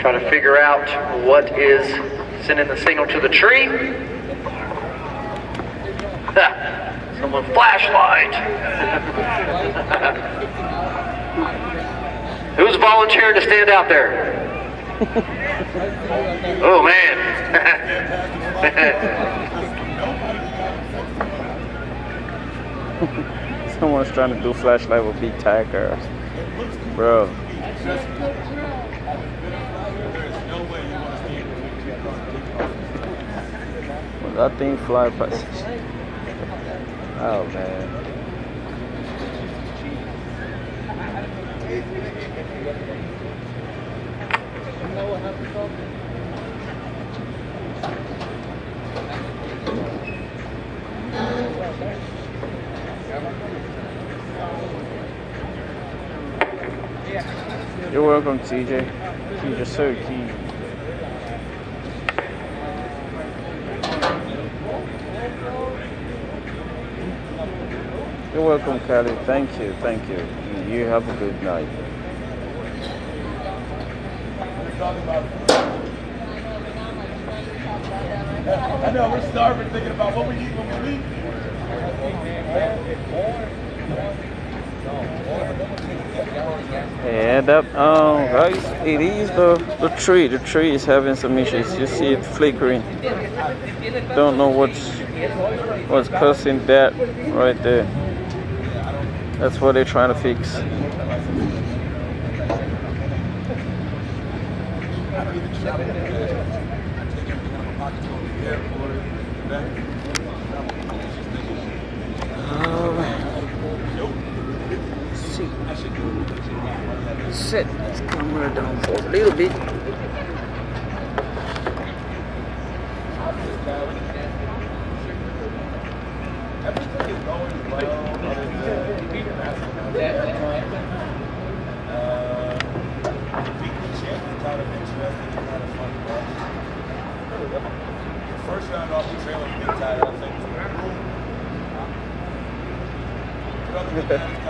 trying to figure out what is sending the signal to the tree. Someone flashlight. Who's volunteering to stand out there? Oh man. Someone's trying to do flashlight with big tire cars. Bro. Well, that thing fly past. Oh man. You're welcome, TJ. You're so key. You're welcome, Kelly. Thank you, thank you. You have a good night. I know, we're starving thinking about what we eat when we leave. Yeah, that guys, it is the tree. The tree is having some issues. You see it flickering. Don't know what's causing that right there. That's what they're trying to fix. Set this camera down for a little bit. Everything is going well. Weekly champ is kind of interesting and kind of fun. First round off the trail with big tire, I think was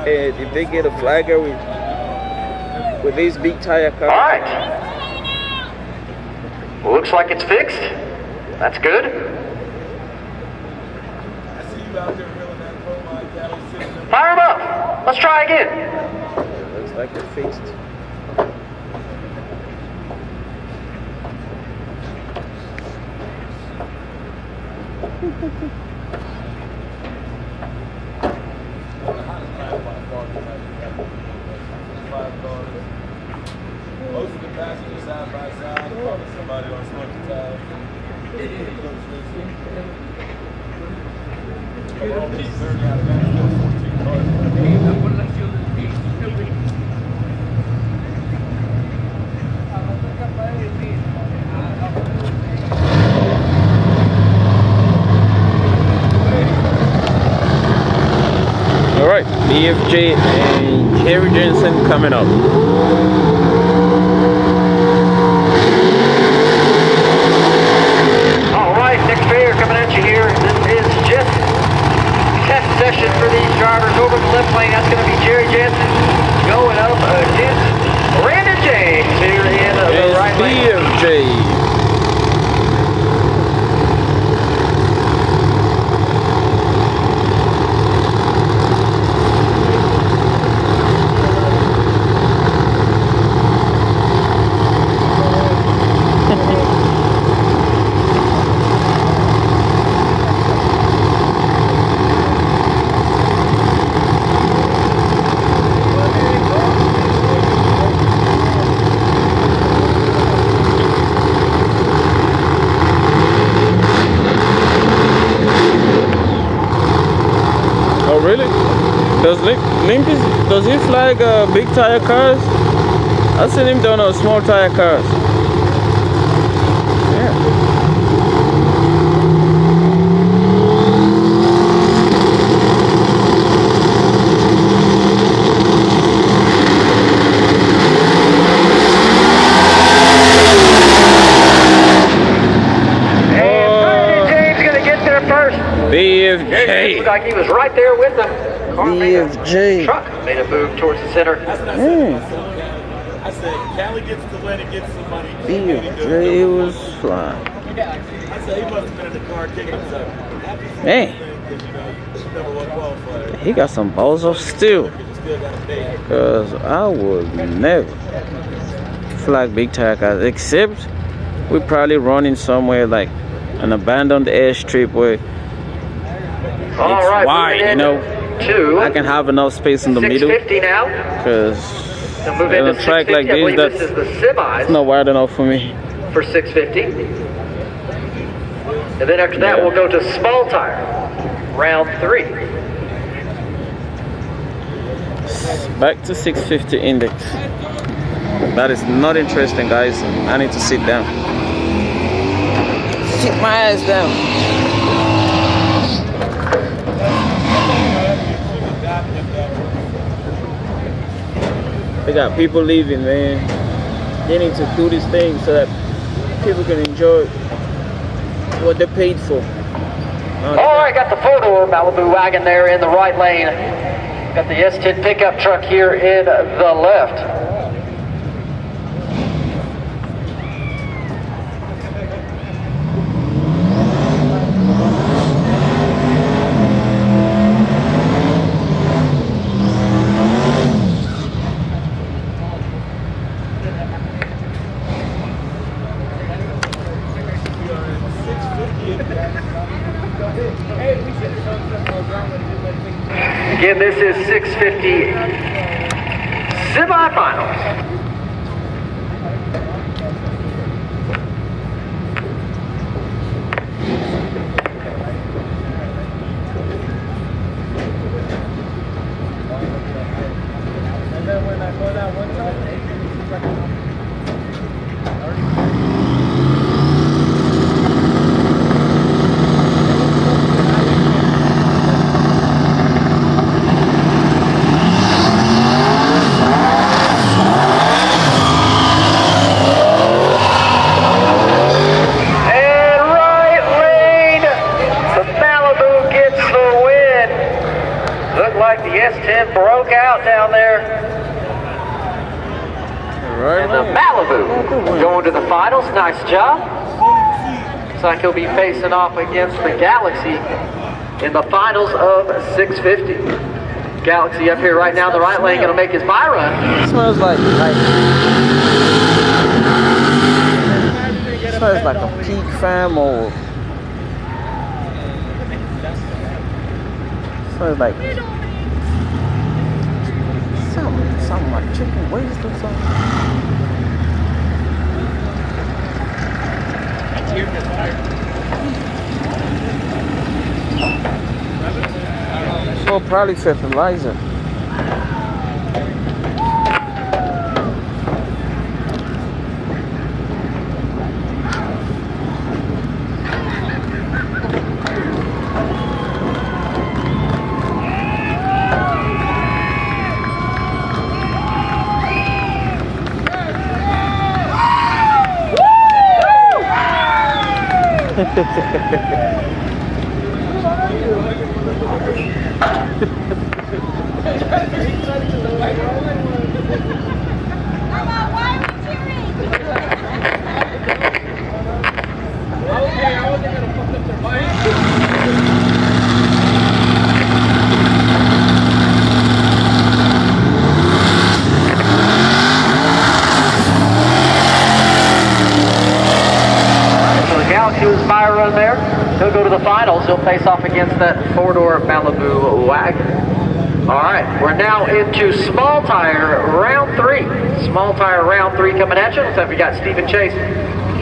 And if they get a flagger with these big tire cars. All right. Looks like it's fixed. That's good. Fire him up. Let's try again. Yeah, looks like it's fixed. Most of the passengers side by side, probably somebody on smoky tire. All right, BFJ and Kerry Jensen coming up. Session for these drivers over the left lane. That's going to be Jerry Jensen going up against Brandon James here in the right lane. BFJ. Does he flag big tire cars? I've seen him down on small tire cars. Yeah. like he was right there with them. VFJ. Truck made a move towards the center. I said, Cali gets the win and gets the money. VFJ was flying. I said, he must have been in the car kicking himself. Man, he got some balls of steel. Cause I would never flag big tire guys, except we probably running somewhere like an abandoned airstrip where it's wide, you know. I can have enough space in the middle. 650 now. Cause on a track like this, that's not wide enough for me. For 650. And then after that, we'll go to small tire, round 3. Back to 650 index. That is not interesting, guys. I need to sit down. Sit my ass down. They got people leaving, man. They need to do this thing so that people can enjoy what they paid for. All right, got the 4-door Malibu wagon there in the right lane. Got the S10 pickup truck here in the left. Again, this is 650 semifinals. And then when I go down one time, The S10 broke out down there. Right. And the Malibu going to the finals. Nice job. Looks like he'll be facing off against the Galaxy in the finals of 650. Galaxy up here right now in the right lane, gonna make his by run. It smells like it smells like a Peak Fam or smells like something like chicken waste or something. Oh, probably fertilizer. He'll go to the finals. He'll face off against that 4-door Malibu wagon. All right, we're now into small tire round 3. Small tire round 3 coming at you. Looks like we got Stephen Chase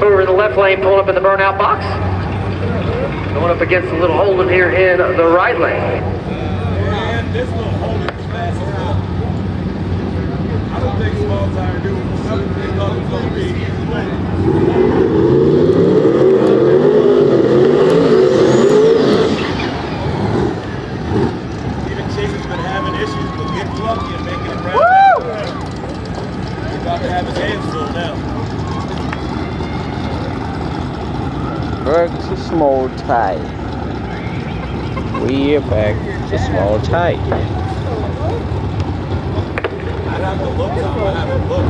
over in the left lane pulling up in the burnout box. Going up against the little Holden here in the right lane. And this little Holden is fast around. I don't think small tire do something they thought it was going to be. Back to small tire. We are back to small tight. I'd have to look, Tom. I'd have to look.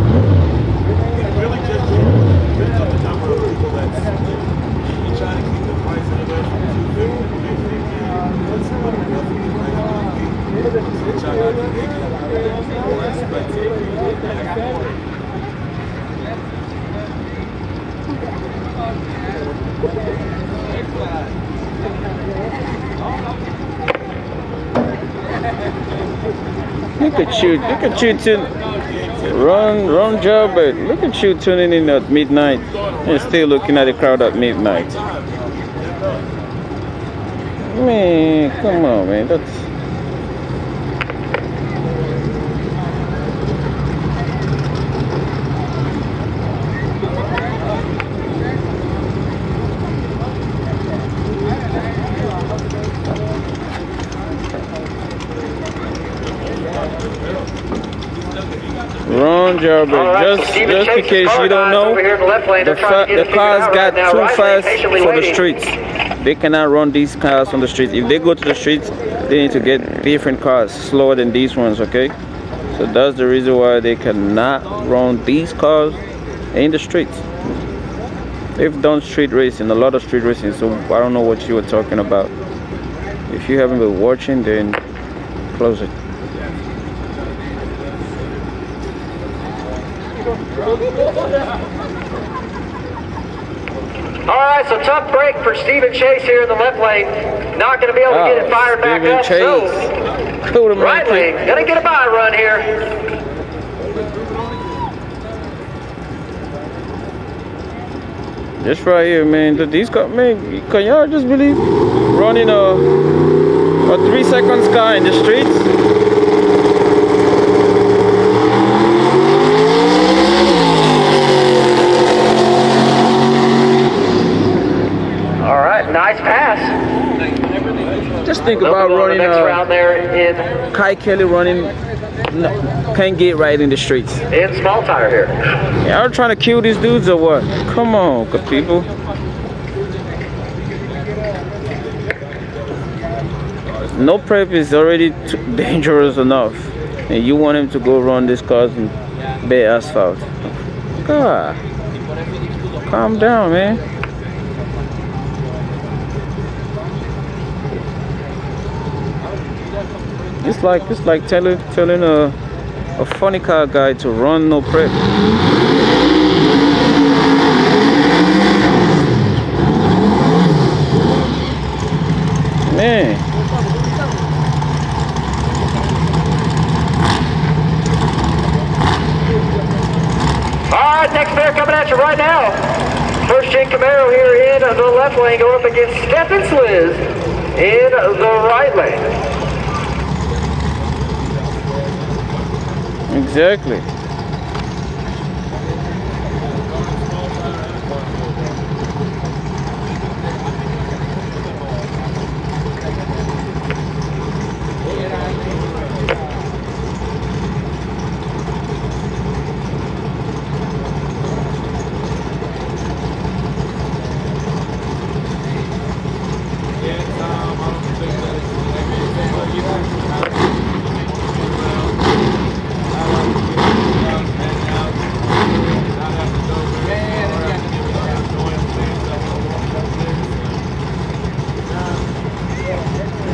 It really just depends on the number of people that's you try to keep the price of it from 250 to 350. What's somebody roughly right now? Which I got to make it. More expensive. I got more. Look at you run job, but look at you tuning in at midnight and still looking at the crowd at midnight. Man, come on, man, that's... Wrong job, just in case you don't know, the cars got too fast for the streets. They cannot run these cars on the streets. If they go to the streets, they need to get different cars slower than these ones, okay? So that's the reason why they cannot run these cars in the streets. They've done street racing, a lot of street racing, so I don't know what you were talking about. If you haven't been watching, then close it. Alright, so tough break for Stephen Chase here in the left lane. Not going to be able to get it fired back up. So, right lane, going to get a by run here. Just right here, man. These cars, man, can y'all just believe running a 3-second car in the streets? Nice pass. Just think about running Kai Kelly running, can't get right in the streets. In small tire here. Y'all trying to kill these dudes or what? Come on, good people. No prep is already dangerous enough, and you want him to go run these cars in bare asphalt. God, calm down, man. It's like telling a funny car guy to run no prep. Man. Alright, next pair coming at you right now. First gen Camaro here in the left lane going up against Stephen Sliz in the right lane. Exactly.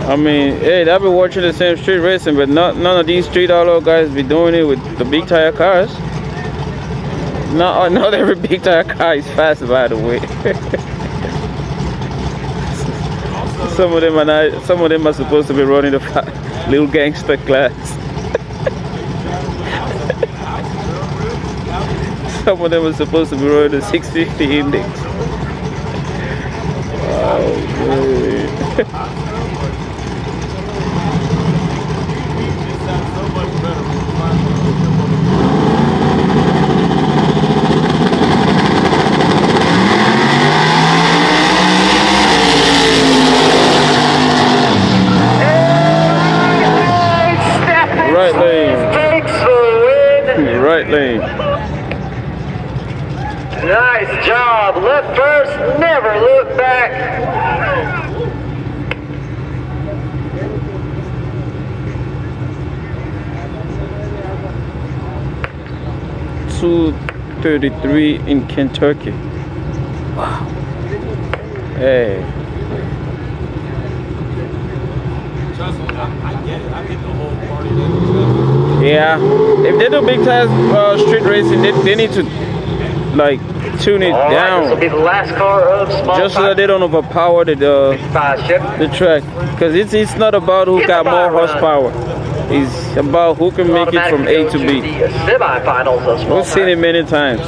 I mean, hey, I've been watching the same street racing, but none of these street outlaw guys be doing it with the big tire cars. Not every big tire car is fast, by the way. Some of them are not. Some of them are supposed to be running the little gangster class. Some of them are supposed to be running the 650 index. Oh man. Right lane. Nice job. Left first, never look back. 233 in Kentucky. Wow. Hey. Yeah, if they do big time street racing, they need to like tune it down. This will be the last car of small just so that they don't overpower the track. Because it's not about who got more horsepower. It's about who can make it from A to B. Semi-finals of small We've seen it many times.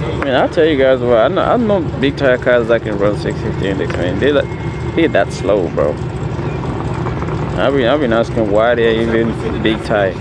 I mean, I'll tell you guys what, I know big tire cars that can run 650 index, man. They're that slow, bro. I've been asking why they're even big tire.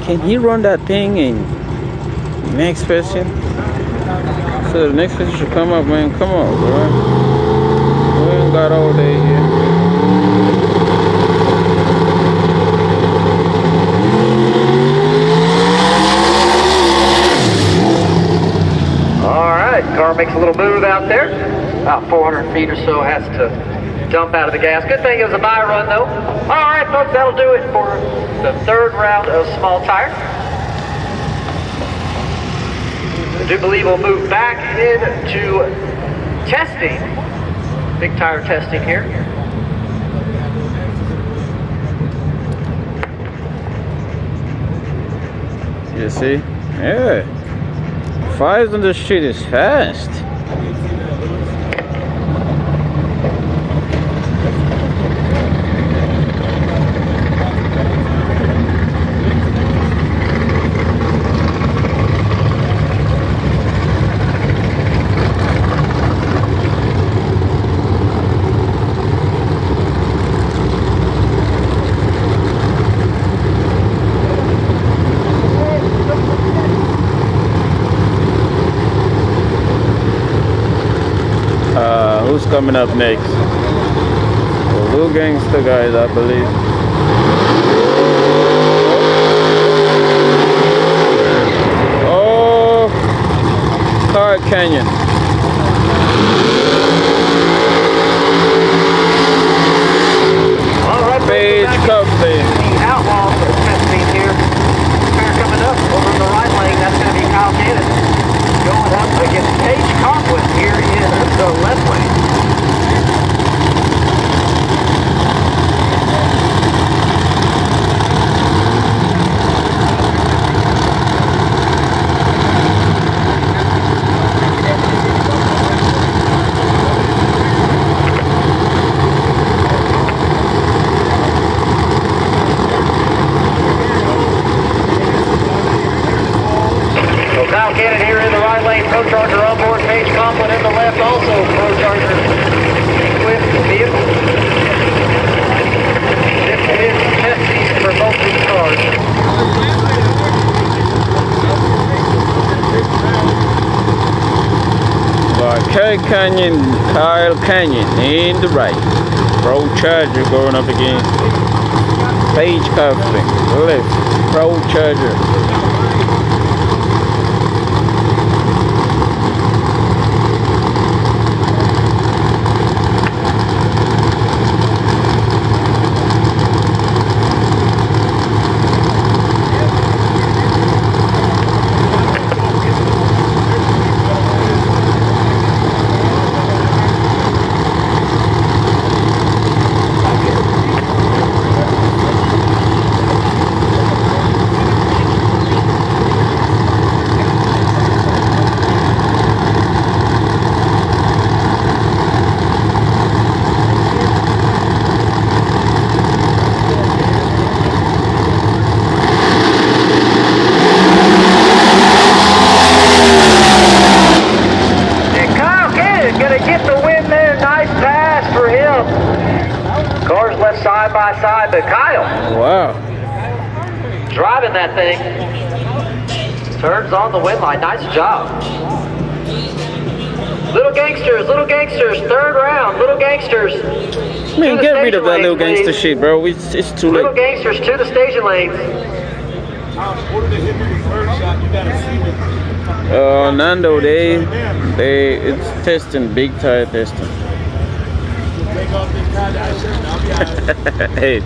Can he run that thing in next person? So the next person should come up, man. Come on, bro. We ain't got all day here. All right, car makes a little move out there. About 400 feet or so, has to dump out of the gas. Good thing it was a buy run, though. All right, folks, that'll do it for the third round of small tire. I do believe we'll move back into testing, big tire testing here. You see? Yeah. 5s on the street is fast. Who's coming up next? The little gangster guys, I believe. Oh, Car Canyon. All right, Page Company. The Outlaws are testing here. Car coming up over in the right lane. That's going to be Kyle Cannon going up against Paige Conklin here in the left lane. Kyle Cannon here in the right lane, Pro Charger on board, Paige Conklin in the left, also Pro Charger with the vehicle. This is testing for both these cars. Car Canyon, Kyle Canyon in the right. Pro Charger going up against Paige Conklin, left. Pro Charger. Side by side, but Kyle. Wow. Driving that thing. Turns on the win line. Nice job. Little gangsters, third round, little gangsters. Man, get rid of that little gangster shit, bro. It's too late. Little gangsters to the staging lanes. Nando, it's testing, big tire testing. Hey,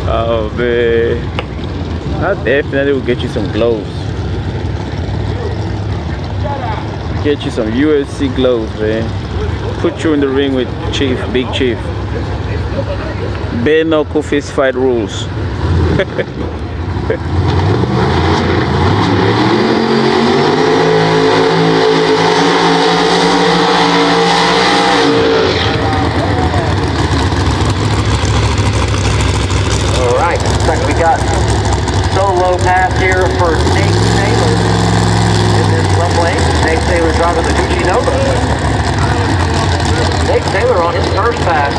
oh man, I definitely will get you some gloves. Get you some UFC gloves, man. Put you in the ring with Chief, Big Chief. Bare knuckle fist fight rules. Alright, looks like we got solo pass here for Nate Taylor in this left lane. Nate Taylor driving the Gucci Nova. Nate Taylor on his first pass.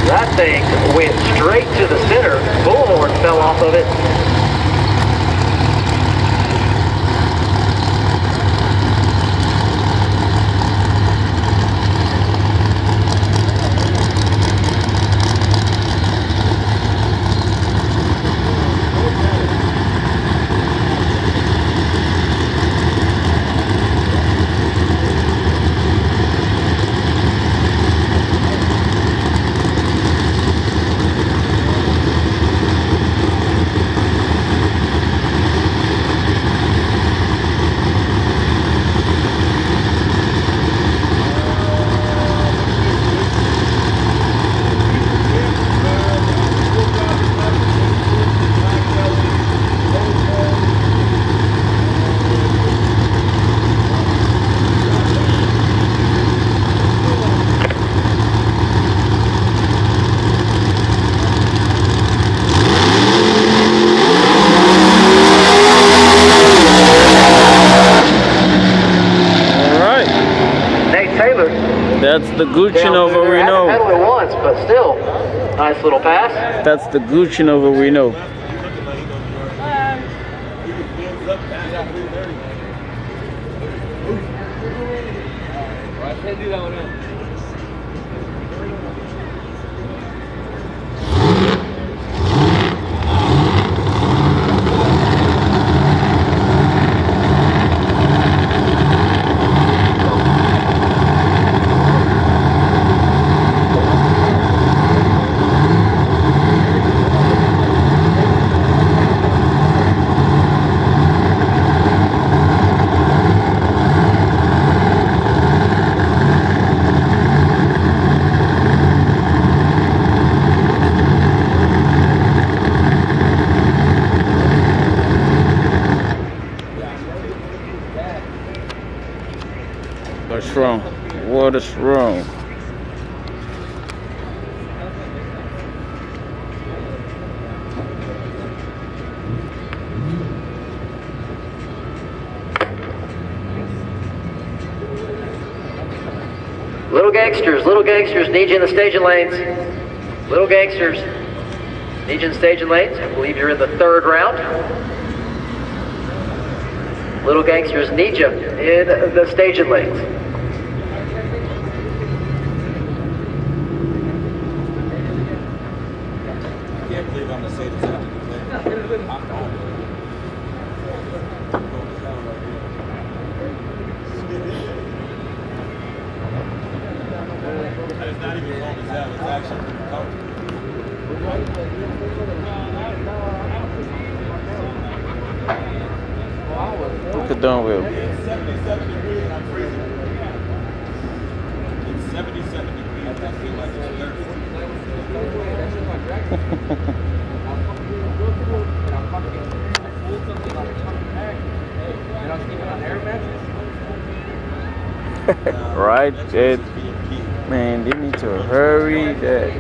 That thing went straight to the center. Bullhorn fell off of it. That's the Gucci Nova we know. Pedaled it once, but still, nice little pass. That's the Gucci Nova we know. What's wrong? What is wrong? Little gangsters, need you in the staging lanes. Little gangsters, need you in the staging lanes. I believe you're in the third round. Little gangsters need you in the staging lanes. I can't believe I'm gonna say this after the play. I'm gone. It's not even long as that. It's actually pretty comfortable. Look at Dunwell. It's 77 degrees and I'm freezing. It's 77 degrees and I feel like it's 30. Right, Ed. Man, they need to hurry that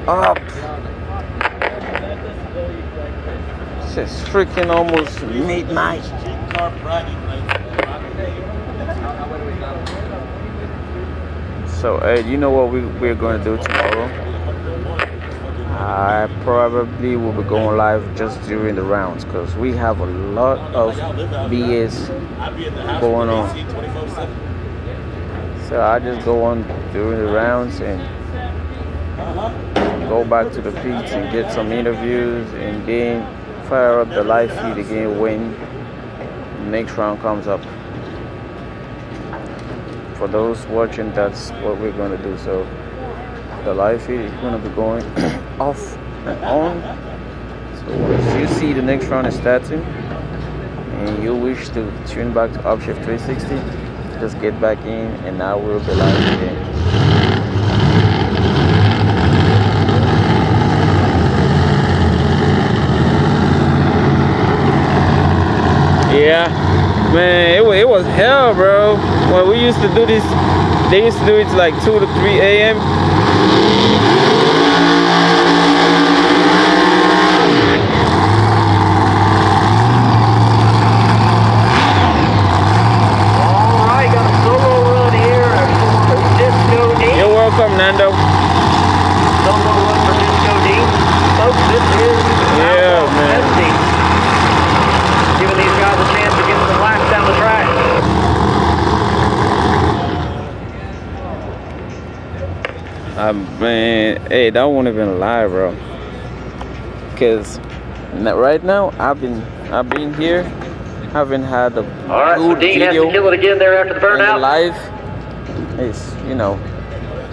up. It's freaking almost midnight. So, Ed, you know what we're going to do tomorrow? I probably will be going live just during the rounds because we have a lot of BS going on. So I just go on during the rounds and go back to the pits and get some interviews and then fire up the live feed again when the next round comes up. For those watching, that's what we're going to do. So the live feed is going to be going off and on. So once you see the next round is starting and you wish to tune back to Upshift 360, just get back in and I will be live again. Yeah, man, it was hell, bro. When we used to do this, they used to do it like 2 to 3 a.m. Alright, got a solo run here for Disco D. You're welcome, Nando. Solo run for Disco D. Folks, this is Outlaw testing. Giving these guys a chance to get some laps down the track. Man, hey, that won't even lie, bro. Cause right now I've been here, haven't had a Alright, so good Dean has video to kill it again there after the burnout. live. It's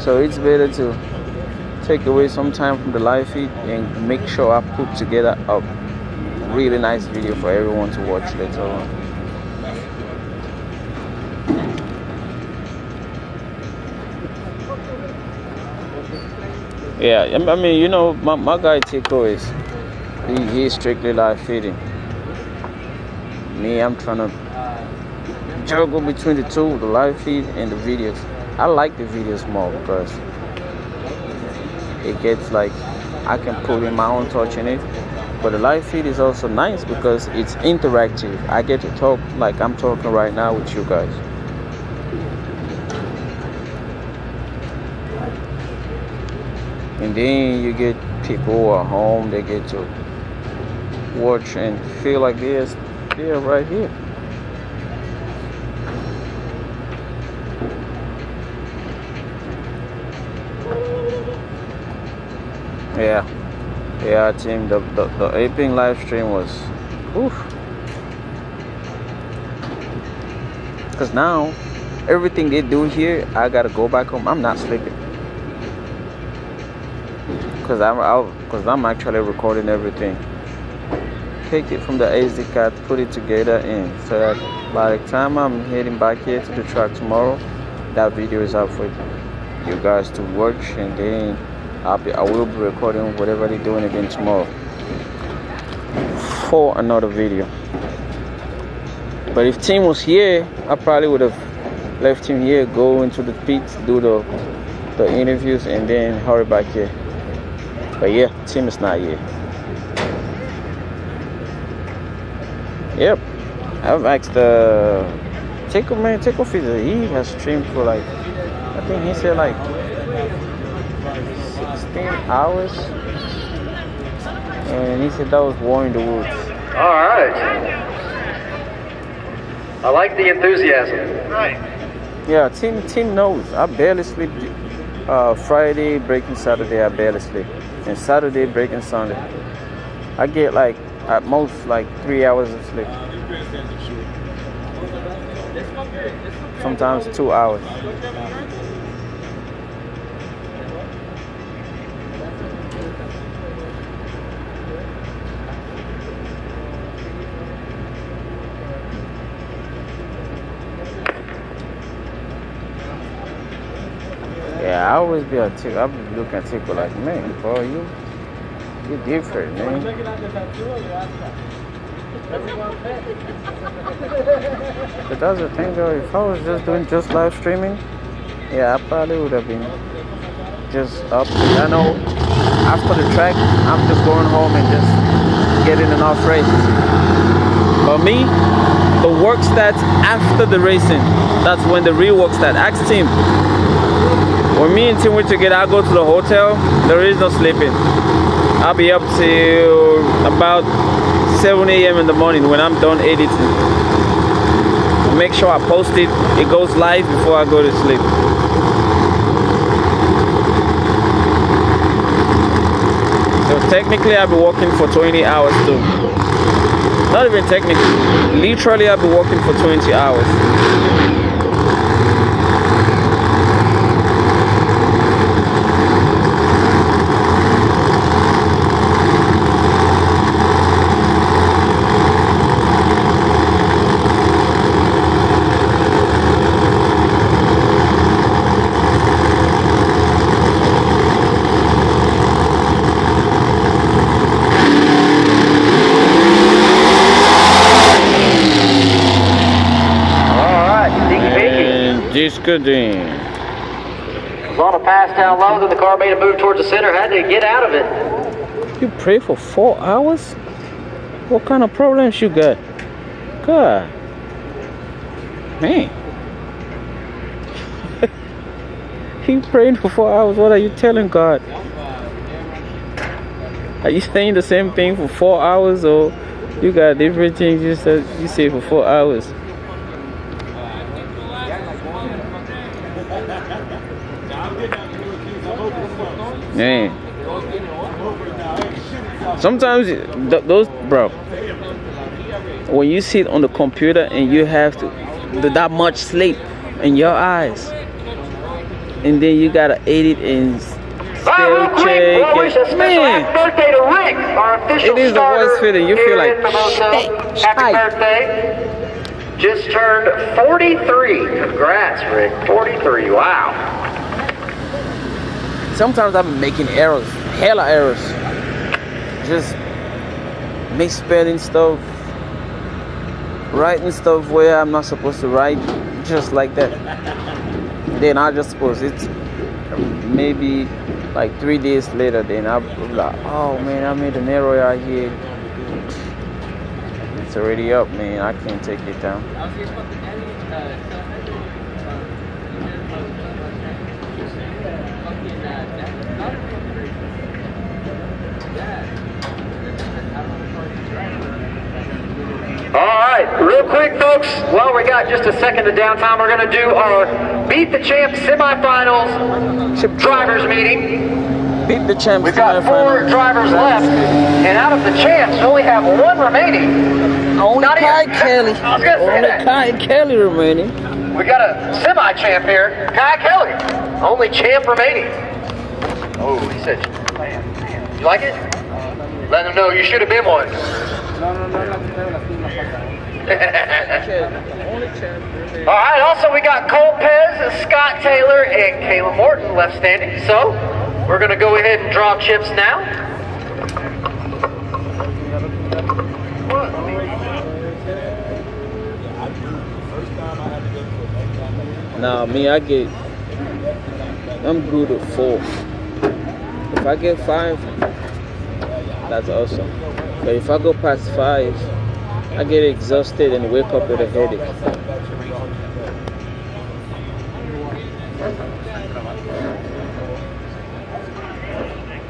so it's better to take away some time from the live feed and make sure I put together a really nice video for everyone to watch later on. Yeah, I mean, my guy Tico he's strictly live feeding. Me, I'm trying to juggle between the two, the live feed and the videos. I like the videos more because it gets like I can put in my own touch in it. But the live feed is also nice because it's interactive. I get to talk like I'm talking right now with you guys. And then you get people who are home, they get to watch and feel like they're right here. Yeah, team, the aping live stream was oof. Because now everything they do here, I gotta go back home. I'm not sleeping. Because I'm actually recording everything. Take it from the SD card, put it together, and so that by the time I'm heading back here to the track tomorrow, that video is up for you guys to watch, and then I will be recording whatever they're doing again tomorrow for another video. But if Tim was here, I probably would have left him here, go into the pits, do the interviews, and then hurry back here. But yeah, Tim is not here. Yep, I've asked Tickle, man. Tickle Feeder, he has streamed for like, I think he said like 16 hours. And he said that was War in the Woods. Alright. I like the enthusiasm. Right. Yeah, Tim knows. I barely sleep. Friday, breaking Saturday, I barely sleep. And Saturday, breaking Sunday. I get like, at most, like 3 hours of sleep. Sometimes 2 hours. Yeah, I always be looking at Tickle like, man, bro, you're different, man. But that's the thing though, if I was just doing live streaming, yeah, I probably would have been just up. I know after the track, I'm just going home and just getting enough races. For me, the work starts after the racing. That's when the real work starts. Ask Tim. When me and Tim went together, I go to the hotel, there is no sleeping. I'll be up till about 7 a.m. in the morning when I'm done editing. I'll make sure I post it. It goes live before I go to sleep. So technically I'll be working for 20 hours too. Not even technically. Literally I'll be working for 20 hours. Discording. Was on a pass down low, then the car made a move towards the center, had to get out of it. You pray for 4 hours? What kind of problems you got? God. Man. You praying for 4 hours? What are you telling God? Are you saying the same thing for 4 hours, or you got different things you say for 4 hours? Man, sometimes those, bro, when you sit on the computer and you have to that much sleep in your eyes, and then you gotta edit and spell check, man, birthday to Rick, our official it is the worst feeling. You feel like happy birthday. Just turned 43. Congrats, Rick. 43. Wow. Sometimes I've been making errors, hella errors. Just misspelling stuff, writing stuff where I'm not supposed to write, just like that. Then I just suppose it's maybe like 3 days later, then I'm like, oh man, I made an error out here. It's already up, man. I can't take it down. Alright, real quick folks, while we got just a second of downtime, we're going to do our Beat the Champ semifinals drivers meeting. Beat the Champ. We've got 4 drivers left, and out of the champs, we only have 1 remaining. Only Kai Kelly. I was going to say only that. Kai Kelly remaining. We got a semi-champ here, Kai Kelly. Only champ remaining. Oh, he said, you like it? Let him know you should have been one. Alright, also we got Cole Pez, Scott Taylor, and Kayla Morton left standing. So, we're going to go ahead and draw chips now. Nah, me, I'm good at 4. If I get 5, that's awesome. But if I go past 5, I get exhausted and wake up with a headache.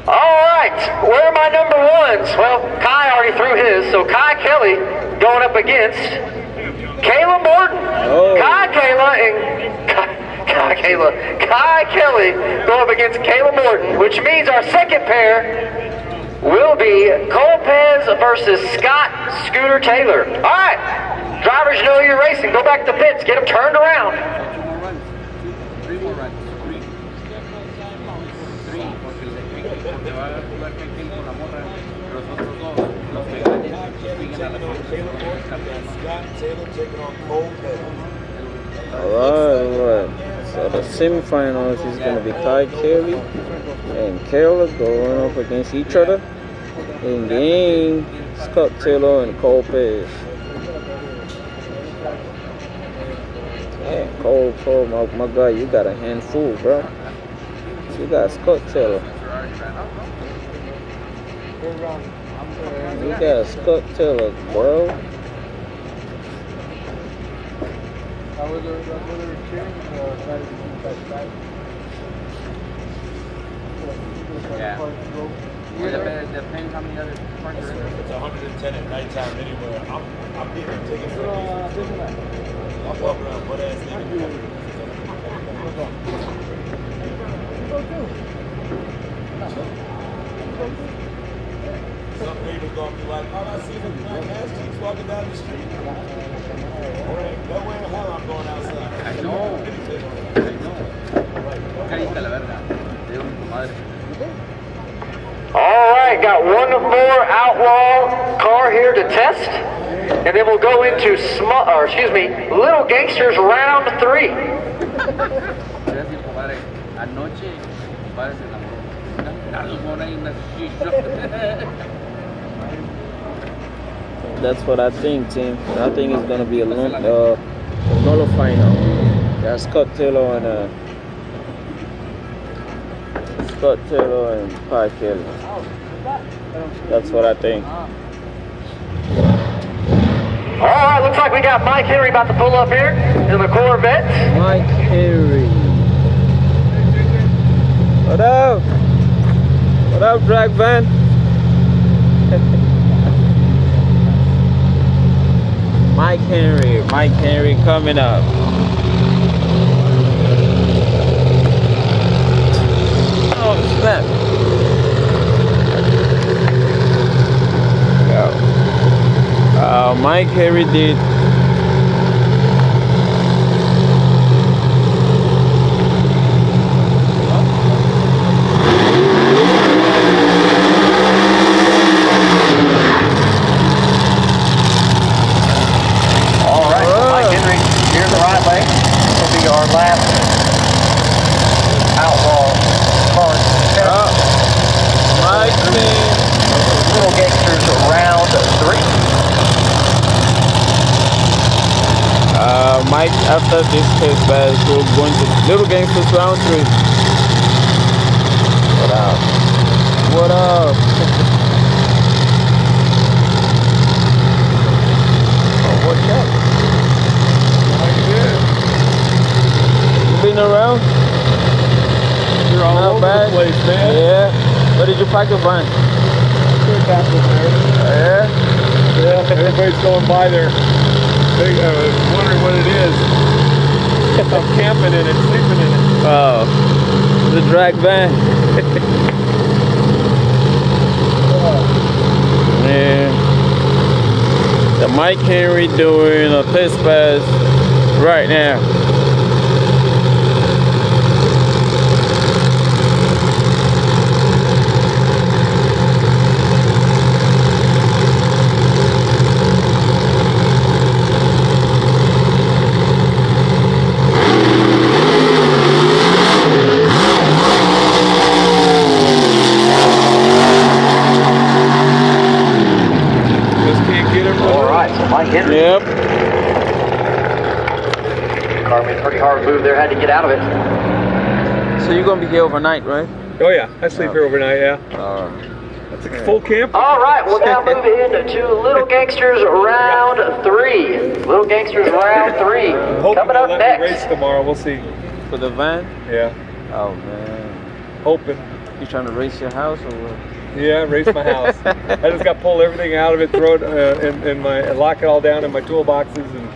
Alright, where are my number 1s? Well, Kai already threw his, so Kai Kelly going up against Kayla Morton. Oh. Kai Kelly going up against Kayla Morton, which means our second pair will be Cole Pez versus Scott Scooter Taylor. Alright, drivers, you know you're racing. Go back to the pits, get them turned around. Alright. So the semifinals is going to be Kai Kelly and Kayla going up against each other. And then Scott Taylor and Cole Pez. Yeah, Cole, my guy, you got a handful, bro. You got Scott Taylor. You got Scott Taylor, bro. Yeah. Depends how many other parts are in there. It's 110 at nighttime anywhere. I'm leaving tickets for I'm walking around butt ass naked. Some neighbors gonna be like, all I see is a black ass cheeks walking down the street. No way in hell I'm going outside. I know. Carita la verga. Te digo mi madre. All right, got one more outlaw car here to test, and then we'll go into Little Gangsters round 3. Anoche, padre se That's what I think, team. I think it's gonna be a nullifying now. Yeah, Scott Taylor and Pi Kelly. That's what I think. All right, looks like we got Mike Henry about to pull up here in the Corvette. Mike Henry. What up? What up, drag van? Mike Henry coming up. Oh snap! Mike Henry did. Little Gangsters round 3. Mike, after this case pass, we're going to Little Gangsters round 3. What up? What up? Oh, what's up? How you doing? You been around? You're all over the place, man. Yeah. Where did you park your van? Yeah? Yeah, everybody's going by there. Wondering what it is. I'm camping in it, sleeping in it. Oh, the drag van. Man, the Mike Henry doing a test pass right now. Yep. Car made a pretty hard move there, had to get out of it. So you're gonna be here overnight, right? Oh yeah, I sleep here overnight, yeah. That's a full camp. All right, we'll now move into Little Gangsters round 3. Little Gangsters round 3. Coming up next. Race tomorrow, we'll see. For the van? Yeah. Oh man. Hoping. You trying to race your house or what? Yeah, race my house. I just got to pull everything out of it, throw it lock it all down in my toolboxes, and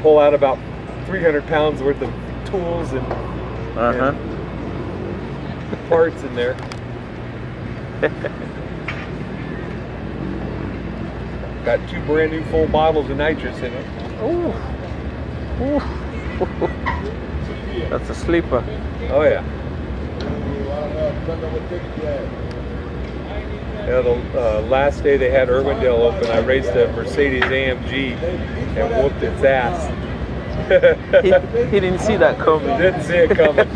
pull out about 300 pounds worth of tools and parts in there. Got 2 brand new full bottles of nitrous in it. Ooh. Ooh. That's a sleeper. Oh yeah. Yeah, the last day they had Irwindale open, I raced a Mercedes AMG and whooped its ass. he didn't see that coming. Didn't see it coming.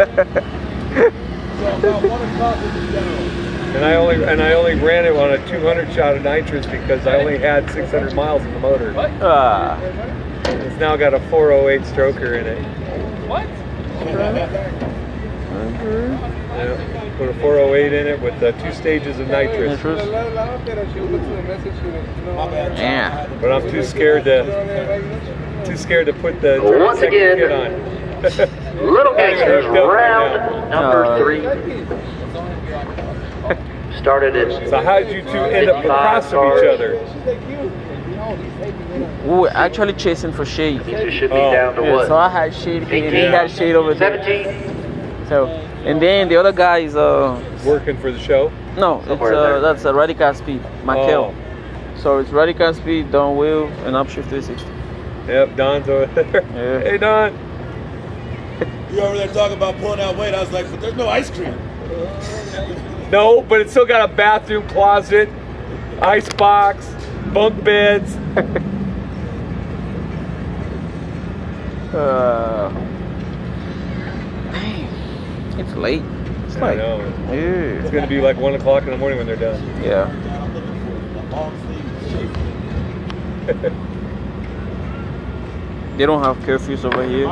And I only ran it on a 200 shot of nitrous because I only had 600 miles in the motor. It's now got a 408 stroker in it. What? Yeah, put a 408 in it with 2 stages of nitrous. Yeah. But I'm too scared to put the once again, kit on. Little Gangsters round number 3. Started at. So how did you two end up across from each other? We were actually chasing for shade. It should be down to Yeah, what? so I had shade and he had shade over there. 17. So, and then the other guy is Working for the show? no, it's that's a radical speed, Michael. So it's radical speed, Don Will, and upshift 360. Yep, Don's over there. Yeah. Hey, Don. You over there talking about pulling out weight. I was like, but there's no ice cream. No, but it's still got a bathroom, closet, ice box, bunk beds. Dang, it's late. It's I like, know. yeah. It's going to be like 1 o'clock in the morning when they're done. Yeah. They don't have curfews over here.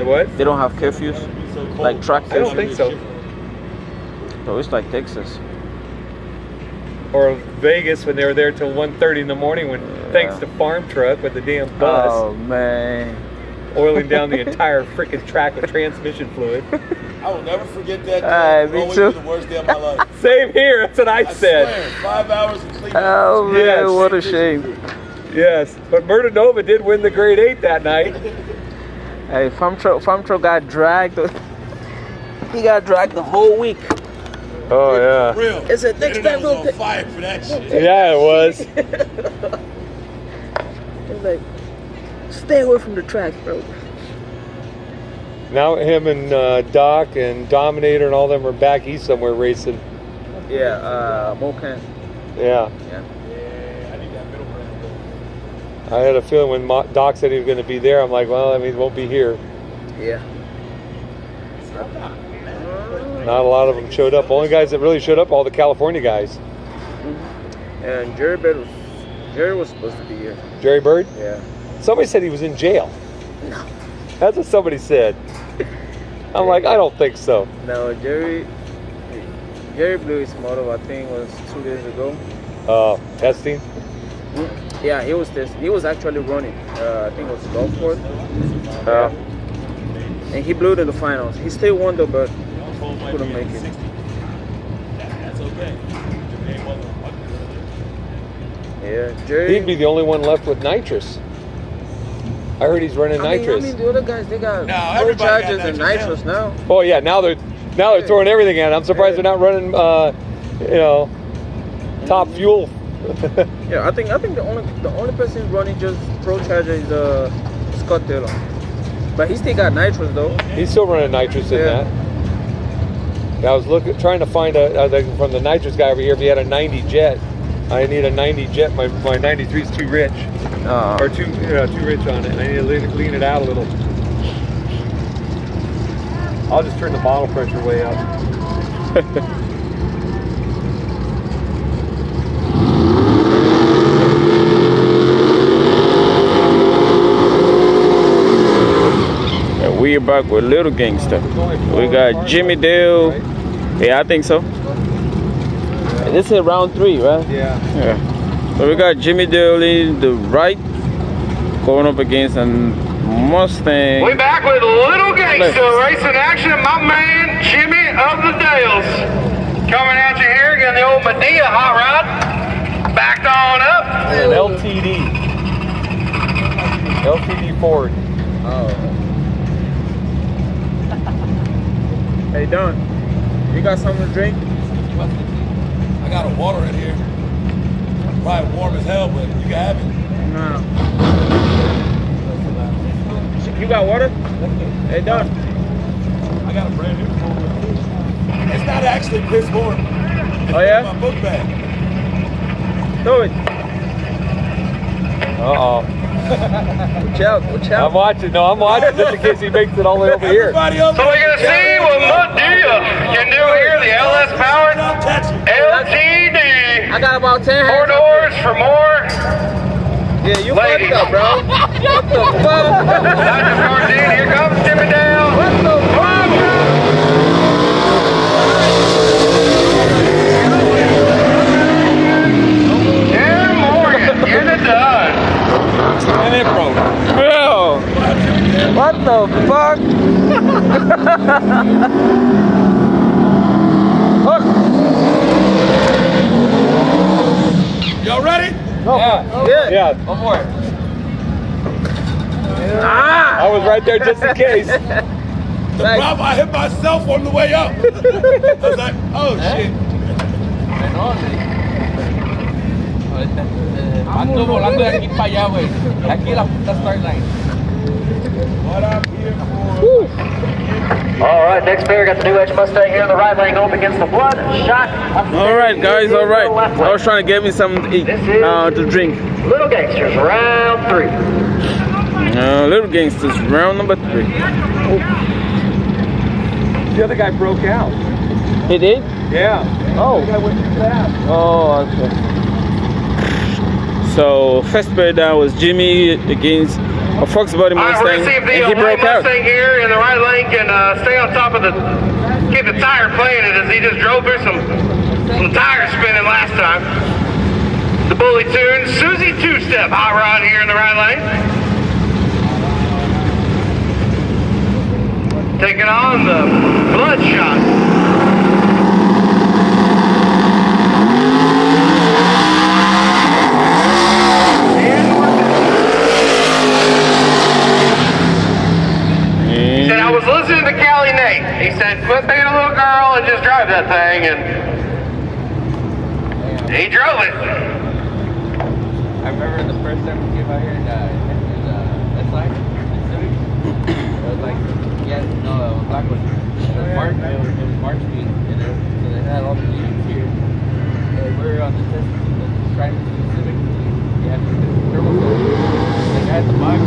What? They don't have curfews, like track curfews. I don't think so. So it's like Texas. Or Vegas when they were there till 1:30 in the morning when, thanks to farm truck with the damn bus. Oh man. Oiling down the entire freaking track with transmission fluid. I will never forget that day. It'll me always too. be the worst day of my life. Same here, that's what I said. Swear, 5 hours of sleep. Oh man, Yes. what a shame. Yes, but Murder Nova did win the grade 8 that night. Hey, farm truck got dragged. He got dragged the whole week. Oh yeah. Real. It's a next Internet time was we'll on fire for that shit. Yeah, it was. It's like, stay away from the track, bro. Now him and Doc and Dominator and all them are back east somewhere racing. Yeah, Mocan. Yeah. Yeah. I had a feeling when Doc said he was going to be there, I'm like, well, that means he won't be here. Yeah. Not a lot of them showed up. Only guys that really showed up, all the California guys. And Jerry was supposed to be here. Jerry Bird? Yeah. Somebody said he was in jail. No. That's what somebody said. I'm like, I don't think so. No, Jerry blew his motor, I think it was 2 days ago. Testing? Yeah, he was testing. He was actually running. I think it was Gulfport. And he blew it in the finals. He still won though, but couldn't make it. That's okay. Yeah, Jerry. He'd be the only one left with nitrous. I heard he's running nitrous. I mean, the other guys, they got No, full everybody charges got and nitrous nitrous now. Oh yeah, now they're throwing everything at it. I'm surprised they're not running, top fuel. Yeah, I think the only person running just pro charger is Scott Taylor, but he still got nitrous though. He's still running nitrous in that. Yeah, I was trying to find from the nitrous guy over here if he had a 90 jet. I need a 90 jet. My 93 is too rich, or too rich on it. I need to lean it out a little. I'll just turn the bottle pressure way up. We're back with Little Gangster. We got Jimmy Dale. Yeah, I think so. This is round 3, right? Yeah. Yeah. So we got Jimmy Dale in the right, going up against a Mustang. We back with Little Gangster racing action. My man Jimmy of the Dales coming at you here, getting the old Medea hot rod backed on up. An LTD Ford. Oh. Hey Don, you got something to drink? I got a water in here. Probably warm as hell, but you can have it. No. You got water? Hey Don. I got a brand new one. It's not actually piss warm. Oh yeah? My book bag. Throw it. Uh-oh. Watch out, watch out. I'm watching just in case he makes it all the way over here. So we're gonna see what Medea can do here. The LS powered LTD. I got about 10 4 hands. doors for more. Yeah, you Ladies. fucked up, bro. What the fuck? Dr. Cardin, here comes Jimmy Dale. What the fuck? Aaron Morgan, get it done. And it broke. Bro. What the fuck? Look. Y'all ready? Yeah. Yeah. Go for it. Ah! I was right there just in case. The problem, I hit myself on the way up. I was like, oh shit. Ando volando de aquí para allá, güey. Aquí la puta start line. What I'm here for. All right, next pair got the new Edge Mustang here in the right lane going up against the Bloodshot. All right, guys. All right. I was trying to get me something to eat, to drink. Little Gangsters, round 3. Little Gangsters, round number 3. The other guy broke out. He did? Yeah. Oh. The guy went too fast. Oh, okay. So first pair down was Jimmy against a Fox Body Mustang, We're gonna see if the and he broke out. Mustang here in the right lane can stay on top of keep the tire playing it, as he just drove through some tire spinning last time. The Bully Tunes, Susie Two-Step Hot Rod here in the right lane. Taking on the Bloodshot. He said, I was listening to Callie Nate. He said, quit being a little girl and just drive that thing, and he drove it. I remember the first time we came out here and that side, it was like, yeah, no, it was Blackwood. It was March Street, and so they had all the leaves here. And we were on the test, trying to do the Civic. You had to do the turbo. The guy at the box.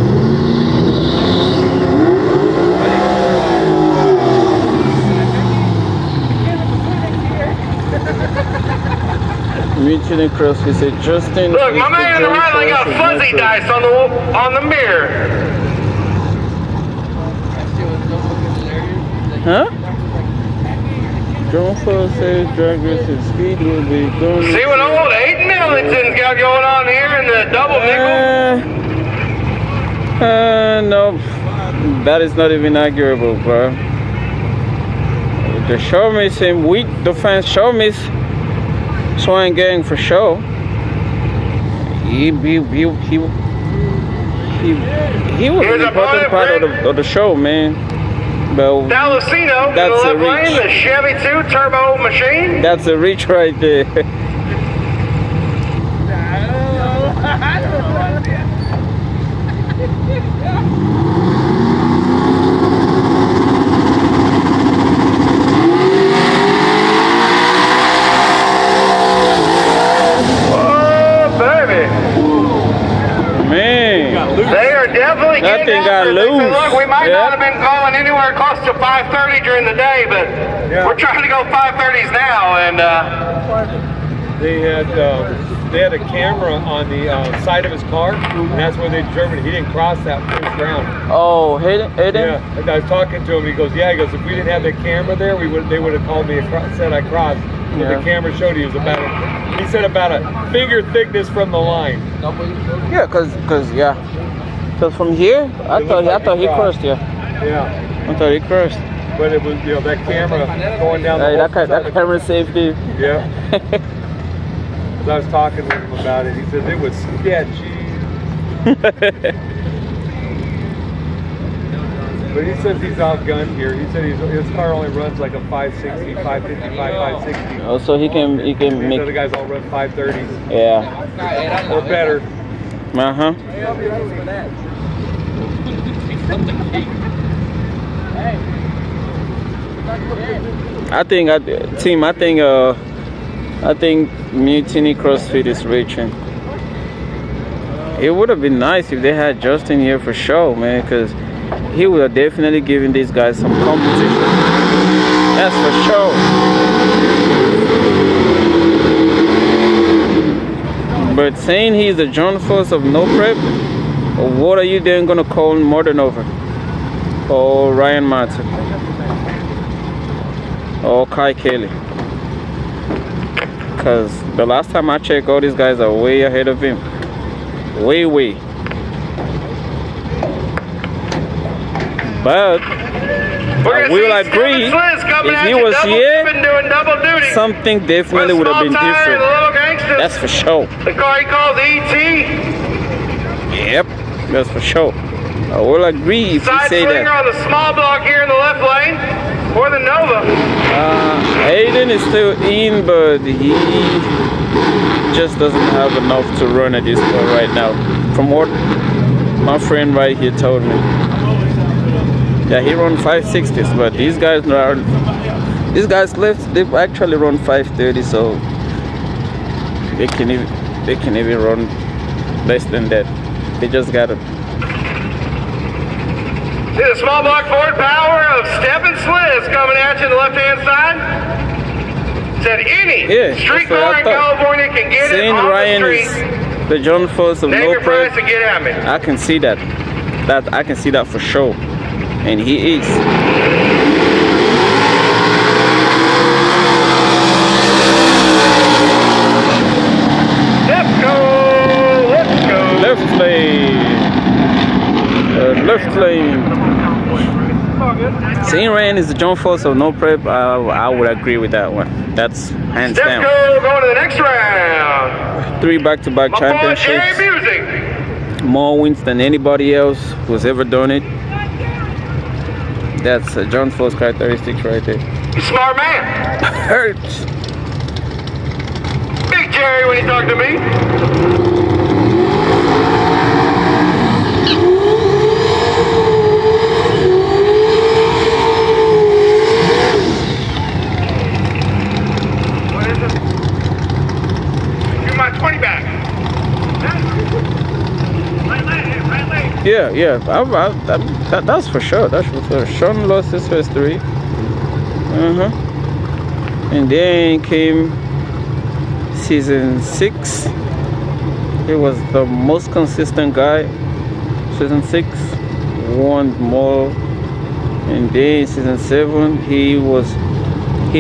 Mutually cross, he said, Justin. Look, my man in the right lane got fuzzy dice on the mirror. Huh? John Ford says drag racing speed will be going. See what old Aiden Millington's got going on here in the double nickel? No, that is not even arguable, bro. The show me seem weak. The fans show me Swine Gang for sure. He was an important part of the show, man. But Dallasino, that's the a left lane, reach. the Chevy 2 turbo machine. That's a reach right there. They are definitely that thing got after it. loose. Look, we might not have been going anywhere close to 5:30 during the day, but we're trying to go 5:30s now. And they had a camera on the side of his car, and that's where they determined he didn't cross that first round. Oh, Hayden? Yeah, and I was talking to him. He goes, "Yeah." He goes, "If we didn't have the camera there, they would have called me said I crossed." But the camera showed he was about a finger thickness from the line. Yeah, cause from here, I thought he crossed. Yeah. Yeah. I thought he crossed. But it was that camera going down. Hey, that camera saved you. Yeah. As I was talking with him about it, he says it was sketchy. But he says he's outgunned here. He said his car only runs like a 560, 555, 560. Oh, so he can These make. other guys all run 530s. Yeah. Or better. Uh-huh. I think Mutiny CrossFit is reaching. It would have been nice if they had Justin here for sure, man, because he would have definitely given these guys some competition. That's for sure. But saying he's the John Force of no prep, what are you then gonna call Modern Over? Or Ryan Martin? Or Kai Kelly? Because the last time I checked, all these guys are way ahead of him. Way. But I will agree, if he was here, something definitely would have been different. That's for sure. The car he calls E.T. Yep, that's for sure. I will agree if you Side say swinger that. on the small block here in the left lane. Or the Nova. Aiden is still in, but he just doesn't have enough to run at this point right now. From what my friend right here told me. Yeah, he run 560s, but these guys left, they actually run 530, so they can even run less than that. They just got it. See the small block Ford power of Step and Sliz coming at you on the left-hand side? Said any street car in California can get it on Ryan the is street. the John Force of Name no your prep. price and get at me. I can see that. I can see that for sure. And he is. Let's go! Left lane. Left lane. Seeing Ryan is the John Force of no prep. I would agree with that one. That's hands down. Let's go! Going to the next round. 3 back-to-back championships. Music. More wins than anybody else who's ever done it. That's John Force characteristics right there. You smart man. Hurts. Big Jerry when you talk to me. What is it? Give my 20 back. Yeah, that's for sure. That's for sure. Sean lost his first 3. And then came season 6. He was the most consistent guy. Season 6 won more. And then season 7 he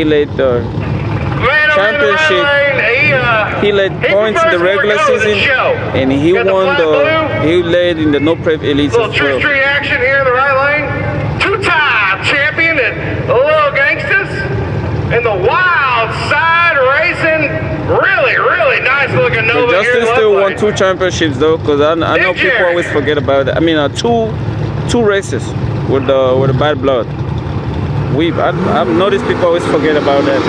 led the championship. He led points in the regular season, and he won he led in the no prep elites as well. Little street action here in the right lane. 2-time champion and the little gangsters and the wild side racing. Really nice looking Nova here. Justin still won 2 championships though, because I know people always forget about it. I mean, 2 races with the bad blood. I've noticed people always forget about that.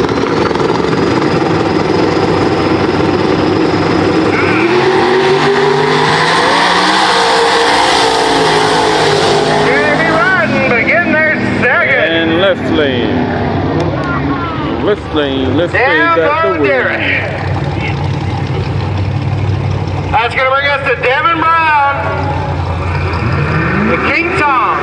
Left lane, got the win. That's going to bring us to Devin Brown, the King Tom.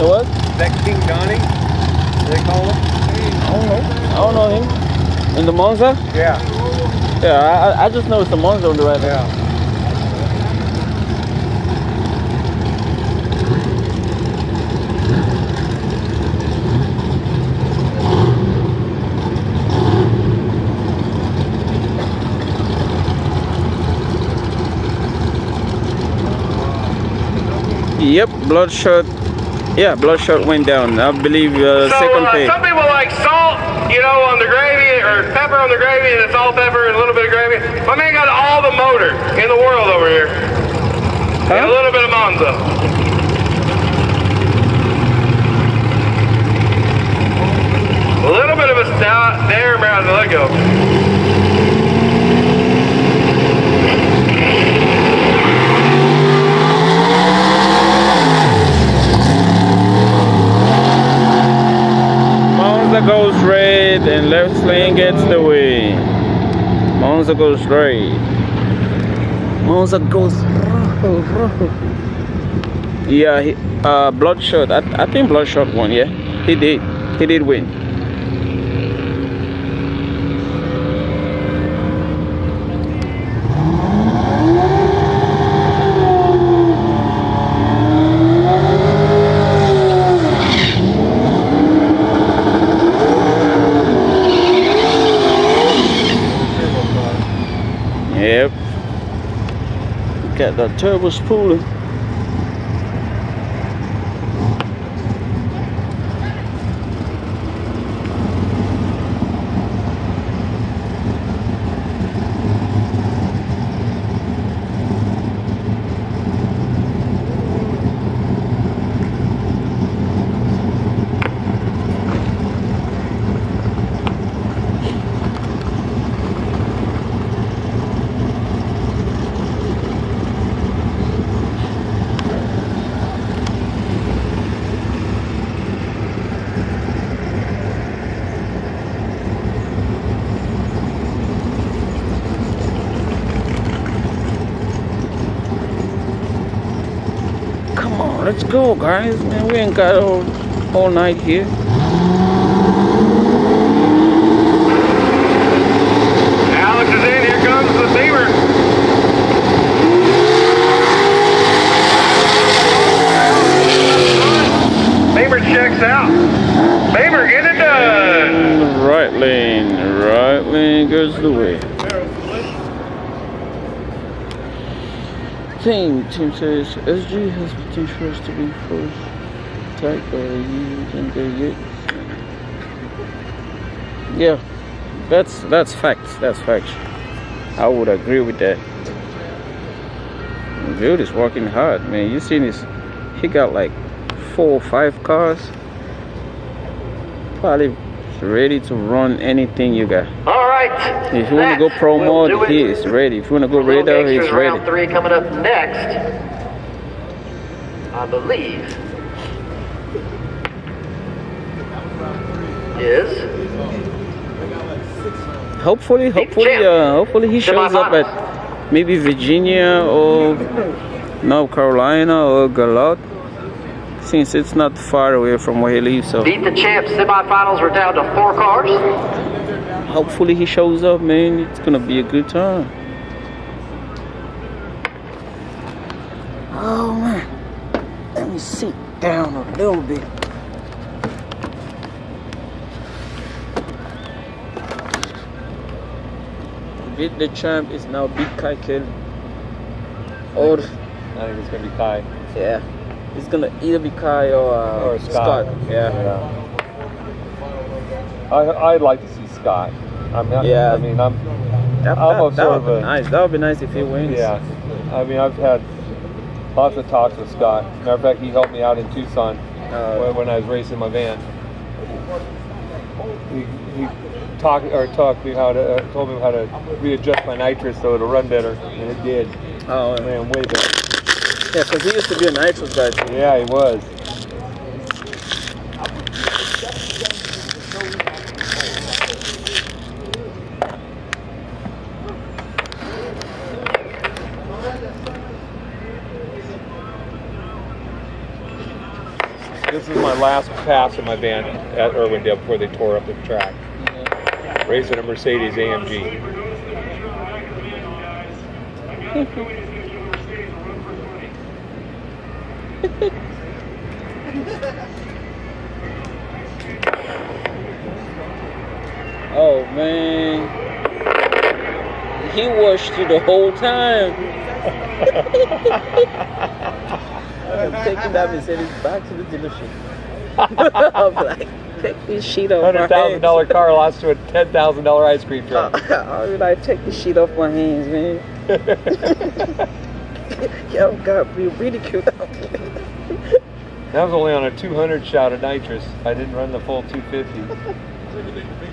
What? Is that King Donnie? They call him? I don't know him. In the Monza? Yeah. Yeah, I just know it's the Monza on the right. Yeah. Yep, Bloodshot. Yeah, Bloodshot went down. I believe second pay. Some people like salt, on the gravy, or pepper on the gravy, and it's all pepper and a little bit of gravy. My man got all the motor in the world over here. Huh? And a little bit of Monza. A little bit of a stout there, man. Let go. Monza goes red and left lane gets the win. Monza goes red. Monza goes. Yeah, Bloodshot. I think Bloodshot won. Yeah, he did. He did win. Got the turbo spooling. Let's go, guys, man. We ain't got all night here. Alex is in. Here comes the Beamer. Beamer checks out. Beamer, get it done. Right lane goes the way. Team says SG has potential for us to be first type, but you can go yet. Yeah, that's facts. That's facts. I would agree with that. Dude is working hard, man. You seen this? He got like 4 or 5 cars. Probably ready to run anything you got. All right. If you want to go pro mode, he is ready. If you want to go radar, he's ready. Round 3 coming up next, I believe, is hopefully he shows up at maybe Virginia or North Carolina or Galot, since it's not far away from where he lives. So Beat the Champ semifinals. We're down to 4 cars. hopefully he shows up, man. It's gonna be a good time. Oh man, let me sit down a little bit. Beat the Champ is now Big Kai Kelly. Or I think it's gonna be Kai. yeah, it's gonna either be Kai or Scott. Yeah. I'd like to see Scott. I'm that would be nice. That would be nice if he wins. Yeah. I mean, I've had lots of talks with Scott. Matter of fact, he helped me out in Tucson when I was racing my van. He told me how to readjust my nitrous so it'll run better, and it did. Oh man, way better. Yeah, because he used to be a nitrous guy too. Yeah, he was. This is my last pass in my van at Irwindale before they tore up the track. Racing a Mercedes AMG. Oh man, he watched you the whole time. I'm taking that Mercedes back to the dealership. I'm like, take this sheet off my hands. $100,000 car lost to a $10,000 ice cream truck. How did I take this sheet off my hands, man? Yo, God, be ridiculed. That was only on a 200 shot of nitrous. I didn't run the full 250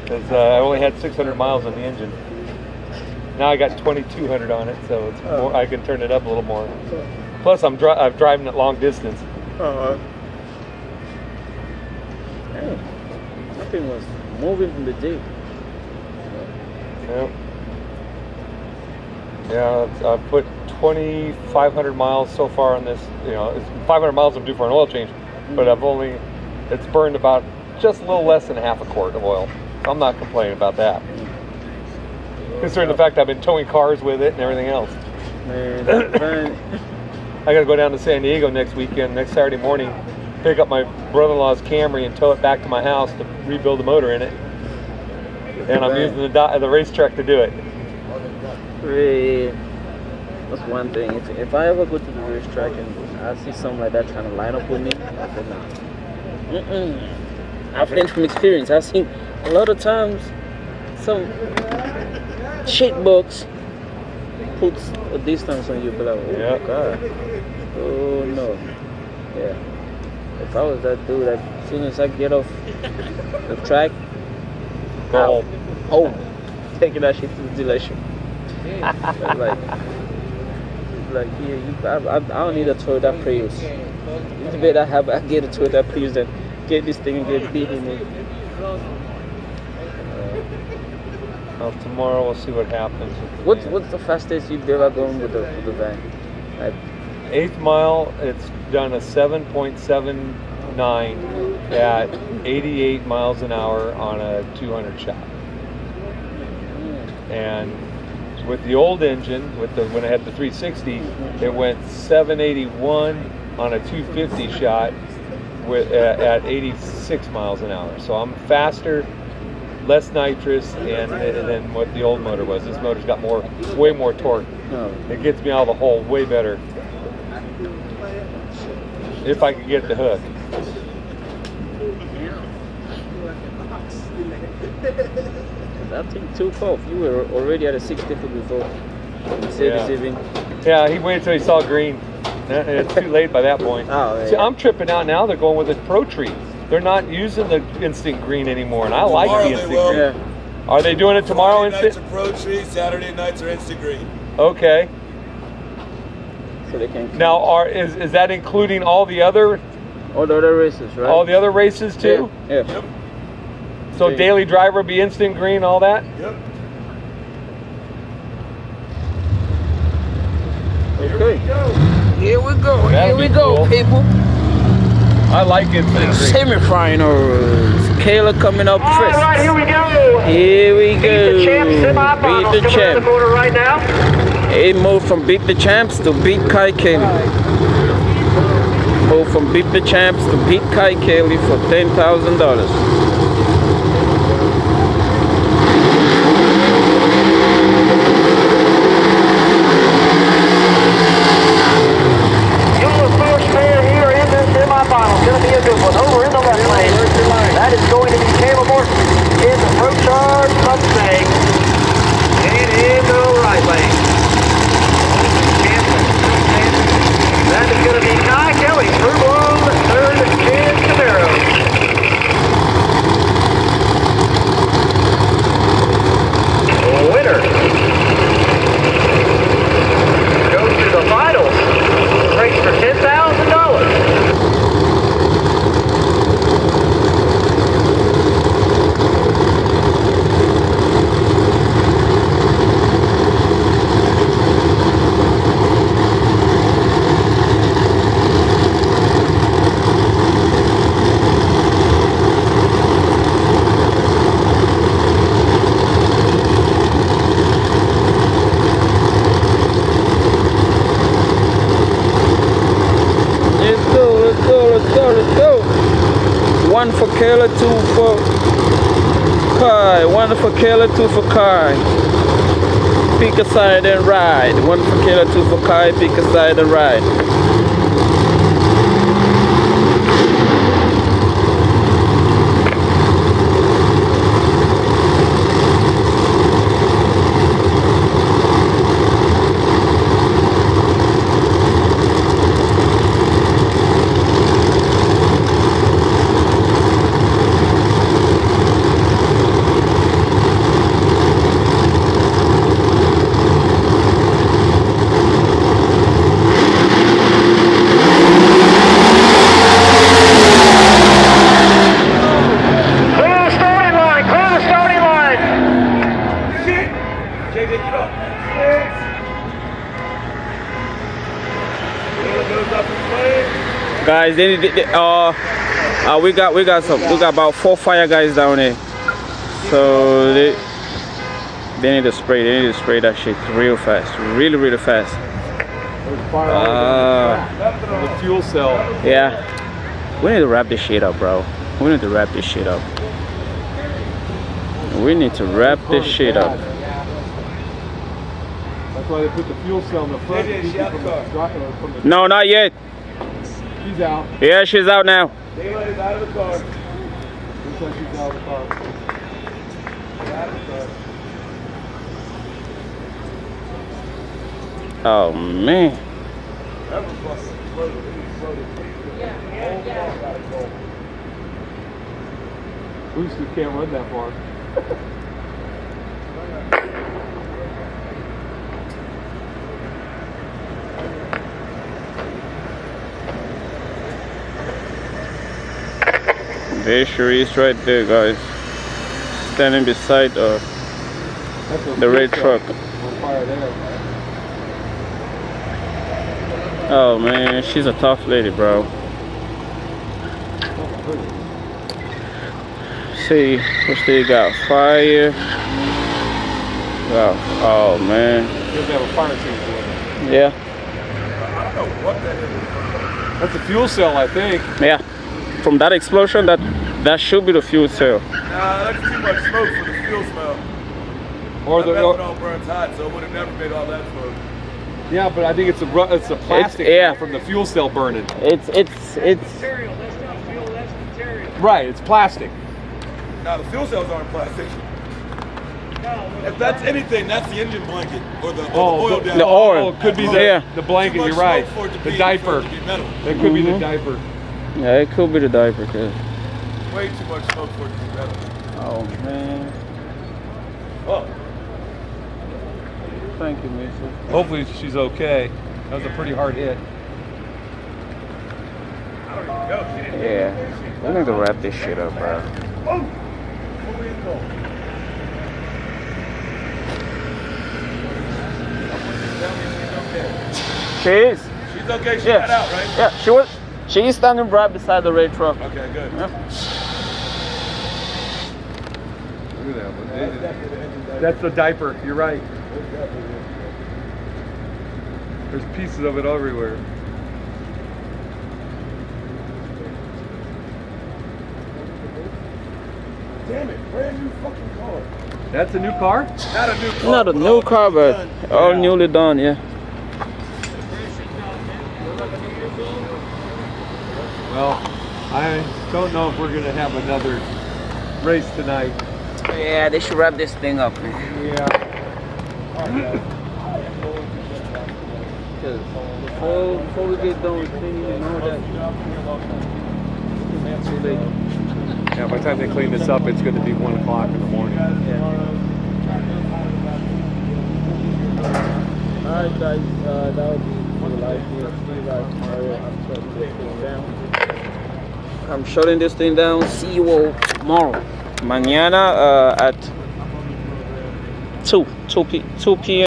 because I only had 600 miles on the engine. Now I got 2,200 on it, so it's more, I can turn it up a little more. Plus, I'm driving it long distance. Hey, nothing was moving from the Jeep. Yeah, I've put 2,500 miles so far on this. You know, it's 500 miles I'm due for an oil change, but it's burned about just a little less than half a quart of oil. So I'm not complaining about that. Considering the fact I've been towing cars with it and everything else. Man, I got to go down to San Diego next Saturday morning, pick up my brother-in-law's Camry and tow it back to my house to rebuild the motor in it. And I'm using the racetrack to do it. Hey, one thing. If I ever go to the racetrack and I see something like that trying to line up with me, I said no. I've learned from experience. I've seen a lot of times some shit box puts a distance on you, but like, oh God, oh no, yeah. If I was that dude, as soon as I get off the track, go home, taking that shit to the dealership. like yeah, I don't need a Toyota Prius. It's better I get a Toyota Prius than get this thing and get beat in it. Well, tomorrow we'll see what happens. What's the fastest you've ever gone with the van? Like, 8th mile, it's done a 7.79 at 88 miles an hour on a 200 shot. And with the old engine, when I had the 360, it went 781 on a 250 shot at 86 miles an hour. So I'm faster, less nitrous, and than what the old motor was. This motor's got way more torque. It gets me out of the hole way better. If I could get the hook. That thing took off. You were already at a 60 foot before. Yeah, he waited until he saw green. It's too late by that point. Oh, yeah. See, I'm tripping out now. They're going with a Pro Tree. They're not using the instant green anymore, and I like the instant green. Yeah. Are they doing it tomorrow? Friday nights are Pro Tree, Saturday nights are instant green. Okay. So they can. Now, is that including all the other races, right? All the other races too? Yeah. Yep. So daily driver be instant green, all that? Yep. Okay. Here we go. That'll Here we be go, cool. people. I like instant green. Semifinals. Kayla coming up first. All right, here we go. Here we go. Beat the champ semifinals. Beat the Coming around the champ. corner right now. He moved from beat the champs to beat Kai Kelly. Moved from beat the champs to beat Kai Kelly for $10,000. Going to be a good one. Over in the left lane. That is going to be Caleb Morton in the Procharge Mustang. And in the right lane. That is going to be Kai Kelly. Through on the third Ken Camaro. Winner goes to the finals. Race for $10,000. One for Kayla, two for Kai. One for Kayla, two for Kai. Pick a side and ride. One for Kayla, two for Kai. Pick a side and ride. Guys, we got about 4 fire guys down here. So they need to spray. They need to spray that shit real fast, really fast. The fuel cell. Yeah, we need to wrap this shit up, bro. We need to wrap this shit up. We need to wrap this shit up. That's why they put the fuel cell in the front. No, not yet. She's out. Yeah, she's out now. Daylight is out of the car. Looks like she's out of the car. Out of the car. Oh man. That was fucking exploded. It exploded. Booster can't run that far. There she is right there, guys. Standing beside the red truck. Oh man, she's a tough lady, bro. See, what they got? Fire. Oh man. Yeah. I don't know what that is. That's a fuel cell, I think. Yeah. From that explosion, that should be the fuel cell. Nah, that's too much smoke for the fuel smell. Or the methanol burns hot, so it would have never made all that smoke. Yeah, but I think it's a plastic from the fuel cell burning. It's material. That's not fuel. That's material. Right, it's plastic. No, the fuel cells aren't plastic. If that's anything, that's the engine blanket or the oil down. The oil. Could be the blanket. You're right. The diaper. That could be the diaper. Yeah, it could be the diaper. Cause... Way too much smoke for it to be metal. Oh man. Oh. Thank you, Misa. Hopefully she's okay. That was a pretty hard hit. Yeah. We need to wrap this shit up, bro. She is. She's okay. She got out, right? Yeah, she's standing right beside the red truck. Okay, good. Yeah. Look at that one. That's the diaper. You're right. There's pieces of it everywhere. Damn it, brand new fucking car. That's a new car? Not a new car. Not a new car, but all newly done, yeah. Well, I don't know if we're going to have another race tonight. Yeah, they should wrap this thing up. Yeah. Before we get done with cleaning and all that, that's too late. Yeah, by the time they clean this up, it's going to be 1 o'clock in the morning. Yeah. Alright guys, that would be for the live here. See you guys tomorrow. I'm shutting this thing down. See you all tomorrow. Mañana at 2 p.m.